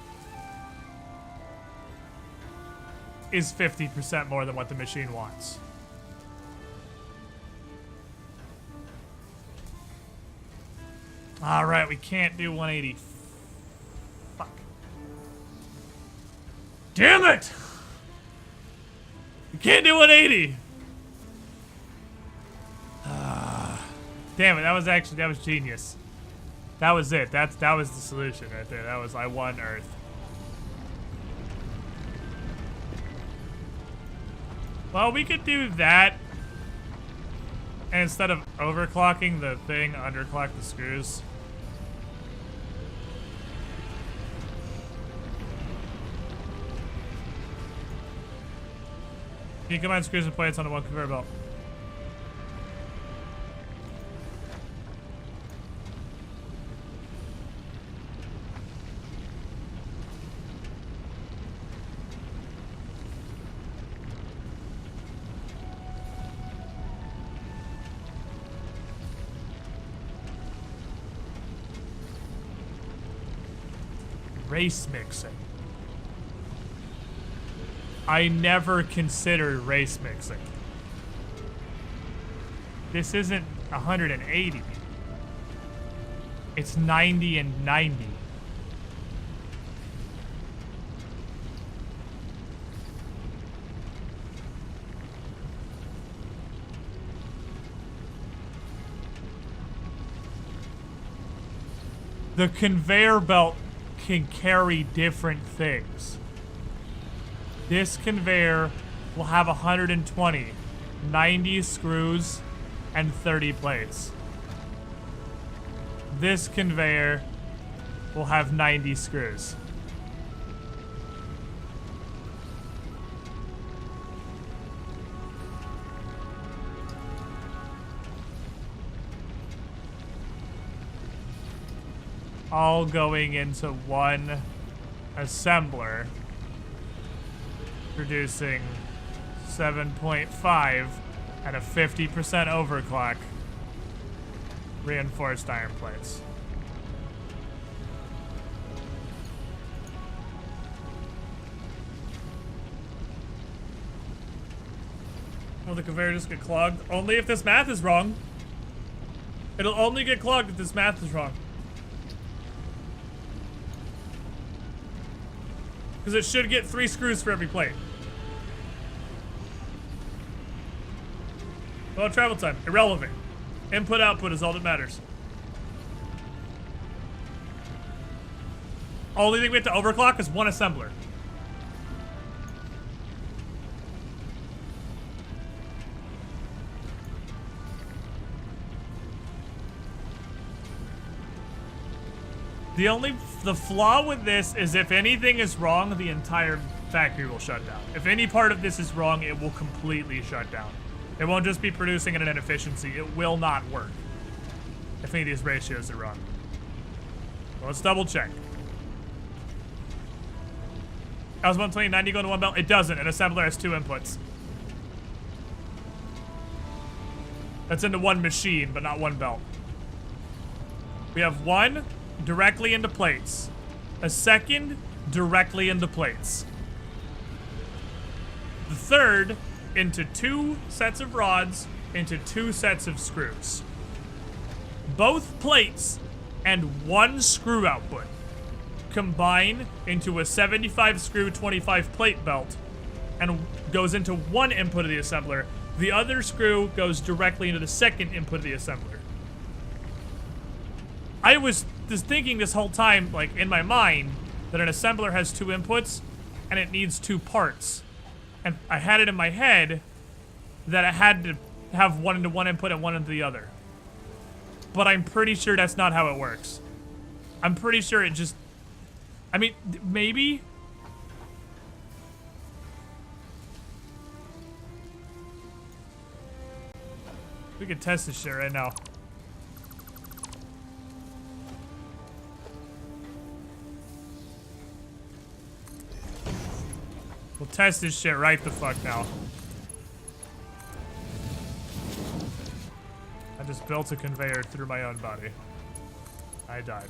is 50% more than what the machine wants. All right, we can't do 180. Fuck. Damn it! We can't do 180. Damn it, that was genius. That was it. That was the solution right there. I won Earth. Well, we could do that. And instead of overclocking the thing, underclock the screws. You can combine screws and plates onto one conveyor belt. Race mixing. I never considered race mixing. This isn't 180. It's 90 and 90. The conveyor belt can carry different things. This conveyor will have 120, 90 screws, and 30 plates. This conveyor will have 90 screws. All going into one assembler, producing 7.5 at a 50% overclock reinforced iron plates. Will the conveyor just get clogged? Only if this math is wrong. It'll only get clogged if this math is wrong. Because it should get 3 screws for every plate. Well, travel time, irrelevant. Input output is all that matters. Only thing we have to overclock is one assembler. The flaw with this is if anything is wrong, the entire factory will shut down. If any part of this is wrong, it will completely shut down. It won't just be producing at an inefficiency. It will not work if any of these ratios are wrong. Well, let's double check. I was 120, 90 going to one belt. It doesn't. An assembler has 2 inputs. That's into one machine, but not one belt. We have one directly into plates. A second directly into plates. The third into 2 sets of rods into 2 sets of screws. Both plates and 1 screw output combine into a 75 screw 25 plate belt and goes into one input of the assembler. The other screw goes directly into the second input of the assembler. I was just thinking this whole time, like in my mind, that an assembler has 2 inputs and it needs 2 parts. And I had it in my head that I had to have one into one input and one into the other. But I'm pretty sure that's not how it works. I'm pretty sure it just... I mean, maybe? We could test this shit right now. We'll test this shit right the fuck now. I just built a conveyor through my own body. I died.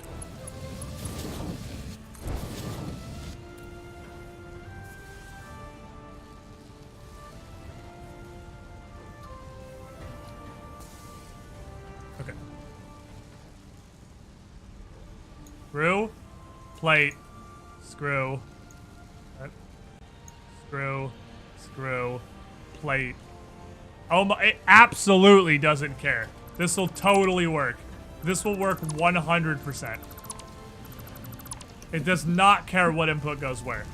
Okay. Screw, plate, screw, screw, screw, plate. Oh my, it absolutely doesn't care. This will totally work. This will work 100%. It does not care what input goes where.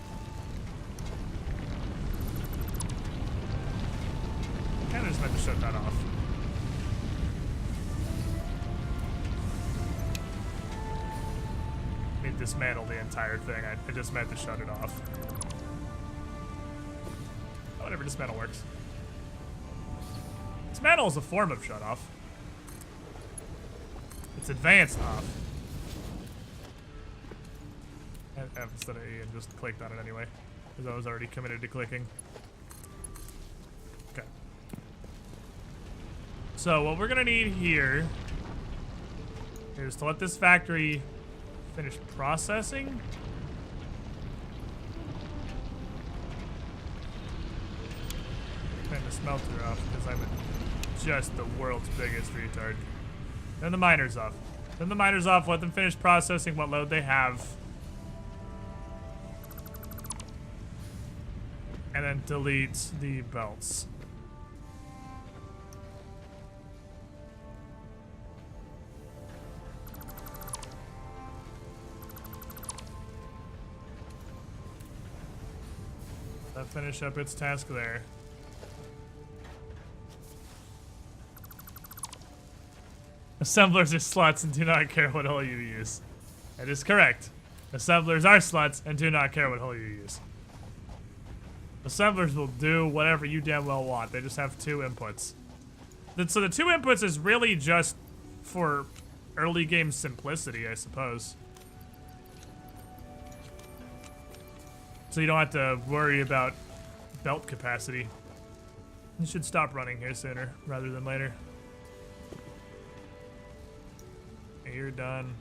I kinda just meant to shut that off. I mean, dismantle the entire thing. I just meant to shut it off. Whatever, dismantle works. Dismantle is a form of shut off. It's advanced off. F instead of E and just clicked on it anyway, because I was already committed to clicking. Okay. So what we're gonna need here is to let this factory finish processing. Turn the smelter off because I'm just the world's biggest retard. Turn the miners off. Turn the miners off, let them finish processing what load they have. And then delete the belts. Let finish up its task there. Assemblers are sluts and do not care what hole you use. That is correct. Assemblers are sluts and do not care what hole you use. Assemblers will do whatever you damn well want. They just have 2 inputs. So the 2 inputs is really just for early game simplicity, I suppose. So you don't have to worry about belt capacity. You should stop running here sooner rather than later. You're done.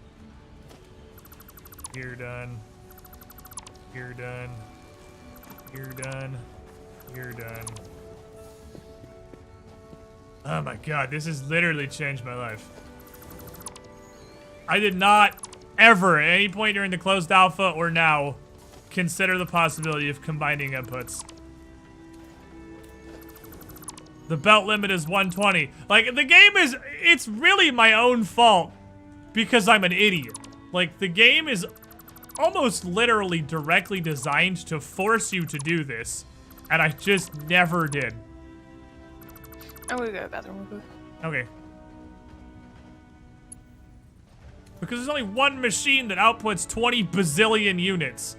You're done. You're done. You're done. You're done. Oh my god, this has literally changed my life. I did not ever, at any point during the closed alpha or now, consider the possibility of combining inputs. The belt limit is 120. Like, the game is, it's really my own fault because I'm an idiot. Like, the game is almost literally directly designed to force you to do this, and I just never did. I'm gonna go to the bathroom real quick. Okay. Because there's only one machine that outputs 20 bazillion units.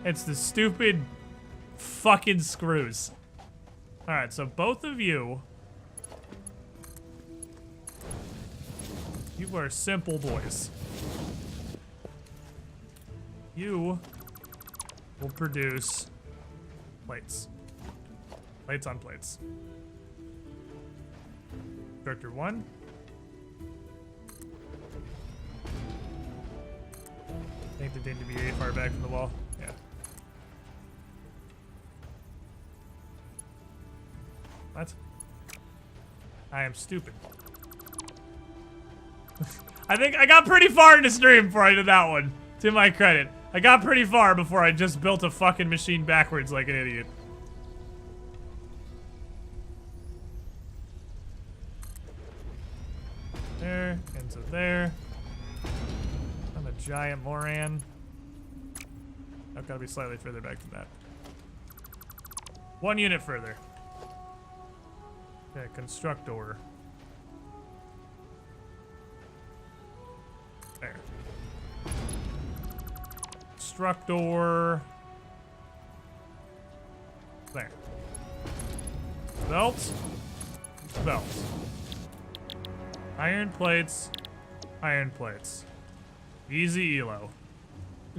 It's the stupid fucking screws. Alright, so both of you... You are simple boys. You will produce plates. Plates on plates. Director 1. I think they need to be far back from the wall. Yeah. What? I am stupid. I think I got pretty far in the stream before I did that one. To my credit. I got pretty far before I just built a fucking machine backwards like an idiot. There, into there. I'm a giant moran. I've got to be slightly further back than that. 1 unit further. Okay, constructor. There. Constructor. There. Belt. Belt. Iron plates. Iron plates. Easy elo.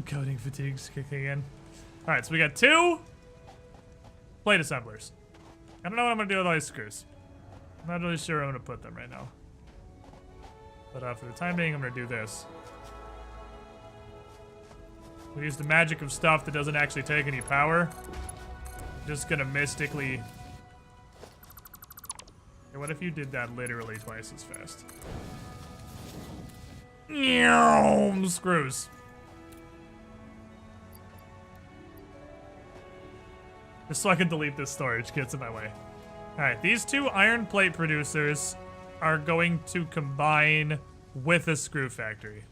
Coding fatigue's kicking in. Alright, so we got 2 plate assemblers. I don't know what I'm gonna do with all these screws. I'm not really sure where I'm gonna put them right now. But for the time being, I'm gonna do this. We use the magic of stuff that doesn't actually take any power. Just gonna mystically... Hey, what if you did that literally twice as fast? Screws. Just so I can delete this storage, gets in my way. Alright, these 2 iron plate producers are going to combine with a screw factory.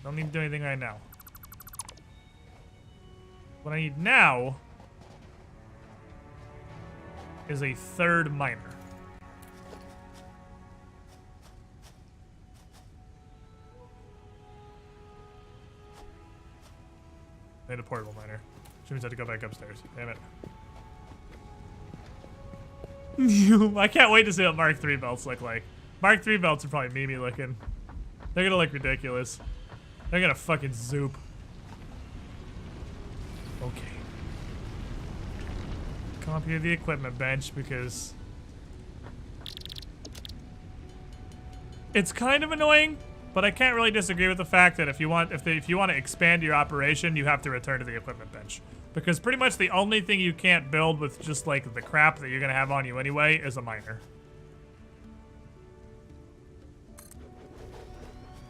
Don't need to do anything right now. What I need now is a 3rd miner. I need a portable miner. Which means I have to go back upstairs. Damn it. I can't wait to see what Mark III belts look like. Mark III belts are probably meme looking. They're gonna look ridiculous. They're gonna fucking zoop. Okay. Come up here to the equipment bench because it's kind of annoying, but I can't really disagree with the fact that if you want to expand your operation, you have to return to the equipment bench. Because pretty much the only thing you can't build with just like the crap that you're gonna have on you anyway is a miner.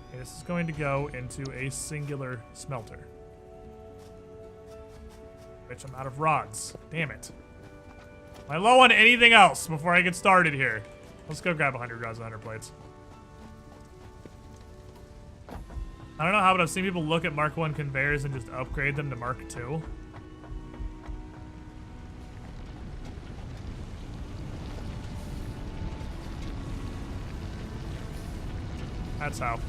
Okay, this is going to go into a singular smelter. Which I'm out of rods. Damn it. Am I low on anything else before I get started here? Let's go grab 100 rods and 100 plates. I don't know how, but I've seen people look at Mark 1 conveyors and just upgrade them to Mark 2. That's how.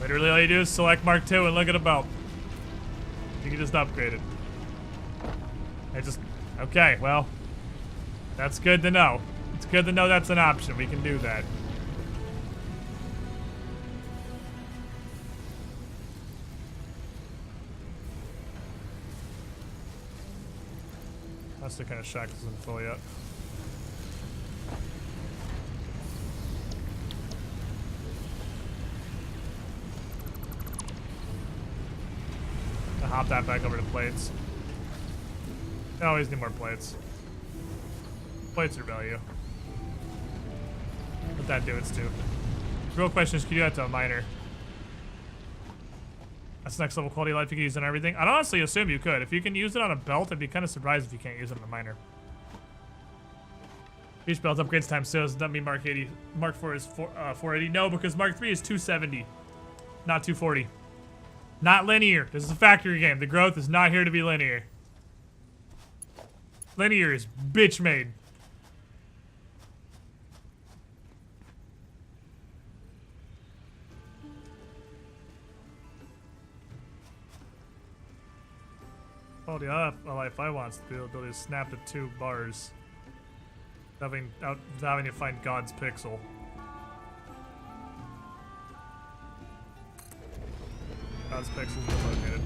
Literally all you do is select Mark 2 and look at a belt. You can just upgrade it. Okay, well, that's good to know. It's good to know that's an option. We can do that. I'm still kind of shocked this isn't full yet. I'll hop that back over to plates. I always need more plates. Plates are value. Let that do its too. The real question is, can you do that to a miner? That's next level quality of life you can use on everything. I'd honestly assume you could. If you can use it on a belt, I'd be kind of surprised if you can't use it on a miner. Each belt upgrades times 2. Does that mean Mark 4 is 480? No, because Mark 3 is 270. not 240. Not linear. This is a factory game. The growth is not here to be linear. Linear is bitch made. Quality up if I wants the ability to snap to 2 bars. Having to find God's pixel. God's pixel's been located.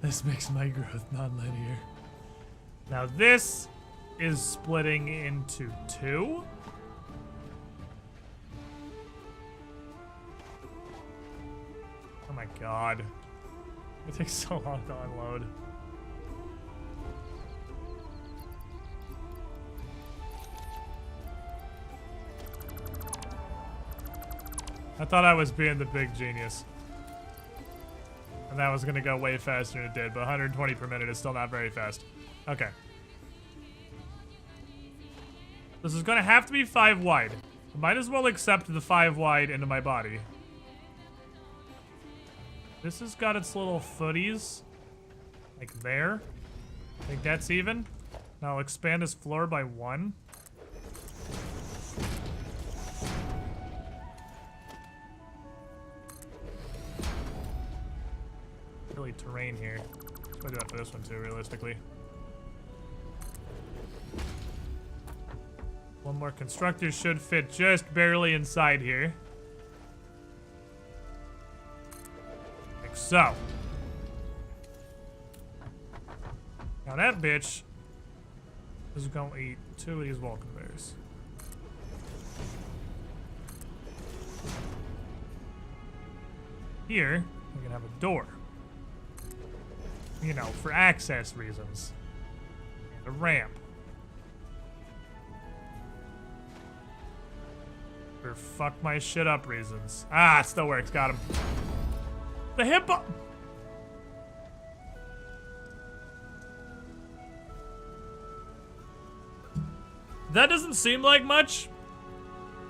This makes my growth non-linear. Now this is splitting into 2. Oh my god. It takes so long to unload. I thought I was being the big genius. And that was gonna go way faster than it did, but 120 per minute is still not very fast. Okay. This is gonna have to be 5 wide. I might as well accept the 5 wide into my body. This has got its little footies. Like there. I think that's even. Now I'll expand this floor by 1. Really terrain here. I'll do that for this one too, realistically. One more constructor should fit just barely inside here. Like so. Now that bitch is gonna eat 2 of these welcome bears. Here, we can have a door. You know, for access reasons. And a ramp. For fuck my shit up reasons. Ah, it still works. Got him. The hippo. That doesn't seem like much,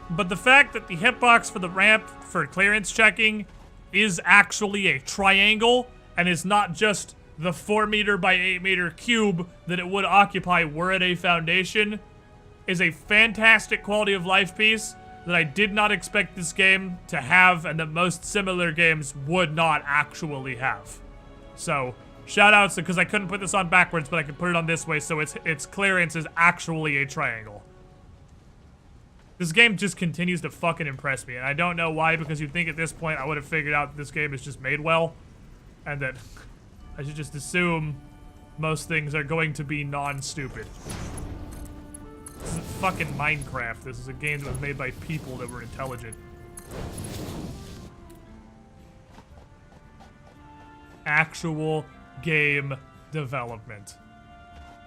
but the fact that the hitbox for the ramp for clearance checking is actually a triangle and is not just the 4 meter by 8 meter cube that it would occupy were it a foundation is a fantastic quality of life piece that I did not expect this game to have and that most similar games would not actually have. So, shout outs because I couldn't put this on backwards, but I could put it on this way, so its clearance is actually a triangle. This game just continues to fucking impress me, and I don't know why, because you'd think at this point I would have figured out that this game is just made well, and that I should just assume most things are going to be non-stupid. This isn't fucking Minecraft. This is a game that was made by people that were intelligent. Actual game development.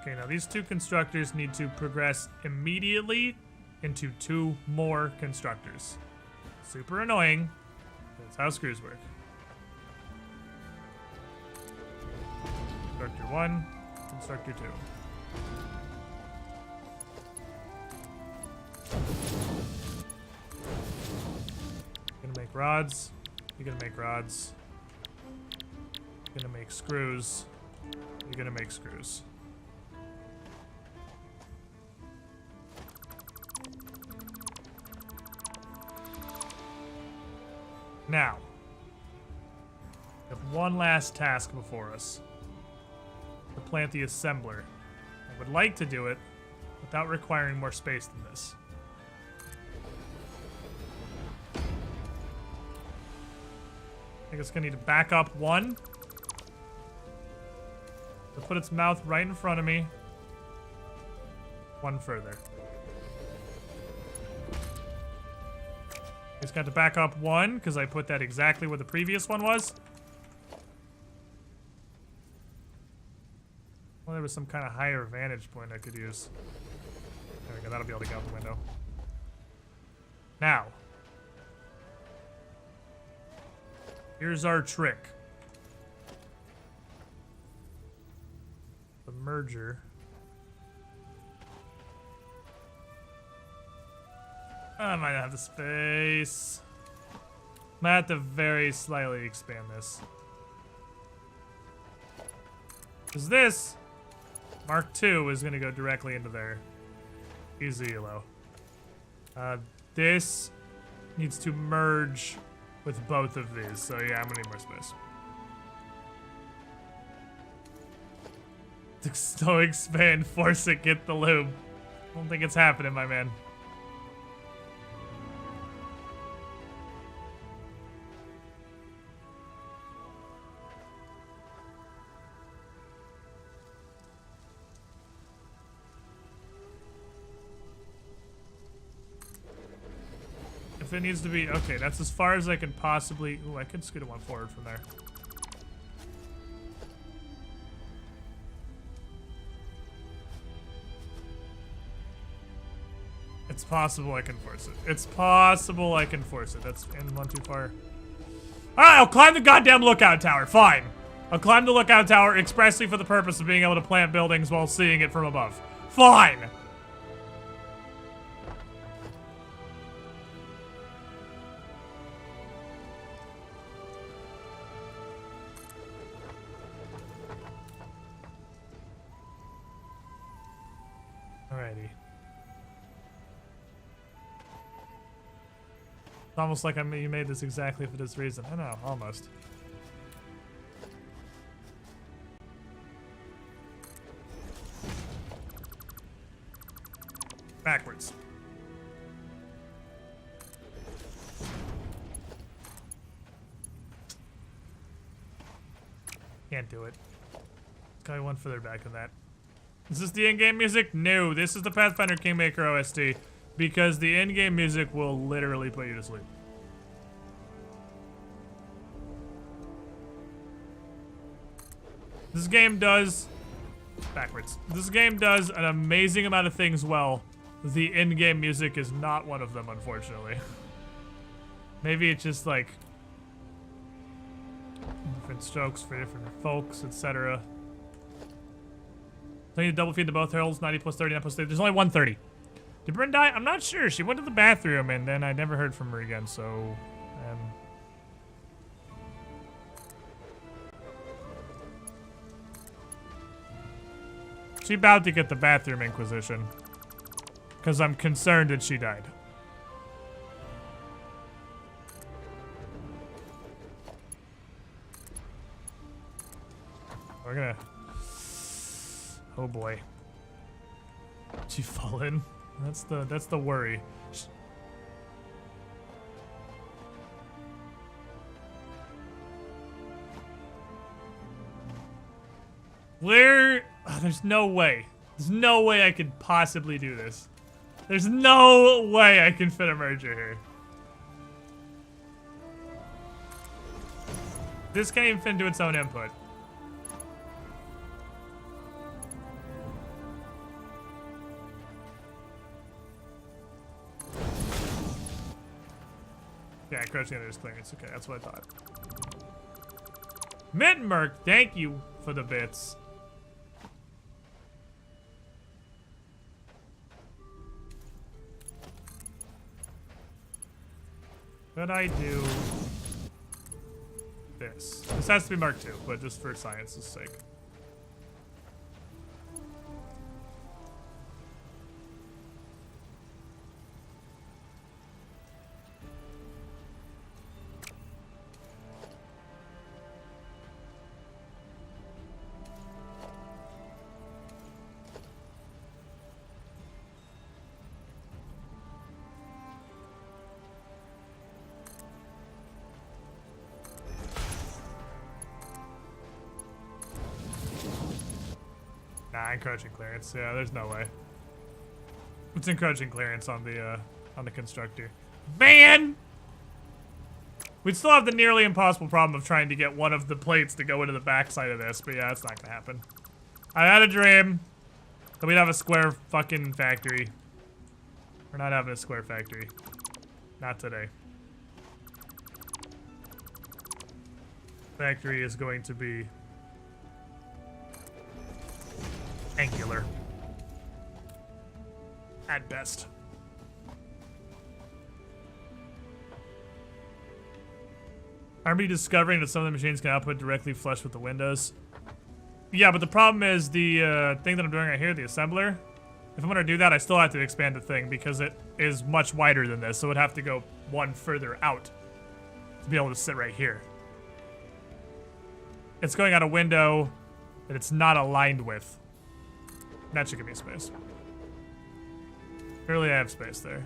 Okay, now these 2 constructors need to progress immediately into 2 more constructors. Super annoying. That's how screws work. Constructor 1, constructor 2. You're gonna make rods. You're gonna make rods. You're gonna make screws. You're gonna make screws. Now, we have one last task before us. To plant the assembler. I would like to do it without requiring more space than this. I think it's gonna need to back up 1. To put its mouth right in front of me. 1 further. It's got to back up 1, because I put that exactly where the previous one was. Well, there was some kind of higher vantage point I could use. There we go, that'll be able to get out the window. Now, Here's our trick. The merger. I might not have the space. Might have to very slightly expand this. Because this, Mark II, is going to go directly into there. Easy, low. This needs to merge with both of these. So yeah, I'm going to need more space. So expand, force it, get the lube. I don't think it's happening, my man. If it needs to be, okay, that's as far as I can possibly, ooh, I could scoot it one forward from there. It's possible I can force it. It's possible I can force it. That's in one too far. Alright, I'll climb the goddamn lookout tower, fine. I'll climb the lookout tower expressly for the purpose of being able to plant buildings while seeing it from above. Fine! Alrighty. It's almost like you made this exactly for this reason. I know, almost. Backwards. Can't do it. Go one further back than that. Is this the in-game music? No, this is the Pathfinder Kingmaker OST. Because the in-game music will literally put you to sleep. This game does... Backwards. This game does an amazing amount of things well. The in-game music is not one of them, unfortunately. Maybe it's just like... different strokes for different folks, etc. So I need to double feed to both heralds, 90 plus 30, 9 plus 30. There's only 130. Did Bryn die? I'm not sure. She went to the bathroom and then I never heard from her again, so... She about to get the bathroom inquisition. Because I'm concerned that she died. We're gonna... Oh boy. Did she fall in? That's the worry. Where? Oh, there's no way. There's no way I could possibly do this. There's no way I can fit a merger here. This can't even fit into its own input. Yeah, crouching under his clearance. Okay, that's what I thought. Mittenmerk, thank you for the bits. Could I do this? This has to be Mark II, but just for science's sake. Nah, encroaching clearance. Yeah, there's no way. It's encroaching clearance on the constructor. Man! We'd still have the nearly impossible problem of trying to get one of the plates to go into the backside of this, but yeah, that's not gonna happen. I had a dream that we'd have a square fucking factory. We're not having a square factory. Not today. factory is going to be angular. At best. Aren't we discovering that some of the machines can output directly flush with the windows? Yeah, but the problem is the thing that I'm doing right here, the assembler. If I'm gonna do that, I still have to expand the thing because it is much wider than this, so it'd have to go one further out to be able to sit right here. It's going out a window that it's not aligned with. That should give me space. Clearly I have space there.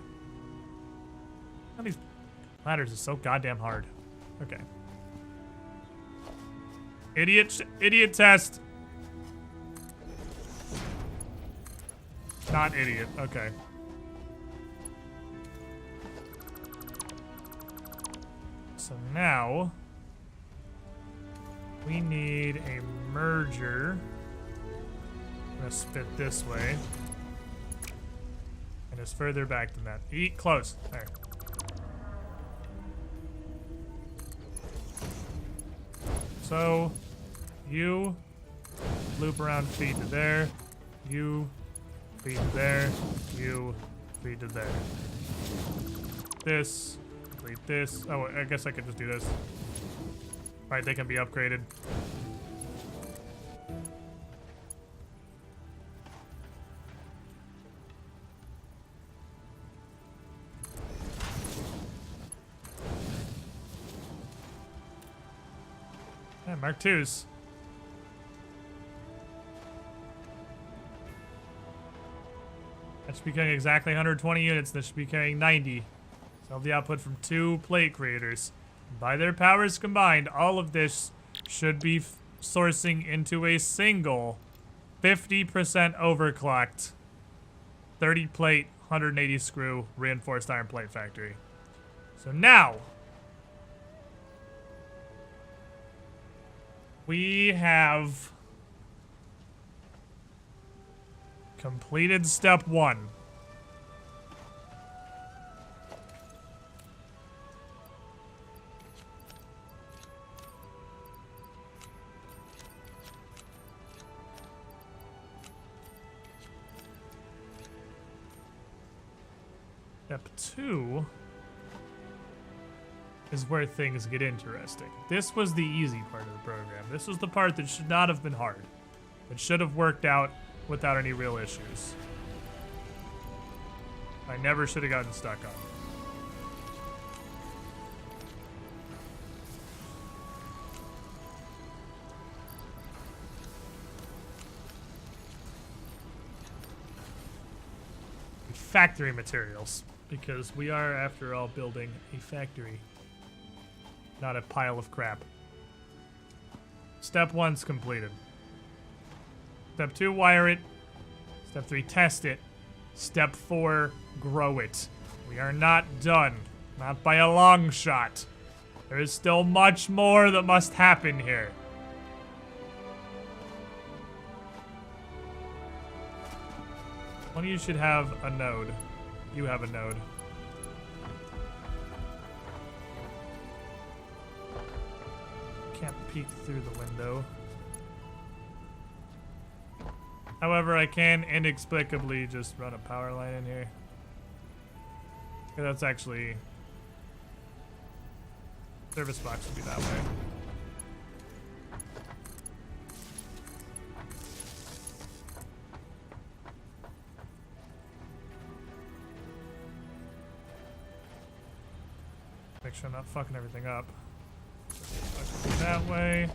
All these ladders are so goddamn hard. Okay. Idiot test. Not idiot. Okay. So now we need a merger. I'm gonna spit this way. And it's further back than that. Eat close. There. So, you loop around, feed to there. You feed to there. You feed to there. This, complete this. Oh, I guess I could just do this. Alright, they can be upgraded. Yeah, Mark IIs. That should be carrying exactly 120 units. That should be carrying 90. So the output from 2 plate creators. By their powers combined, all of this should be sourcing into a single 50% overclocked 30 plate, 180 screw reinforced iron plate factory. So now we have completed step 1. Step 2 is where things get interesting. This was the easy part of the program. This was the part that should not have been hard. It should have worked out without any real issues. I never should have gotten stuck on it. Factory materials, because we are, after all, building a factory, not a pile of crap. Step 1's completed. Step 2, wire it. Step 3, test it. Step 4, grow it. We are not done. Not by a long shot. There is still much more that must happen here. One of you should have a node. You have a node. Can't peek through the window. However, I can inexplicably just run a power line in here. Okay, that's actually... Service box would be that way. Make sure I'm not fucking everything up. That way.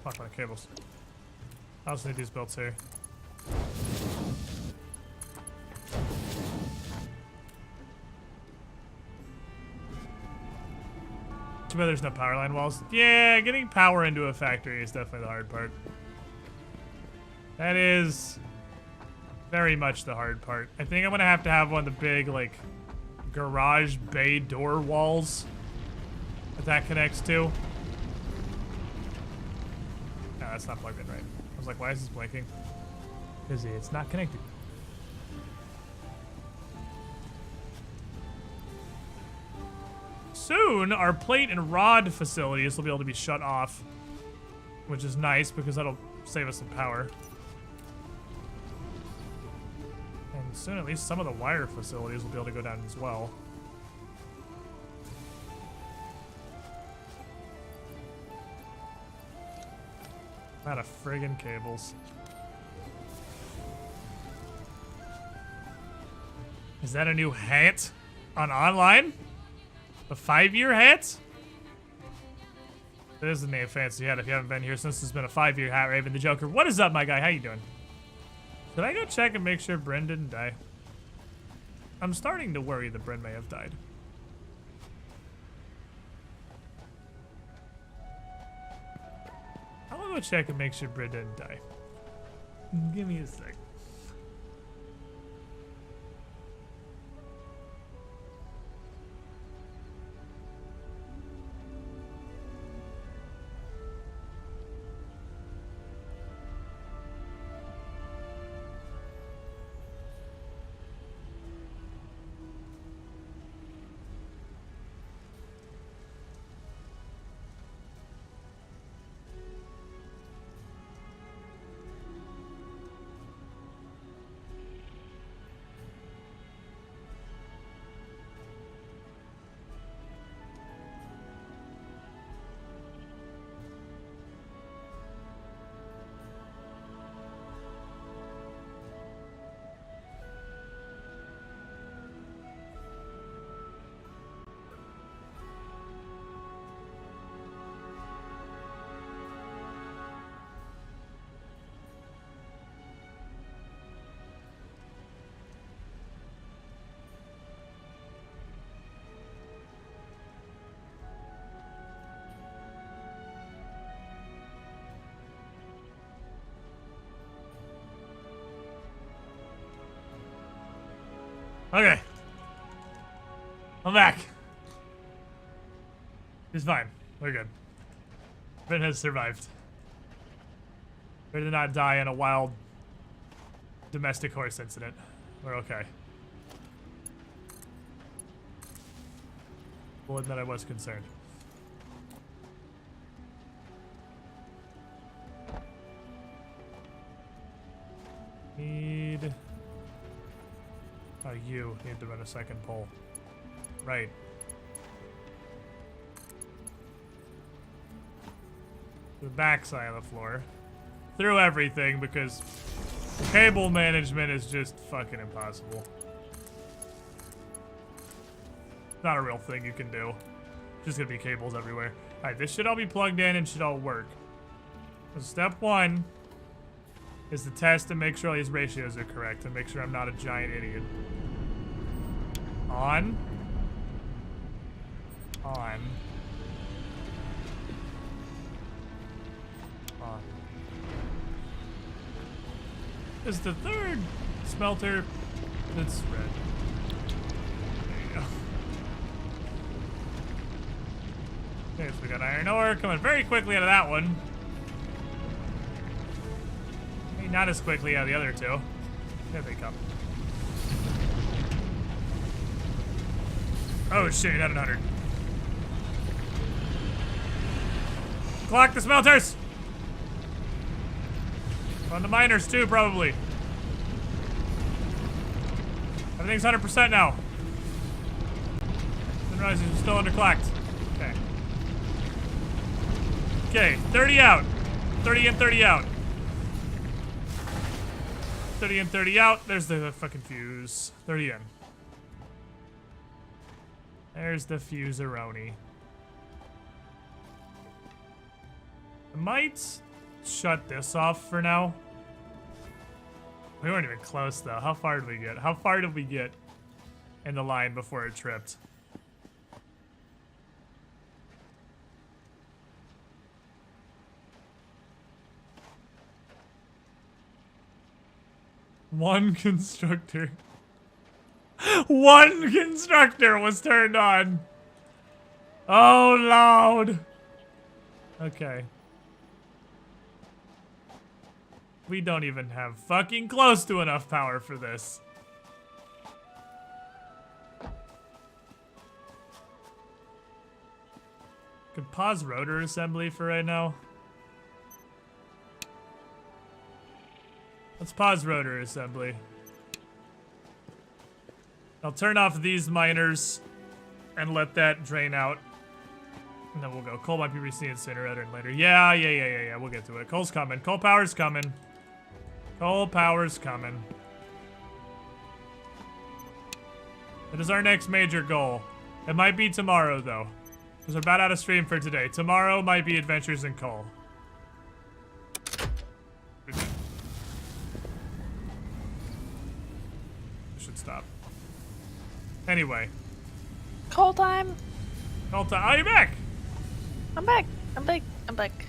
Fuck my cables. I also need these belts here. Too bad there's no power line walls. Yeah, getting power into a factory is definitely the hard part. That is very much the hard part. I think I'm gonna have to have one of the big, like, garage bay door walls that connects to. No, that's not plugged in right. I was like, why is this blinking? Because it's not connected. soon, our plate and rod facilities will be able to be shut off, which is nice because that'll save us some power. And soon, at least some of the wire facilities will be able to go down as well. Out of friggin' cables. Is that a new hat on online? A 5-year hat? That is the name fancy hat if you haven't been here since it's been a 5-year hat, Raven the Joker. What is up, my guy? How you doing? Should I go check and make sure Bryn didn't die? I'm starting to worry that Bryn may have died. I'll go check and make sure Bryn didn't die. Give me a sec. Okay. I'm back. He's fine. We're good. Bryn has survived. We did not die in a wild domestic horse incident. We're okay. We'll admit I was concerned. Need... Oh, you need to run a second pole. Right. The back side of the floor. Through everything because cable management is just fucking impossible. Not a real thing you can do. Just gonna be cables everywhere. Alright, this should all be plugged in and should all work. So step 1 is to test and make sure all these ratios are correct and make sure I'm not a giant idiot. On. On. On. Is the third smelter that's red? There you go. Okay, so we got iron ore coming very quickly out of that one. Maybe not as quickly out of the other two. There they come. Oh shit, you're not at 100. Clock the smelters! On the miners too, probably. Everything's 100% now. Didn't realize it was still underclocked. Okay. Okay, 30 out. 30 in, 30 out. 30 in, 30 out. There's the fucking fuse. 30 in. There's the fuse-a-roni. I might shut this off for now. We weren't even close, though. How far did we get? How far did we get in the line before it tripped? One constructor. One constructor was turned on. Oh, Lord. Okay. We don't even have fucking close to enough power for this. Could pause rotor assembly for right now. Let's pause rotor assembly. I'll turn off these miners and let that drain out. And then we'll go. Coal might be received incinerator and later. Yeah. We'll get to it. Coal's coming. Coal power's coming. Coal power's coming. It is our next major goal. It might be tomorrow, though. Because we're about out of stream for today. Tomorrow might be Adventures in Coal. We should stop. Anyway. Coal time. Coal time. Oh, you're back! I'm back. I'm back.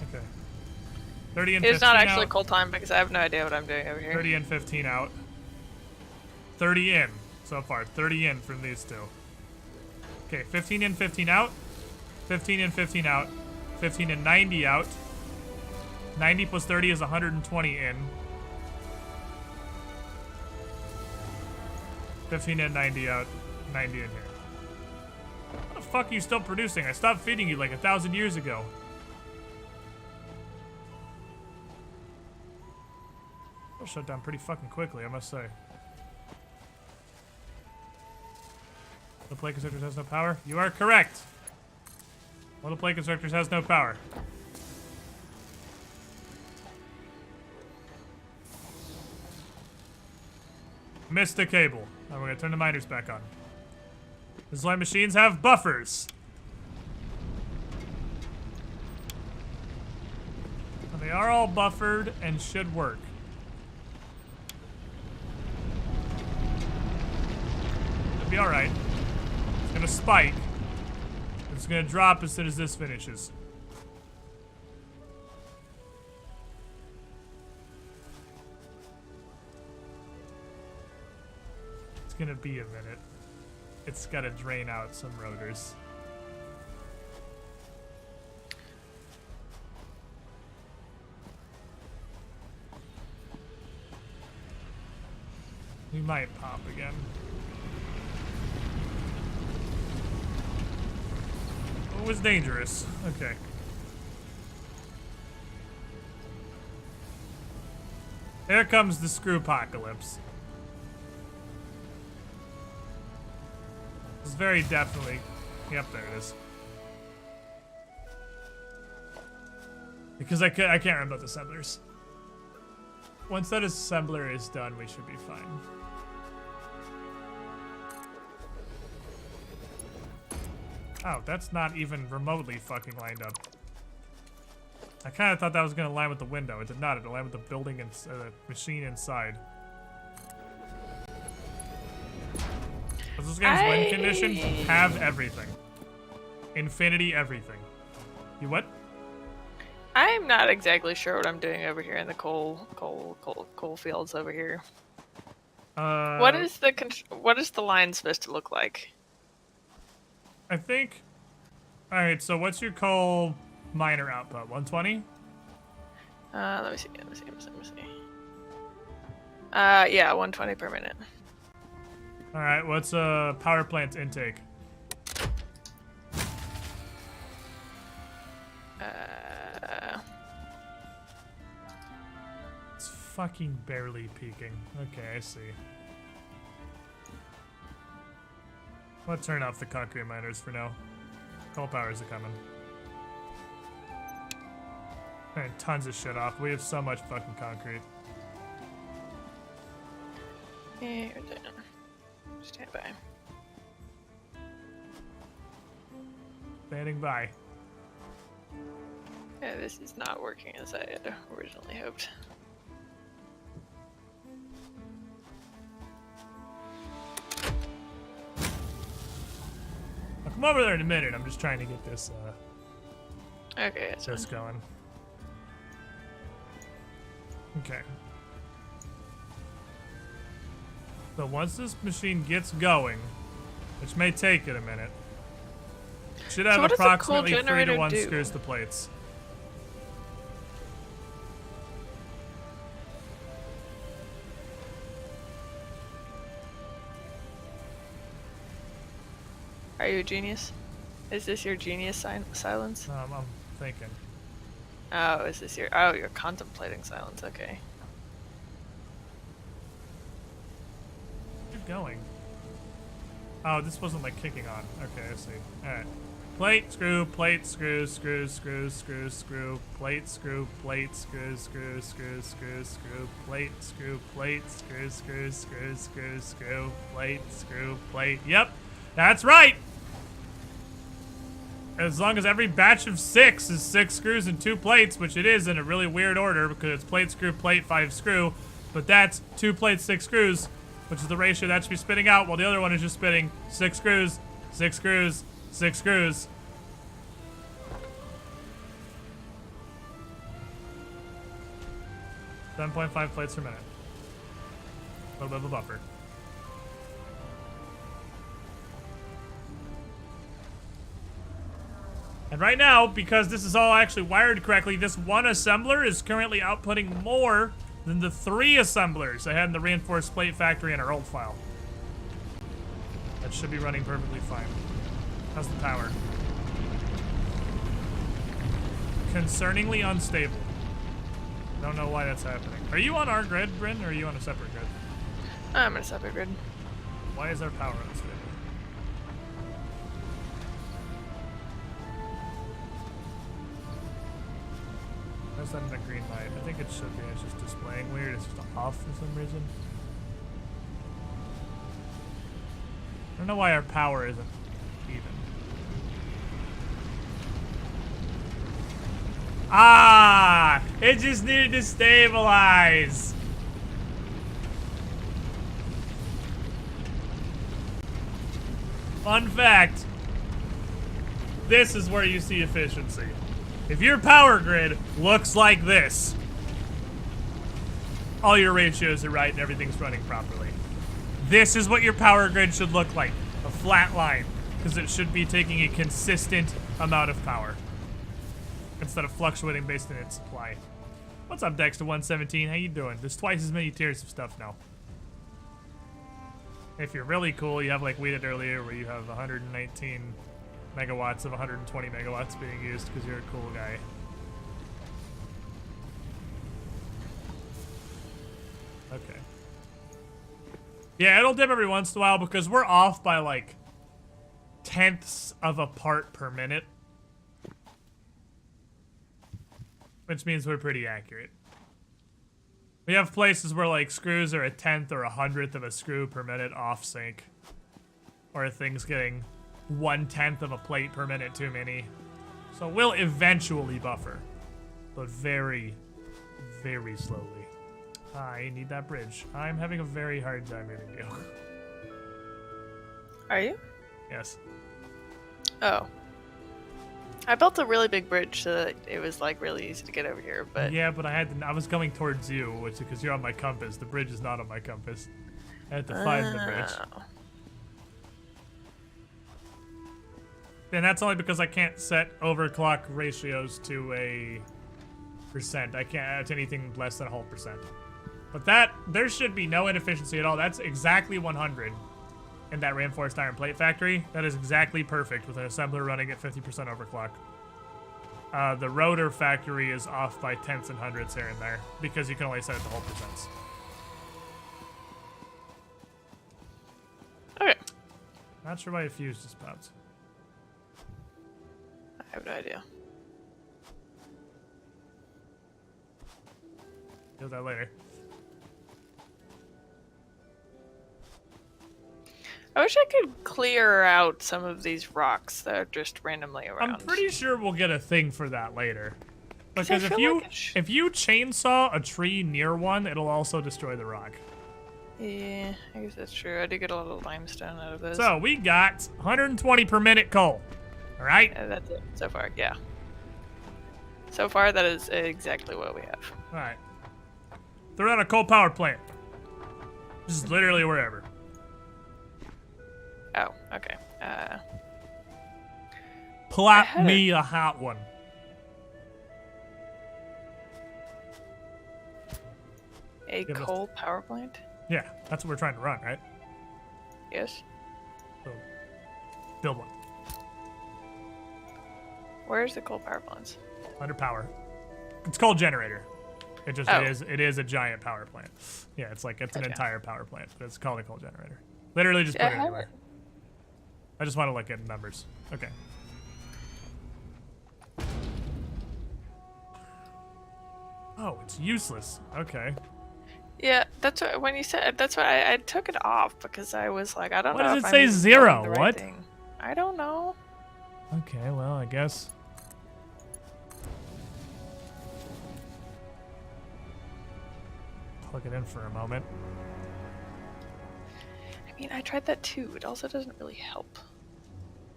Okay. 30 and 15 It's not actually out. coal time because I have no idea what I'm doing over here. 30 and 15 out. 30 in so far. 30 in from these two. Okay, 15 in, 15 out. 15 in, 15 out. 15 and 90 out. 90 plus 30 is 120 in. 15 and 90 out. 90 in here. What the fuck are you still producing? I stopped feeding you like 1,000 years ago. It'll shut down pretty fucking quickly, I must say. The plate constructors has no power? You are correct! One of the plate constructors has no power. Missed a cable. Now we're gonna turn the miners back on. This is why machines have buffers. And they are all buffered and should work. It'll be alright. It's gonna spike. It's gonna drop as soon as this finishes. It's gonna be a minute. It's gotta drain out some rotors. We might pop again. It was dangerous. Okay. There comes the screw apocalypse. It's very definitely... Yep, there it is. Because I can't remember the assemblers. Once that assembler is done, we should be fine. Oh, that's not even remotely fucking lined up. I kind of thought that was going to line with the window. It did not. It aligned with the building and the machine inside. This game's win condition, have everything. Infinity everything. You what? I'm not exactly sure what I'm doing over here in the coal fields over here. What is the line supposed to look like? I think. All right. So what's your coal miner output? 120. Let me see. Yeah, 120 per minute. All right. What's power plant intake? It's fucking barely peaking. Okay, I see. I'll turn off the concrete miners for now. Coal powers are coming. Turn tons of shit off. We have so much fucking concrete. Yeah, stand by. Standing by. Yeah, this is not working as I had originally hoped. I'll come over there in a minute. I'm just trying to get this Okay, that's this going. Okay. So once this machine gets going, which may take it a minute, should have what does the coal approximately 3 to generator 1 do? screws to plates. Are you a genius? Is this your genius silence? I'm thinking. Oh, is this your... Oh, you're contemplating silence. Okay. Keep going. Oh, this wasn't like kicking on. Okay, I see. Alright. Plate, screw, plate, screw, screw, screw, screw, screw, plate, screw, plate, screw, screw, screw, screw, screw, plate, screw, plate, screw, screw, screw, screw, screw, plate, screw, plate. Yep, that's right! As long as every batch of 6 is 6 screws and 2 plates, which it is in a really weird order because it's plate, screw, plate, 5 screw, but that's 2 plates, 6 screws, which is the ratio that should be spitting out, while the other one is just spitting 6 screws, 6 screws, 6 screws. .5 plates per minute. A little bit of a buffer. And right now, because this is all actually wired correctly, this one assembler is currently outputting more than the 3 assemblers I had in the reinforced plate factory in our old file. That should be running perfectly fine. How's the power? Concerningly unstable. Don't know why that's happening. Are you on our grid, Bryn, or are you on a separate grid? I'm in a separate grid. Why is our power unstable? Where's that in the green light? I think it should be. It's just displaying weird. It's just off for some reason. I don't know why our power isn't even. Ah! It just needed to stabilize! Fun fact. This is where you see efficiency. If your power grid looks like this, all your ratios are right and everything's running properly. This is what your power grid should look like. A flat line. Because it should be taking a consistent amount of power. Instead of fluctuating based on its supply. What's up, Dexter117? How you doing? There's twice as many tiers of stuff now. If you're really cool, you have like we did earlier where you have 119 megawatts of 120 megawatts being used because you're a cool guy. Okay. Yeah, it'll dip every once in a while because we're off by like tenths of a part per minute. Which means we're pretty accurate. We have places where like screws are a tenth or 100th of a screw per minute off sync. Or things getting 1/10 of a plate per minute too many. So we'll eventually buffer. But very, very slowly. I need that bridge. I'm having a very hard time hearing you. Are you? Yes. Oh. I built a really big bridge so that it was like really easy to get over here, but Yeah, but I was going towards you, which because you're on my compass. The bridge is not on my compass. I had to find the bridge. Oh. And that's only because I can't set overclock ratios to a percent. I can't add anything less than a whole percent. But there should be no inefficiency at all. That's exactly 100 in that reinforced iron plate factory. That is exactly perfect with an assembler running at 50% overclock. The rotor factory is off by tenths and hundredths here and there because you can only set it to whole percents. Okay. Not sure why a fuse just popped. I have no idea. Deal with that later. I wish I could clear out some of these rocks that are just randomly around. I'm pretty sure we'll get a thing for that later. 'Cause I Because feel if you chainsaw a tree near one, it'll also destroy the rock. Yeah, I guess that's true. I did get a lot of limestone out of this. So we got 120 per minute coal. All right. Yeah, that's it so far. Yeah. So far, that is exactly what we have. All right. Throw out a coal power plant. Just literally wherever. Oh, okay. Plot had me a hot one. A Give us- coal power plant? Yeah, that's what we're trying to run, right? Yes. So, build one. Where's the coal power plants? Under power. It's called generator. It just Oh. it is a giant power plant. Yeah, it's an Gotcha. entire power plant, but it's called a coal generator. Literally just Yeah, put it I have anywhere. I just want to look at numbers. Okay. Oh, it's useless. Okay. Yeah, that's what when you said that's why I took it off because I was like, I don't What know. does if it I'm say even zero? doing the right What? thing. I don't know. Okay, well, I guess. Plug it in for a moment. I mean, I tried that too. It also doesn't really help.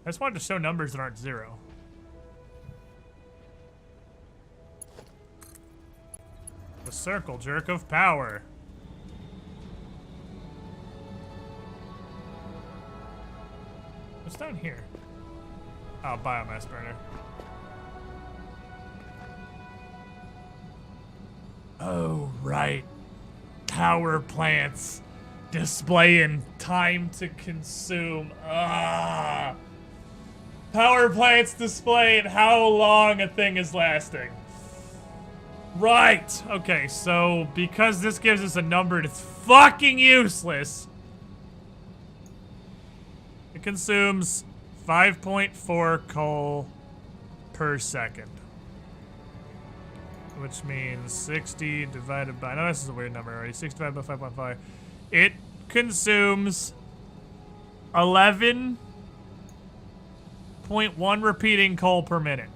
I just wanted to show numbers that aren't zero. The circle jerk of power. What's down here? Oh, biomass burner. Oh, right. Power plants. Displaying time to consume. Ah. Power plants displaying how long a thing is lasting. Right. Okay, so because this gives us a number that's fucking useless, it consumes 5.4 coal per second. Which means 60 divided by... No, this is a weird number already. 60 divided by 5.5. It consumes 11.1 repeating coal per minute.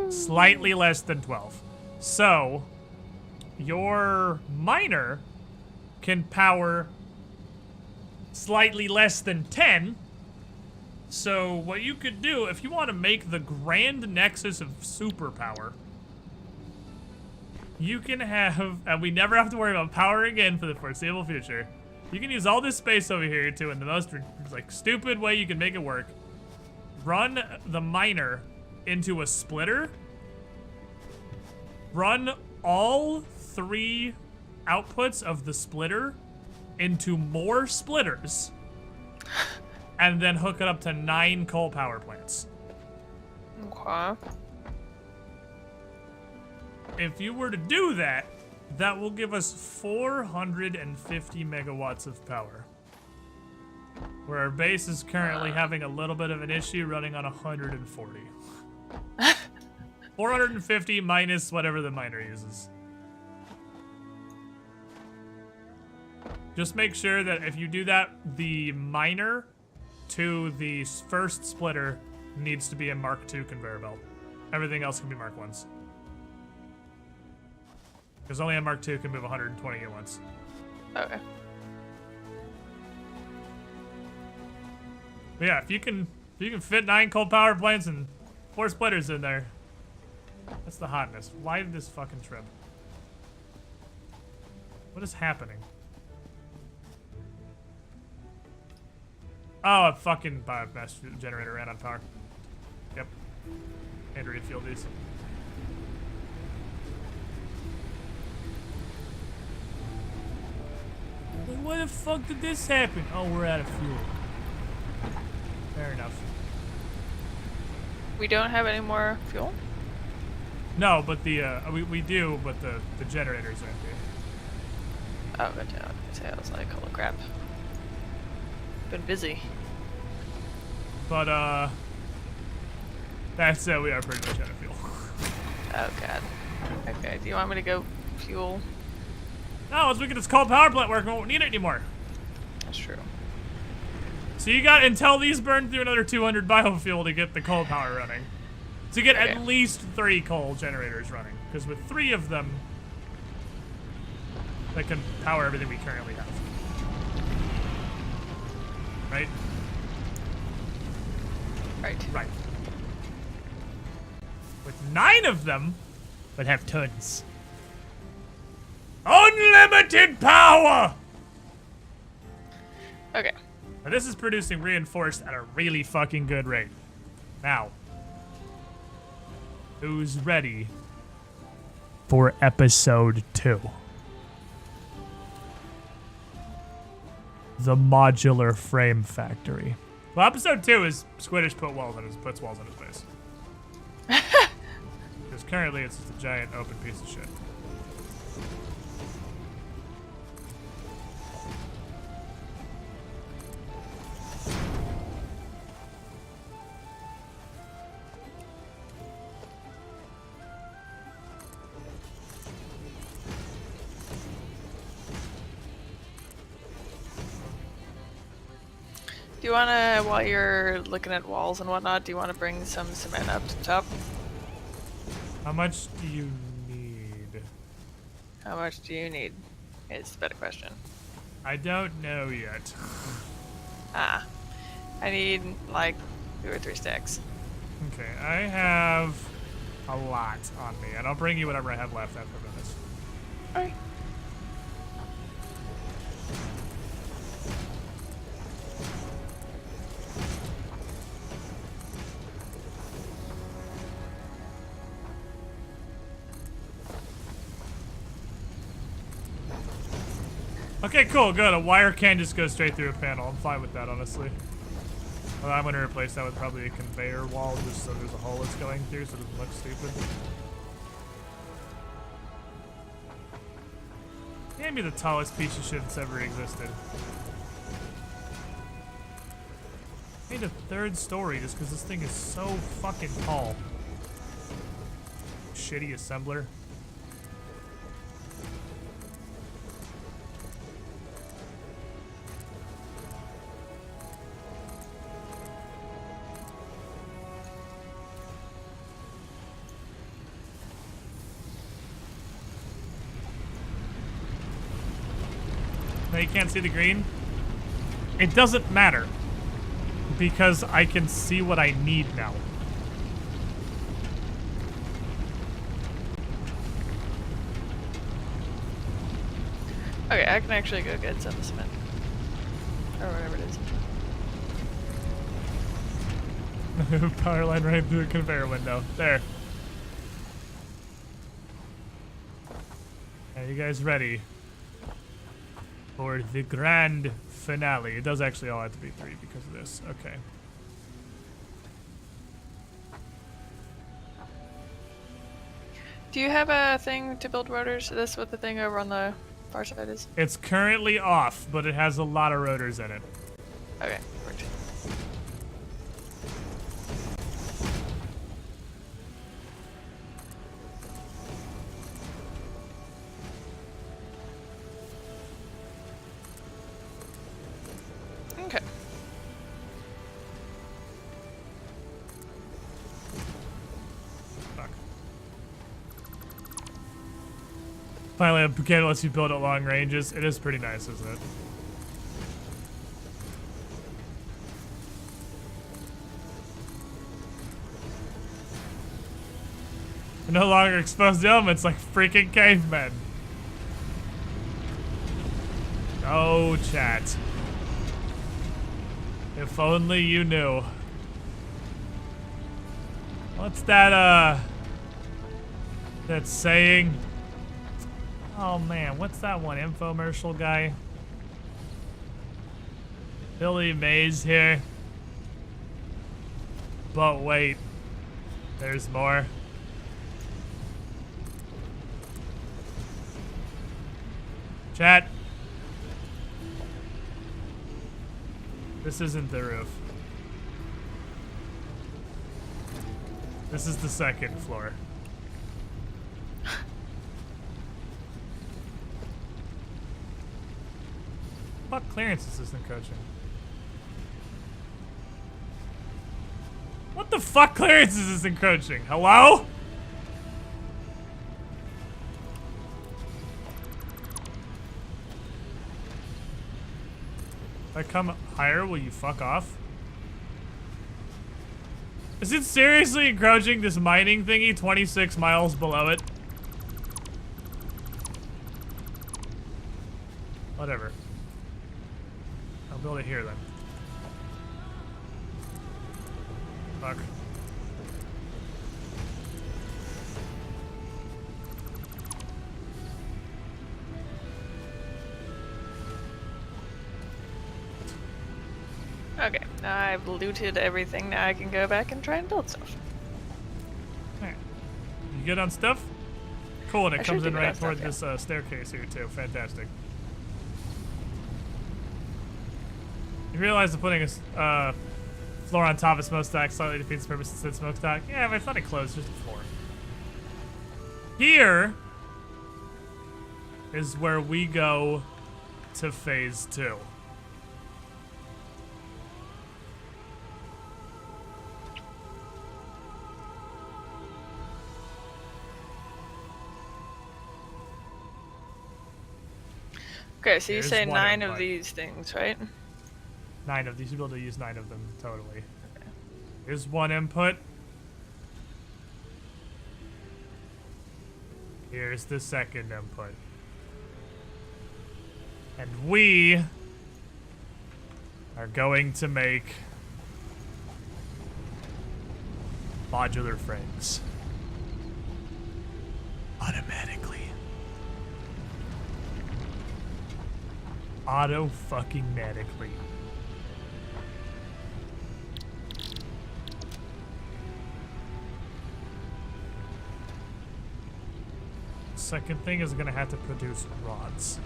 Slightly less than 12. So, your miner can power slightly less than 10. So, what you could do, if you want to make the grand nexus of superpower, you can have, and we never have to worry about power again for the foreseeable future. You can use all this space over here too in the most stupid way you can make it work. Run the miner into a splitter. Run all 3 outputs of the splitter into more splitters. And then hook it up to 9 coal power plants. Okay. If you were to do that, that will give us 450 megawatts of power. Where our base is currently having a little bit of an issue running on 140. 450 minus whatever the miner uses. Just make sure that if you do that, the miner to the first splitter needs to be a Mark II conveyor belt. Everything else can be Mark Is. Because only a Mark II can move 120 at once. Okay. But yeah, if you can fit 9 coal power plants and 4 splitters in there, that's the hotness. Why did this fucking trip? What is happening? Oh, a fucking biomass generator ran on power. Yep. Had to refuel these. Like, why the fuck did this happen? Oh, we're out of fuel. Fair enough. We don't have any more fuel? No, but the we do, but the generators are empty. Oh, gotcha. I was like, holy crap. Been busy. But that said, we are pretty much out of fuel. Oh god. Okay, do you want me to go fuel? No, once we get this coal power plant working, we won't need it anymore. That's true. So you got until these burn through another 200 biofuel to get the coal power running. So you get Okay. at least 3 coal generators running, because with 3 of them, they can power everything we currently have. Right? Right. Right. With 9 of them, would have tons. Unlimited power! Okay. Now this is producing reinforced at a really fucking good rate. Now, who's ready for episode 2? The modular frame factory. Well, episode 2 is Squiddish puts walls on his base. Because currently it's just a giant open piece of shit. Do you want to, while you're looking at walls and whatnot, do you want to bring some cement up to the top? How much do you need? How much do you need? Is the better question. I don't know yet. Ah. I need, like, 2 or 3 stacks. Okay, I have a lot on me, and I'll bring you whatever I have left after this. Alright. Okay, cool, good. A wire can just go straight through a panel. I'm fine with that, honestly. Well, I'm gonna replace that with probably a conveyor wall, just so there's a hole it's going through, so it doesn't look stupid. Can't be the tallest piece of shit that's ever existed. Made a 3rd story just because this thing is so fucking tall. Shitty assembler. Now you can't see the green? It doesn't matter. Because I can see what I need now. Okay, I can actually go get some cement. Or whatever it is. Power line right through the conveyor window. There. Are you guys ready for the grand finale? It does actually all have to be 3 because of this. Okay. Do you have a thing to build rotors? Is this what the thing over on the far side is? It's currently off, but it has a lot of rotors in it. Okay, perfect. Okay. Fuck. Finally, a game lets you build at long ranges. It is pretty nice, isn't it? We're no longer exposed to elements like freaking cavemen. Oh, chat. If only you knew. What's that, that saying? Oh man, what's that one infomercial guy? Billy Mays here. But wait, there's more. Chat. This isn't the roof. This is the 2nd floor. What clearance is this encroaching? What the fuck clearance is this encroaching? Hello? If I come higher, will you fuck off? Is it seriously encroaching this mining thingy 26 miles below it? Whatever. I'll build it here then. Fuck. Okay, now I've looted everything. Now I can go back and try and build stuff. Alright. You good on stuff? Cool, and it I comes should in be good right on toward stuff, this staircase here too. Fantastic. You realize that putting a floor on top of smokestack slightly defeats the purpose instead of smokestack? Yeah, but it's not enclosed, just a floor. Here is where we go to phase 2. Okay, so you There's say one 9 of input. these things, right? 9 of these. You'll be able to use 9 of them, totally. Here's one input. Here's the second input. And we are going to make modular frames. Automatically. Auto-fucking-matically. Second thing is gonna have to produce rods.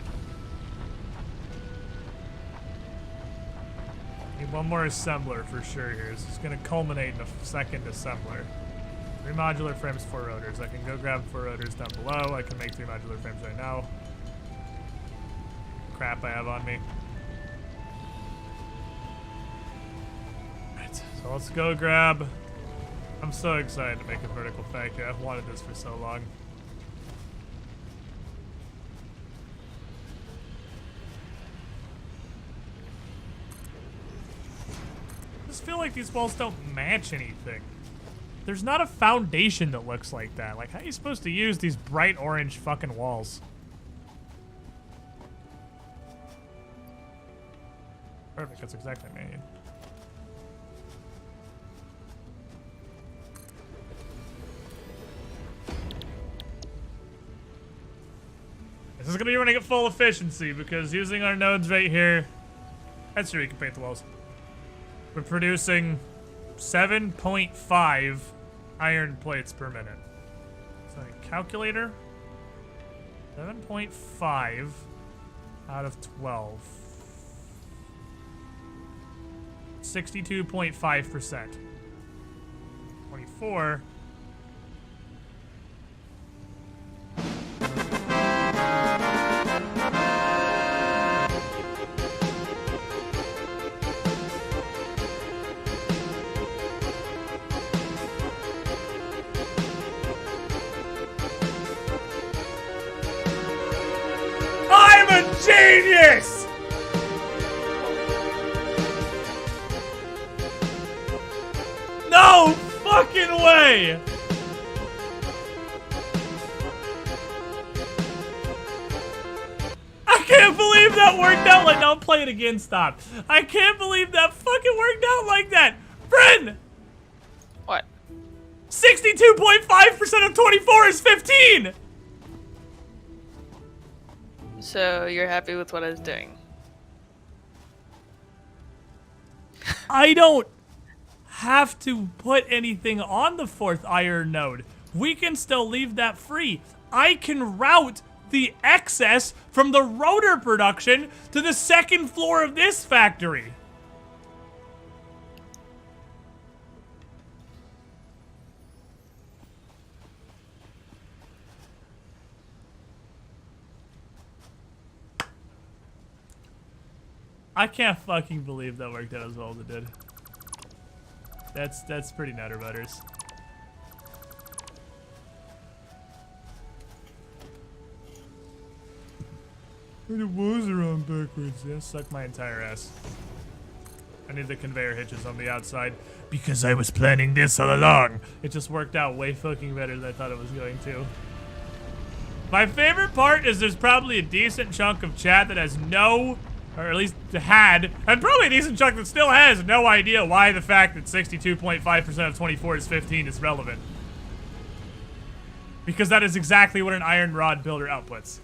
Need one more assembler for sure here. This is gonna culminate in a second assembler. 3 modular frames, 4 rotors. I can go grab 4 rotors down below. I can make 3 modular frames right now. Crap I have on me. Right, so let's go grab. I'm so excited to make a vertical factory. I've wanted this for so long. I just feel like these walls don't match anything. There's not a foundation that looks like that. Like, how are you supposed to use these bright orange fucking walls? Perfect, that's exactly what I need. This is gonna be running at full efficiency because using our nodes right here, that's true, we can paint the walls. We're producing 7.5 iron plates per minute. So calculator, 7.5 out of 12. 62.5%. 24. I'm a genius! No fucking way! I can't believe that worked out like, no, play it again, stop. I can't believe that fucking worked out like that. Bryn! What? 62.5% of 24 is 15! So you're happy with what I was doing? I don't have to put anything on the 4th iron node. We can still leave that free. I can route the excess from the rotor production to the 2nd floor of this factory. I can't fucking believe that worked out as well as it did. That's pretty nutter butters. The walls are on backwards. Yeah, suck my entire ass. I need the conveyor hitches on the outside because I was planning this all along. It just worked out way fucking better than I thought it was going to. My favorite part is there's probably a decent chunk of chat that has no, or at least had, and probably a decent chunk that still has no idea why the fact that 62.5% of 24 is 15 is relevant. Because that is exactly what an iron rod builder outputs.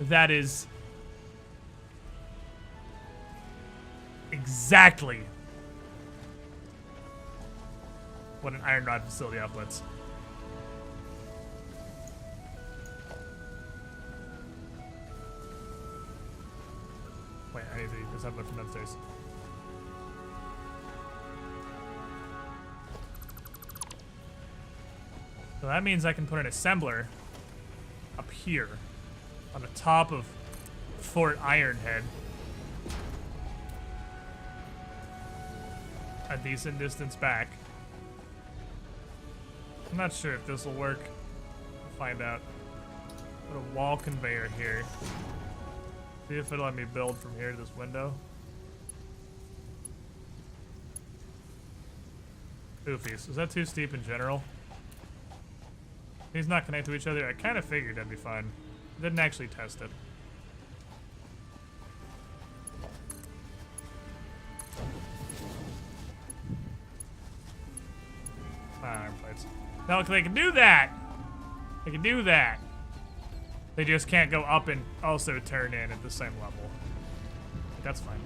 That is exactly what an iron rod facility outlets. Wait, I need the assembler from downstairs. So that means I can put an assembler up here on the top of Fort Ironhead. A decent distance back. I'm not sure if this will work. We'll find out. Put a wall conveyor here. See if it'll let me build from here to this window. Oofies. Is that too steep in general? These not connect to each other. I kind of figured that'd be fine. Didn't actually test it. Iron plates. No, they can do that. They can do that. They just can't go up and also turn in at the same level. That's fine.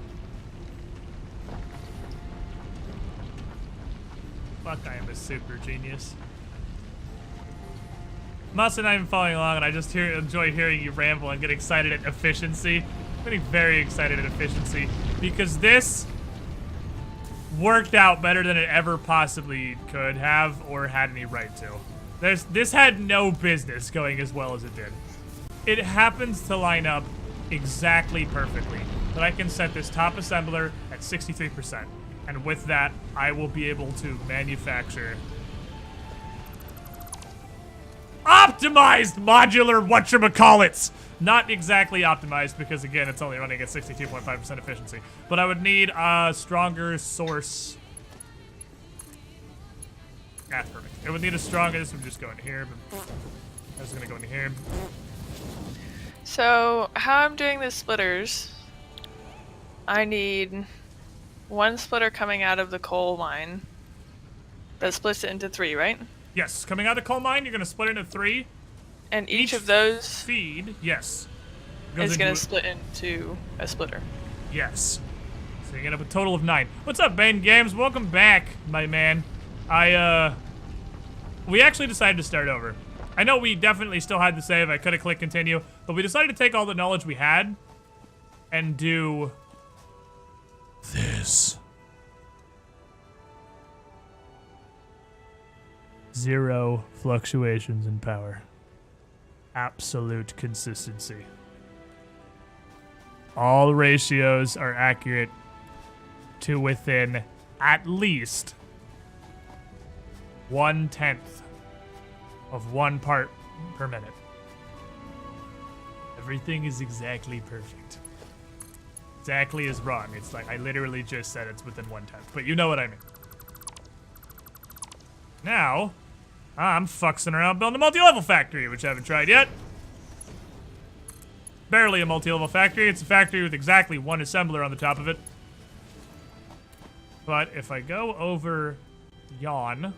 Fuck, I am a super genius. I'm also not even following along, and I just enjoy hearing you ramble and get excited at efficiency. I'm getting very excited at efficiency because this worked out better than it ever possibly could have or had any right to. This had no business going as well as it did. It happens to line up exactly perfectly that I can set this top assembler at 63%. And with that, I will be able to manufacture optimized modular whatchamacallits. Not exactly optimized because, again, it's only running at 62.5% efficiency. But I would need a stronger source. That's perfect. It would need a stronger, this would just go into here. But I was going to go into here. So, how I'm doing the splitters, I need one splitter coming out of the coal mine that splits it into 3, right? Yes, coming out of the coal mine, you're going to split it into 3. And each of those feed, yes, is going to split into a splitter. Yes. So you get up a total of 9. What's up, Ben Games? Welcome back, my man. We actually decided to start over. I know we definitely still had the save. I could have clicked continue, but we decided to take all the knowledge we had and do this. 0 fluctuations in power. Absolute consistency. All ratios are accurate to within at least 1/10 of 1 part per minute. Everything is exactly perfect. Exactly is wrong. It's like I literally just said it's within 1/10, but you know what I mean. Now, I'm fuxing around building a multi-level factory, which I haven't tried yet. Barely a multi-level factory. It's a factory with exactly 1 assembler on the top of it. But if I go over yawn,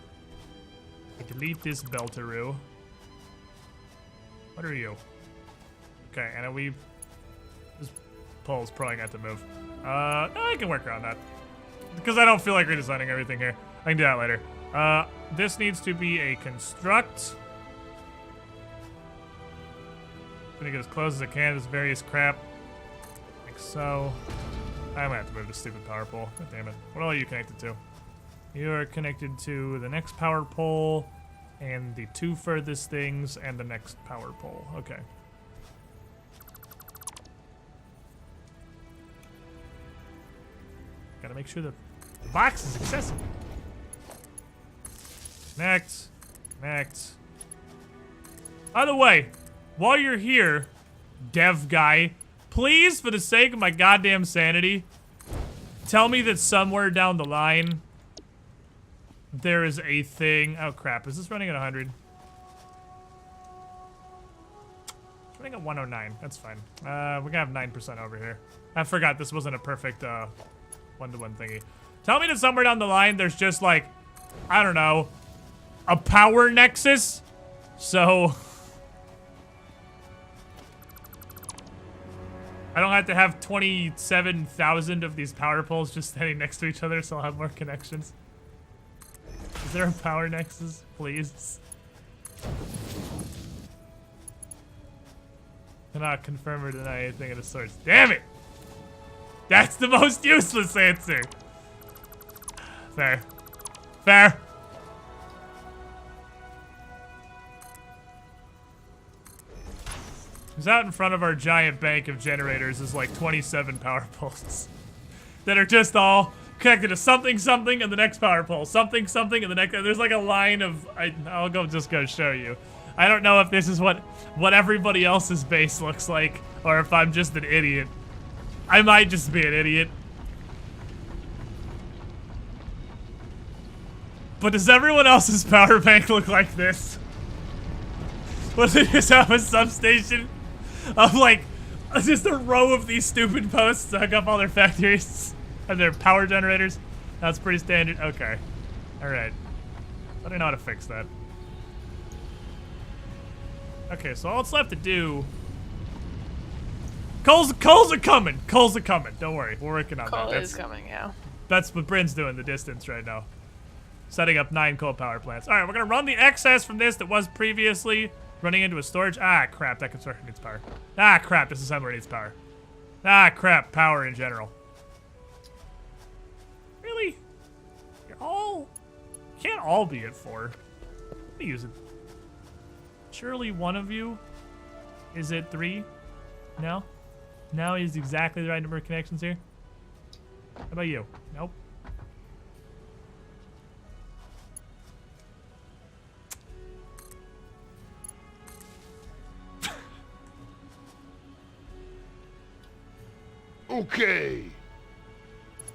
I delete this beltaroo. What are you? Okay, and this pole's probably got to move. No, I can work around that. Because I don't feel like redesigning everything here. I can do that later. This needs to be a construct. I'm gonna get as close as I can to this various crap. Like so. I'm gonna have to move this stupid power pole. God damn it. What all are you connected to? You are connected to the next power pole, and the 2 furthest things, and the next power pole. Okay. Gotta make sure the box is accessible. Connect. Connect. By the way, while you're here, dev guy, please, for the sake of my goddamn sanity, tell me that somewhere down the line there is a thing. Oh crap, is this running at 100? It's running at 109. That's fine. We're gonna have 9% over here. I forgot this wasn't a perfect one-to-one thingy. Tell me that somewhere down the line there's just like, I don't know, a power nexus. So I don't have to have 27,000 of these power poles just standing next to each other, so I'll have more connections. Is there a power nexus, please? Cannot confirm or deny anything of the source. Damn it! That's the most useless answer. Fair. Fair. Because out in front of our giant bank of generators is like 27 power poles that are just all connected to something, something, and the next power pole. Something, something, and the next. There's like a line of. I'll just go show you. I don't know if this is what everybody else's base looks like, or if I'm just an idiot. I might just be an idiot. But does everyone else's power bank look like this? What, they just have a substation of like just a row of these stupid posts to hook up all their factories and their power generators? That's pretty standard. Okay. Alright. I don't know how to fix that. Okay, so all it's left to do... Coals are coming! Coals are coming. Don't worry. We're working on Coal that. is coming, yeah. That's what Bryn's doing in the distance right now. Setting up 9 coal power plants. Alright, we're gonna run the excess from this that was previously running into a storage. Ah, crap. That construction needs power. Ah, crap. This assembler needs power. Ah, crap. Power in general. Really? You're all... You can't all be at 4. Let me use it. Surely one of you is at 3? No? No is exactly the right number of connections here? How about you? Nope. Okay.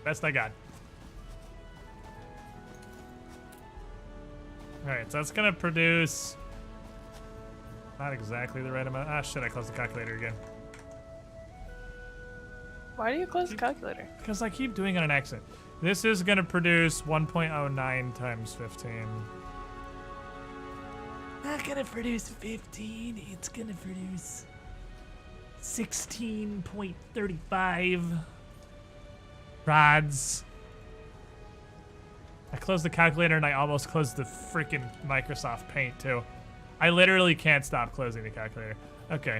Best I got. Alright, so that's gonna produce... Not exactly the right amount. Ah, shit, I closed the calculator again. Why do you close the calculator? Because I keep doing it on accident. This is gonna produce 1.09 times 15. Not gonna produce 15, it's gonna produce 16.35 rods. I closed the calculator and I almost closed the freaking Microsoft Paint too. I literally can't stop closing the calculator. Okay.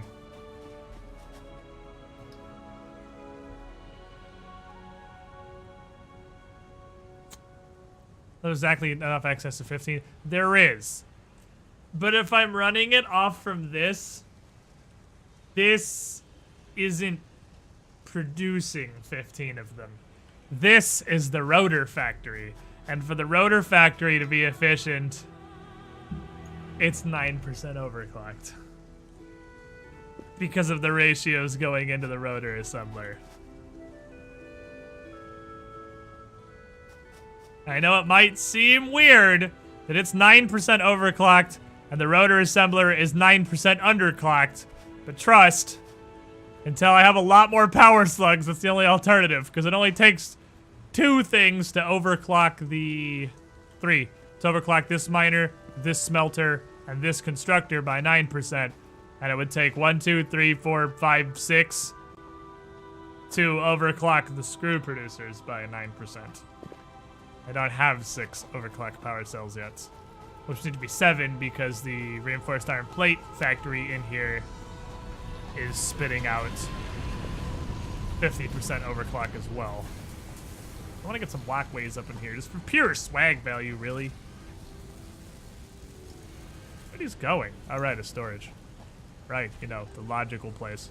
There's exactly enough access to 15. There is. But if I'm running it off from this isn't producing 15 of them. This is the rotor factory. And for the rotor factory to be efficient, it's 9% overclocked. Because of the ratios going into the rotor assembler. I know it might seem weird that it's 9% overclocked and the rotor assembler is 9% underclocked, but trust, until I have a lot more power slugs, that's the only alternative, because it only takes 2 things to overclock the 3. To overclock this miner, this smelter, and this constructor by 9%, and it would take 1, 2, 3, 4, 5, 6 to overclock the screw producers by 9%. I don't have 6 overclock power cells yet, which need to be 7 because the reinforced iron plate factory in here is spitting out 50% overclock as well. I want to get some walkways up in here just for pure swag value, really. Where he's going? All right, a storage. Right, you know, the logical place.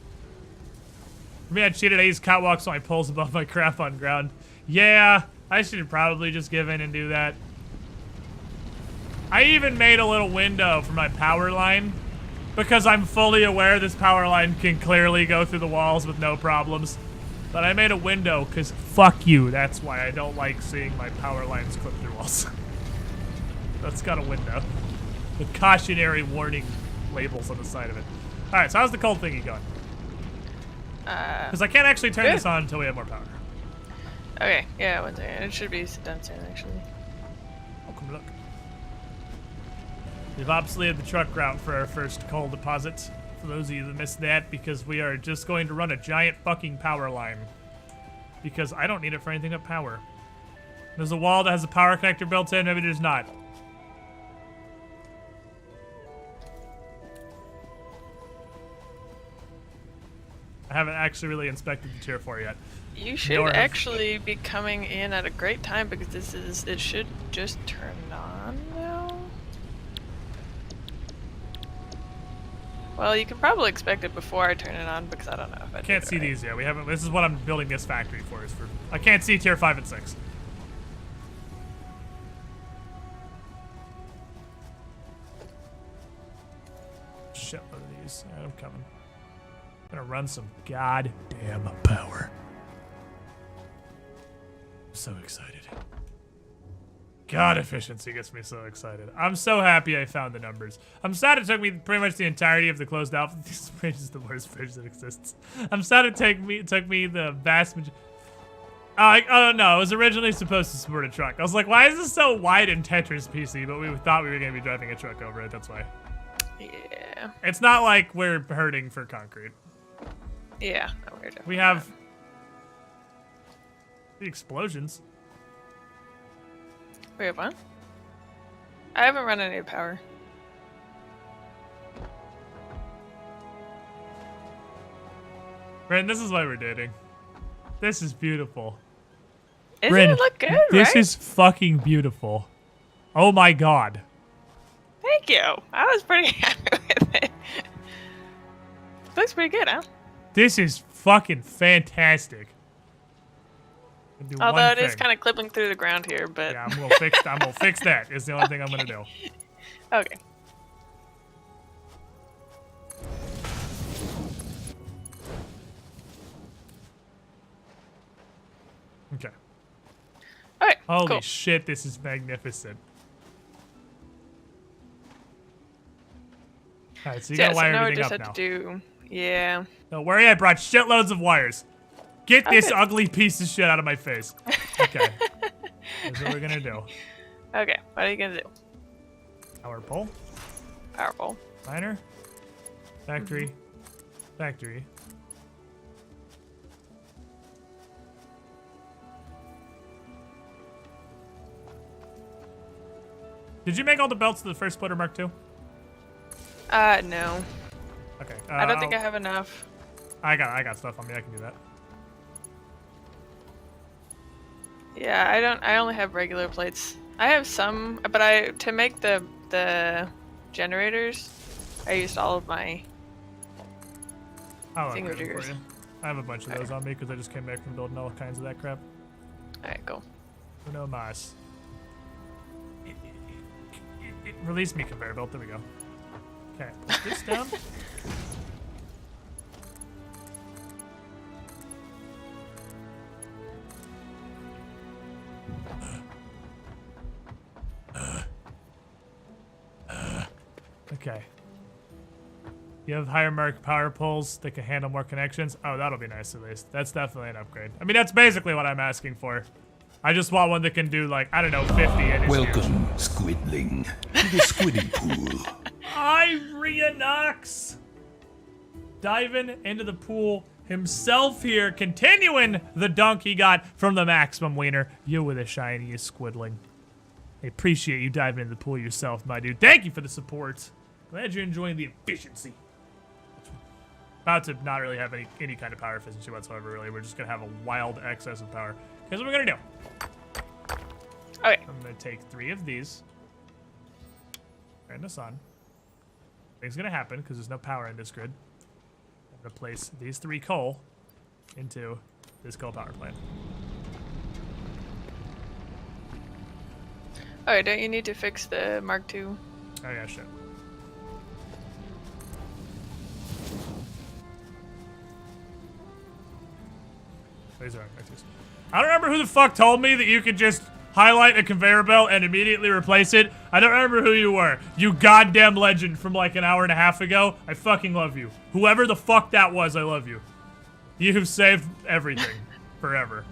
For me, I cheated. I used catwalks so my poles above my crap on ground. Yeah, I should probably just give in and do that. I even made a little window for my power line because I'm fully aware this power line can clearly go through the walls with no problems. But I made a window because fuck you. That's why I don't like seeing my power lines clip through walls. That's got a window with cautionary warning labels on the side of it. All right, so how's the cold thingy going? Because I can't actually turn this on until we have more power. Okay, yeah, 1 second. It should be done soon, actually. Oh, come look. We've obsoleted the truck route for our first coal deposit. For those of you that missed that, because we are just going to run a giant fucking power line. Because I don't need it for anything but power. There's a wall that has a power connector built in, maybe there's not. I haven't actually really inspected the tier 4 yet. You should Nor have- actually be coming in at a great time because it should just turn on now. Well, you can probably expect it before I turn it on because I don't know if I Can't see these yet. We haven't. This is what I'm building this factory for. I can't see tier 5 and 6. Shitload of these. Yeah, I'm coming. I'm gonna run some goddamn power. I'm so excited. God, efficiency gets me so excited. I'm so happy I found the numbers. I'm sad it took me pretty much the entirety of the closed alpha. This bridge is the worst bridge that exists. I'm sad it took me the vast majority. Oh no, it was originally supposed to support a truck. I was like, why is this so wide in Tetris PC? But we thought we were gonna be driving a truck over it, that's why. Yeah. It's not like we're hurting for concrete. Yeah. No, we're We have the explosions. We have one? I haven't run any power. Bryn, this is why we're dating. This is beautiful. Doesn't Bryn, it look good, this right? is fucking beautiful. Oh my god. Thank you. I was pretty happy with it. Looks pretty good, huh? This is fucking fantastic. I'll do Although one it is thing. kind of clipping through the ground here, but Yeah, I'm gonna fix that. Is the only thing I'm gonna do. okay. Okay. All right. Holy cool. shit, this is magnificent. Alright, so you Yeah, gotta so wire now we everything just up have now. to do. Yeah. Don't worry, I brought shitloads of wires. Get this Okay. ugly piece of shit out of my face. Okay. That's what we're gonna do. Okay. What are you gonna do? Power pole, Powerful. miner, factory, factory. Did you make all the belts to the first splitter Mark II? No. Okay. I don't think I have enough. I got stuff on me. I can do that. Yeah, I don't. I only have regular plates. I have some, but to make the generators, I used all of my. I'll Finger upgrade them for jiggers. you. I have a bunch of those on me because I just came back from building all kinds of that crap. All right, cool. Uno mas. Release me, conveyor belt. There we go. Okay, put this down. Okay. You have higher mark power poles that can handle more connections. Oh, that'll be nice at least. That's definitely an upgrade. I mean, that's basically what I'm asking for. I just want one that can do like, I don't know, 50 and it's huge. Welcome, Squidling, to the Squiddy Pool. Knox diving into the pool himself here, continuing the dunk he got from the maximum wiener. You with a shiny, you squidling. I appreciate you diving into the pool yourself, my dude. Thank you for the support. Glad you're enjoying the efficiency. About to not really have any kind of power efficiency whatsoever, really. We're just gonna have a wild excess of power. Here's what we're gonna do. Okay. I'm gonna take 3 of these. Turn this on. Things gonna happen because there's no power in this grid. I'm gonna place these 3 coal into this coal power plant. All right. Don't you need to fix the Mark II? Oh yeah, shit. These are vectors. I don't remember who the fuck told me that you could just highlight a conveyor belt and immediately replace it. I don't remember who you were. You goddamn legend from like an hour and a half ago. I fucking love you. Whoever the fuck that was, I love you. You have saved everything. Forever.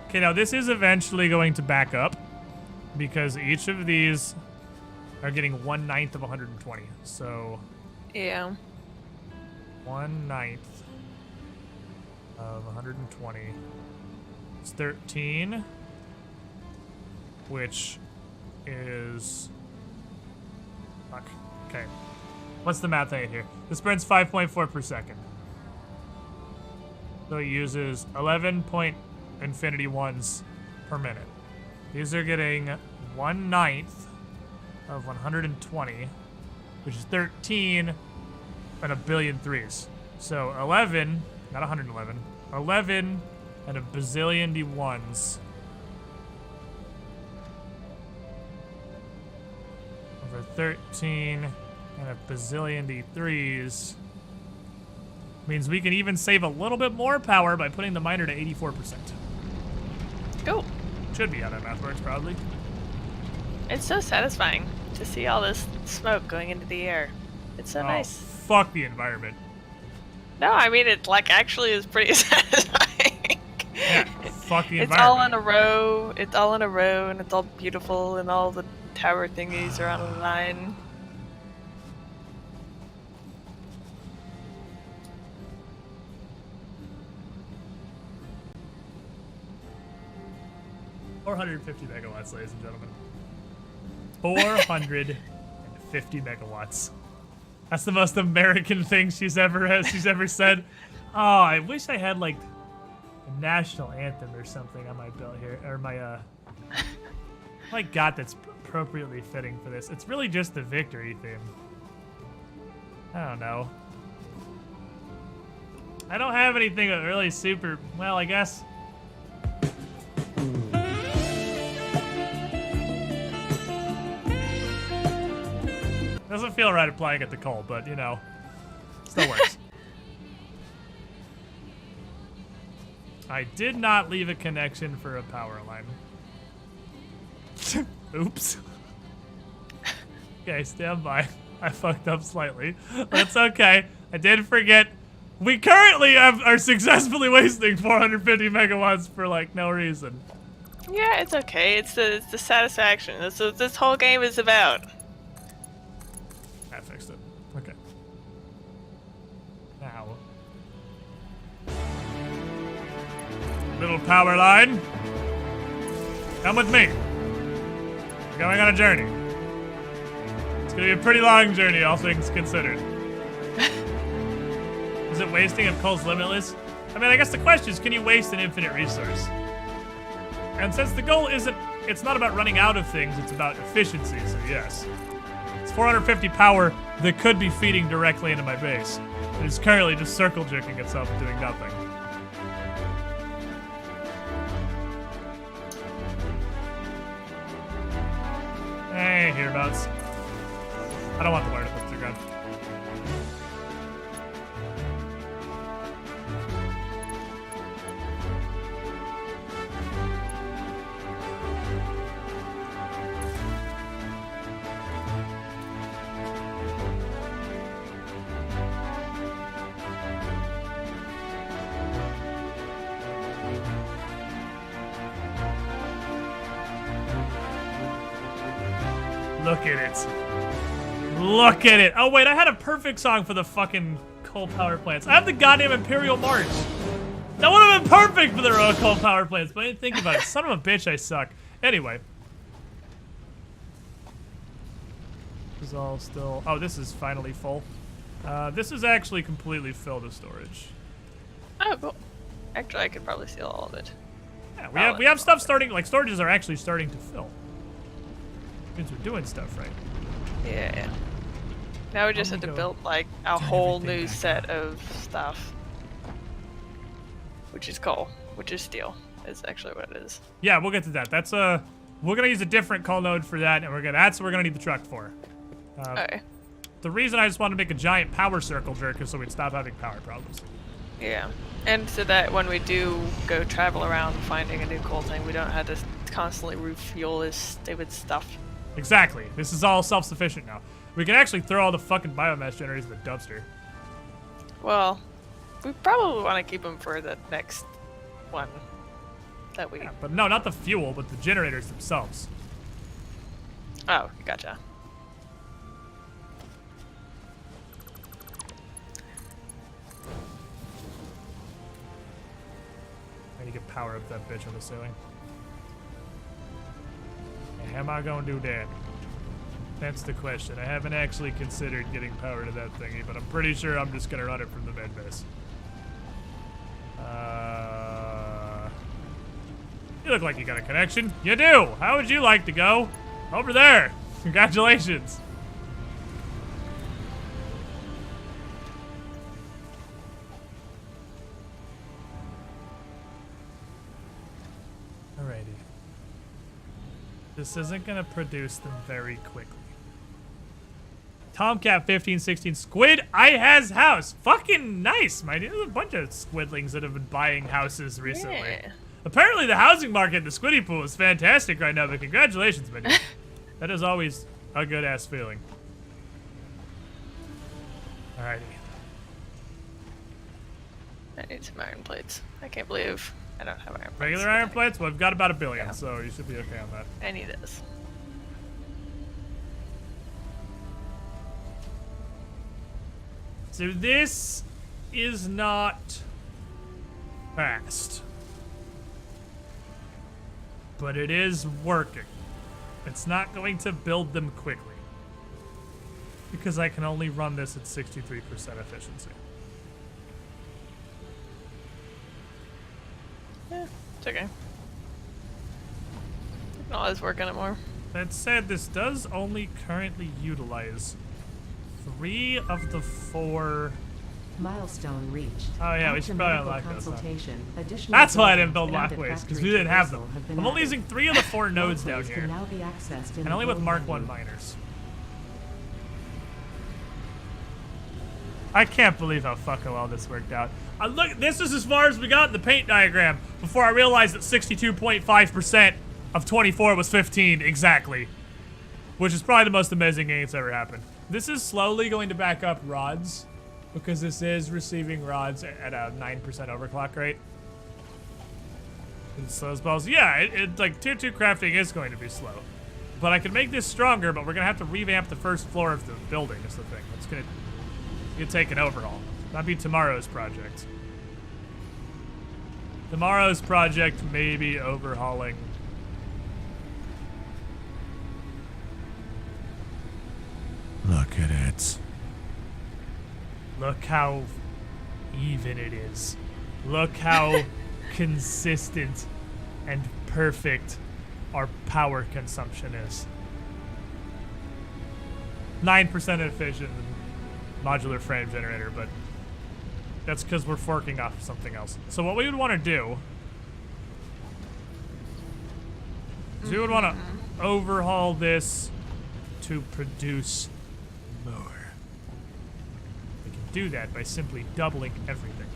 Okay, now this is eventually going to back up because each of these are getting 1/9 of 120. So Yeah. 1/9 of 120 is 13, which is fuck. Okay. What's the math thing here? This burns 5.4 per second. So it uses 11.1 per minute. These are getting 1/9 of 120, which is 13 and a billion threes. So 11, not 111, 11 and a bazillion D1s. Over 13 and a bazillion D3s. Means we can even save a little bit more power by putting the miner to 84%. Cool. Should be how that math works, probably. It's so satisfying to see all this smoke going into the air. It's so nice. Fuck the environment. No, I mean it like actually is pretty satisfying. Yeah, fuck the It's environment. all in a row. It's all in a row, and it's all beautiful, and all the tower thingies are on a line. $450 megawatts, ladies and gentlemen. 450 megawatts. That's the most American thing she's ever said. Oh, I wish I had like a national anthem or something on my belt here, or my god, that's appropriately fitting for this. It's really just the victory theme. I don't know. I don't have anything that really super. Well, I guess. Doesn't feel right applying it to coal, but you know, still works. I did not leave a connection for a power line. Oops. Okay, stand by. I fucked up slightly. That's okay. I did forget. We currently are successfully wasting 450 megawatts for like no reason. Yeah, it's okay. It's the satisfaction. That's what this whole game is about. I fixed it. Okay. Now. Little power line. Come with me. We're going on a journey. It's gonna be a pretty long journey, all things considered. Is it wasting if coal's limitless? I mean, I guess the question is, can you waste an infinite resource? And since the goal isn't, it's not about running out of things, it's about efficiency, so yes. It's 450 power that could be feeding directly into my base. It is currently just circle jerking itself and doing nothing. Hey, hereabouts. I don't want the wire to flip to the ground. Look at it. Look at it. Oh, wait, I had a perfect song for the fucking coal power plants. I have the goddamn Imperial March. That would have been perfect for the royal coal power plants, but I didn't think about it. Son of a bitch, I suck. Anyway. This is all still... Oh, this is finally full. This is actually completely filled with storage. Oh, cool. Actually, I could probably steal all of it. Yeah, we have stuff starting... Like, storages are actually starting to fill. Means we're doing stuff right. Yeah. Now we just have to build like a whole new set of stuff. Which is coal. Which is steel. Is actually what it is. Yeah, we'll get to that. That's we're gonna use a different call node for that, and that's what we're gonna need the truck for. Okay. The reason I just wanted to make a giant power circle jerk is so we'd stop having power problems. Yeah. And so that when we do go travel around finding a new coal thing, we don't have to constantly refuel this stupid stuff. Exactly. This is all self-sufficient now. We can actually throw all the fucking biomass generators in the dumpster. Well, we probably want to keep them for the next one that we... Yeah, but no, not the fuel, but the generators themselves. Oh, gotcha. And you can power up that bitch on the ceiling. How am I gonna do that? That's the question. I haven't actually considered getting power to that thingy, but I'm pretty sure I'm just gonna run it from the med base. You look like you got a connection. You do! How would you like to go? Over there! Congratulations! Alrighty. This isn't gonna produce them very quickly. Tomcat 1516 Squid, I has house. Fucking nice, my dude. There's a bunch of squidlings that have been buying houses recently. Yeah. Apparently the housing market in the Squiddy Pool is fantastic right now, but congratulations, my dude. That is always a good ass feeling. Alrighty. I need some iron plates. I can't believe I don't have iron plates. Regular iron plates? Well, we've got about 1 billion, so you should be okay on that. I need this. So this is not fast. But it is working. It's not going to build them quickly. Because I can only run this at 63% efficiency. Yeah, it's okay. I can always work on it more. That said, this does only currently utilize 3 of the 4. Milestone reached. Oh yeah, we should probably After unlock those. Huh? consultation, additional That's why I didn't buildings build and walkways, because factory we didn't have them. proposal have been I'm only added. using 3 of the 4 nodes down Walkways here. can now be accessed in And the only with build Mark menu. 1 miners. I can't believe how fucking well this worked out. Look, this is as far as we got in the paint diagram before I realized that 62.5% of 24 was 15 exactly. Which is probably the most amazing thing that's ever happened. This is slowly going to back up rods because this is receiving rods at a 9% overclock rate. And slow as balls. Yeah, it like tier 2 crafting is going to be slow. But I can make this stronger, but we're going to have to revamp the first floor of the building is the thing. It's going to take an overhaul. That'd be tomorrow's project. Tomorrow's project may be overhauling. Look at it. Look how even it is. Look how consistent and perfect our power consumption is. 9% efficient modular frame generator, but that's because we're forking off something else. So what we would want to do is we would want to overhaul this to produce more. We can do that by simply doubling everything.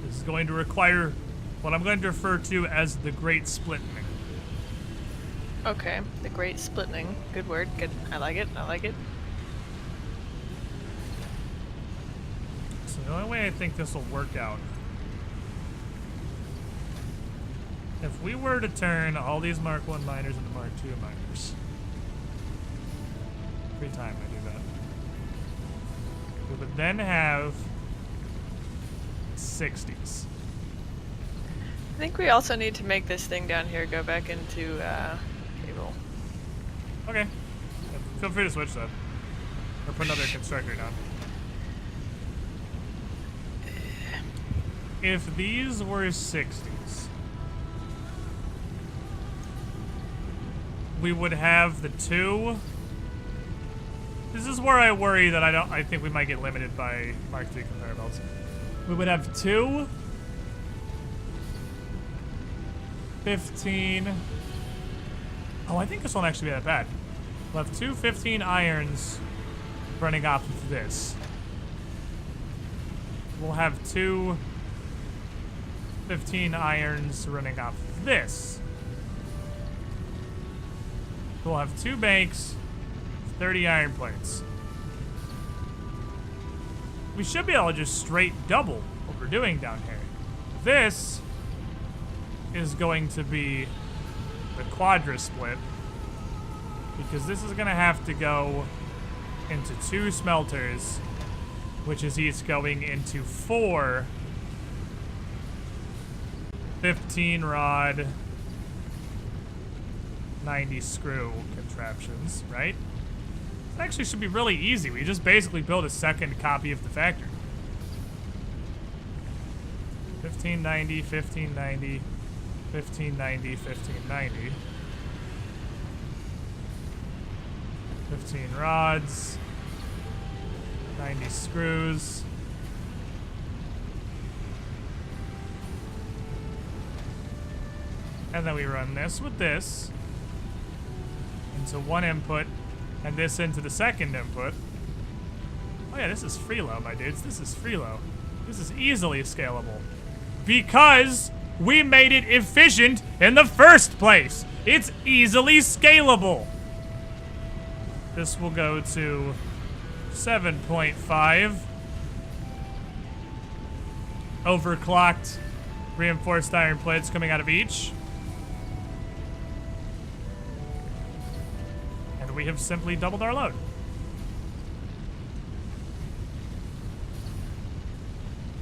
This is going to require what I'm going to refer to as the Great Splitting. Okay, the great splitting. Good word. Good. I like it. I like it. So the only way I think this will work out, if we were to turn all these Mark 1 miners into Mark 2 miners, every time I do that, we would then have 60s. I think we also need to make this thing down here go back into cable. Okay. Yeah, feel free to switch that. Or put another constructor down. If these were 60s, we would have the 2. This is where I worry that I think we might get limited by Mark 3 conveyor belts. We would have 2, 15. Oh, I think this won't actually be that bad. We'll have 2 15 irons running off of this. We'll have 2 15 irons running off of this. We'll have 2 banks, 30 iron plates. We should be able to just straight double what we're doing down here. This is going to be the quadra split, because this is going to have to go into 2 smelters, which is each going into 4 15 rod 90 screw contraptions, right? It actually should be really easy. We just basically build a second copy of the factory. 1590, 1590, 1590, 1590. 15 rods. 90 screws. And then we run this with this into one input, and this into the second input. Oh yeah, this is freelo, my dudes. This is freelo. This is easily scalable. Because we made it efficient in the first place. It's easily scalable. This will go to 7.5. Overclocked reinforced iron plates coming out of each. And we have simply doubled our load.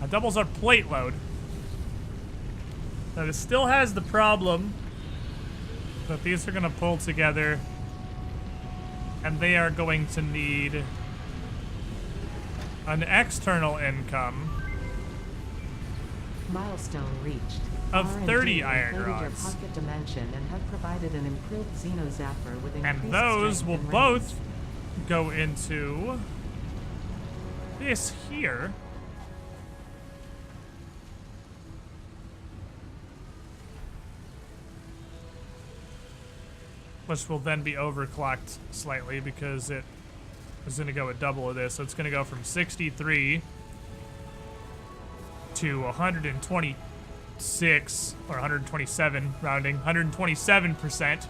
That doubles our plate load. Now, this still has the problem that these are going to pull together, and they are going to need an external income Milestone reached. of R&D 30 iron inflated your rods. pocket dimension and have provided an improved Xenozapper with increased And those strength will and both range. go into this here. Which will then be overclocked slightly because it is going to go a double of this. So it's going to go from 63 to 126 or 127 rounding, 127%.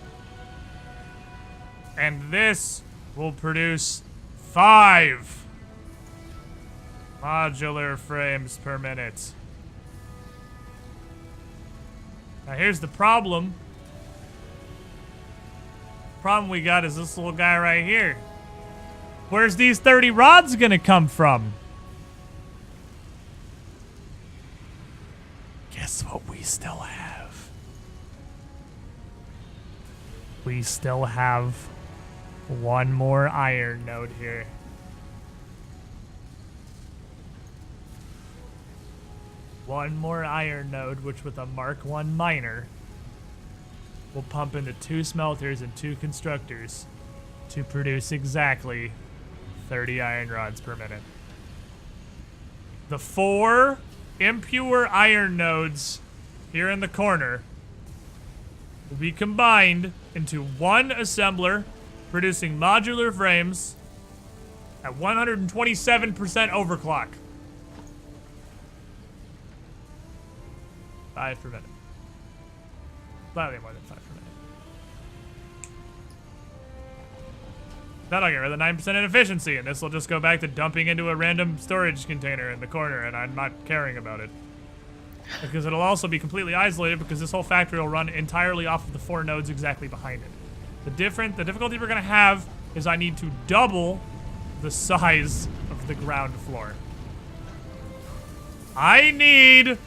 And this will produce 5 modular frames per minute. Now here's the problem. Problem we got is this little guy right here. Where's these 30 rods gonna come from? Guess what we still have? We still have one more iron node here. One more iron node, which with a Mark 1 miner will pump into 2 smelters and 2 constructors to produce exactly 30 iron rods per minute. The 4 impure iron nodes here in the corner will be combined into one assembler, producing modular frames at 127% overclock. 5 per minute. Slightly more than 5 per minute. That'll get rid of the 9% inefficiency, and this will just go back to dumping into a random storage container in the corner, and I'm not caring about it. Because it'll also be completely isolated because this whole factory will run entirely off of the 4 nodes exactly behind it. The difficulty we're gonna have is I need to double the size of the ground floor. I need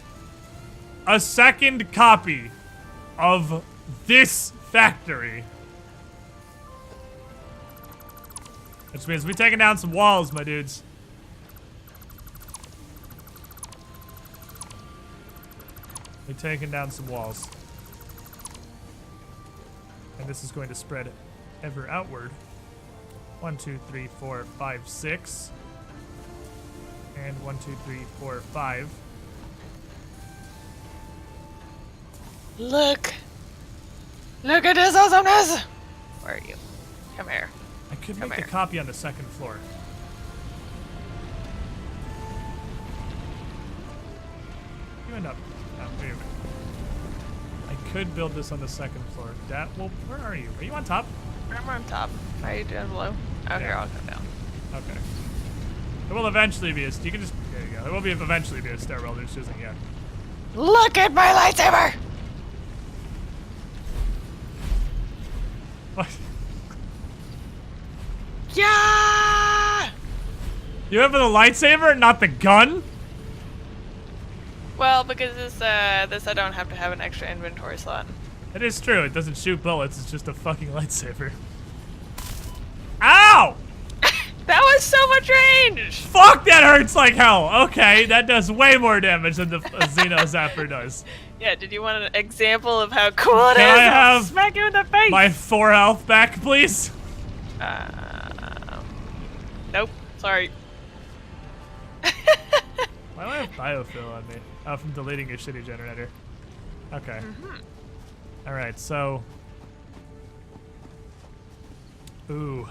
a second copy of this factory. Which means we're taking down some walls, my dudes. We're taking down some walls. And this is going to spread ever outward. 1, 2, 3, 4, 5, 6. And 1, 2, 3, 4, 5. Look! Look at this awesomeness! Where are you? Come here. I could Come make here. a copy on the second floor. You end up. Oh, wait a minute. I could build this on the second floor. That will. Where are you? Are you on top? I'm on top. Are you down below? Oh, here, I'll come down. Okay. There will eventually be a. You can just. There you go. There will be eventually be a stairwell. There just isn't yet. Look at my lightsaber! What? Yeah! You have the lightsaber, not the gun? Well, because this I don't have to have an extra inventory slot. It is true. It doesn't shoot bullets. It's just a fucking lightsaber. Ow! That was so much range! Fuck, that hurts like hell. Okay, that does way more damage than the Xeno Zapper does. Yeah, did you want an example of how cool it is? Can I I'll have smack you in the face! my 4 health back, please? Nope. Sorry. Why do I have biofill on me? Oh, from deleting your shitty generator. Okay. Alright, so... Ooh.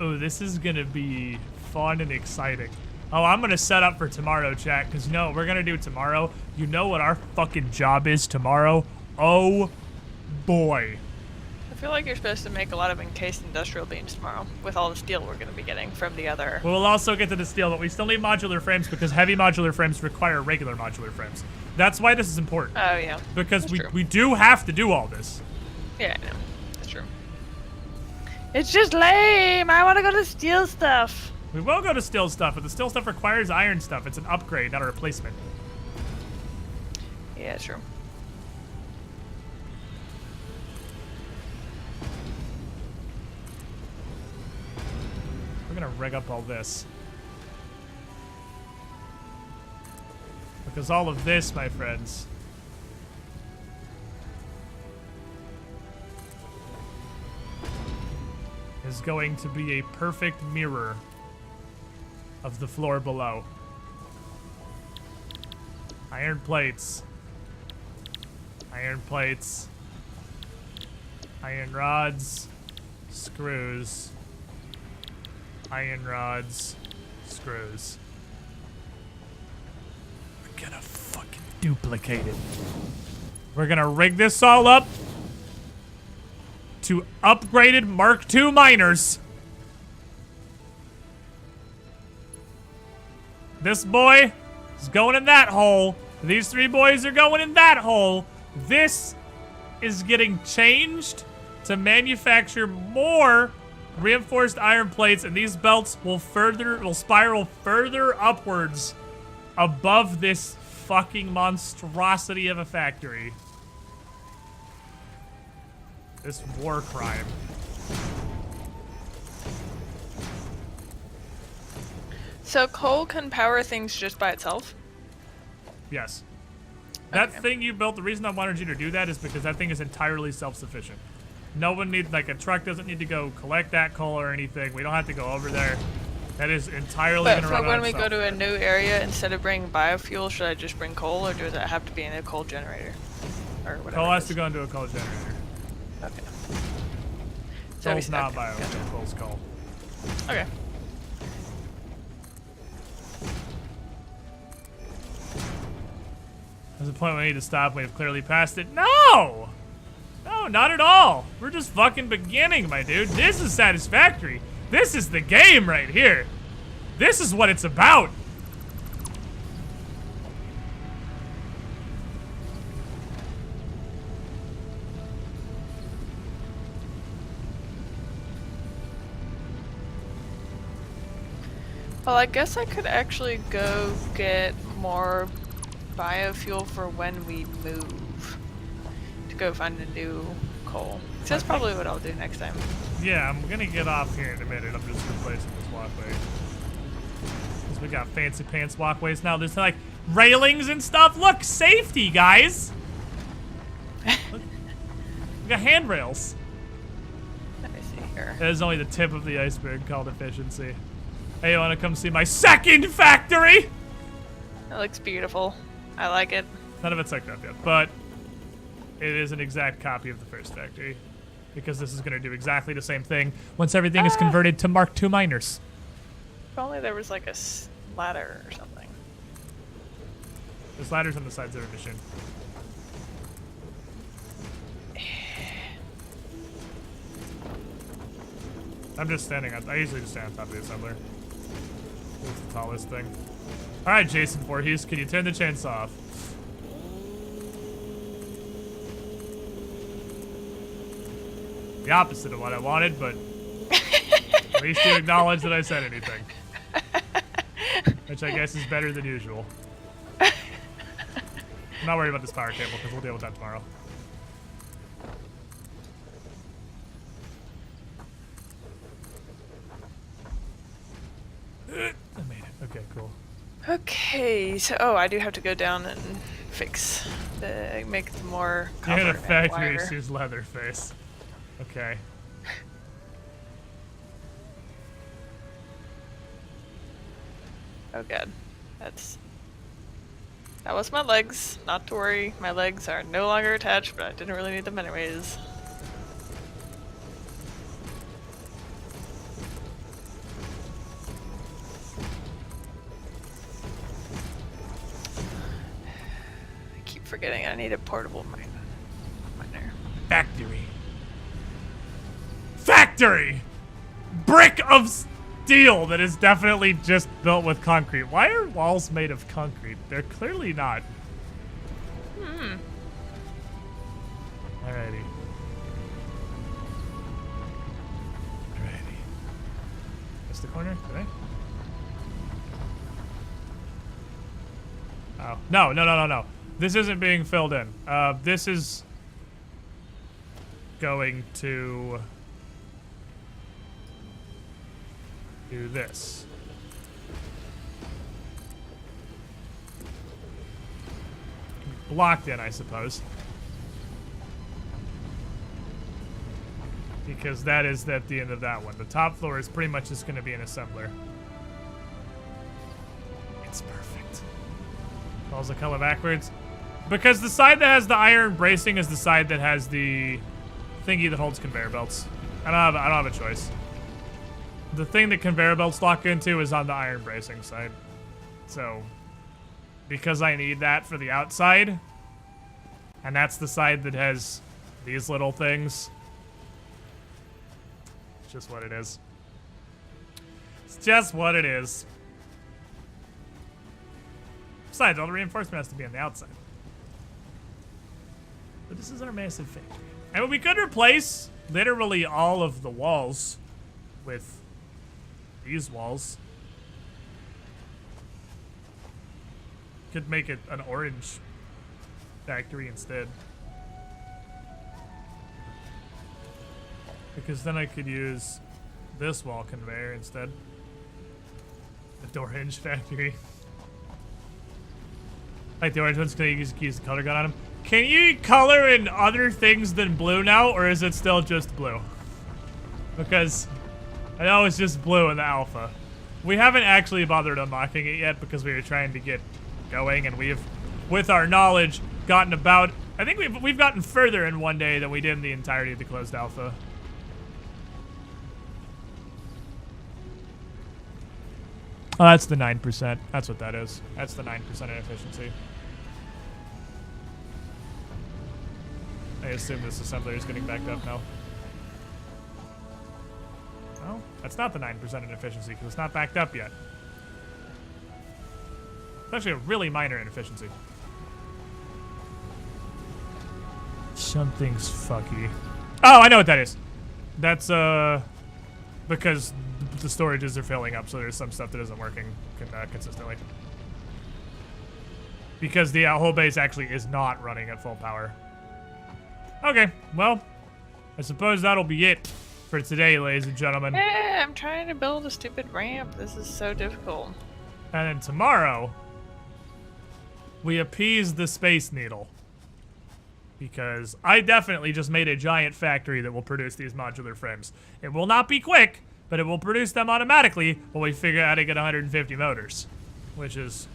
Ooh, this is gonna be fun and exciting. Oh, I'm gonna set up for tomorrow, chat, because you know what we're gonna do tomorrow? You know what our fucking job is tomorrow? Oh, boy. I feel like you're supposed to make a lot of encased industrial beams tomorrow with all the steel we're going to be getting from the other. We'll also get to the steel, but we still need modular frames because heavy modular frames require regular modular frames. That's why this is important. Oh, yeah. Because That's true. we do have to do all this. Yeah, I know. That's true. It's just lame. I want to go to steel stuff. We will go to steel stuff, but the steel stuff requires iron stuff. It's an upgrade, not a replacement. Yeah, true. We're gonna rig up all this. Because all of this, my friends, is going to be a perfect mirror of the floor below. Iron plates. Iron plates. Iron rods. Screws. Iron rods. Screws. We're gonna fucking duplicate it. We're gonna rig this all up to upgraded Mark II miners. This boy is going in that hole. These 3 boys are going in that hole. This is getting changed to manufacture more reinforced iron plates, and these belts will spiral further upwards above this fucking monstrosity of a factory. This war crime. So coal can power things just by itself? Yes. That Okay. thing you built, the reason I wanted you to do that is because that thing is entirely self-sufficient. No one needs, like, a truck doesn't need to go collect that coal or anything. We don't have to go over there. That is entirely But gonna for run when on we itself. go to a new area, instead of bringing biofuel, should I just bring coal, or does it have to be in a coal generator? Or whatever. Coal it has is? to go into a coal generator. Okay. Coal's not okay, bio, gotcha. coal's coal. Okay. There's a point we need to stop. We have clearly passed it. No! No, not at all. We're just fucking beginning, my dude. This is Satisfactory. This is the game right here. This is what it's about. Well, I guess I could actually go get more biofuel for when we move. To go find a new coal. So that's probably what I'll do next time. Yeah, I'm gonna get off here in a minute. I'm just replacing this walkway. Because we got fancy pants walkways now. There's like railings and stuff. Look, safety, guys. Look, we got handrails. Let me see here. That is only the tip of the iceberg called efficiency. Hey, you wanna come see my second factory? That looks beautiful. I like it. None of it's hooked up yet, but it is an exact copy of the first factory. Because this is gonna do exactly the same thing once everything is converted to Mark II miners. If only there was like a ladder or something. There's ladders on the sides of our mission. I'm just standing on, I usually just stand on top of the assembler. It's the tallest thing. Alright, Jason Voorhees, can you turn the chainsaw off? The opposite of what I wanted, but at least you acknowledge that I said anything. Which I guess is better than usual. I'm not worried about this power cable, because we'll deal with that tomorrow. Okay, so I do have to go down and fix make the more You're in copper a and factory, wire. she's Leatherface. Okay. Oh god, that was my legs. Not to worry, my legs are no longer attached, but I didn't really need them anyways. I keep forgetting I need a portable miner. Factory. Factory! Brick of steel that is definitely just built with concrete. Why are walls made of concrete? They're clearly not. Alrighty. Alrighty. Missed the corner? Did I? Oh. No. This isn't being filled in. This is going to do this. Blocked in, I suppose. Because that is at the end of that one. The top floor is pretty much just going to be an assembler. It's perfect. Calls the color backwards. Because the side that has the iron bracing is the side that has the thingy that holds conveyor belts. I don't have a choice. The thing that conveyor belts lock into is on the iron bracing side. So, because I need that for the outside, and that's the side that has these little things, it's just what it is. It's just what it is. Besides, all the reinforcement has to be on the outside. But this is our massive factory. And we could replace literally all of the walls with these walls. Could make it an orange factory instead. Because then I could use this wall conveyor instead. The orange factory. Like the orange one's gonna use the color gun on them. Can you color in other things than blue now, or is it still just blue? Because I know it's just blue in the alpha. We haven't actually bothered unlocking it yet because we were trying to get going, and we've, with our knowledge, gotten about, I think we've gotten further in one day than we did in the entirety of the closed alpha. Oh, that's the 9%. That's what that is. That's the 9% inefficiency. I assume this assembler is getting backed up now. Well, that's not the 9% inefficiency because it's not backed up yet. It's actually a really minor inefficiency. Something's fucky. Oh, I know what that is. That's, because the storages are filling up, so there's some stuff that isn't working consistently. Because the whole base actually is not running at full power. Okay, well, I suppose that'll be it for today, ladies and gentlemen. I'm trying to build a stupid ramp. This is so difficult. And then tomorrow, we appease the Space Needle. Because I definitely just made a giant factory that will produce these modular frames. It will not be quick, but it will produce them automatically while we figure out how to get 150 motors. Which is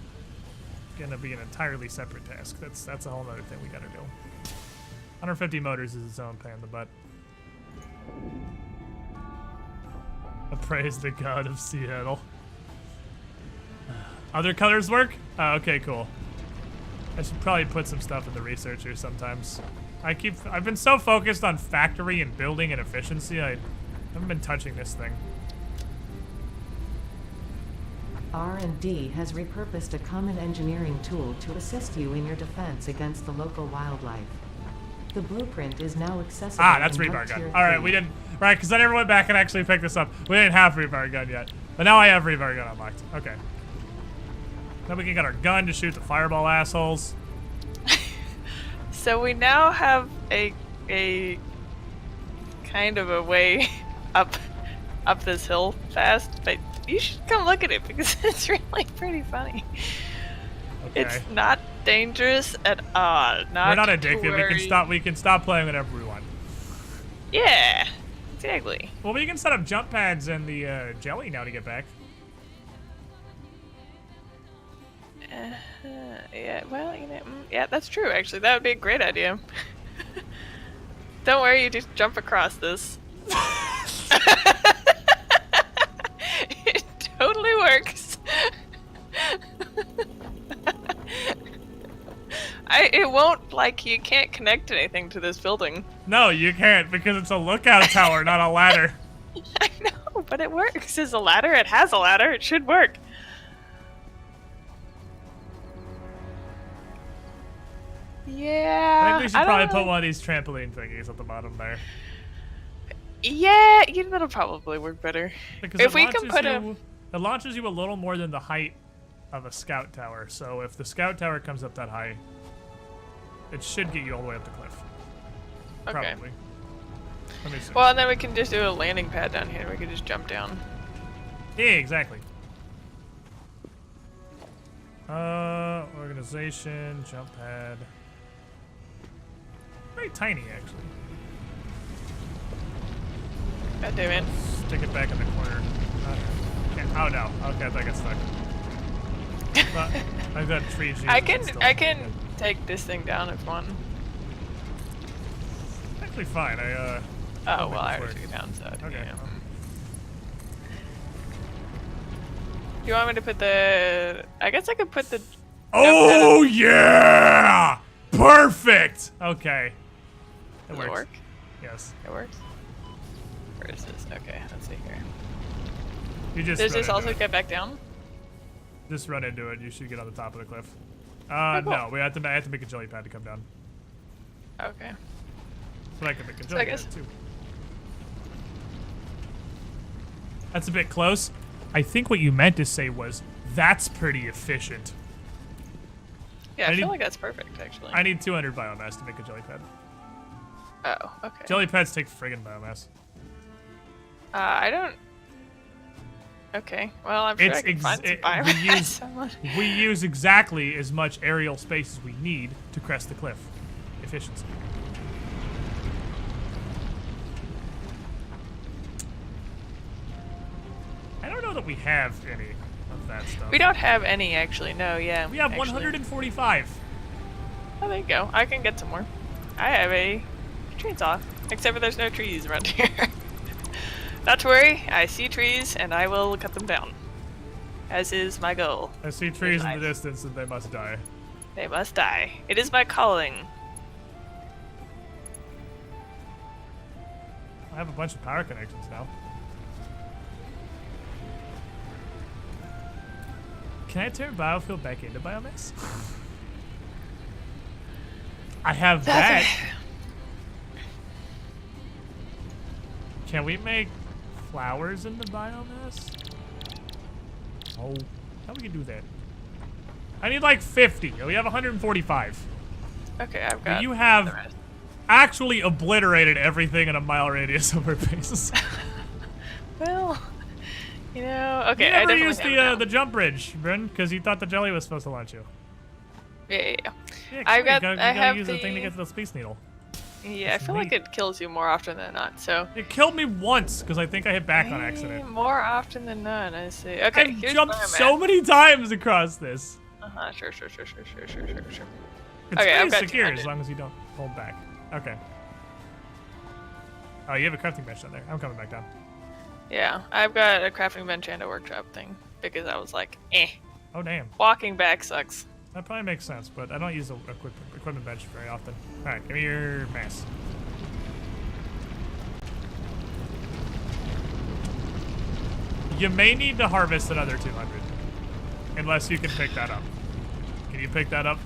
gonna be an entirely separate task. That's a whole other thing we gotta do. 150 motors is its own pain in the butt. Praise the god of Seattle. Other colors work? Oh, okay, cool. I should probably put some stuff in the researcher sometimes. I've been so focused on factory and building and efficiency, I haven't been touching this thing. R&D has repurposed a common engineering tool to assist you in your defense against the local wildlife. The blueprint is now accessible. Ah, that's in rebar Tier gun. Alright, 3. we didn't, right, because I never went back and actually picked this up. We didn't have rebar gun yet. But now I have rebar gun unlocked. Okay. Now we can get our gun to shoot the fireball assholes. So we now have a kind of a way up this hill fast, but you should come look at it because it's really pretty funny. Okay. It's not dangerous at all. We're not to addicted. worry. We can stop playing whenever we want. Yeah, exactly. Well, we can set up jump pads and the jelly now to get back. Yeah, well, you know, yeah, that's true, actually. That would be a great idea. Don't worry, you just jump across this. It totally works. It won't, like, you can't connect anything to this building. No, you can't because it's a lookout tower, not a ladder. I know, but it works. It's a ladder. It has a ladder. It should work. Yeah. I think we should don't probably know. put one of these trampoline thingies at the bottom there. Yeah, you know, that'll probably work better. Because If it we can launches put it launches you a little more than the height of a scout tower. So if the scout tower comes up that high, it should get you all the way up the cliff. Okay. Probably. Let me see. Well, and then we can just do a landing pad down here. We can just jump down. Yeah, exactly. Organization, jump pad. Very tiny, actually. God damn it. Stick it back in the corner. Oh no. Okay, I think I got stuck. But I've got trees. I can take this thing down if one. Actually, fine. Oh, I'll well, I make already this took it down, so. Okay. Yeah. Do you want me to put the... I guess I could put the... Oh yeah! Perfect. Okay. It Does works. it work? Yes. It works? Where is this? Okay, let's see here. You just. Does run this into also it. get back down? Just run into it. You should get on the top of the cliff. Oh, cool. No, I have to make a jelly pad to come down. Okay. But I can make a I jelly guess- pad too. That's a bit close. I think what you meant to say was, that's pretty efficient. Yeah, I I feel need- like that's perfect, actually. I need 200 biomass to make a jelly pad. Oh, okay. Jelly pads take friggin' biomass. I don't... Okay, well, I'm sure I can find some biomass. Someone- We use exactly as much aerial space as we need to crest the cliff. Efficiency. I don't know that we have any of that stuff. We don't have any, actually. No, yeah. We have actually. 145. Oh, there you go. I can get some more. I have a chainsaw. Except for there's no trees around here. Not to worry. I see trees, and I will cut them down. As is my goal. I see trees in life. the distance and they must die. They must die. It is my calling. I have a bunch of power connections now. Can I turn biofuel back into biomass? I have that. Can we make flowers in the biomass? Oh, how we can do that? I need like 50. We have 145. Okay, I've got You the have rest. actually obliterated everything in a mile radius of our base. Well, you know, okay, You I never definitely used have it now. the jump bridge, Bryn, because you thought the jelly was supposed to launch you. Yeah. Yeah, I've you got- gotta, I you gotta have use the thing to the- get to the space needle. Yeah, I It's feel like neat. it kills you more often than not, so... It killed me once because I think I hit back on accident. More often than not, I see. Okay, I've here's jumped biomass. so many times across this. Uh-huh, sure. It's Okay, pretty I've got secure 200. as long as you don't hold back. Okay. Oh, you have a crafting bench down there. I'm coming back down. Yeah, I've got a crafting bench and a workshop thing, because I was like, Oh, damn. walking back sucks. That probably makes sense, but I don't use a equipment bench very often. Alright, give me your mass. You may need to harvest another 200. Unless you can pick that up. Can you pick that up?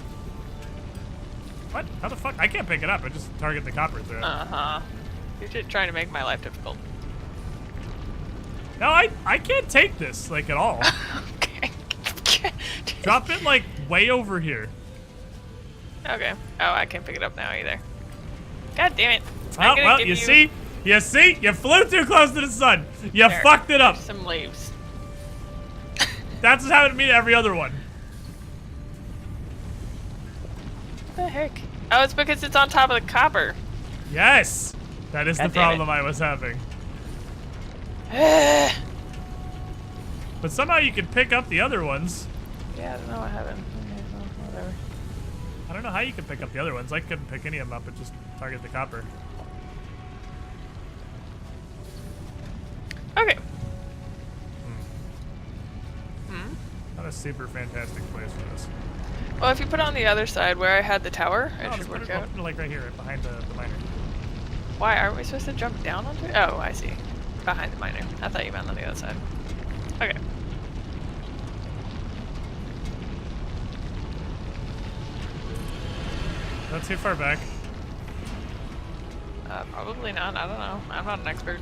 What? How the fuck? I can't pick it up. I just target the copper through it. Uh-huh. You're just trying to make my life difficult. No, I can't take this, like, at all. Okay. Drop it, like, way over here. Okay. Oh, I can't pick it up now either. God damn it. Oh, I'm gonna well, give you see? You see? You flew too close to the sun. You There, fucked it up. here's some leaves. That's what's happened to me to every other one. the heck? Oh, it's because it's on top of the copper. Yes! That is God the damn it. problem I was having. Yeah, But somehow you can pick up the other ones. I don't know what happened. Okay, well, whatever. I don't know how you can pick up the other ones. I couldn't pick any of them up, it just target the copper. Okay. Not a super fantastic place for this. Well, if you put it on the other side where I had the tower, it Oh, should just work put out. it like right here, behind the miner. Why aren't we supposed to jump down onto it? Oh, I see. Behind the miner. I thought you meant on the other side. Okay. Not too far back. Probably not. I don't know. I'm not an expert.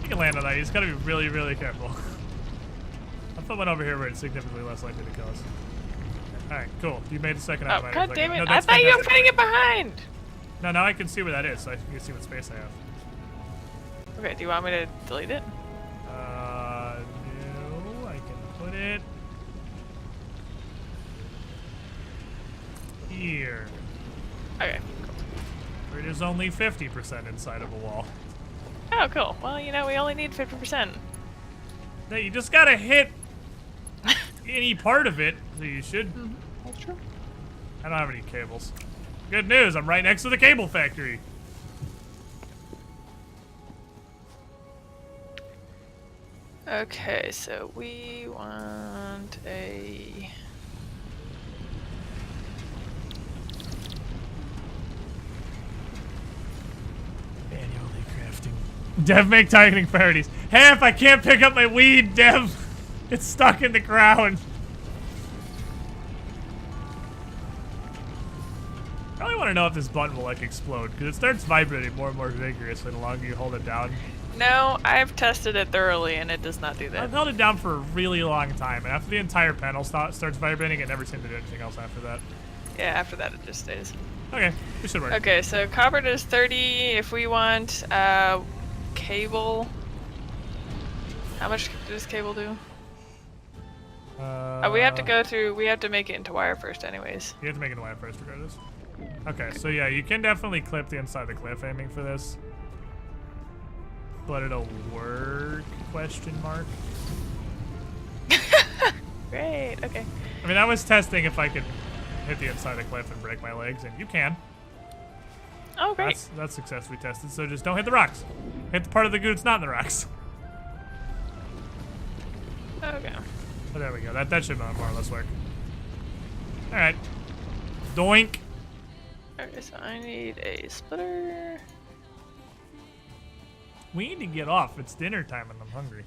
You can land on that. You just gotta be really, really careful. I'll put one over here where it's significantly less likely to kill us. Alright, cool. You made the second Oh, item. god damn it. No, I that's thought you were fantastic. putting it behind! No, now I can see where that is, so I can see what space I have. Okay, do you want me to delete it? No, I can put it here. Okay. Where it is only 50% inside of a wall. Oh, cool. Well, you know, we only need 50%. No, you just gotta hit any part of it, so you should. That's true. I don't have any cables. Good news, I'm right next to the cable factory. Okay, so we want a... Manually crafting. Dev, make targeting priorities. Hey, if I can't pick up my weed, Dev, it's stuck in the ground. I really want to know if this button will like explode, because it starts vibrating more and more vigorously the longer you hold it down. No, I've tested it thoroughly and it does not do that. I've held it down for a really long time, and after the entire panel starts vibrating, it never seemed to do anything else after that. Yeah, after that it just stays. Okay, this should work. Okay, so copper does 30. If we want cable, how much does cable do? We have to go through. We have to make it into wire first, anyways. You have to make it wire first, regardless. Okay, so yeah, you can definitely clip the inside of the cliff aiming for this. But it'll work, question mark. Great, okay. I mean, I was testing if I could hit the inside of the cliff and break my legs, and you can. Oh, great. That's successfully tested, so just don't hit the rocks. Hit the part of the goo that's not in the rocks. Okay. Oh, there we go. That should more or less work. Alright. Doink. Okay, so I need a splitter. We need to get off. It's dinner time and I'm hungry.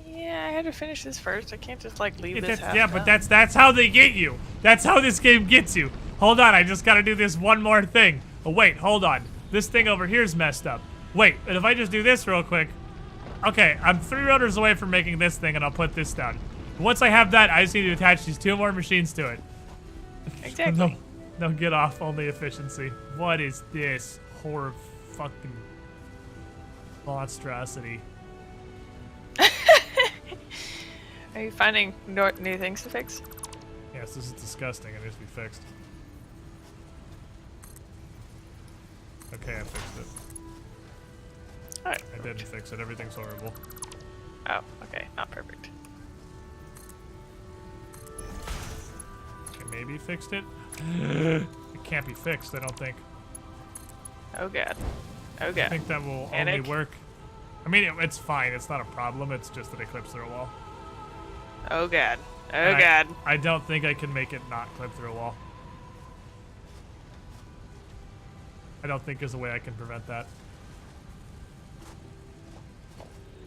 Yeah, I had to finish this first. I can't just like leave this half Yeah, but done. that's how they get you. That's how this game gets you. Hold on, I just gotta do this one more thing. Oh wait, hold on. This thing over here is messed up. Wait, and if I just do this real quick. Okay, I'm 3 rotors away from making this thing and I'll put this down. Once I have that, I just need to attach these 2 more machines to it. Exactly. No, get off, only efficiency. What is this? Horror fucking monstrosity. Are you finding new things to fix? Yes, this is disgusting. It needs to be fixed. Okay, I fixed it. Alright. I didn't fix it. Everything's horrible. Oh, okay. Not perfect. Okay, maybe fixed it? It can't be fixed, I don't think. Oh god. Oh I god. think that will Panic. only work. I mean, it's fine. It's not a problem. It's just that it clips through a wall. Oh god. Oh And god. I don't think I can make it not clip through a wall. I don't think there's a way I can prevent that.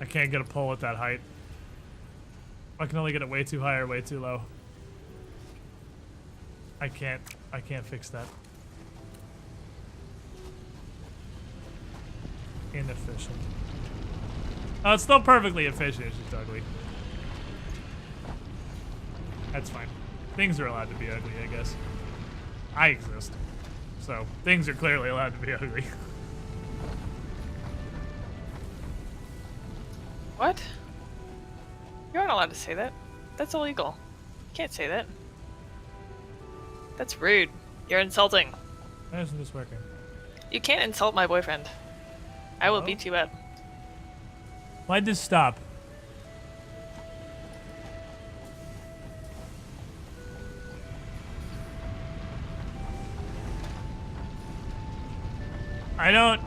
I can't get a pole at that height. I can only get it way too high or way too low. I can't fix that. Inefficient. Oh, it's still perfectly efficient, it's just ugly. That's fine. Things are allowed to be ugly, I guess. I exist. So, things are clearly allowed to be ugly. What? You aren't allowed to say that. That's illegal. You can't say that. That's rude. You're insulting. Why isn't this working? You can't insult my boyfriend. I will Hello? beat you up. Why'd this stop? I don't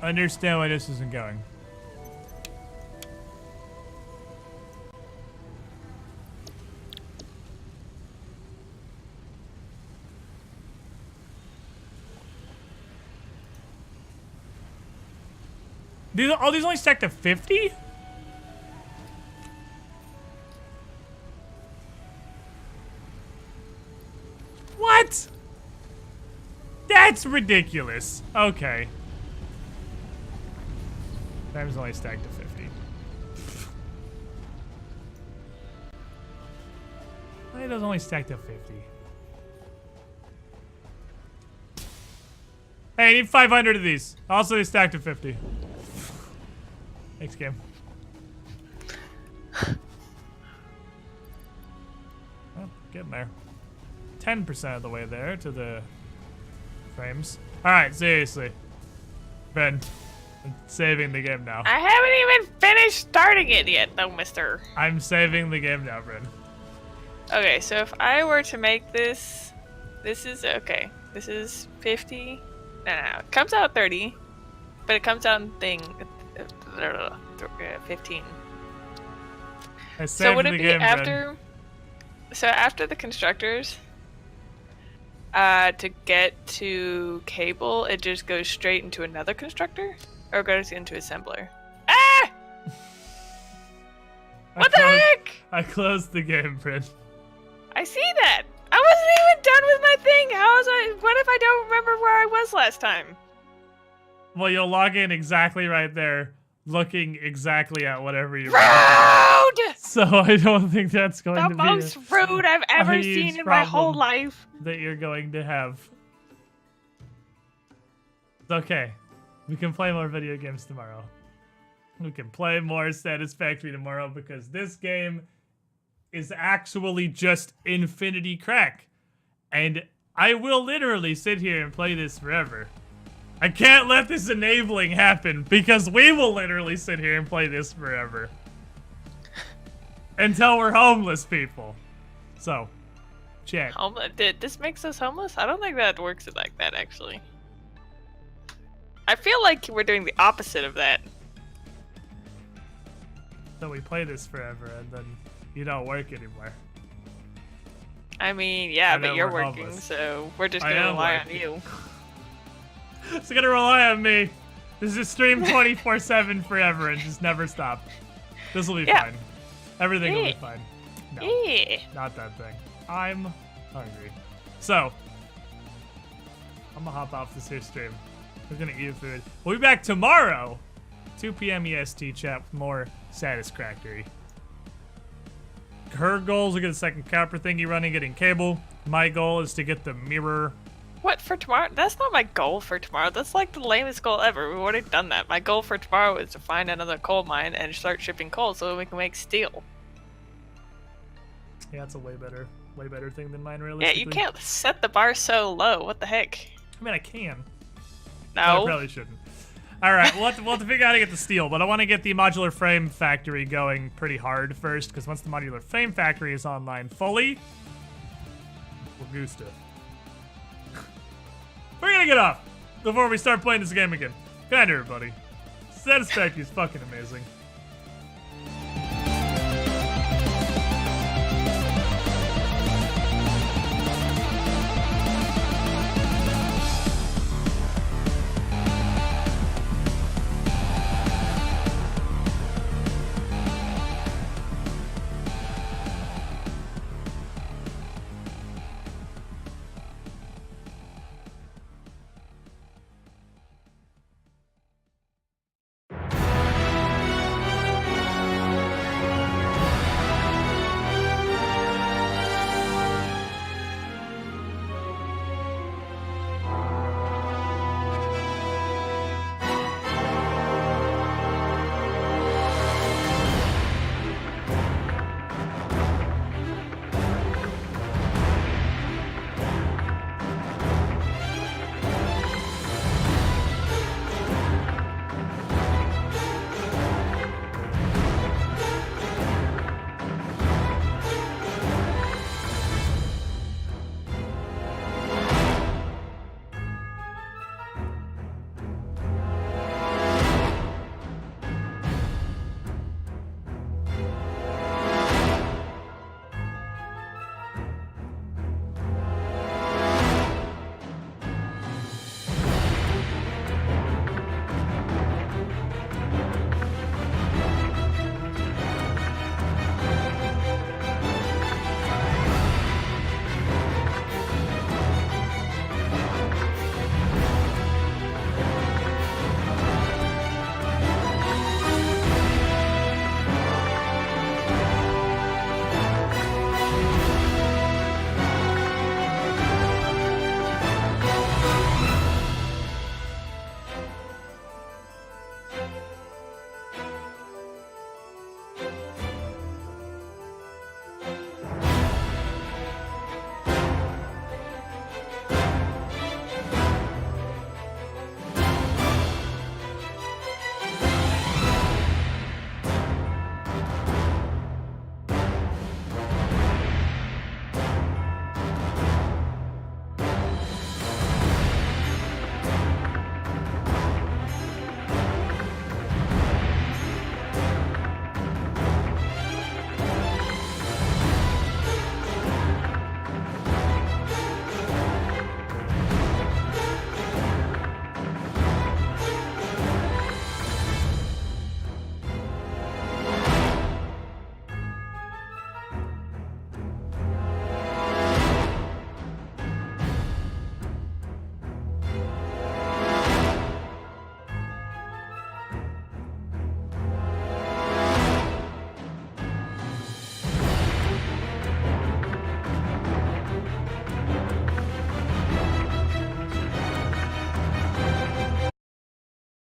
understand why this isn't going. These only stack to 50? What? That's ridiculous. Okay. Times only stacked to 50. Why does only stack to 50? Hey, I need 500 of these. Also, they stack to 50. Thanks, game. Well, getting there. 10% of the way there to the frames. Alright, seriously. Ben, I'm saving the game now. I haven't even finished starting it yet, though, mister. I'm saving the game now, Ben. Okay, so if I were to make this... This is... Okay. This is 50. No. It comes out 30. But it comes out in thing... 15. I saved So would it the be game, after... Ben. So after the constructors... to get to cable, it just goes straight into another constructor? Or goes into assembler? Ah! What the heck? I closed the game, Ben. I see that! I wasn't even done with my thing! How was I... What if I don't remember where I was last time? Well, you'll log in exactly right there, looking exactly at whatever you Rude! So I don't think that's going The to be most rude I've ever huge seen in my whole problem. life. That you're going to have. It's okay. We can play more video games tomorrow. We can play more Satisfactory tomorrow because this game is actually just infinity crack. And I will literally sit here and play this forever. I can't let this enabling happen because we will literally sit here and play this forever. Until we're homeless people. So, chat. Did this makes us homeless? I don't think that works like that, actually. I feel like we're doing the opposite of that. So we play this forever and then you don't work anymore. I mean, yeah, And but then you're we're working, homeless. so we're just I gonna am rely on working. you. So gonna rely on me. This is stream 24/7 forever and just never stop. This will be Yeah. fine. Everything will be Yeah. fine. No, Yeah. not that thing. I'm hungry. So, I'm gonna hop off this here stream. We're gonna eat food. We'll be back tomorrow, 2 p.m. EST chat with more Satisfactory. Her goal is to get a second copper thingy running, getting cable. My goal is to get the mirror. What, for tomorrow? That's not my goal for tomorrow. That's like the lamest goal ever. We've already done that. My goal for tomorrow is to find another coal mine and start shipping coal so that we can make steel. Yeah, that's a way better thing than mine, Yeah, realistically. you can't set the bar so low. What the heck? I mean, I can. But I No. probably shouldn't. All right, we'll have to figure out how to get the steel, but I want to get the modular frame factory going pretty hard first, because once the modular frame factory is online fully, we'll do stuff. We're gonna get off before we start playing this game again. Good night, everybody. Satisfactory is fucking amazing.